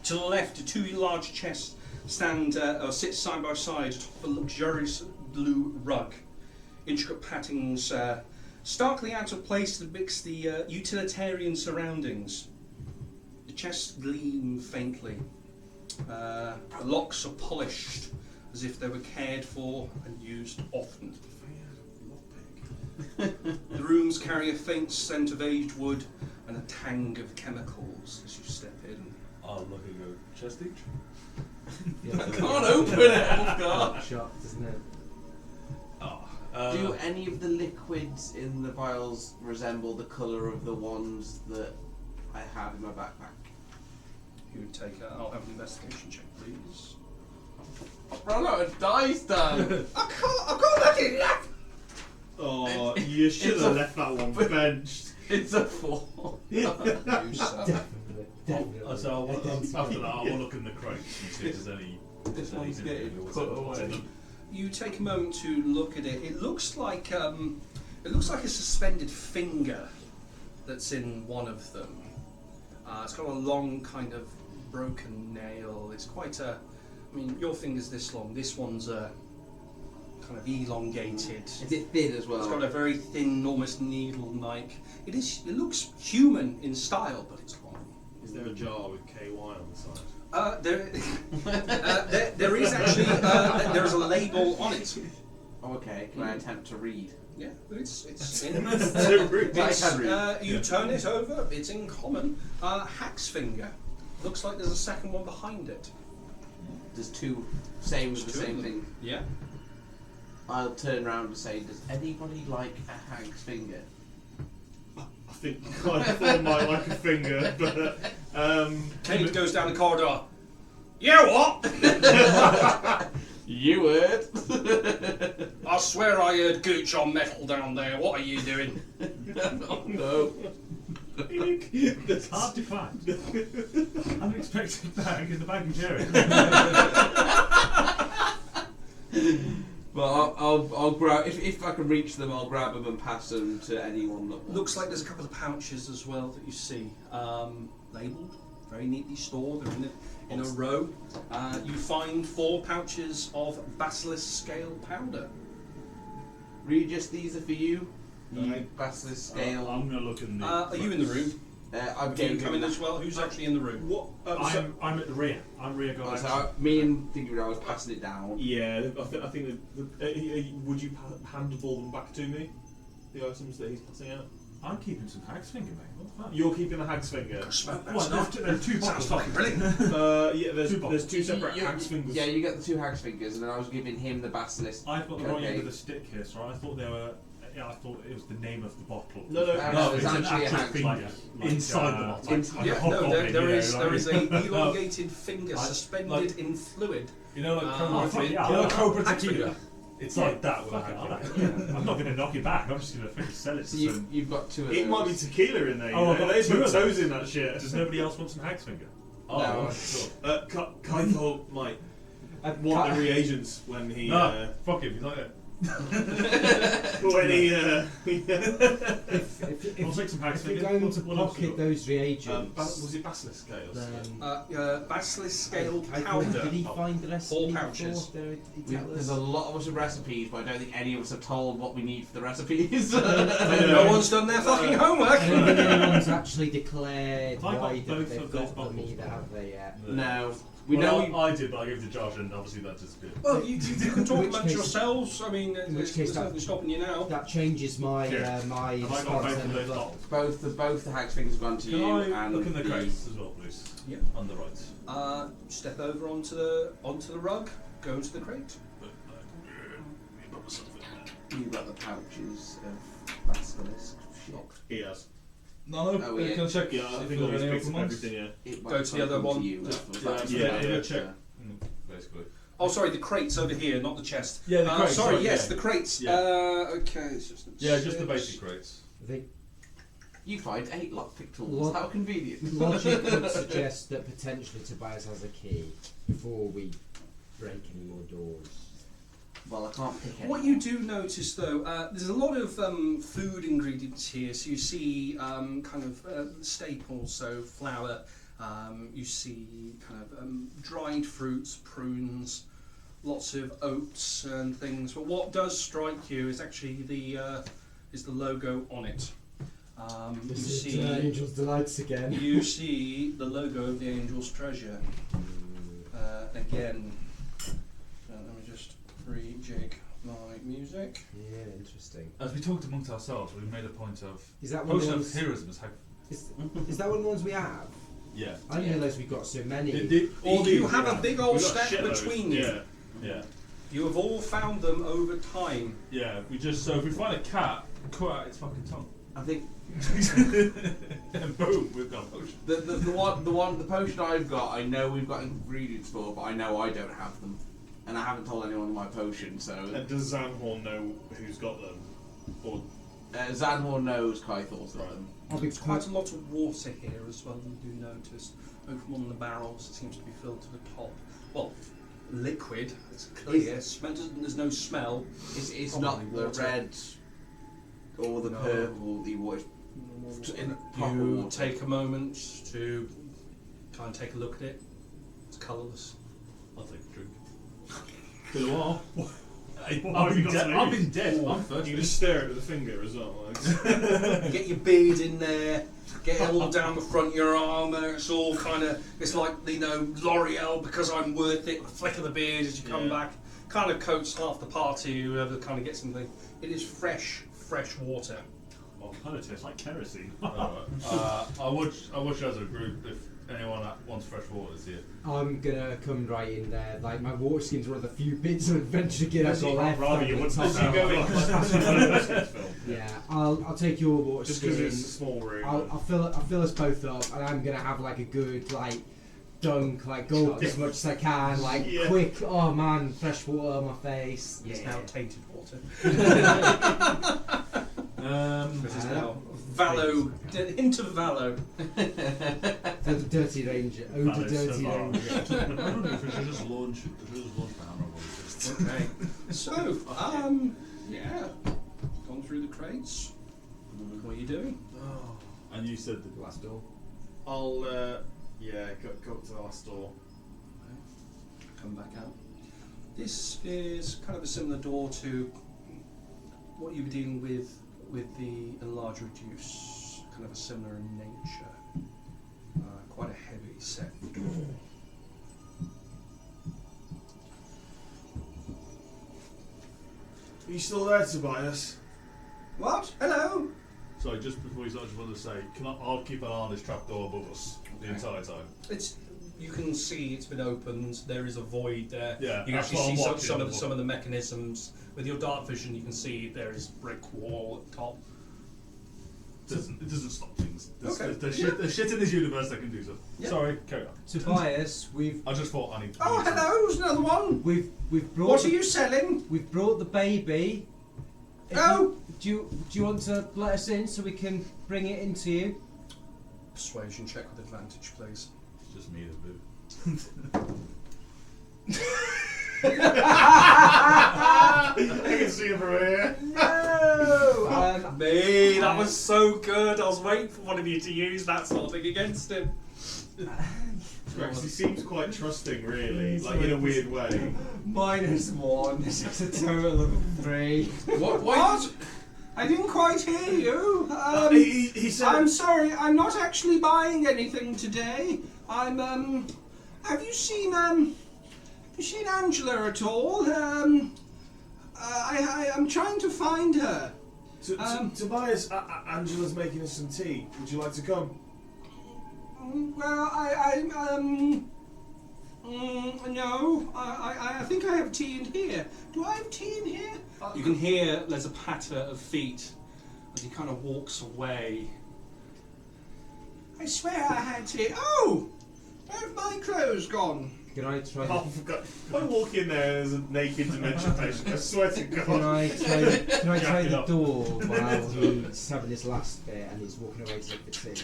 S3: To the left, two large chests sit side by side atop a luxurious blue rug. Intricate patterns starkly out of place amidst the utilitarian surroundings. The chests gleam faintly. The locks are polished, as if they were cared for and used often. The rooms carry a faint scent of aged wood and a tang of chemicals as you step in.
S7: I'll look and go, chest each?
S2: I can't open it. Oh God.
S6: Shocked, isn't it?
S2: Do any of the liquids in the vials resemble the colour of the ones that I have in my backpack?
S3: You would take I'll have an investigation check, please.
S2: I've run out of dice, Dan.
S3: I can't let it left!
S1: Oh, you should
S2: It's
S1: have
S2: a-
S1: left that one benched.
S2: It's a 4.
S3: You, sir.
S6: Definitely.
S7: So after that, I'll look in the crates and see if there's any...
S2: This one's getting
S7: anything
S2: put
S7: what's in
S2: away.
S7: them.
S3: You take a moment to look at it. It looks like a suspended finger that's in one of them. It's got a long kind of broken nail. It's quite a. I mean, your finger's this long. This one's kind of elongated.
S2: Is it thin as well?
S3: It's got a very thin, almost needle-like. It looks human in style, but it's long.
S1: Is there a jar with KY on the side?
S3: There is actually there is a label on it.
S2: Oh, okay. Can I attempt to read?
S3: Yeah, but it's in. You turn it over. It's in common. Hack's finger. Looks like there's a second one behind it.
S2: There's two saying the same thing.
S3: Yeah.
S2: I'll turn around and say, does anybody like a hag's finger?
S1: I think I might like a finger, but
S3: Kate goes down the corridor. Yeah, what?
S2: You heard.
S3: I swear I heard gooch on metal down there. What are you doing?
S2: Oh, no.
S8: It's hard to find. Unexpected bag in the baggage area.
S2: Well, I'll grab if I can reach them. I'll grab them and pass them to anyone that wants.
S3: Looks like there's a couple of pouches as well that you see, labelled, very neatly stored. They're in a row. You find 4 pouches of basilisk scale powder.
S2: Regis, these are for you. You basilisk scale.
S8: I'm going to look in the.
S3: Are you in the room?
S2: I'm
S3: Do you come in as well? Who's actually in the room?
S1: what?
S8: I'm at the rear. I'm rear guy.
S2: So me and Thingy, I was passing it down.
S1: Yeah, I think would you handball them back to me? The items that he's passing out.
S8: I'm keeping some hag's finger, mate. What the fuck?
S1: You're keeping a hag's finger.
S8: What? There's 2 boxes.
S3: fucking brilliant.
S1: Yeah, there's 2 separate hag's fingers.
S2: Yeah, you get the 2 hag's fingers, and then I was giving him the basilisk.
S8: I've got the wrong end
S2: Okay.
S8: of the stick here, so I thought they were. Yeah, I thought it was the name of the bottle.
S1: No,
S2: it's
S8: an
S2: actually a
S8: actual
S2: hag's
S8: finger inside the bottle. Like
S3: Yeah,
S8: a
S3: no,
S8: hobgoblin,
S3: there
S8: you
S3: is
S8: know,
S3: there
S8: like-
S3: is a elongated finger
S8: Like-
S3: suspended in fluid.
S10: You know, like
S3: Oh,
S8: fuck
S3: it-
S8: yeah,
S3: you know,
S8: Cobra
S3: hag's
S8: Tequila.
S3: finger.
S10: it's like that with a
S8: Fuck it,
S10: hag
S8: I
S10: finger.
S8: like it. I'm not going to knock it back. I'm just going to sell it to
S2: So
S8: some.
S2: you've got 2 of those.
S1: It might be tequila in there.
S8: Oh, I've got
S1: they
S8: 2
S1: put
S8: of those.
S1: toes in that shit.
S8: Does nobody else want some hag's finger?
S10: Oh,
S2: No.
S10: sure.
S1: Kaito might want the reagents when he
S10: No, fuck it, if you like it.
S1: when he
S8: I'll take some hag's
S6: If you're
S8: finger.
S6: going
S8: What
S6: to
S8: else have you
S6: pocket
S8: got?
S6: those reagents,
S1: was it basilisk scales?
S6: then
S3: Basilisk scale
S6: I
S3: powder.
S6: did he find the recipe
S3: 4
S6: before?
S3: pouches.
S6: Did he tell
S2: There's
S6: us?
S2: a lot of us with recipes, but I don't think any of us have told what we need for the recipes.
S3: No one's done their fucking homework.
S6: I don't think anyone's actually declared
S8: Have I got
S6: why
S8: both
S6: they've
S8: of those
S6: got them
S8: bottles?
S6: either, have they yet?
S2: No. We
S10: Well,
S2: know.
S10: I did, but I gave it to Josh, and obviously that disappeared.
S3: Well, you can talk
S6: In which
S3: amongst
S6: case-
S3: yourselves. I mean,
S6: in which case
S3: there's nothing stopping you now.
S6: That changes my
S10: Here.
S6: my
S8: Have I got
S6: response
S8: both of
S6: then
S8: those
S6: as well.
S8: bottles?
S2: Both the hag's fingers have gone to
S10: Can
S2: you,
S10: I
S2: and
S10: look in the crates as well, please?
S3: Yeah.
S10: On the right.
S3: Step over onto the rug. Go into the crate.
S2: You've got the pouches of basilisk shit.
S1: He has.
S10: No,
S2: Oh, yeah.
S10: can I check?
S1: Yeah, I
S10: if
S1: think
S10: there's any
S1: he's
S10: open
S1: picked up
S10: ones?
S1: everything. Yeah.
S2: It
S3: Go
S2: went
S3: to the other
S2: from
S3: one.
S2: you, that's what
S10: Yeah,
S2: that's
S10: yeah,
S2: what
S10: check.
S2: uh,
S10: Basically.
S3: Oh, sorry, the crate's over here, not the chest.
S10: Yeah, the crates,
S3: Sorry,
S10: sorry,
S3: yes,
S10: yeah.
S3: the crates.
S10: Yeah.
S3: Okay, it's just
S10: Yeah, just the basic crates.
S6: The
S2: You find 8 lockpick tools.
S6: Lo-
S2: How convenient.
S6: logic would suggest that potentially Tobias has a key before we break any more doors.
S2: Well, I can't pick it.
S3: What you do notice, though, there's a lot of food ingredients here. So you see kind of staples, so flour. You see kind of dried fruits, prunes, lots of oats and things. But what does strike you is actually the logo on it. You see
S6: Angel's Delights again.
S3: you see the logo of the Angel's Treasure again. Let me just rejig my music.
S6: Yeah, interesting.
S7: As we talked amongst ourselves, we made a point of
S6: Is that one of the
S7: potion of
S6: ones?
S7: heroism as hag.
S6: Is that one of the ones we have?
S7: Yeah.
S6: I didn't realise we got so many.
S3: You have a big old
S1: We've got
S3: step
S1: shitloads,
S3: between you.
S1: Yeah.
S7: Yeah.
S3: You have all found them over time.
S7: Yeah. We just so if we find a cat, cut out its fucking tongue.
S2: I think
S7: And boom, we've got a potion.
S2: the potion I've got, I know we've got ingredients for, but I know I don't have them, and I haven't told anyone my potion. So
S1: And does Zanhorn know who's got them? Or
S2: Zanhor knows Kythor's got them.
S6: I'll be
S3: There's quite a lot of water here as well, you do notice. Over one of the barrels, it seems to be filled to the top. Well, liquid, it's clear, there's no smell.
S2: It's
S3: Probably
S2: not the
S3: water.
S2: red or the
S3: No.
S2: purple. The water. In proper
S3: You
S2: water.
S3: take a moment to kind of take a look at it. It's colourless.
S10: I'll take a drink.
S7: Good what?
S8: What have
S7: I've
S8: you
S7: been
S8: got
S7: dead.
S8: to
S7: I've
S8: lose?
S7: been dead. I'm
S1: you
S7: thirsty.
S1: can just stare at the finger as well. Like.
S3: Get your beard in there, get it all down the front of your arm, and it's all kind of, it's like, you know, L'Oreal, because I'm worth it, a flick of the beard as you come
S1: Yeah.
S3: back. kind of coats half the party, whoever kind of gets something. It is fresh water.
S8: Oh, kind of tastes like kerosene.
S7: I wish as a group, if anyone that wants fresh water is here.
S6: I'm gonna come right in there. Like my water skin's one of the few bits of adventure gear I've got left.
S8: Rather you wouldn't have
S6: Yeah, I'll take your water
S1: Just
S6: skin.
S1: because it's a small room.
S6: I'll fill us both up, and I'm gonna have like a good like dunk, like gulp as much as I can, like quick. Oh man, fresh water on my face.
S3: It's now tainted water. This is now Valo, hint of Valo.
S6: The dirty ranger. Oh, the dirty ranger.
S7: I don't know if we should just launch down.
S3: Okay. So, yeah, gone through the crates. What are you doing?
S7: And you said the last door.
S1: I'll go up to the last door.
S3: Come back out. This is kind of a similar door to what you were dealing with the enlarge reduce. Kind of a similar in nature. Quite a heavy set door.
S1: Are you still there, Tobias?
S3: What? Hello?
S7: Sorry, just before you start, I just wanted to say, I'll keep an eye on this trapdoor above us the entire time.
S3: You can see it's been opened. There is a void there.
S7: Yeah,
S3: you can actually see some of the mechanisms. With your dark vision, you can see there is brick wall at the top.
S7: It doesn't stop things. There's
S3: shit
S7: in this universe that can do stuff.
S3: Yeah.
S7: Sorry, carry on.
S6: Tobias,
S7: I just thought I need.
S3: Oh, hello! There's another one.
S6: We've brought.
S3: What are you selling?
S6: We've brought the baby. Do you want to let us in so we can bring it into you?
S3: Persuasion check with advantage, please.
S7: It's just me, the boo.
S1: I can see him from here.
S3: No! Me, that was so good. I was waiting for one of you to use that sort of thing against him.
S1: Rex, he seems quite trusting, really, like in a weird way.
S6: -1. This is a total of 3.
S3: What? I didn't quite hear you.
S1: He said.
S3: I'm sorry. I'm not actually buying anything today. I'm. Have you seen Angela at all? I'm trying to find her.
S1: Tobias, Angela's making us some tea. Would you like to come?
S3: Well, no. I think I have tea in here. Do I have tea in here? You can hear there's a patter of feet as he kind of walks away. I swear I had tea. Oh! Where have my clothes gone?
S6: Can I try?
S1: Oh, for God. If I walk in there as a naked dementia patient, I swear to God.
S6: Can I try the door while he's having his last bit and he's walking away to take the tea?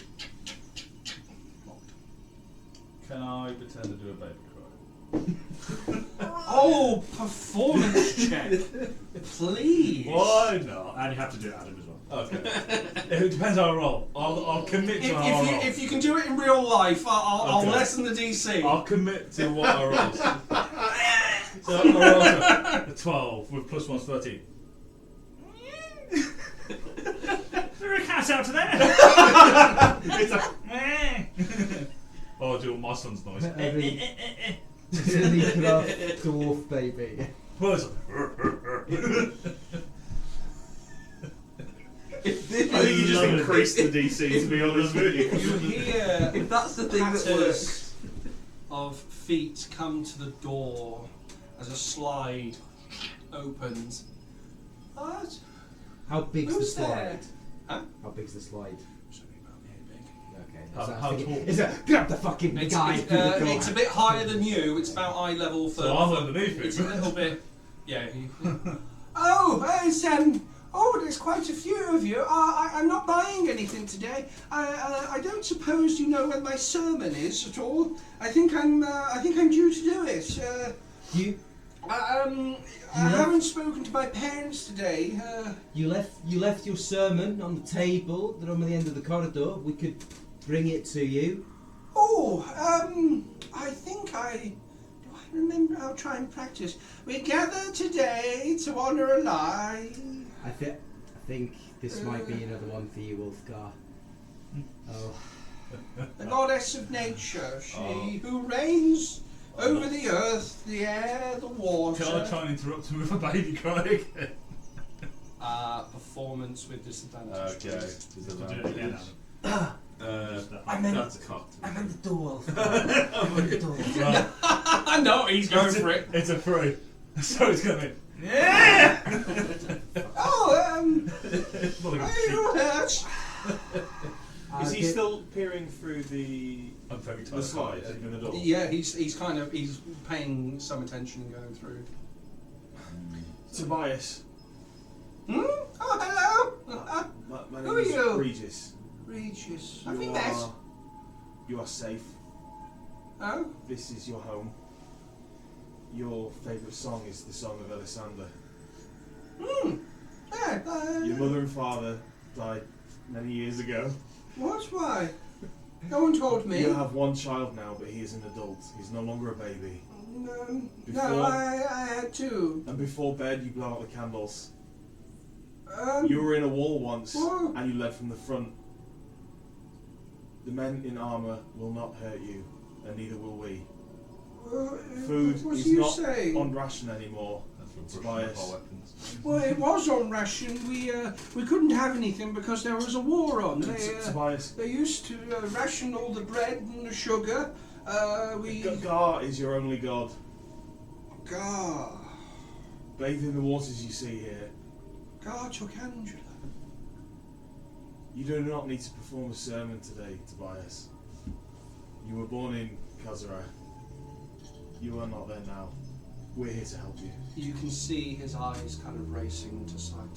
S7: Can I pretend to do a baby cry?
S3: Oh, performance check, please.
S7: Why not?
S8: And you have to do Adam as well.
S7: Okay. It depends how I roll. I'll commit to how I roll.
S3: If you can do it in real life, I'll
S7: Okay.
S3: lessen the DC.
S7: I'll commit to what I roll. So I roll a 12 with +1's 13.
S8: There are cats out there!
S7: It's like. Oh, do my son's noise.
S6: Silly craft dwarf baby.
S7: Well, it's
S1: I think you just increased the DC, to be honest with you.
S3: You hear
S9: If that's the thing that works.
S3: of feet come to the door as a slide opens. What?
S6: How big's
S3: Who's
S6: the slide?
S3: there? Huh?
S6: How big's the slide?
S3: It's only about here big.
S6: Okay.
S7: How
S6: so I was thinking,
S7: tall?
S6: Is it grab the fucking guy? through the door.
S3: It's a bit higher than you. It's about eye level for.
S7: So I'm underneath it.
S3: It's a little bit. Yeah. Oh, there's quite a few of you. I'm not buying anything today. I don't suppose you know where my sermon is at all. I think I'm due to do it. I haven't spoken to my parents today.
S6: You left your sermon on the table. They're on the end of the corridor. We could bring it to you.
S3: I think I remember. I'll try and practice. We gather today to honour a lie.
S6: I think this might be another one for you, Wolfgar. Oh.
S3: The goddess of nature, she who reigns Over the earth, the air, the water.
S7: Can I try and interrupt him with a baby cry again?
S3: Performance with disadvantage.
S7: Okay.
S8: To do it again,
S11: I'm in.
S7: That's a cocked.
S11: I'm in the door. I'm in the door.
S7: Well,
S3: No, he's going for it.
S7: It's a 3. So it's going to be.
S3: Oh,
S7: Well,
S3: are you hurt?
S1: Is he still peering through the
S7: I'm very tired.
S1: the slide in the door?
S3: Yeah, he's paying some attention and going through.
S1: Tobias.
S3: Hmm? Oh, hello.
S1: My
S3: Who
S1: name is
S3: are you?
S1: Regis.
S3: Regis.
S1: You
S3: Have we met?
S1: You are safe.
S3: Oh.
S1: This is your home. Your favourite song is the song of Elisanda.
S3: Hmm. Yeah.
S1: Your mother and father died many years ago.
S3: What? Why? No one told me.
S1: You have one child now, but he is an adult. He's no longer a baby.
S3: No,
S1: Before-
S3: I had two.
S1: And before bed, you blow out the candles.
S3: Um,
S1: You were in a wall once,
S3: Whoa.
S1: and you led from the front. The men in armour will not hurt you, and neither will we. Food
S3: what
S1: is
S3: do you
S1: not
S3: say?
S1: on ration anymore.
S7: That's from
S1: Tobias.
S7: Brushing up our weapons.
S3: Well, it was on ration. We couldn't have anything because there was a war on.
S1: Tobias.
S3: They used to ration all the bread and the sugar.
S1: Gar is your only god.
S3: Gar.
S1: Bathe in the waters you see here.
S3: Gar took Angela.
S1: You do not need to perform a sermon today, Tobias. You were born in Khazra. You are not there now. We're here to help you.
S3: You can see his eyes kind of racing to side.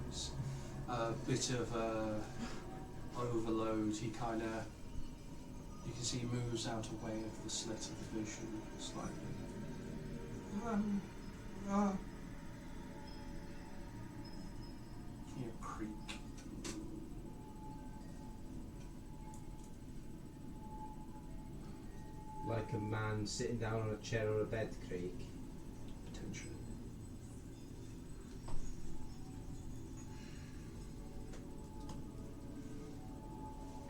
S3: There's a bit of overload. He kind of, you can see he moves out away of the slit of the vision slightly. Hear a creak.
S6: Like a man sitting down on a chair or a bed creak.
S3: Potentially.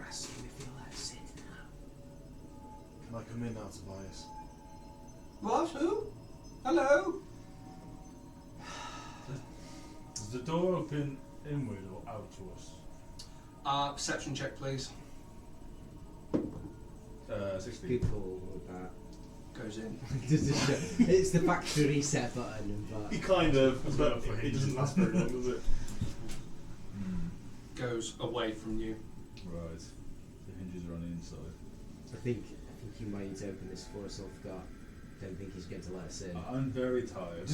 S6: Ask him if he'll let us sit now.
S1: Can I come in now, Tobias?
S3: What? Who? Hello?
S7: Does the door open inward or out to us?
S3: Perception check, please.
S7: 16.
S6: People with that.
S3: Goes in.
S6: It's the factory reset button, but
S1: He kind of, but
S7: for
S1: it doesn't last very long, does it?
S3: Goes away from you.
S7: Right. The hinges are on the inside.
S6: I think you might need to open this for us, Ulfgar. Don't think he's going to let us in.
S7: I'm very tired.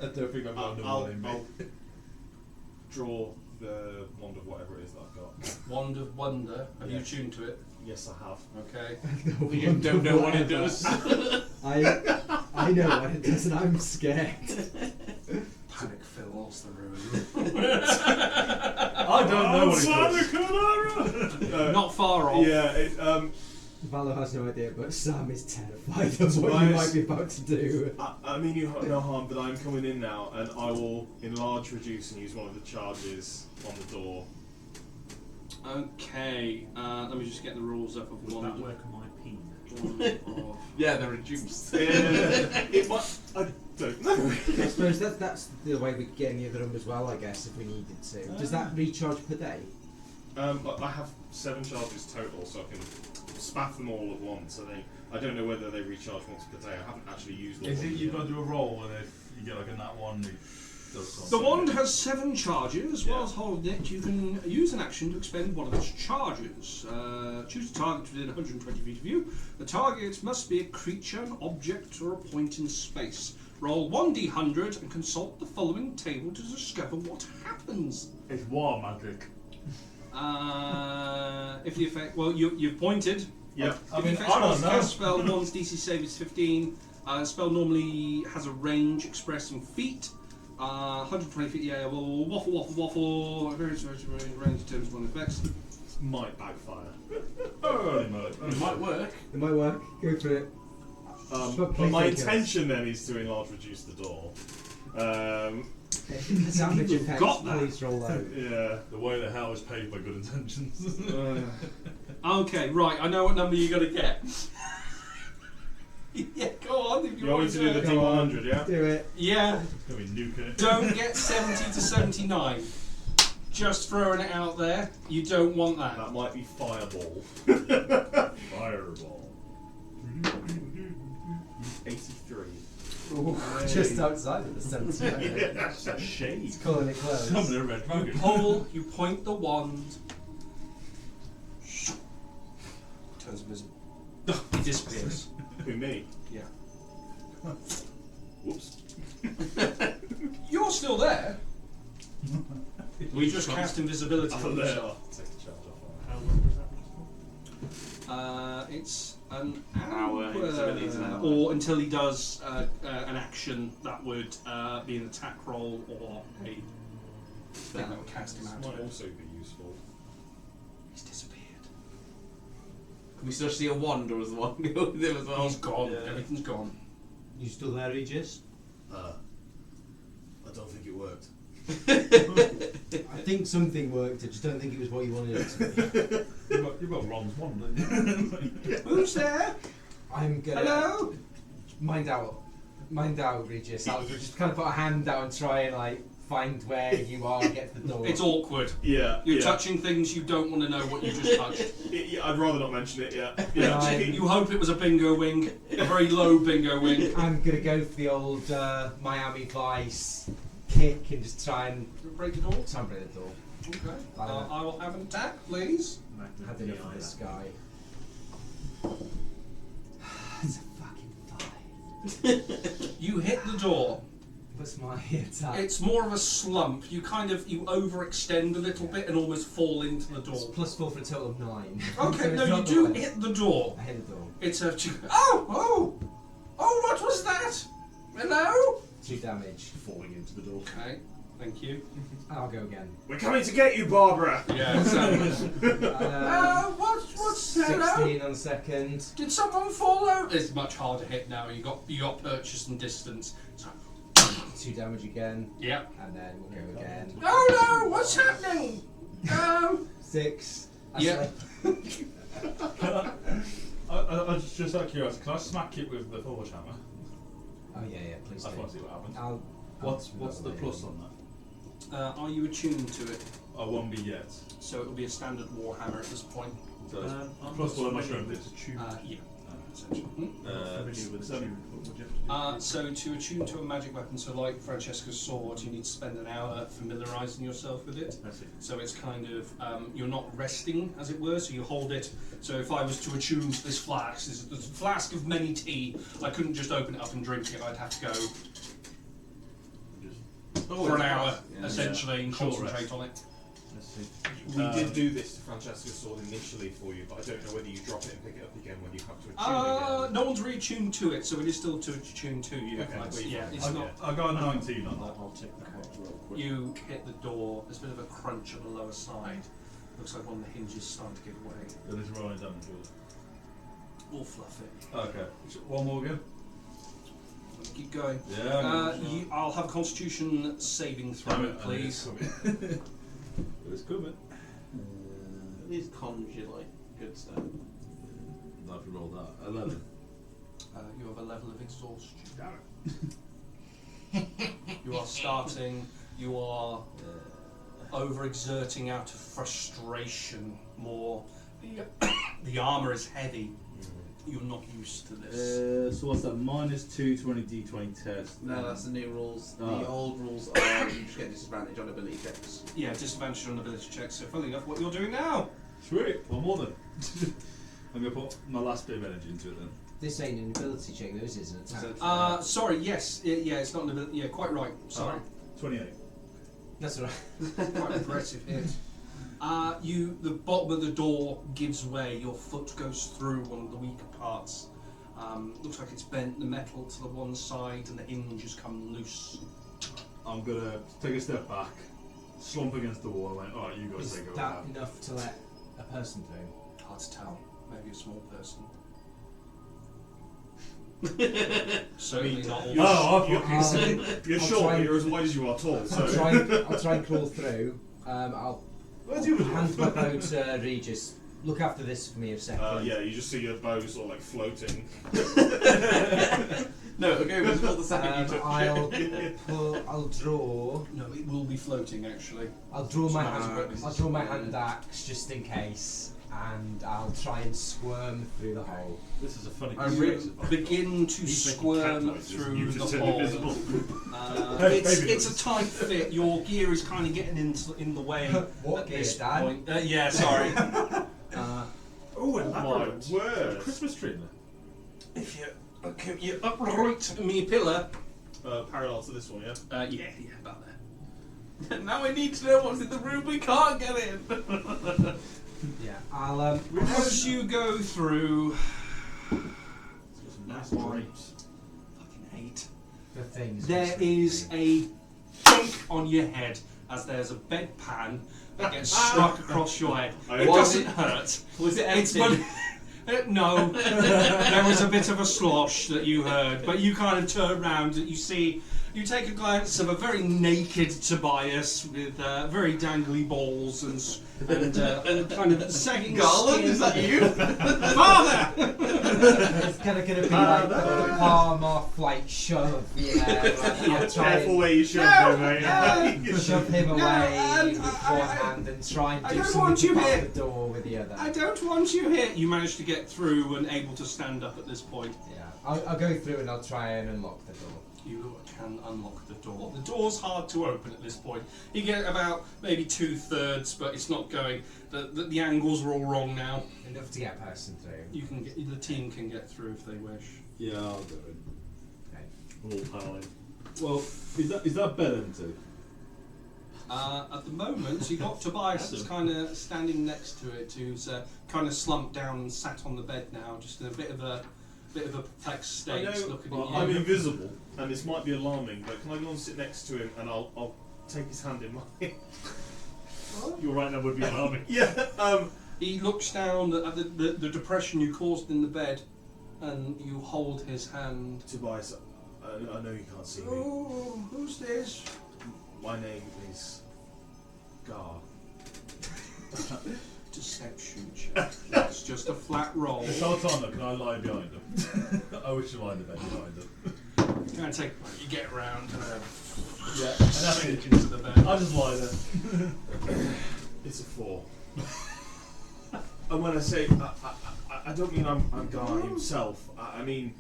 S7: I don't think I've got enough
S1: I'll
S7: money in me.
S1: draw the wand of whatever it is that I've got.
S3: Wand of Wonder. Have you
S1: Yeah.
S3: tuned to it?
S1: Yes, I have.
S3: Okay.
S6: You
S3: don't know what it does.
S6: I know what it does, and I'm scared.
S3: Panic fills the room.
S7: I don't know what it does.
S3: Not far off.
S1: Yeah,
S6: Valo has no idea, but Sam is terrified of what you might be about to do.
S1: I mean you no harm, but I'm coming in now, and I will enlarge, reduce, and use one of the charges on the door.
S3: Okay. Let me just get the rules up of
S8: Would
S3: one.
S8: that work on my peen?
S3: Of
S2: Yeah, they're reduced.
S1: It might. I don't know.
S6: I suppose that's the way we could get any other room as well, I guess, if we needed to. Does that recharge per day?
S1: But I have 7 charges total, so I can spaff them all at once. I don't know whether they recharge once per day. I haven't actually used all
S7: Is
S1: of
S7: it
S1: them
S7: you've
S1: yet.
S7: got to do a roll, and if you get like a nat 1, it does
S3: The
S7: something?
S3: wand has 7 charges.
S1: Yeah.
S3: Whilst holding it, you can use an action to expend one of its charges. Choose a target within 120 feet of you. The target must be a creature, an object, or a point in space. Roll 1d100 and consult the following table to discover what happens.
S7: It's war magic.
S3: If the effect, well, you've pointed.
S1: Yeah.
S7: I
S3: If
S7: mean,
S3: the
S7: I
S3: effect
S7: don't know.
S3: cast spell, the one's DC save is 15. Spell normally has a range expressed in feet. 120 feet, yeah, well, waffle. Various range terms one effects.
S1: Might backfire.
S7: Oh, it might.
S2: It might work.
S6: It might work. Go for it. But
S1: But my
S6: please don't
S1: intention then is to enlarge, reduce the door.
S6: Damage
S3: You've
S6: effects,
S3: got that.
S6: please roll out.
S1: Yeah.
S7: The way that hell is paid by good intentions.
S3: Okay, right, I know what number you got to get.
S1: You want me to do the D100, yeah?
S6: Do it.
S3: Yeah.
S7: It's going to be nuking it.
S3: Don't get 70 to 79. Just throwing it out there. You don't want that.
S1: That might be fireball.
S7: Fireball.
S1: 83.
S6: Ooh, just outside of the 79.
S7: That's a shade.
S6: It's calling it close.
S7: Summon a red dragon.
S3: You point the wand. Turns invisible. It disappears.
S1: Who, me?
S3: Yeah.
S1: Whoops.
S3: You're still there. We just cast invisibility
S1: I'm
S3: on
S1: there.
S3: yourself.
S1: Take the charge off.
S8: How long does that last for?
S3: It's an
S2: hour. Invisibility is an hour.
S3: Or until he does an action that would be an attack roll or a thing that would cast him out.
S10: Might also be useful.
S3: He's disappeared.
S2: Can we still see a wand, or is the wand go with him as well?
S3: He's gone.
S2: Yeah.
S3: Everything's gone.
S11: You still there, Regis?
S10: I don't think it worked.
S11: I think something worked, I just don't think it was what you wanted it to be.
S7: You've got Ron's one, don't you?
S3: Who's there?
S6: I'm gonna.
S3: Hello?
S6: Mind out, Regis. I'll just kind of put a hand down and try and like find where you are and get to the door.
S3: It's awkward.
S1: Yeah.
S3: You're
S1: yeah.
S3: touching things you don't want to know what you just touched.
S1: Yeah, I'd rather not mention it, yeah.
S3: You hope it was a bingo wing, a very low bingo wing.
S6: I'm gonna go for the old Miami Vice kick and just try and
S3: Break the door.
S6: break the door.
S3: Okay. I will have an attack, please.
S6: Had enough of this guy. It's a fucking 5.
S3: You hit the door.
S6: What's my attack?
S3: It's more of a slump. You overextend a little bit and almost fall into the
S6: It's
S3: door.
S6: +4 for a total of 9.
S3: Okay,
S6: So
S3: no,
S6: it's
S3: you
S6: not
S3: do
S6: the worst.
S3: hit the door.
S6: I hit the door.
S3: It's a oh, what was that? Hello?
S6: 2 damage.
S1: Falling into the door.
S3: Okay, thank you.
S6: I'll go again.
S1: We're coming to get you, Barbara!
S3: Yeah. What's hello?
S6: 16 on the second.
S3: Did someone fall out? It's much harder hit now. You got purchase and distance. So,
S6: 2 damage again.
S3: yep.
S6: And then we'll go again.
S3: Oh no! What's happening?
S6: 6.
S3: Yeah.
S7: I just out of curiosity, can I smack it with the forge hammer?
S6: Oh yeah, please
S7: I just
S6: do.
S7: want to see what happens.
S6: I'll
S7: What's the plus on that?
S3: Are you attuned to it?
S7: I won't be yet.
S3: So it'll be a standard warhammer at this point.
S7: So it's
S8: I'm
S7: plus
S8: not
S7: one of my
S8: familiar
S7: strength.
S8: with attuned.
S3: Yeah. Essentially.
S8: Familiar with
S7: seven.
S8: attuned. What would you have to do?
S3: So to attune to a magic weapon, so like Francesca's sword, you need to spend an hour familiarising yourself with it.
S8: I see.
S3: So it's kind of, you're not resting, as it were, so you hold it. So if I was to attune to this flask, this is a flask of many tea, I couldn't just open it up and drink it, I'd have to go for an hour, essentially, and
S7: Short
S3: concentrate
S7: rest.
S3: on it.
S8: Let's see.
S1: We did do this to Francesca's sword initially for you, but I don't know whether you drop it and pick it up again when you have to attune again.
S3: No one's really tuned to it, so it is still to attune to you.
S1: Okay,
S3: Like,
S1: well, you
S3: yeah,
S1: find
S3: it's
S1: it.
S3: not.
S7: I got a 19 on that.
S8: I'll take that box real quick.
S3: You hit the door, there's a bit of a crunch on the lower side. Looks like one of the hinges starting to give way.
S7: It is rolling damage.
S3: All fluffy.
S7: Okay. One more again.
S3: Let's keep going.
S7: Yeah.
S3: I'll have a constitution saving throw, please.
S7: It's coming.
S2: These cons you like good stuff.
S7: Not if you roll that. 11.
S3: You have a level of exhaustion. You are starting, you are overexerting out of frustration more. The armour is heavy. You're not used to this.
S8: So what's that? -2 to any D20 test.
S2: No, that's the new rules.
S8: Oh.
S2: The old rules are you just get disadvantage on ability checks.
S3: Yeah, disadvantage on ability checks. So funnily enough, what you're doing now.
S7: Sweet. One more then. I'm going to put my last bit of energy into it then.
S6: This ain't an ability check, though, is it? It's an attack.
S3: Sorry, yes. Yeah, it's not an ability. Yeah, quite right. Sorry.
S7: 28.
S6: That's alright.
S3: Quite impressive hit. The bottom of the door gives way. Your foot goes through one of the weaker parts. Looks like it's bent the metal to the one side, and the hinge has come loose.
S7: I'm going to take a step back, slump against the wall, and went, alright, you guys
S6: Is
S7: take over
S6: that
S7: now.
S6: enough to let a person through?
S3: Hard to tell. Maybe a small person. Certainly not all.
S1: You're
S6: I'll
S1: short,
S6: try
S1: but
S6: and-
S1: you're as wide as you are tall, so...
S6: I'll try and crawl through. I'll
S7: Where's you?
S6: hand my bow to Regis. Look after this for me a second.
S1: yeah, you just see your bow sort of like floating.
S2: No, it'll go visible the second you touch
S6: I'll draw.
S3: No, it will be floating actually.
S6: I'll draw my
S3: So
S6: hand. I'll draw my hand axe just in case, and I'll try and squirm through the hole.
S7: This is a funny
S3: You begin to squirm through the hole. It's a tight fit. Your gear is kind of getting in the way
S6: What
S3: at
S6: gear,
S3: this
S6: Dad?
S3: point. Yeah, sorry.
S8: Oh,
S10: My
S8: elaborate.
S10: word.
S7: Christmas tree in there.
S3: If you're upright me pillar.
S1: Parallel to this one, yeah?
S3: Yeah, about there.
S2: Now we need to know what's in the room we can't get in.
S6: Yeah, I'll
S3: As you go through,
S7: It's got some nice drapes.
S3: fucking 8.
S6: the things.
S3: There is a chunk on your head as there's a bedpan that gets struck across your head. It doesn't hurt.
S2: Was it
S3: It's
S2: empty?
S3: no, there was a bit of a slosh that you heard, but you kind of turn around and you take a glance of a very naked Tobias with very dangly balls and kind of sagging
S2: Garland,
S3: skin.
S2: is that you?
S3: Father!
S6: It's kind of going to be like the palm off, like shove. Yeah, like, I'll try
S1: Careful
S6: and
S1: where you shove him, mate.
S6: shove him away
S3: No,
S6: with one hand and try and
S3: I
S6: do
S3: don't
S6: something
S3: want
S6: to
S3: you
S6: pop
S3: here.
S6: the door with the other.
S3: I don't want you here. You managed to get through and able to stand up at this point.
S6: Yeah, I'll go through and I'll try and unlock the door.
S3: You can unlock the door. The door's hard to open at this point. You get about maybe 2/3, but it's not going. The angles are all wrong now.
S6: Enough to get a person through.
S3: You can get, the team can get through if they wish.
S7: Yeah, I'll do it.
S6: Okay.
S7: All piling. Well, is that better than 2?
S3: At the moment, you got Tobias that's kind of standing next to it, who's kind of slumped down and sat on the bed now, just in a bit of a perplexed
S1: I
S3: state,
S1: know
S3: looking
S1: well,
S3: at
S1: I'm
S3: you.
S1: invisible, and this might be alarming, but can I go and sit next to him and I'll take his hand in mine?
S8: You're right, that would be alarming.
S1: Yeah,
S3: He looks down at the depression you caused in the bed, and you hold his hand.
S1: Tobias, I know you can't see me.
S3: Oh, who's this?
S1: My name is Gar.
S3: Deception check. That's just a flat roll.
S7: This whole time, though, can I lie behind them? I wish to lie in the bed behind them.
S3: Kind of take. You get around and
S7: Yeah, and that's
S3: sink
S7: it.
S3: into the bed.
S7: I'll just lie there.
S1: It's a 4. And when I say I don't mean I'm Gar himself. I mean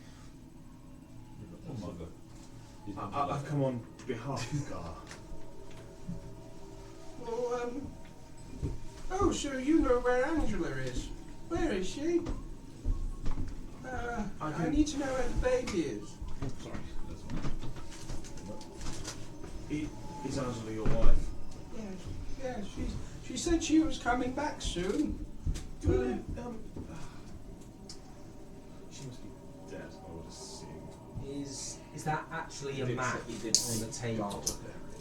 S1: I've come on behalf of Gar.
S3: Well, oh, so you know where Angela is? Where is she? I need to know where the baby is.
S7: Sorry.
S1: Is Angela your wife?
S3: Yes. She said she was coming back soon.
S1: She must be dead, I would assume.
S6: Is that actually a map on the table?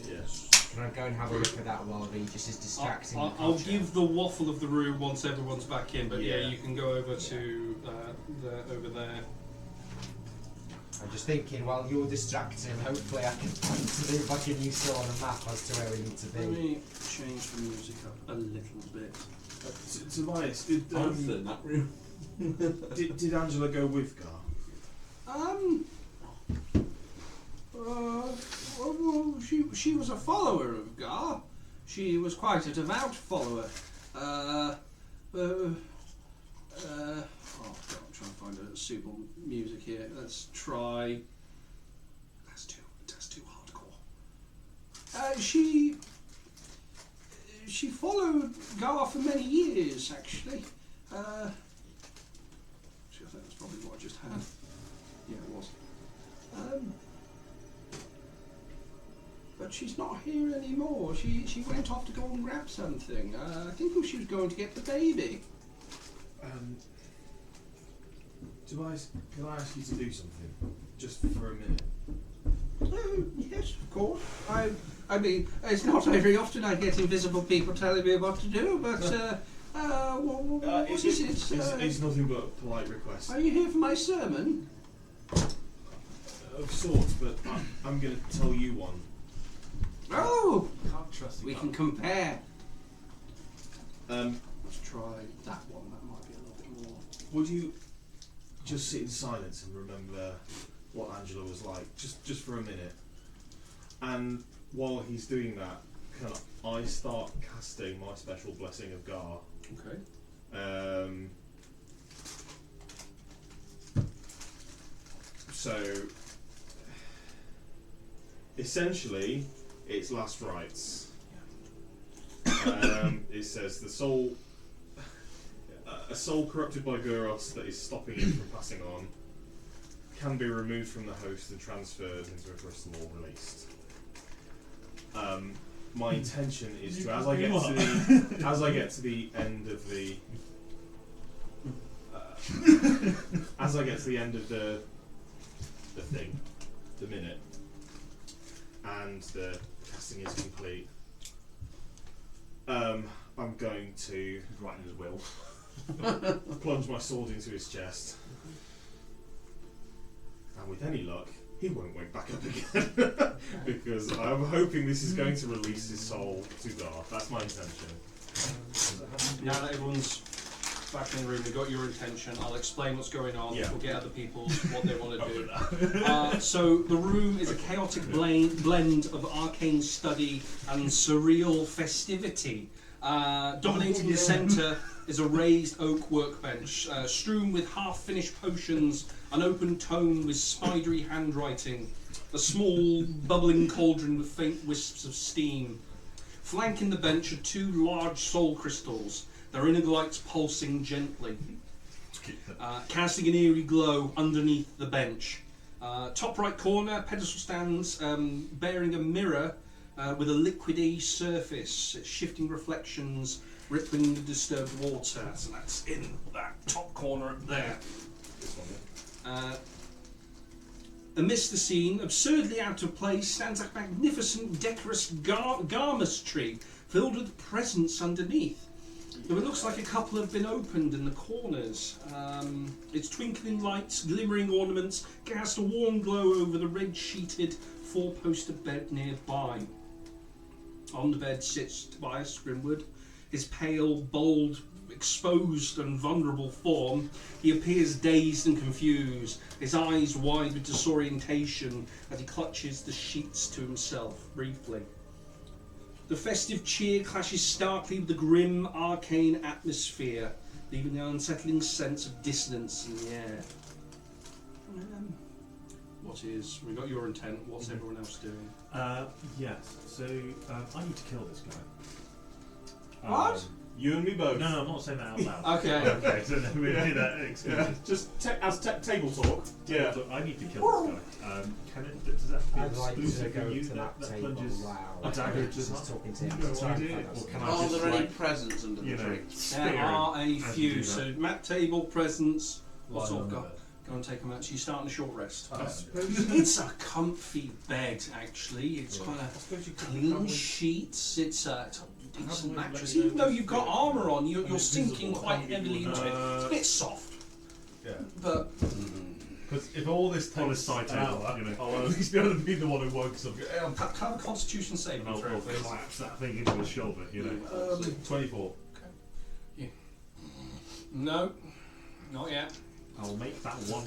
S1: Yes.
S6: Can I go and have a look at that while Regis is distracting?
S3: I'll give the waffle of the room once everyone's back in, but yeah,
S1: Yeah.
S3: you can go over to over there.
S6: I'm just thinking while you're distracting, hopefully I can find something if I can use it on a map as to where we need to
S3: Let
S6: be.
S3: me change the music up a little bit.
S1: Tobias, did
S2: that room.
S1: did Angela go with Gar?
S3: Well, she was a follower of Gar. She was quite a devout follower. Oh God, I'm trying to find a suitable music here. Let's try. That's too hardcore. She followed Gar for many years, actually. I think that's probably what I just had. Yeah, it was. But she's not here anymore. She went off to go and grab something. I think she was going to get the baby.
S1: Tobias, can I ask you to do something? Just for a minute.
S3: Oh, yes, of course. I mean, it's not very often I get invisible people telling me what to do, but what is it?
S1: It's nothing but a polite request.
S3: Are you here for my sermon?
S1: Of sorts, but I'm going to tell you one.
S3: Oh,
S7: Can't trust
S3: we
S7: you.
S3: can compare.
S1: Let's
S3: try that one. That might be a little bit more.
S1: Would you just sit in silence and remember what Angela was like, just for a minute. And while he's doing that, can I start casting my special blessing of Gar?
S3: Okay.
S1: So essentially, it's last rites. It says the soul, a soul corrupted by Guros that is stopping it from passing on, can be removed from the host and transferred into a crystal or released. My intention is to, as I get to the end of the, as I get to the end of the thing, the minute, and the casting is complete, I'm going to
S8: writing his will.
S1: plunge my sword into his chest, and with any luck, he won't wake back up again. Because I'm hoping this is going to release his soul to Gar. That's my intention.
S3: Now that everyone's back in the room, we've got your intention. I'll explain what's going on.
S1: Yeah.
S3: We'll get other people what they want to do. So the room is a chaotic blend of arcane study and surreal festivity. Dominating the centre is a raised oak workbench, strewn with half-finished potions, an open tome with spidery handwriting, a small bubbling cauldron with faint wisps of steam. Flanking the bench are two large soul crystals, their inner lights pulsing gently, casting an eerie glow underneath the bench. Top right corner, pedestal stands bearing a mirror with a liquidy surface, shifting reflections, rippling the disturbed water. So that's in that top corner up there. Amidst the scene, absurdly out of place, stands a magnificent, decorous garmus tree filled with presents underneath. Though it looks like a couple have been opened in the corners. Its twinkling lights, glimmering ornaments cast a warm glow over the red-sheeted four-poster bed nearby. On the bed sits Tobias Grimwood, his pale, bold, exposed and vulnerable form. He appears dazed and confused, his eyes wide with disorientation as he clutches the sheets to himself briefly. The festive cheer clashes starkly with the grim, arcane atmosphere, leaving an unsettling sense of dissonance in the air. We got your intent, what's everyone else doing?
S8: Yes, so I need to kill this guy.
S3: What?
S1: You and me both.
S8: No, I'm not saying that out loud.
S3: Okay.
S8: Okay, so then we do that exclusively.
S1: Just as table talk. Yeah.
S8: So I need to kill this guy. Does that have to be
S6: I'd like to
S8: exclusive
S6: go
S8: for you
S6: to that
S8: that
S6: table
S8: plunges
S6: loud.
S8: a dagger into
S6: Just
S8: his heart?
S6: talking to him.
S8: You know
S6: to
S8: what I
S6: try
S8: do?
S6: and find
S8: Or
S6: out
S8: can I
S2: Are
S8: just
S2: there any
S8: like,
S2: presents under the
S8: you know,
S2: tree?
S3: There are a
S8: as
S3: few.
S8: you do
S3: So
S8: that?
S3: map table, presents, what's
S8: lie
S3: all
S8: on the
S3: got?
S8: bed?
S3: Go and take them out. So you start on a short rest.
S1: I suppose
S3: It's a comfy bed, actually. It's kind of clean sheets. It's a decent mattress. Even though you've got armour on, you're sinking quite heavily into it. It's a bit soft,
S10: Yeah.
S3: but
S8: Because if all this
S7: On
S8: takes
S7: his side
S8: an
S7: table,
S8: hour,
S7: you know.
S8: I'll at least be able to be the one who woke up.
S3: have a Constitution saving
S8: And
S3: throw,
S8: I'll
S3: please.
S8: collapse that thing into his shoulder, you know.
S10: 24.
S3: No, not yet.
S8: I'll make that one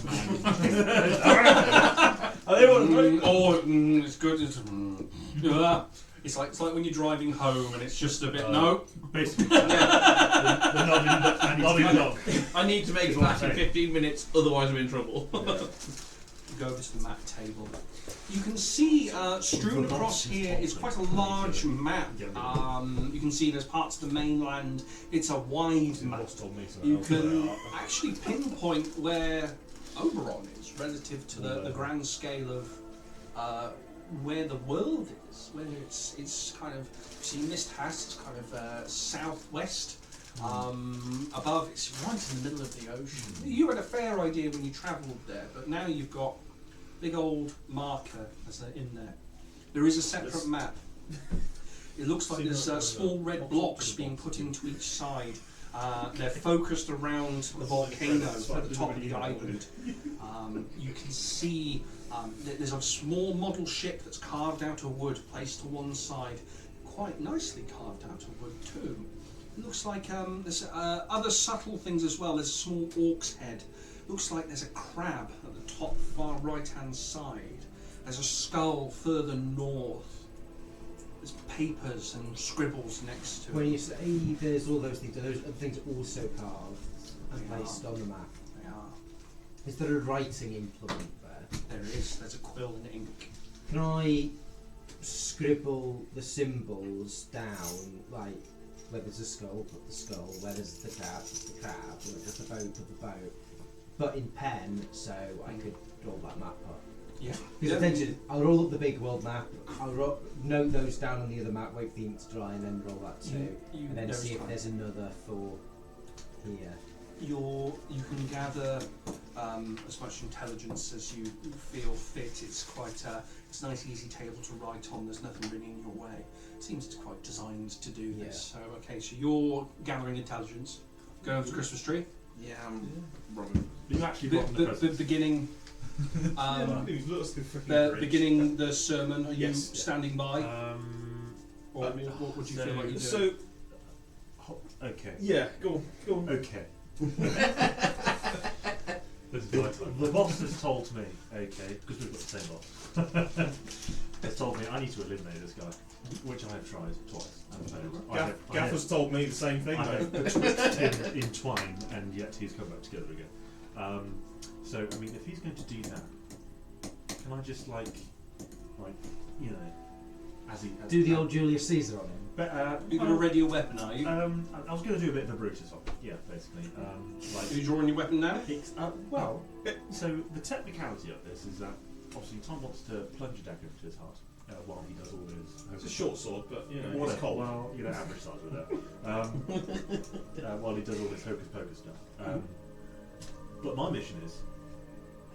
S3: It's good. It's like when you're driving home and it's just a bit. No,
S8: Basically, the nodding dog.
S2: I need to make it back in 15 minutes, otherwise I'm in trouble.
S3: Go over to the map table. You can see strewn across here is quite a large map. You can see there's parts of the mainland. It's a wide map. You can actually pinpoint where Oberon is relative to the grand scale of where the world is. Whether it's kind of, see Mist House, it's kind of southwest. Above, it's right in the middle of the ocean. You had a fair idea when you travelled there, but now you've got big old marker as they're in there. There is a separate map. It looks like there's small red blocks being put into each side. They're focused around the volcano at the top of the island. You can see there's a small model ship that's carved out of wood, placed to one side. Quite nicely carved out of wood too. It looks like there's other subtle things as well. There's a small orc's head. looks like there's a crab at the top far right-hand side. There's a skull further north. There's papers and scribbles next to
S6: When
S3: it.
S6: you say there's all those things, are those other things also carved and
S3: They
S6: placed on the map?
S3: They are.
S6: Is there a writing implement there?
S3: There is. There's a quill and ink.
S6: Can I scribble the symbols down, like where there's a skull, put the skull, where there's the crab, put the crab, where there's the boat, put the boat, but in pen, so I could draw that map up.
S3: Yeah.
S6: Because attention, I'll roll up the big world map, I'll note those down on the other map, wait for the ink to dry, and then roll that too, and then see if there's another for here.
S3: You can gather as much intelligence as you feel fit. It's quite it's a nice easy table to write on. There's nothing really in your way. It seems it's quite designed to do this. So okay, so you're gathering intelligence. Going over to the Christmas tree.
S2: Yeah, I'm robbing.
S8: You actually brought the presents.
S3: Beginning. Beginning the sermon. Are you standing by? Or what would you feel like you do?
S8: So, okay.
S1: Yeah, go on.
S8: Okay. The boss has told me, okay, because we've got the same boss, has told me I need to eliminate this guy, which I have tried twice and failed.
S1: Gaffer's told me the same thing.
S8: I have betwixt him in twine, and yet he's come back together again. So, I mean, if he's going to do that, can I just like, you know, as
S6: do the old Julius Caesar on him?
S3: But you're going to ready your weapon, are you?
S8: I was going to do a bit of a Brutus on it, yeah, basically.
S3: Are you drawing your weapon now?
S8: So the technicality of this is that obviously Tom wants to plunge a dagger into his heart while he does all his.
S1: It's a short sword, but you know, it's cold.
S8: Well, you know, average size with that. While he does all this hocus pocus stuff. But my mission is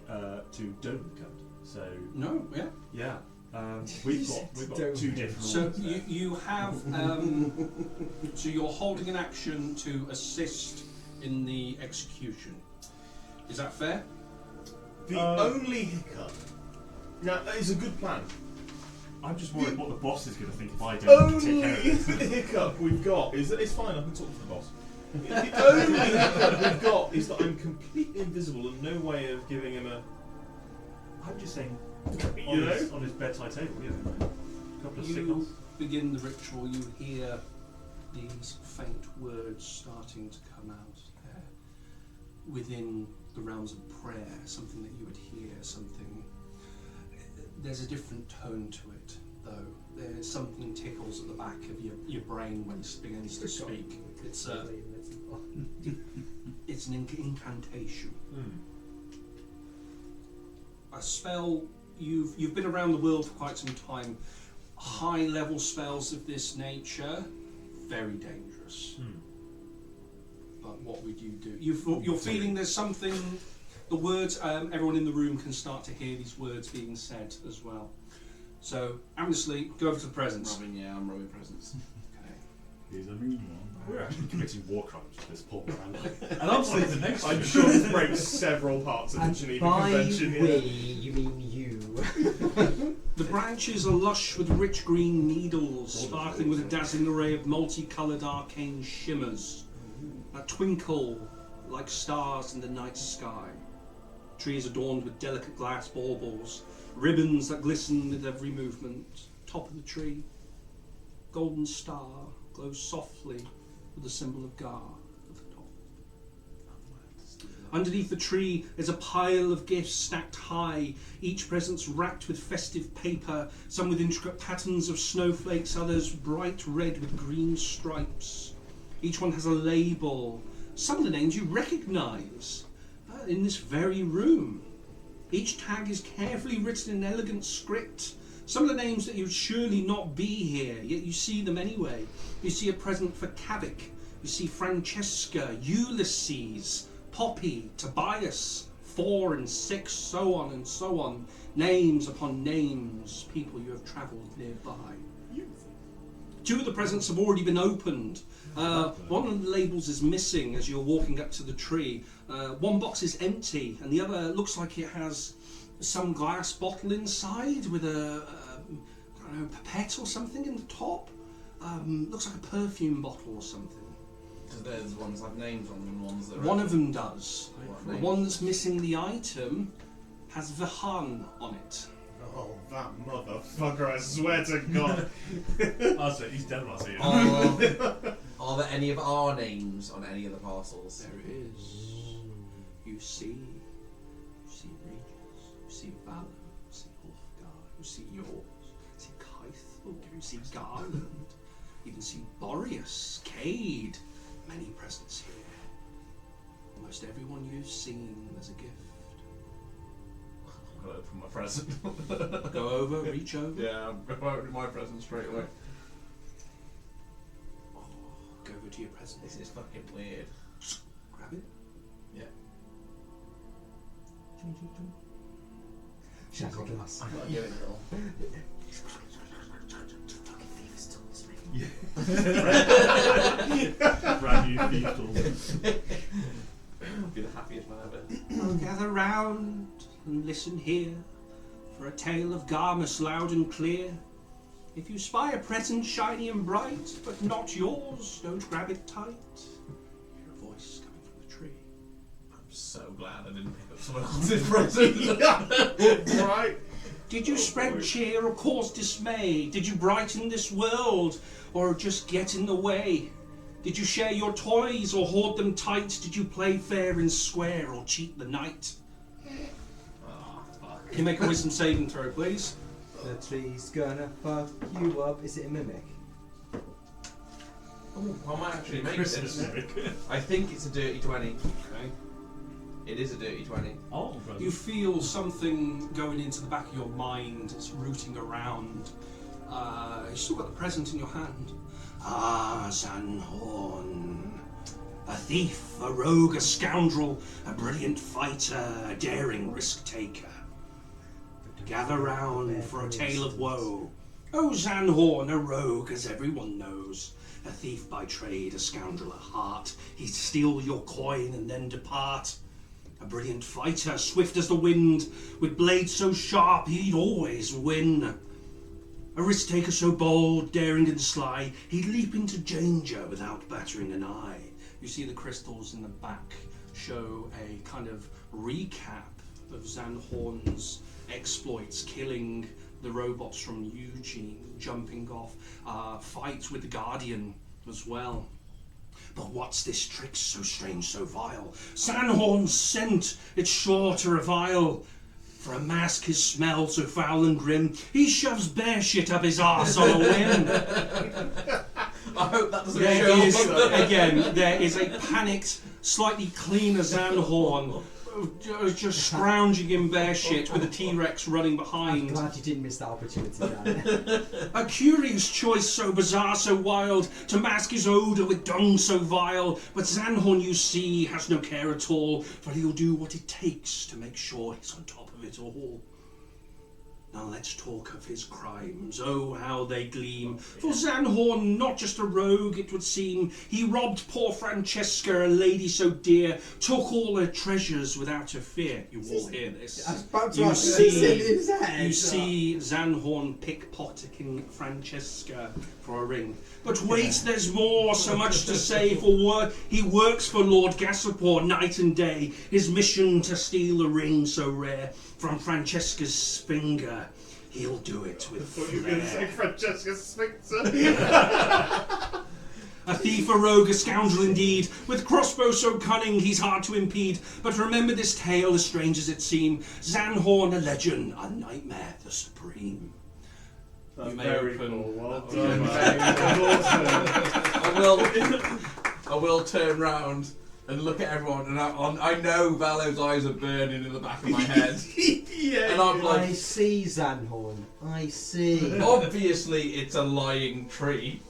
S8: to dome the cunt. So yeah. We've got two different.
S3: So you have so you're holding an action to assist in the execution. Is that fair?
S1: The only hiccup. Now that is a good plan.
S8: I'm just worried what the boss is going to think if I don't take care of it.
S1: Hiccup we've got is that it's fine. I can talk to the boss. The only hiccup we've got is that I'm completely invisible and no way of giving him a.
S8: I'm just saying.
S1: On
S8: his bedside table, a couple of
S3: you
S8: signals.
S3: Begin the ritual, you hear these faint words starting to come out there. Within the realms of prayer, something that you would hear, something. There's a different tone to it, though. There's something tickles at the back of your brain when it begins to speak. It's it's an incantation. A spell. You've been around the world for quite some time. High level spells of this nature, very dangerous. But what would you do? You're feeling there's something. The words. Everyone in the room can start to hear these words being said as well. So, Amnesty, go over to the presents.
S2: I'm robbing presents.
S3: Okay.
S7: He's a mean one.
S8: We're actually committing war crimes with this poor man.
S7: And obviously the next
S1: I'm sure this breaks several parts of the Geneva Convention.
S6: By we, you mean you.
S3: The branches are lush with rich green needles, sparkling with a dazzling array of multicoloured arcane shimmers that twinkle like stars in the night sky. Trees adorned with delicate glass baubles, ribbons that glisten with every movement. Top of the tree, golden star glows softly with the symbol of Gar at the top. Underneath the tree is a pile of gifts stacked high, each present's wrapped with festive paper, some with intricate patterns of snowflakes, others bright red with green stripes. Each one has a label, some of the names you recognise in this very room. Each tag is carefully written in elegant script. Some of the names that you would surely not be here, yet you see them anyway. You see a present for Kavik, you see Francesca, Ulysses, Poppy, Tobias, 4 and 6, so on and so on. Names upon names, people you have travelled nearby. Two of the presents have already been opened. One of the labels is missing as you're walking up to the tree. One box is empty, and the other looks like it has some glass bottle inside with a I don't know, pipette or something in the top. Looks like a perfume bottle or something.
S2: Because there's ones that have names on them and ones that are...
S3: One of them does.
S2: What
S3: The
S2: names?
S3: one that's missing the item has Vahan on it.
S1: Oh, that motherfucker, I swear to God.
S7: I say he's dead when I see him.
S2: Are there any of our names on any of the parcels?
S3: There is. You see Regis, you see Valor, you see Ulfgar, you see yours, you see Keithel, you see Garland, you can see Boreas, Cade, many presents here. Almost everyone you've seen as a gift.
S2: I'm going to open my present.
S3: Go over, reach over.
S2: Yeah, I'm opening my present straight away.
S3: Go over to your present.
S2: This is fucking weird.
S3: Grab it.
S6: Shadow glass.
S2: I'm not doing it all.
S7: Brand new people.
S2: I'll be the happiest man ever.
S3: Oh, gather round and listen here for a tale of Garmus loud and clear. If you spy a present shiny and bright, but not yours, don't grab it tight. Hear a voice coming from the tree.
S2: I'm so glad I didn't pick up someone else's present.
S1: Right?
S3: Did you spread cheer or cause dismay? Did you brighten this world or just get in the way? Did you share your toys or hoard them tight? Did you play fair and square or cheat the night?
S2: Oh, fuck.
S3: Can you make a wisdom saving throw, please?
S6: The tree's gonna fuck you up. Is it a mimic?
S2: Oh, I might actually make
S7: Christmas
S2: this.
S7: mimic.
S2: I think it's a dirty 20.
S3: Okay.
S2: It is a dirty 20.
S7: Oh,
S3: You feel something going into the back of your mind. It's rooting around. You still got the present in your hand. Ah, Zanhorn. A thief, a rogue, a scoundrel, a brilliant fighter, a daring risk taker. Gather round for a tale of woe. Oh, Zanhorn, a rogue, as everyone knows. A thief by trade, a scoundrel at heart. He'd steal your coin and then depart. A brilliant fighter, swift as the wind, with blades so sharp he'd always win. A risk taker so bold, daring and sly, he'd leap into danger without battering an eye. You see the crystals in the back show a kind of recap of Zanhorn's exploits, killing the robots from Eugene, jumping off, fights with the Guardian as well. But what's this trick so strange, so vile? Zanhorn's scent, it's sure to revile. For a mask his smell so foul and grim, he shoves bear shit up his arse on a whim.
S2: I hope that doesn't
S3: There
S2: show
S3: is,
S2: up.
S3: again, there is a panicked, slightly cleaner Zanhorn, just scrounging in bear shit with a T-Rex running
S6: I'm
S3: behind.
S6: glad you didn't miss that opportunity, Dan.
S3: A curious choice so bizarre, so wild, to mask his odour with dung so vile. But Zanhorn, you see, has no care at all, for he'll do what it takes to make sure he's on top of it all. Now let's talk of his crimes, oh how they gleam. For Zanhorn, not just a rogue it would seem, he robbed poor Francesca, a lady so dear, took all her treasures without a fear. You all hear this.
S6: I was about to
S3: You
S6: ask
S3: see-
S6: this in his head.
S3: You see Zanhorn pickpocketing Francesca for a ring. But wait, there's more, so much to say, for he works for Lord Gassapor night and day, his mission to steal a ring so rare from Francesca's finger. He'll do it with
S1: I thought you were going to say
S3: flair.
S1: Francesca Sphinxer.
S3: A thief, a rogue, a scoundrel indeed, with crossbow so cunning he's hard to impede. But remember this tale, as strange as it seem, Zanhorn a legend, a nightmare the supreme.
S1: That's
S3: You may
S1: very
S3: open-
S1: cool. Well
S3: that's
S1: done,
S3: very
S1: man.
S2: I will turn round and look at everyone, and I know Valo's eyes are burning in the back of my head.
S1: Yeah.
S2: And I'm
S6: I
S2: like,
S6: see, Zanhorn. I see.
S2: obviously it's a lying tree.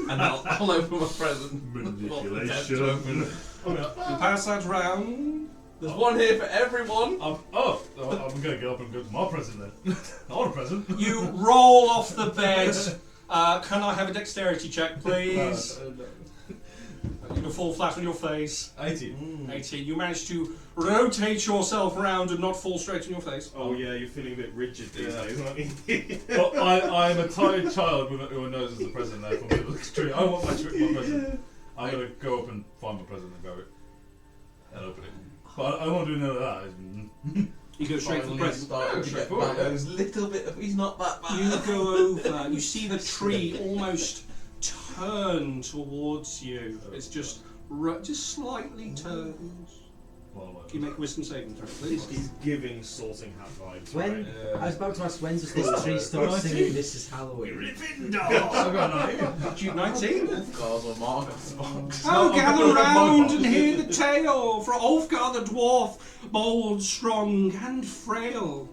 S2: And I'll open my present.
S7: Manipulation.
S2: To open.
S3: You pass that round.
S2: There's one here for everyone.
S7: I'm going to go up and go to my present then. I want a present.
S3: You roll off the bed. Can I have a dexterity check, please? You can fall flat on your face.
S7: 18.
S3: 18. You manage to rotate yourself around and not fall straight on your face.
S1: Oh yeah, you're feeling a bit rigid these days, aren't you?
S7: Well, I am a tired child with who knows as the present there for me. It's true. I want my present. I'm gonna go up and find my present and go and open it. But I won't do none of that.
S3: You go straight for the present.
S2: Starting to get back. There's a little bit of. He's not that bad.
S3: You go over. You see the tree almost turn towards you. It's just slightly turns. Can you make a wisdom saving throw, please?
S1: He's giving sorting hat vibes.
S11: When
S1: right?
S11: I was about to ask, when does this tree start singing "This Is Halloween"?
S2: I got 19.
S3: 19.
S2: Ulfgar's or Margot's box.
S3: Oh, gather round and hear the tale, for Ulfgar the dwarf, bold, strong, and frail.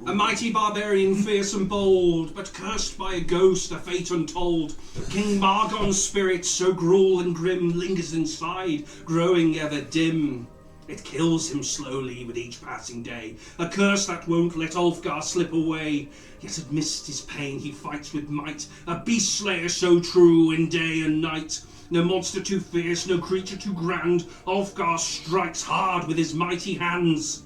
S3: A mighty barbarian, fierce and bold, but cursed by a ghost, a fate untold. King Margon's spirit, so cruel and grim, lingers inside, growing ever dim. It kills him slowly with each passing day, a curse that won't let Ulfgar slip away. Yet amidst his pain he fights with might, a beast slayer so true in day and night. No monster too fierce, no creature too grand, Ulfgar strikes hard with his mighty hands.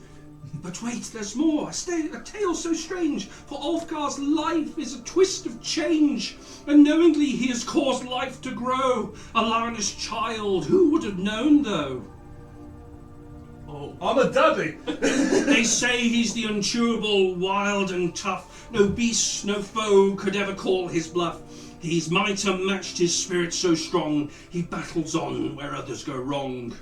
S3: But wait, there's more, a tale so strange, for Ulfgar's life is a twist of change. Unknowingly he has caused life to grow, a Larnish child, who would have known though?
S7: Oh, I'm a daddy!
S3: They say he's the unchewable, wild and tough. No beast, no foe could ever call his bluff. His might unmatched, his spirit so strong, he battles on where others go wrong.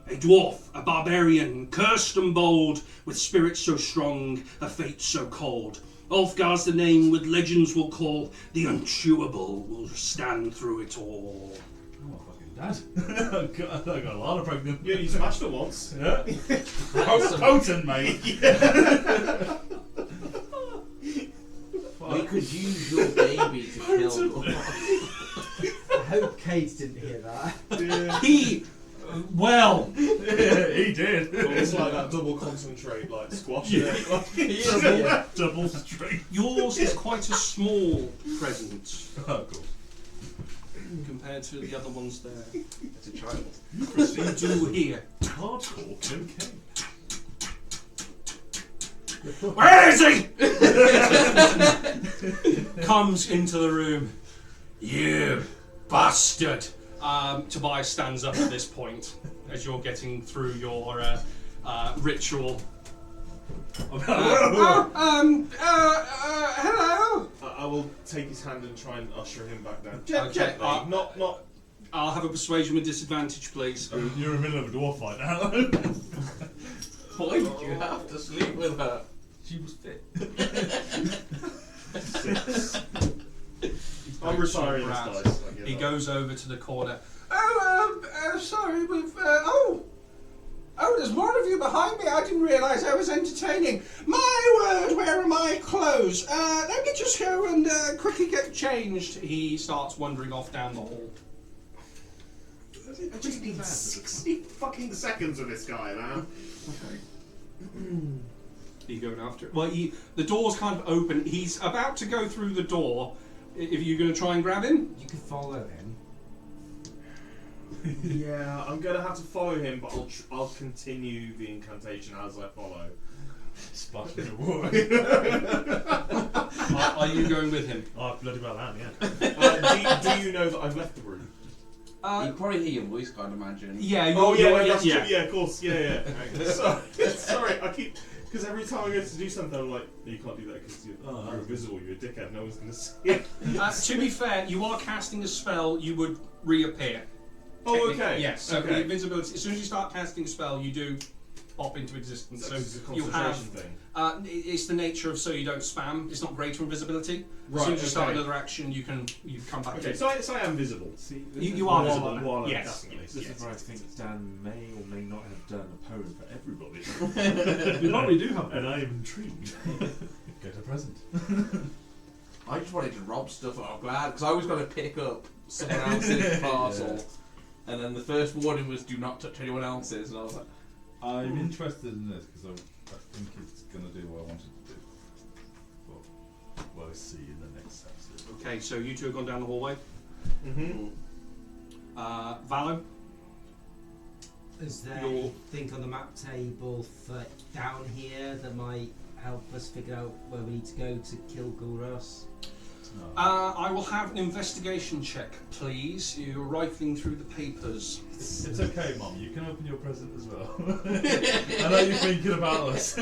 S3: A dwarf, a barbarian, cursed and bold, with spirit so strong, a fate so cold. Ulfgar's the name with legends will call, the unchewable will stand through it all.
S7: Dad? I got a lot of pregnant.
S1: Yeah, you smashed it once.
S7: Yeah. Potent, mate.
S2: We could use your baby to kill.
S11: I hope Kate didn't hear that.
S1: Yeah.
S3: He, well,
S7: Yeah, he did.
S1: It's like that double concentrate, like squash.
S7: Yeah.
S1: Yeah.
S7: Double straight.
S3: yours is quite a small present
S7: Oh, cool.
S3: compared to the other ones there.
S2: It's a child.
S3: You do hear.
S7: Hardcore cocaine.
S3: Where is he? Comes into the room. You bastard! Tobias stands up at this point as you're getting through your ritual. Hello.
S1: I will take his hand and try and usher him back down.
S3: Okay,
S1: Gently, not.
S3: I'll have a persuasion with disadvantage, please.
S7: You're in the middle of a dwarf fight now.
S2: Why did you have to sleep with her?
S7: She was fit.
S1: 6. I'm retiring this
S3: Rat.
S1: dice. I give
S3: He
S1: up.
S3: goes over to the corner. Sorry, we've. There's more of you behind me. I didn't realise I was entertaining. My word, where are my clothes? Let me just go and quickly get changed. He starts wandering off down the hall.
S1: I just need 60 fucking seconds with this guy, man.
S3: Are you going after it? Well, the door's kind of open. He's about to go through the door. If you're going to try and grab him?
S11: You can follow him.
S1: Yeah, I'm gonna have to follow him, but I'll continue the incantation as I follow.
S7: Splash in the water.
S3: Are you going with him?
S8: Oh, bloody well am, yeah.
S1: Do you know that I've left the room?
S2: You probably hear your voice, I'd imagine.
S3: Yeah.
S1: Oh yeah,
S3: you're,
S1: that's
S3: yeah.
S1: true. Yeah, of course. Yeah. Sorry, I keep because every time I go to do something, I'm like, you can't do that because you're invisible. You're a dickhead. No one's gonna see it.
S3: To be fair, you are casting a spell. You would reappear.
S1: Oh, okay.
S3: Yes. So
S1: okay.
S3: invisibility. As soon as you start casting a spell, you do pop into existence.
S1: So
S3: So
S1: it's a
S3: you
S1: concentration
S3: have.
S1: thing.
S3: It's the nature of so you don't spam. It's not greater invisibility.
S1: Right,
S3: As soon as you start
S1: okay.
S3: another action, you come back.
S1: Okay,
S3: to
S1: so I am visible.
S8: See,
S3: You are visible.
S1: While I'm
S3: Yes.
S1: casting at least.
S8: This
S1: Yes.
S8: is where I think Dan may or may not have done a poem for everybody. We probably do have, and I am intrigued.
S7: Get a present.
S2: I just wanted to rob stuff. I'm glad because I was going to pick up someone else's parcel, and then the first warning was "Do not touch anyone else's," and I was like,
S7: I'm interested in this because I think it's going to do what I wanted to do. But we'll see in the next episode.
S3: Okay, so you two have gone down the hallway.
S1: Mm-hmm.
S3: Valo.
S11: Is there
S3: Your-
S11: anything on the map table for down here that might help us figure out where we need to go to kill Gulros?
S3: I will have an investigation check, please. You're rifling through the papers.
S7: It's okay, Mum. You can open your present as well. I know you're thinking about us.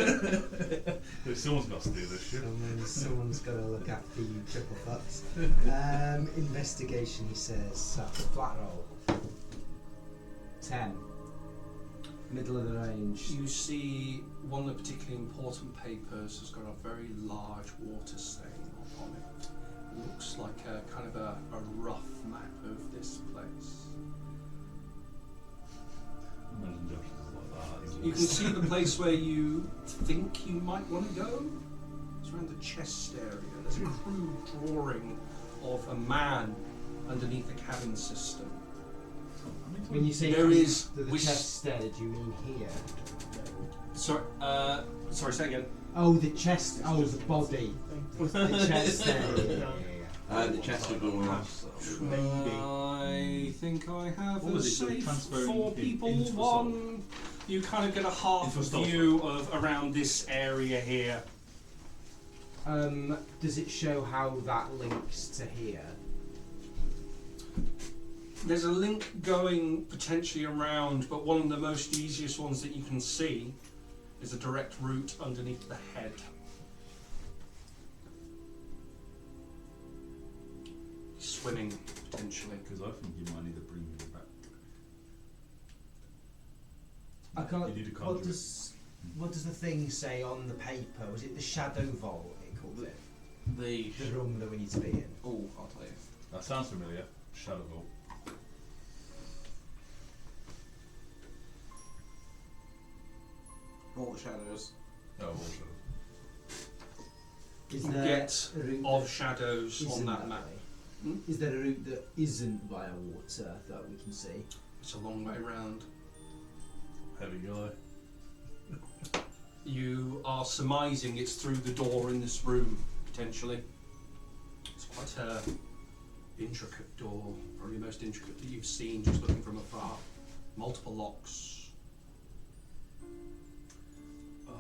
S7: Someone's got to do this shit.
S6: Someone's got to look after you, triple fucks. Investigation, he says. Flat roll. 10. Middle of the range.
S3: You see one of the particularly important papers has got a very large water stain on it. It looks like a kind of a rough map of this place.
S7: Imagine Josh is like that.
S3: You can see the place where you think you might want to go. It's around the chest area. There's a crude drawing of a man underneath the cabin system.
S6: When you say
S3: there is
S6: the chest there, do you mean here?
S3: Sorry, say again.
S6: Oh, the chest. Oh, the body. The chest there.
S2: The chest of all
S3: I think I have
S7: What
S3: a
S7: was it,
S3: safe
S7: transferring
S3: for
S7: in-
S3: people.
S7: into a
S3: One, you kind of get a half
S7: Into a soul
S3: view of around this area here.
S6: Does it show how that links to here?
S3: There's a link going potentially around, but one of the most easiest ones that you can see is a direct route underneath the head. Swimming, potentially.
S7: Because I think you might need to bring me back.
S6: I can't.
S7: You need to conjure it.
S6: What does the thing say on the paper? Was it the shadow vault? It called it.
S2: The
S6: The room that we need to be in.
S2: oh, I'll tell you.
S7: That sounds familiar. Shadow Vault.
S2: All the shadows.
S7: Oh, also.
S6: Is
S3: You
S6: there
S3: get
S6: a route
S3: of
S6: that
S3: shadows on
S6: isn't
S3: that map.
S6: way? Is there a route that isn't via water that we can see?
S3: It's a long way round.
S7: Heavy guy.
S3: You are surmising it's through the door in this room, potentially. It's quite a intricate door, probably the most intricate that you've seen just looking from afar. Multiple locks.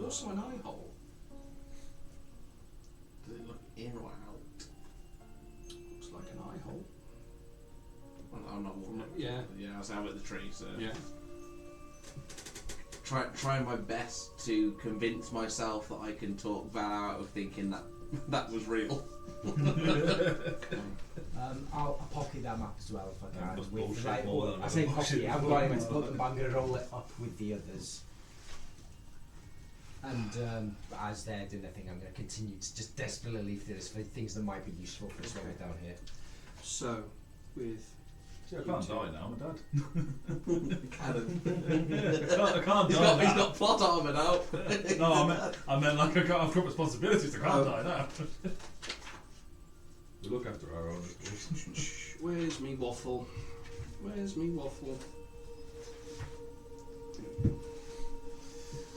S3: Also an eye hole.
S2: Does it look in or out?
S3: Looks like an eye hole.
S2: Well, I'm not
S3: From
S2: looking.
S3: yeah.
S2: Yeah, I was out at the tree, so
S3: Yeah.
S2: trying my best to convince myself that I can talk Val out of thinking that that was real.
S6: I'll pocket that map as well if I can.
S7: That's
S6: With
S7: bullshit
S6: the right,
S7: more than
S6: I say
S7: bullshit.
S6: pocket it, I haven't got anywhere to put them, but I'm going to roll it up with the others. And as they're doing their thing, I'm going to continue to just desperately leave this for things that might be useful for us when we're down here.
S3: So, with
S7: See, I can't die now, I'm dead.
S2: Cannon.
S7: I can't
S2: He's
S7: die
S2: got,
S7: now.
S2: he's got plot armor now.
S7: No, I meant like I've got responsibilities, I can't die now. We look after our own, of course.
S3: where's me waffle? Where's me waffle?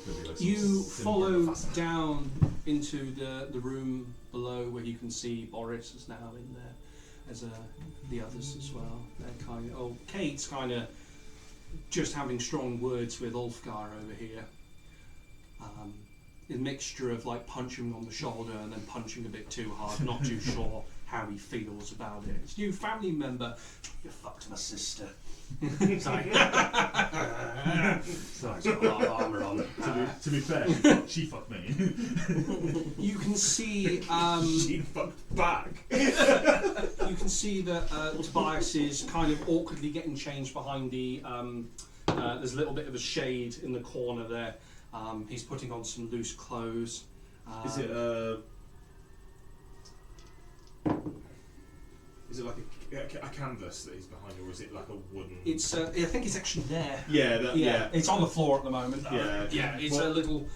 S7: Could be like some
S3: You
S7: sim
S3: follow
S7: faster.
S3: down into the room below where you can see Boris is now in there, as the others as well. They're kind of Kate's kind of just having strong words with Ulfgar over here. A mixture of like punching him on the shoulder and then punching a bit too hard, not too sure how he feels about it. It's a new family member. You fucked my sister. Sorry. Sorry, it's got a lot of armour on.
S7: To be fair, she fucked me.
S3: You can see
S1: She fucked back.
S3: you can see that Tobias is kind of awkwardly getting changed behind the there's a little bit of a shade in the corner there. He's putting on some loose clothes.
S1: Is it like a canvas that he's behind, or is it like a wooden?
S3: It's I think it's actually there.
S1: Yeah, yeah.
S3: It's on the floor at the moment.
S1: Yeah.
S3: It's a little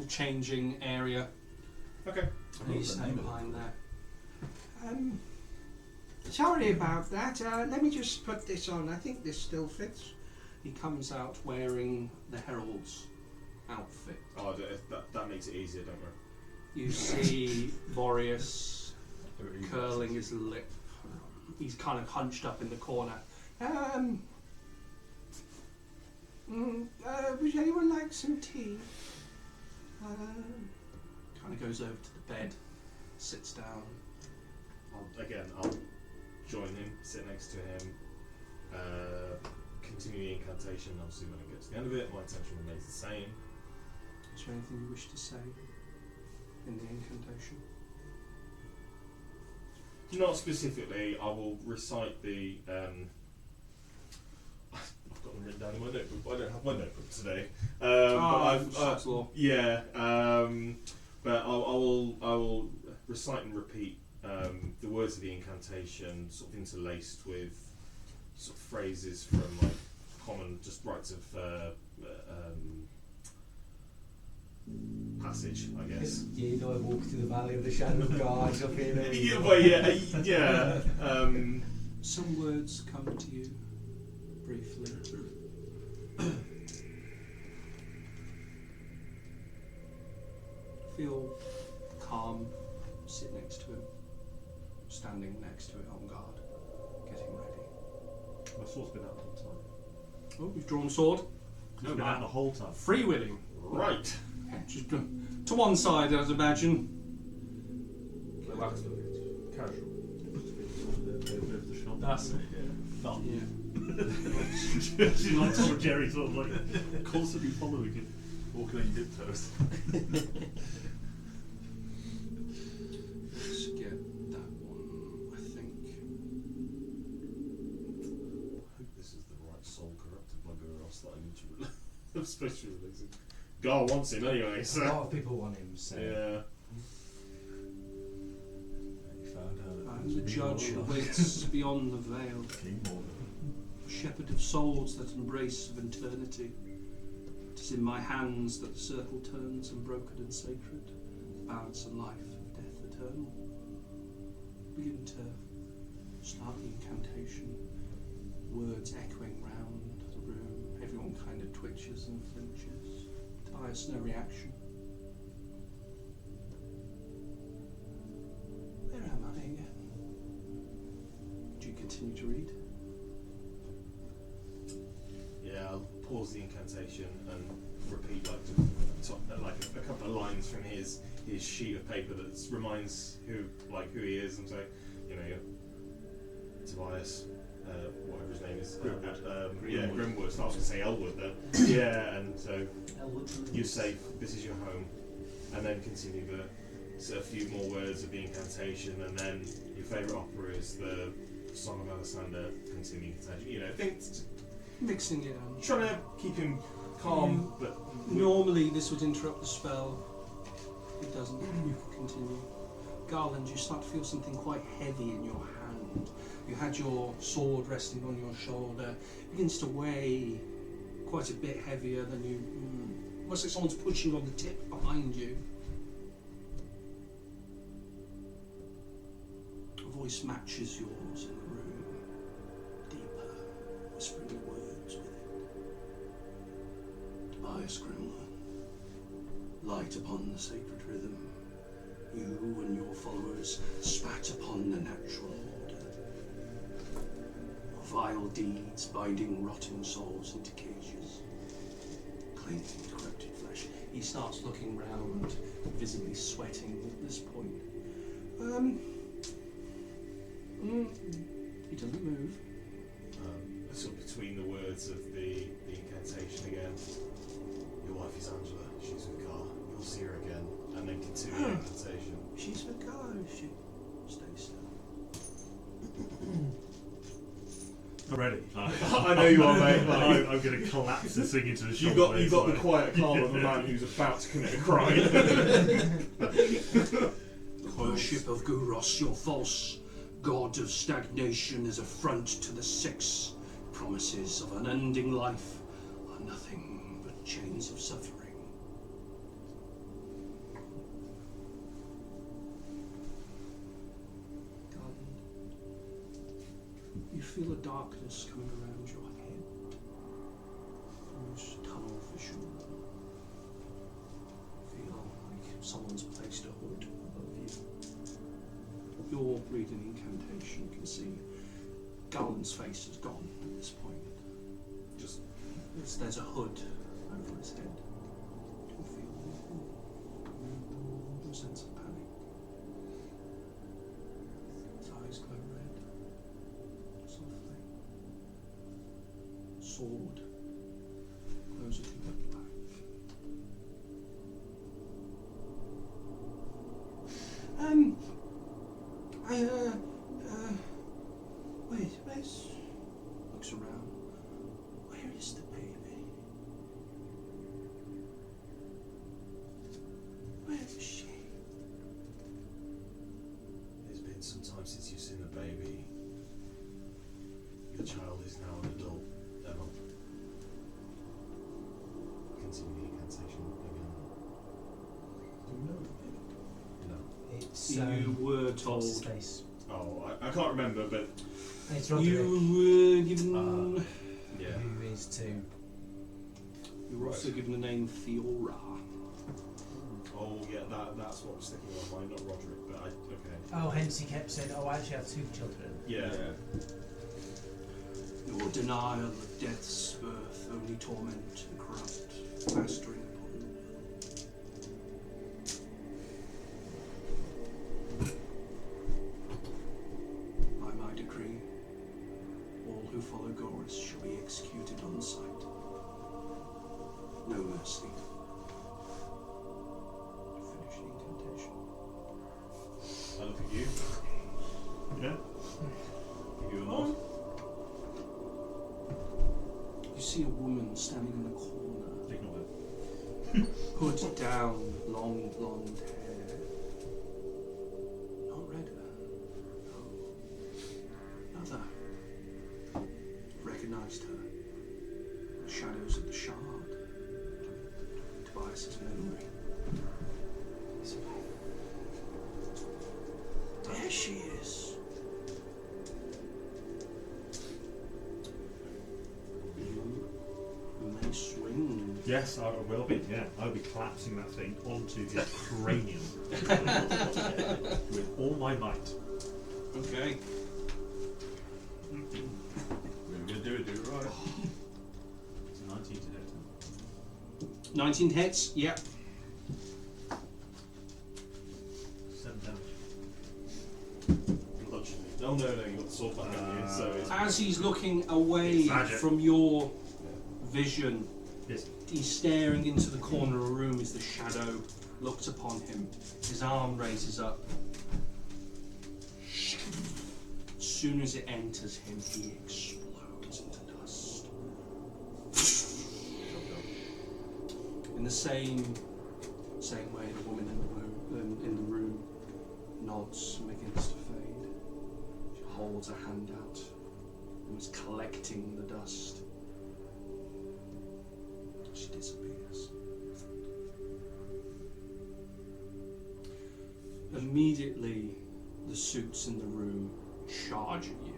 S3: changing area.
S1: Okay.
S3: And he's staying behind there.
S12: Sorry about that. Let me just put this on. I think this still fits.
S3: He comes out wearing the Herald's outfit.
S1: Oh, that makes it easier, don't worry.
S3: You see Boreas curling his lip. He's kind of hunched up in the corner.
S12: Would anyone like some tea?
S3: Kind of goes over to the bed, sits down.
S1: I'll join him, sit next to him, continue the incantation. Obviously, when I get to the end of it, my attention remains the same.
S3: Is there anything you wish to say in the incantation?
S1: Not specifically. I will recite the. I've got them written down in my notebook, but I don't have my notebook today. Yeah. But I will recite and repeat the words of the incantation, sort of interlaced with sort of phrases from like common just rites of passage, I guess.
S11: Yeah, you know, I walk through the valley of the shadow of God up here.
S1: Yeah, well, yeah.
S3: Some words come to you briefly. Feel calm, sit next to him, standing next to it on guard, getting ready.
S8: My sword's been out the whole time.
S3: Oh, you've drawn sword.
S8: It's been out the whole time.
S3: Freewheeling.
S1: Right.
S3: Just to one side, I'd imagine.
S2: Relax a bit.
S7: Casual.
S8: Over the shoulder.
S7: That's it, yeah. Done.
S3: Yeah.
S8: She's like Tom and Jerry, sort of like constantly following him, walking on your tiptoes.
S3: Let's get that one, I think.
S1: I hope this is the right soul corrupted by Guros that I need to release. I'm supposed to release him. Gar wants him anyway, so.
S6: A lot of people want him, so.
S1: Yeah.
S7: He found out.
S3: And the judge awaits beyond the veil.
S7: King Morgan.
S3: Shepherd of souls that embrace of eternity. It is in my hands that the circle turns, unbroken and sacred, balance and life of death eternal. Begin to start the incantation, words echoing round the room. Everyone kind of twitches and flinches. Tyres, no reaction. Where am I again? Do you continue to read?
S1: Yeah, I'll pause the incantation and repeat like a couple of lines from his sheet of paper that reminds who he is, and say, you know, Tobias, whatever his name is, Grimwood. I was going to say Elwood then. Yeah, and so you're safe. This is your home, and then continue a few more words of the incantation, and then your favourite opera is the Song of Alexander. Continue the incantation. You know,
S3: Mixing it on.
S1: trying to keep him calm, but
S3: Normally this would interrupt the spell. It doesn't. You can continue. Garland, you start to feel something quite heavy in your hand. You had your sword resting on your shoulder. It begins to weigh quite a bit heavier than you. Almost like someone's pushing on the tip behind you. A voice matches yours in the room. Deeper, whispering the words with it. Tobias Grimwood, light upon the sacred rhythm. You and your followers spat upon the natural order. Your vile deeds binding rotting souls into cages. Clinging to corrupted flesh. He starts looking round, visibly sweating at this point. He doesn't move.
S1: sort of between the words of the incantation again. Your wife is Angela. She's with Gar. You'll see her again, and then continue the incantation.
S3: She's with Gar, is she? Stay still.
S8: I'm ready.
S1: I know you are, mate.
S8: I'm going to collapse this thing into the shoulder.
S1: You got the quiet calm of a man who's about to commit a crime.
S3: Worship of Guros, your false god of stagnation, is affront to the six. Promises of unending life are nothing but chains of suffering. Garland, you feel a darkness coming around your head. Almost tunnel vision. Feel like someone's placed a hood above you. You're reading incantation, you can see Garland's face is gone at this point.
S1: Just
S3: there's a hood over his head. Do you feel anything? No sense of panic. sword. Those are the black. Where's... Looks around. Where is the baby? Where is she?
S10: It's been some time since you've seen the baby. Your child is now an adult. Emma. Continue the incantation again. Do we know the baby? No.
S6: It's
S3: You were
S6: what's his
S3: told.
S6: face?
S1: Oh, I can't remember, but
S6: It's Roderick.
S3: You were given.
S10: Yeah.
S6: Who is too.
S3: You were also given the name Theora.
S10: Oh, yeah, that's what was sticking in my mind, not Roderick, but okay.
S6: Oh, hence he kept saying, "Oh, I actually have 2 children."
S10: Yeah.
S3: Your denial of death's birth only torment and corrupt, mastering upon the will. By my decree, all who follow Gorus shall be executed on sight. No mercy. Finish the incantation.
S10: I look at you.
S8: Yeah.
S10: Give you a nod.
S3: You see a woman standing in the corner.
S8: Ignore it.
S3: Hood down, long blonde hair. Not redder. No. Another. Recognised her. The shadows of the shard. Tobias's memory. There she is. You may swing.
S8: Yes, I will be. Yeah, I'll be collapsing that thing onto his cranium with all my might.
S3: Okay.
S10: We're going to do it right.
S8: It's 19 to hit.
S3: 19 hits, yep.
S8: 7 damage.
S1: bludgeoning. Oh no, you got the sword back on you, so it's
S3: As he's looking away
S8: It's magic.
S3: from your vision,
S8: Yes.
S3: he's staring into the corner of a room as the shadow looks upon him. His arm raises up. As soon as it enters him, he explodes into dust. In the same way, the woman in the room nods and begins to fade. She holds her hand out and is collecting the dust. She disappears. Immediately, the suits in the room charge at you.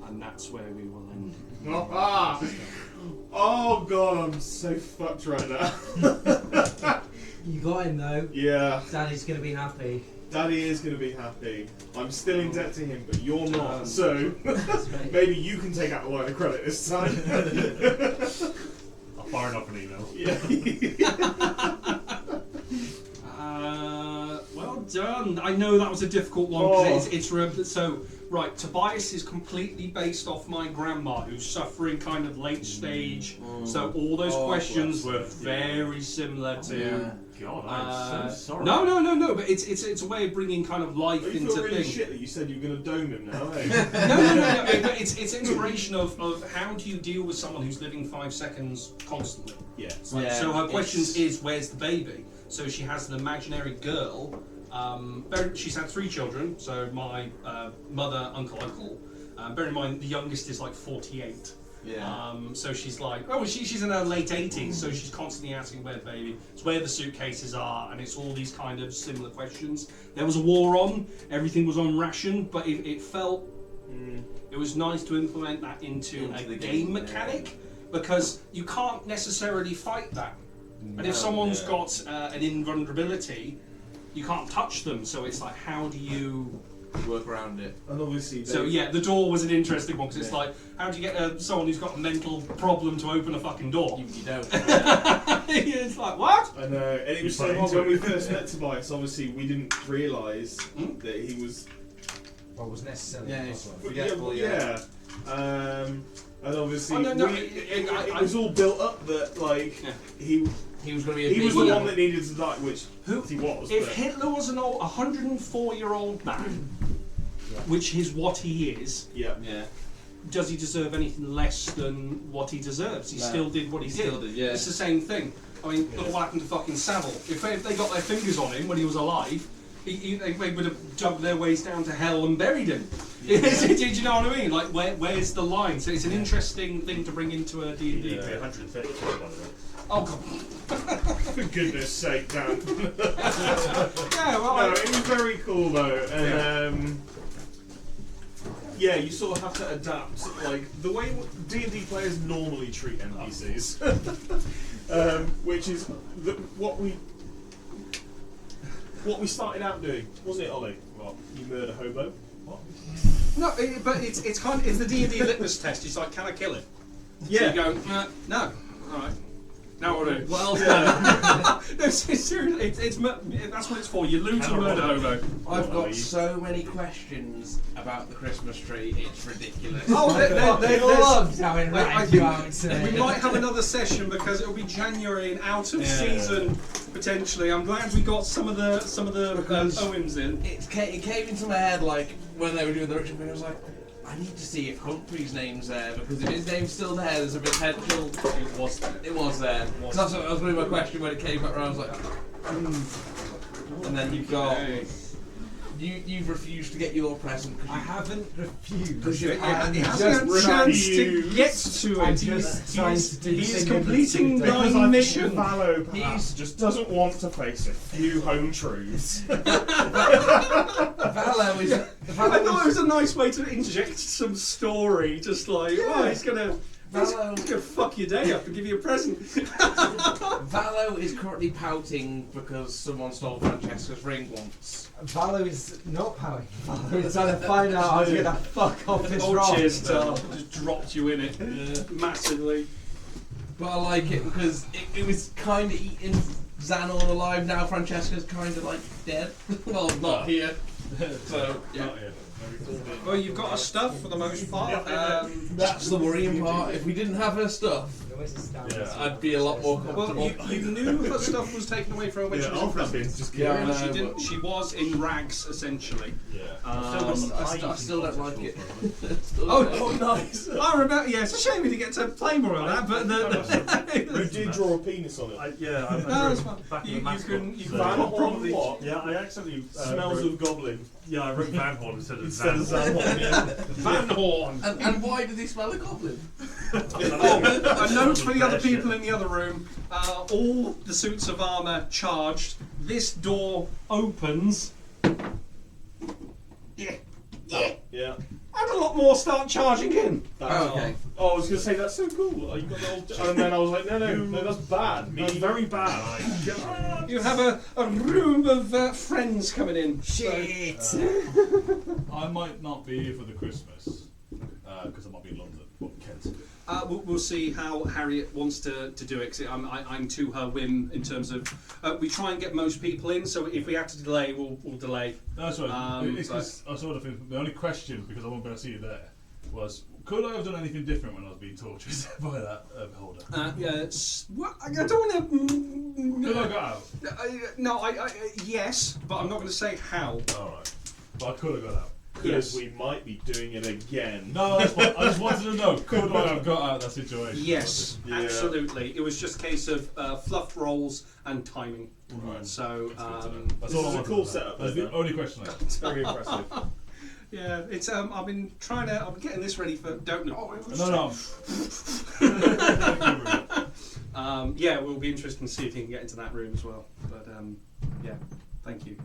S3: And that's where we will end.
S1: Oh god, I'm so fucked right now.
S6: You got him though.
S1: Yeah,
S6: Daddy's gonna be happy.
S1: Daddy is going to be happy. I'm still in debt to him, but you're not. So
S6: That's right.
S1: maybe you can take out the line of credit this time.
S8: I'll fire it off an email.
S1: Yeah.
S3: Well done. I know that was a difficult one because so right. Tobias is completely based off my grandma, who's suffering kind of late stage. So all those questions were very similar to.
S8: God, I'm so sorry.
S3: No. But it's a way of bringing kind of life
S1: You
S3: into
S1: feel really
S3: things.
S1: shit that you said you were going to dome him now, eh?
S3: No. But it's inspiration of how do you deal with someone who's living 5 seconds constantly.
S1: Yeah.
S3: So her question is, where's the baby? So she has an imaginary girl. She's had 3 children. So my mother, uncle. Bear in mind, the youngest is like 48.
S2: Yeah.
S3: So she's like, she's in her late 80s. So she's constantly asking where the baby. It's where the suitcases are, and it's all these kind of similar questions. There was a war on. Everything was on ration, but it felt. It was nice to implement that into a
S2: the
S3: game
S2: game,
S3: mechanic because you can't necessarily fight that. And if someone's got an invulnerability, you can't touch them. So it's like, how do you
S2: work around it?
S1: And obviously,
S3: the door was an interesting one because it's like, how do you get someone who's got a mental problem to open a fucking door?
S2: You don't.
S3: It's like, what?
S1: I know, and it was saying when we first met Tobias, obviously we didn't realise that he was.
S6: Well, was necessarily
S2: Yeah,
S6: possible.
S2: forgetful,
S1: And And obviously,
S3: I
S1: it was all built up that like he
S2: was going to be.
S1: He was the one that needed to die, which he was.
S3: If
S1: but
S3: Hitler was an 104-year-old man, which is what he is,
S1: yeah.
S3: does he deserve anything less than what he deserves? He still did what he did.
S2: Still did, yeah.
S3: It's the same thing. I mean, look what happened to fucking Savile. If they got their fingers on him when he was alive, they would have dug their ways down to hell and buried him. Do you know what I mean? Like, where's the line? So it's an interesting thing to bring into a D&D.
S8: 134, by the way.
S3: Oh, God.
S1: For goodness sake, Dan.
S3: Yeah, well,
S1: No, it was very cool though, and yeah, you sort of have to adapt, like the way D&D players normally treat NPCs, which is what we started out doing, wasn't it, Ollie? What? You murder hobo? What?
S3: No, but it's kind of, it's the D&D litmus test. It's like, can I kill him?
S1: Yeah.
S3: So you go, no. All right. Now what do?
S2: Well,
S3: No, seriously, that's what it's for. You loot and murder hobo.
S2: I've got so many questions about the Christmas tree. It's ridiculous.
S3: Oh,
S6: They loved how it ragged you out today.
S3: We might have another session because it'll be January and out of season potentially. I'm glad we got some of the poems in.
S2: It came into my head like when they were doing the ritual thing. I was like, I need to see if Humphrey's name's there, because if his name's still there, there's a potential. It was there. Because that's what was really my question when it came back around. I was like, and then you've got. You've refused to get your present.
S6: I haven't refused.
S2: Because
S3: He hasn't had a chance to get to
S6: I'm
S3: it.
S6: just trying to do
S3: He's
S6: single
S3: completing
S6: things.
S3: the mission.
S1: Vallo perhaps just doesn't want to face a few home truths.
S2: Vallo is.
S3: I thought it was a nice way to inject some story, just like, he's gonna fuck your day up and give you a present.
S2: Vallo is currently pouting because someone stole Francesca's ring once.
S6: Vallo is not pouting. Vallo is trying to find out how to get that fuck off his rock.
S3: Cheers, just dropped you in it massively.
S2: But I like it because it was kind of eating Xanon alive. Now Francesca's kind of like dead. Well, not here. So, yeah.
S3: Well, you've got her stuff for the most part.
S2: That's the worrying part. If we didn't have her stuff, I'd be a lot more comfortable.
S3: Well, you knew her stuff was taken away from her when she was in prison. She was in rags, essentially.
S2: I still don't like it.
S3: Oh, nice. I remember. Yeah, it's a shame we didn't get to play more of that, but
S1: you did draw a penis on it.
S8: I
S3: that's fine.
S8: back in
S3: You
S8: the mask
S3: can
S8: book,
S1: Van
S8: so-
S1: Horn what?
S8: Yeah, I accidentally
S1: Smells
S8: wrote,
S1: of goblin.
S8: Yeah, I wrote Van Horn instead of
S1: Instead of
S8: Zan.
S1: Zan Horn, yeah.
S3: Van Horn.
S2: And why did he smell a goblin?
S3: A note for the other people in the other room. All the suits of armour charged. This door opens. Yeah.
S1: Yeah.
S3: And a lot more start charging in.
S2: Okay.
S1: Oh, I was going to say, that's so cool. Oh, you got the old... And then I was like, no, that's bad. That's very bad.
S3: You have a room of friends coming in.
S6: Shit.
S7: I might not be here for the Christmas because I might be in London. What, Kent?
S3: We'll see how Harriet wants to do it. 'Cause I'm to her whim in terms of we try and get most people in. So if we have to delay, we'll delay.
S7: That's right. It's 'cause I sort of think the only question, because I won't be able to see you there, was could I have done anything different when I was being tortured by that beholder?
S3: I don't want to.
S7: Could I got out?
S3: No, yes, but I'm not going to say how.
S7: All right, but I could have got out.
S1: Because we might be doing it again.
S7: No, that's fine. I just wanted to know, could I have got out of that situation?
S3: Yes,
S1: Yeah.
S3: absolutely. It was just a case of fluff rolls and timing.
S7: Right.
S3: So,
S7: That's
S1: This
S7: all I
S1: is a
S7: wanted
S1: cool
S7: to know.
S1: setup,
S7: That's
S1: though,
S7: the only question I had.
S1: It's very impressive.
S3: yeah, it's I've been getting this ready for don't know.
S7: No.
S3: Yeah, it will be interesting to see if you can get into that room as well. But yeah, thank you.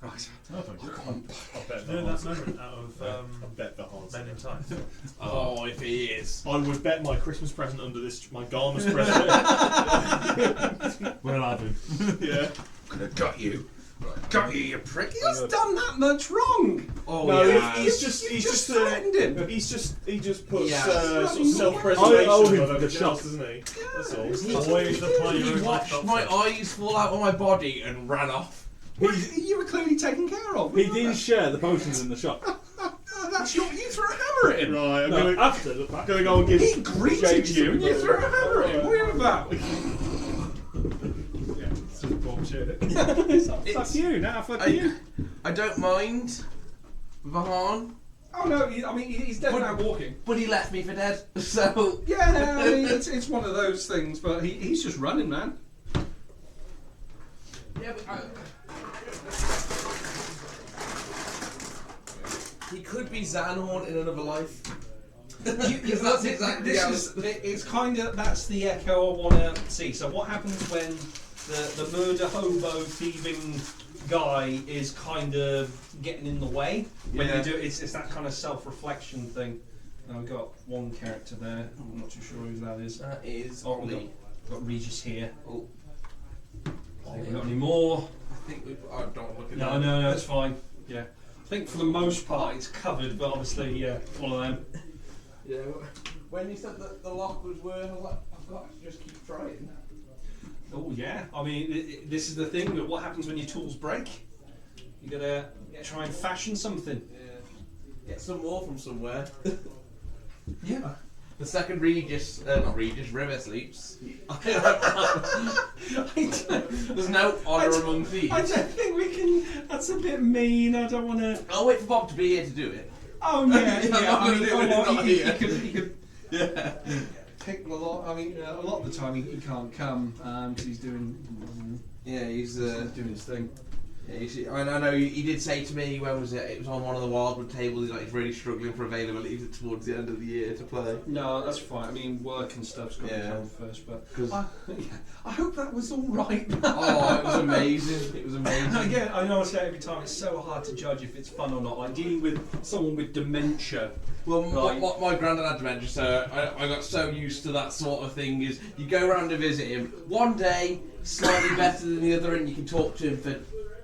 S3: Right.
S7: No, thank you.
S1: I bet the
S8: You know that
S1: Hans.
S8: moment out of
S1: I bet the Hans.
S8: Men in Tights?
S2: Oh, if he is.
S1: I would bet my Christmas present under this, my Garmus present.
S7: Well, I do.
S1: Yeah.
S2: Could have got you.
S3: Got you, you prick. He's done that much wrong.
S2: Oh,
S1: No,
S2: yeah.
S1: he's just
S3: threatened him.
S1: he just puts
S2: Yeah.
S1: sort of self-preservation
S7: I owe him
S1: above
S7: the
S1: everything
S7: shot.
S1: else, doesn't he? That's all.
S7: Always the player
S2: He
S7: in my
S2: watched
S7: top
S2: my
S7: set.
S2: eyes fall out of my body and ran off.
S3: You were clearly taken care of.
S13: He didn't share the potions in the shop.
S3: That's you threw a hammer hammer at him.
S1: Right, I'm
S8: No,
S1: gonna
S8: after the fact.
S1: go and give.
S3: He greeted
S1: James
S3: you and you
S1: some-
S3: threw a hammer at him. What are you about?
S8: Yeah, it's just bullshit.
S3: Fuck you, now fuck you.
S2: I don't mind Vahan,
S3: Oh no, he's dead now walking.
S2: but he left me for dead. So
S3: Yeah, I mean, it's one of those things, but he's just running, man.
S2: yeah, but he could be Zanhorn in another life. Because that's exactly how
S3: It's kind of that's the echo I want to see. So what happens when the murder hobo thieving guy is kind of getting in the way? When
S2: Yeah.
S3: you do it's that kind of self-reflection thing. Now we've got one character there. I'm not too sure who that is.
S2: That is
S3: Oh, we've
S2: Lee.
S3: got Regis here.
S2: Oh,
S3: Have we got any more?
S2: I think we. I don't look at
S3: No,
S2: that.
S3: no, it's fine. Yeah, I think for the most part it's covered, but obviously, yeah, one of them.
S2: Yeah. When you said that the lock was worth, I was like, I've got to just keep trying.
S3: Oh yeah, I mean, this is the thing. But what happens when your tools break? You gotta try and fashion something.
S2: Yeah. Get some more from somewhere.
S3: Yeah.
S2: The second Regis, not Regis, River sleeps. There's no honour among thieves.
S3: I don't think we can. That's a bit mean. I don't want to.
S2: I'll wait for Bob to be here to do it.
S3: Oh yeah,
S2: I'm not
S3: I
S2: gonna
S3: mean,
S2: do it, it's not
S3: he
S2: here.
S3: could
S2: Yeah.
S3: pick a lot. I mean, a lot of the time he can't come because he's doing
S2: Yeah, he's
S3: doing his thing.
S2: Yeah, you see, I know he did say to me, when was it? It was on one of the Wildwood tables. He's like, he's really struggling for availability towards the end of the year to play.
S3: No, that's fine. I mean, work and stuff's got to
S2: Yeah.
S3: come first, but
S2: 'Cause-
S3: I hope that was all right.
S2: Oh, it was amazing! It was amazing.
S3: Again, I know I say it every time, it's so hard to judge if it's fun or not. Like dealing with someone with dementia.
S2: Well,
S3: Right.
S2: what my granddad had dementia, so I got so used to that sort of thing. Is you go around to visit him one day, slightly better than the other, and you can talk to him for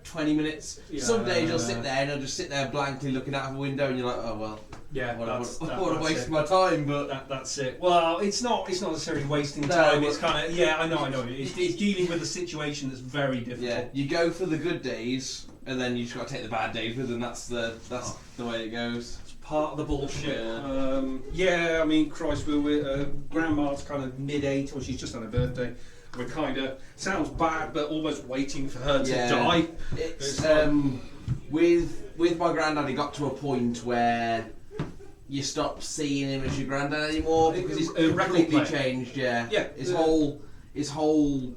S2: 20 minutes.
S3: Yeah.
S2: Some days he'll sit there and he'll just sit there blankly looking out of a window, and you're like, oh well,
S3: Yeah,
S2: what a
S3: that's
S2: waste of
S3: it.
S2: my time. But
S3: That's it. Well, it's not necessarily wasting
S2: No,
S3: time.
S2: but-
S3: It's kind of yeah. I know. It's dealing with a situation that's very difficult.
S2: yeah, you go for the good days, and then you just got to take the bad days with them. That's the way it goes.
S3: It's part of the bullshit.
S2: Yeah.
S3: Yeah, I mean, Christ, we're Grandma's kind of mid-80s. Well, she's just had her birthday. We're kind of sounds bad, but almost waiting for her to
S2: Yeah.
S3: die.
S2: It's
S3: It's
S2: with my granddad, he got to a point where you stop seeing him as your granddad anymore because he's
S3: record
S2: completely
S3: player.
S2: changed. Yeah,
S3: Yeah.
S2: his whole.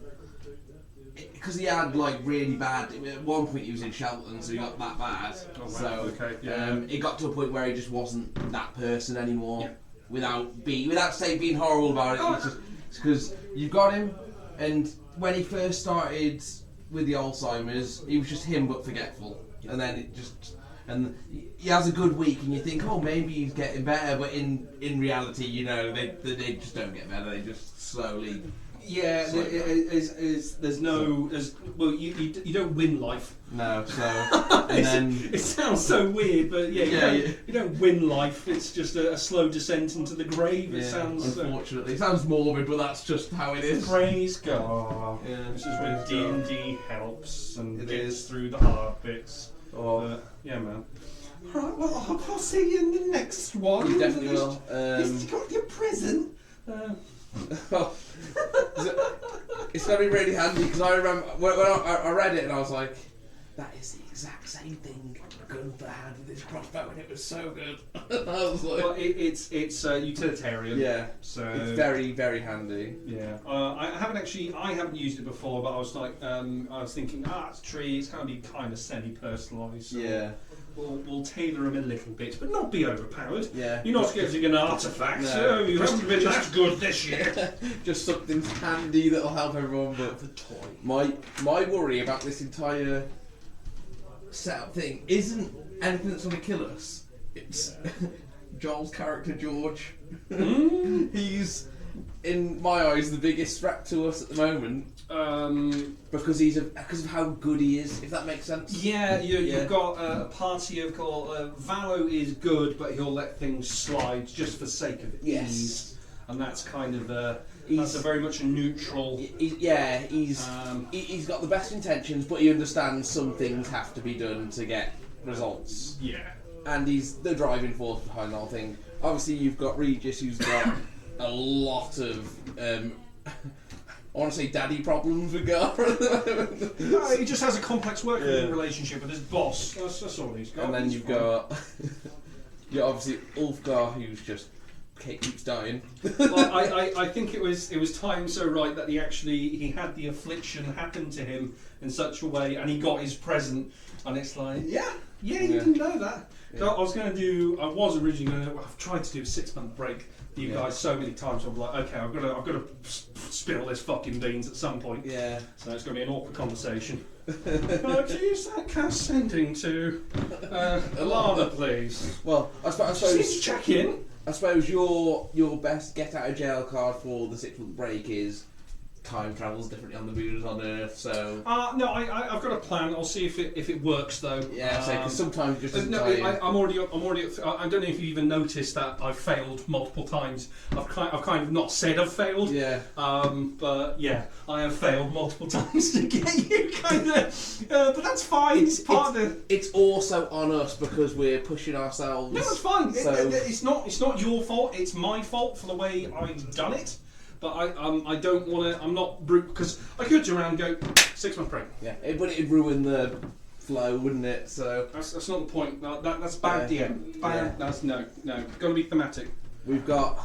S2: Because he had like really bad. At one point, he was in Shelton, so he got that bad.
S3: Oh, wow.
S2: So
S3: Okay, yeah.
S2: it got to a point where he just wasn't that person anymore.
S3: Yeah.
S2: Without being horrible about it. It's just because you've got him, and when he first started with the Alzheimer's, he was just him but forgetful, and then it just. And he has a good week, and you think, oh, maybe he's getting better, but in reality, you know, they just don't get better. They just slowly.
S3: Yeah,
S2: Slow
S3: well, you don't win life.
S2: No, so and then
S3: It sounds so weird, but yeah,
S2: Yeah,
S3: you don't win life. It's just a slow descent into the grave. It
S2: yeah,
S3: sounds.
S2: unfortunately, it sounds morbid, but that's just how it is.
S3: Praise God.
S2: Yeah,
S3: This is where D&D helps and
S2: It
S3: gets
S2: is.
S3: through the hard bits.
S2: Oh,
S3: Yeah, man. Right, well, I'll see you in the next one.
S2: you definitely will.
S3: You've got your present.
S2: It's gonna be really handy because I remember when I read it and I was like, that is the exact same thing Gunther had with his crossbow, and it was so good. I was like,
S3: Well, it's utilitarian.
S2: yeah,
S3: So
S2: it's very very handy.
S3: yeah. I haven't used it before, but I was like, I was thinking, it's a tree. It's going to be kind of semi-personalised. So
S2: Yeah,
S3: We'll tailor them a little bit, but not be overpowered.
S2: yeah.
S3: You're not getting an artefact,
S2: No.
S3: so you haven't been that good this year.
S2: Just something handy that'll help everyone. But
S3: The toy.
S2: my worry about this entire setup thing isn't anything that's going to kill us. It's Joel's character George. He's, in my eyes, the biggest threat to us at the moment because of how good he is. If that makes sense.
S3: Yeah,
S2: Yeah.
S3: you've got a party of Valo is good, but he'll let things slide just for sake of
S2: Yes.
S3: ease, and that's kind of that's
S2: He's-
S3: a very much a neutral.
S2: He's he's got the best intentions, but he understands some things have to be done to get results.
S3: Yeah.
S2: And he's the driving force behind the whole thing. obviously you've got Regis, who's got a lot of I want to say daddy problems with Gar.
S3: No, he just has a complex working
S2: Yeah.
S3: relationship with his boss. That's all he's got.
S2: And then
S3: It's
S2: you've
S3: fine.
S2: got obviously Ulfgar, who's just keeps dying.
S3: Well, I think it was timed so right that he had the affliction happen to him in such a way, and he got his present, and it's like, you didn't know that. So I was originally going to. I've tried to do a 6-month break for you guys so many times. I'm like, okay, I've got to spill this fucking beans at some point.
S2: Yeah.
S3: So it's going to be an awkward conversation. Can you use that cast sending to Lana, please?
S2: Well, I
S3: Just need to
S2: suppose
S3: check in.
S2: I suppose your best get out of jail card for the 6-month break is time travels differently on the moon as on Earth. So
S3: No, I've got a plan. I'll see if it works though.
S2: yeah, because sometimes it just doesn't
S3: No,
S2: tie in.
S3: I'm already. I don't know if you even noticed that I've failed multiple times. I've kind of not said I've failed.
S2: Yeah.
S3: But yeah, I have failed multiple times to get you kind of. But that's fine. It's part of the.
S2: It's also on us because we're pushing ourselves.
S3: No, it's fine.
S2: So
S3: It's not your fault. It's my fault for the way I've done it. But I don't want to. I'm not brute because I could turn around and go 6-month break.
S2: yeah, but it'd ruin the flow, wouldn't it? So
S3: That's not the point. That's bad
S2: Yeah.
S3: DM. Bad.
S2: Yeah.
S3: That's no. Got to be thematic.
S2: we've got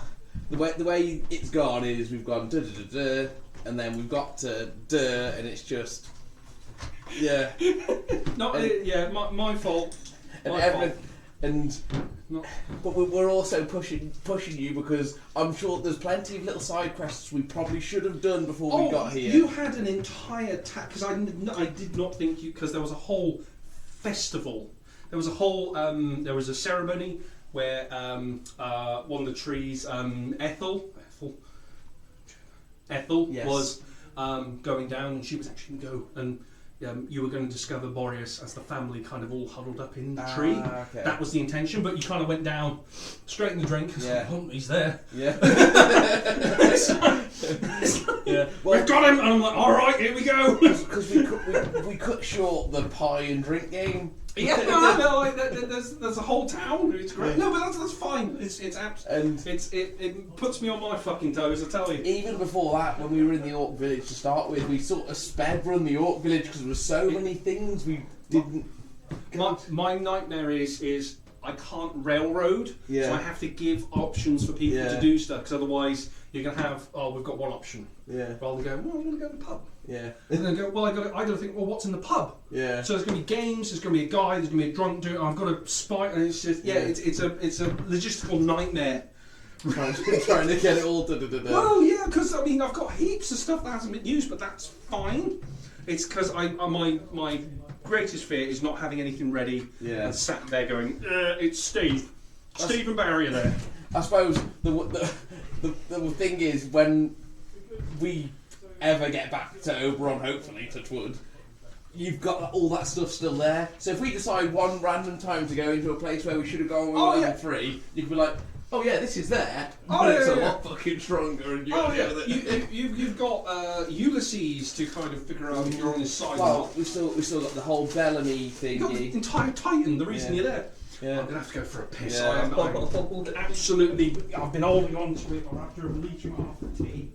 S2: the way it's gone is we've gone da da da da, and then we've got to da, and it's just yeah.
S3: My fault.
S2: And
S3: My
S2: everyone,
S3: fault.
S2: and
S3: Not-
S2: but we're also pushing you because I'm sure there's plenty of little side quests we probably should have done before we got here.
S3: You had an entire because I did not think you because there was a whole festival. There was a whole there was a ceremony where one of the trees Ethel
S2: Yes.
S3: was going down, and she was actually going to go and. You were going to discover Boreas as the family kind of all huddled up in the tree.
S2: Okay.
S3: That was the intention, but you kind of went down straight in the drink.
S2: Yeah.
S3: Oh, he's there.
S2: Yeah.
S3: Yeah.
S2: Well,
S3: We've got him, and I'm like, all right, here we go.
S2: because we cut short the pie and drink game.
S3: Yeah, no, there's a whole town. It's great. No, but that's fine. It puts me on my fucking toes. I tell you.
S2: Even before that, when we were in the Orc Village to start with, we sort of sped run the Orc Village because there were so many things we didn't.
S3: My nightmare is I can't railroad,
S2: Yeah.
S3: so I have to give options for people
S2: Yeah.
S3: to do stuff. Because otherwise, you're gonna have we've got one option.
S2: Yeah.
S3: Rather than go, I want to go to the pub.
S2: Yeah.
S3: And then go, I got to think, what's in the pub?
S2: Yeah.
S3: So there's going to be games, there's going to be a guy, there's going to be a drunk dude, I've got to spy, and it's just, it's a logistical nightmare.
S2: trying to get it all da-da-da-da.
S3: Well, yeah, because I mean, I've got heaps of stuff that hasn't been used, but that's fine. It's because my greatest fear is not having anything ready
S2: Yeah.
S3: and sat there going, it's Steve. Steve and Barry are there.
S2: I suppose the thing is when we ever get back to Oberon, hopefully, touch wood, you've got all that stuff still there. So if we decide one random time to go into a place where we should have gone when we were level 3, you can be like, oh yeah, this is there, but it's a lot fucking stronger. And
S3: You've got Ulysses to kind of figure out if you're on his side or
S2: well,
S3: not.
S2: we've still got the whole Bellamy
S3: You've got the
S2: thingy.
S3: entire Titan, the reason
S2: Yeah.
S3: you're there.
S2: Yeah.
S3: I'm going to have to go for a piss.
S2: Yeah.
S3: I'm absolutely, I've been holding on to it. I'll have to have a leech and a half of tea.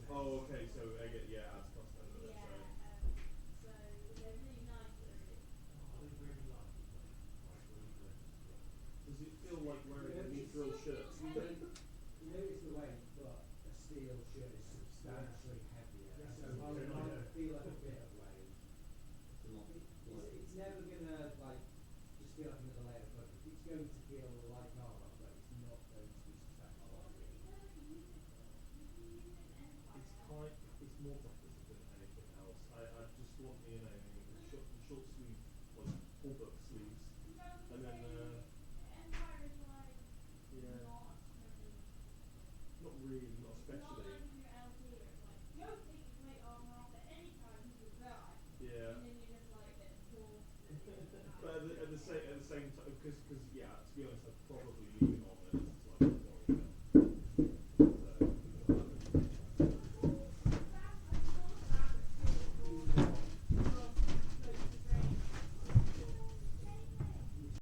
S1: Oh, okay. So I get adds cost then. Does it feel like wearing a neutral shirt?
S6: You notice the weight, but a steel shirt is substantially heavier. So I would feel like a bit of weight. It's never gonna just feel like another layer of clothing. It's going to feel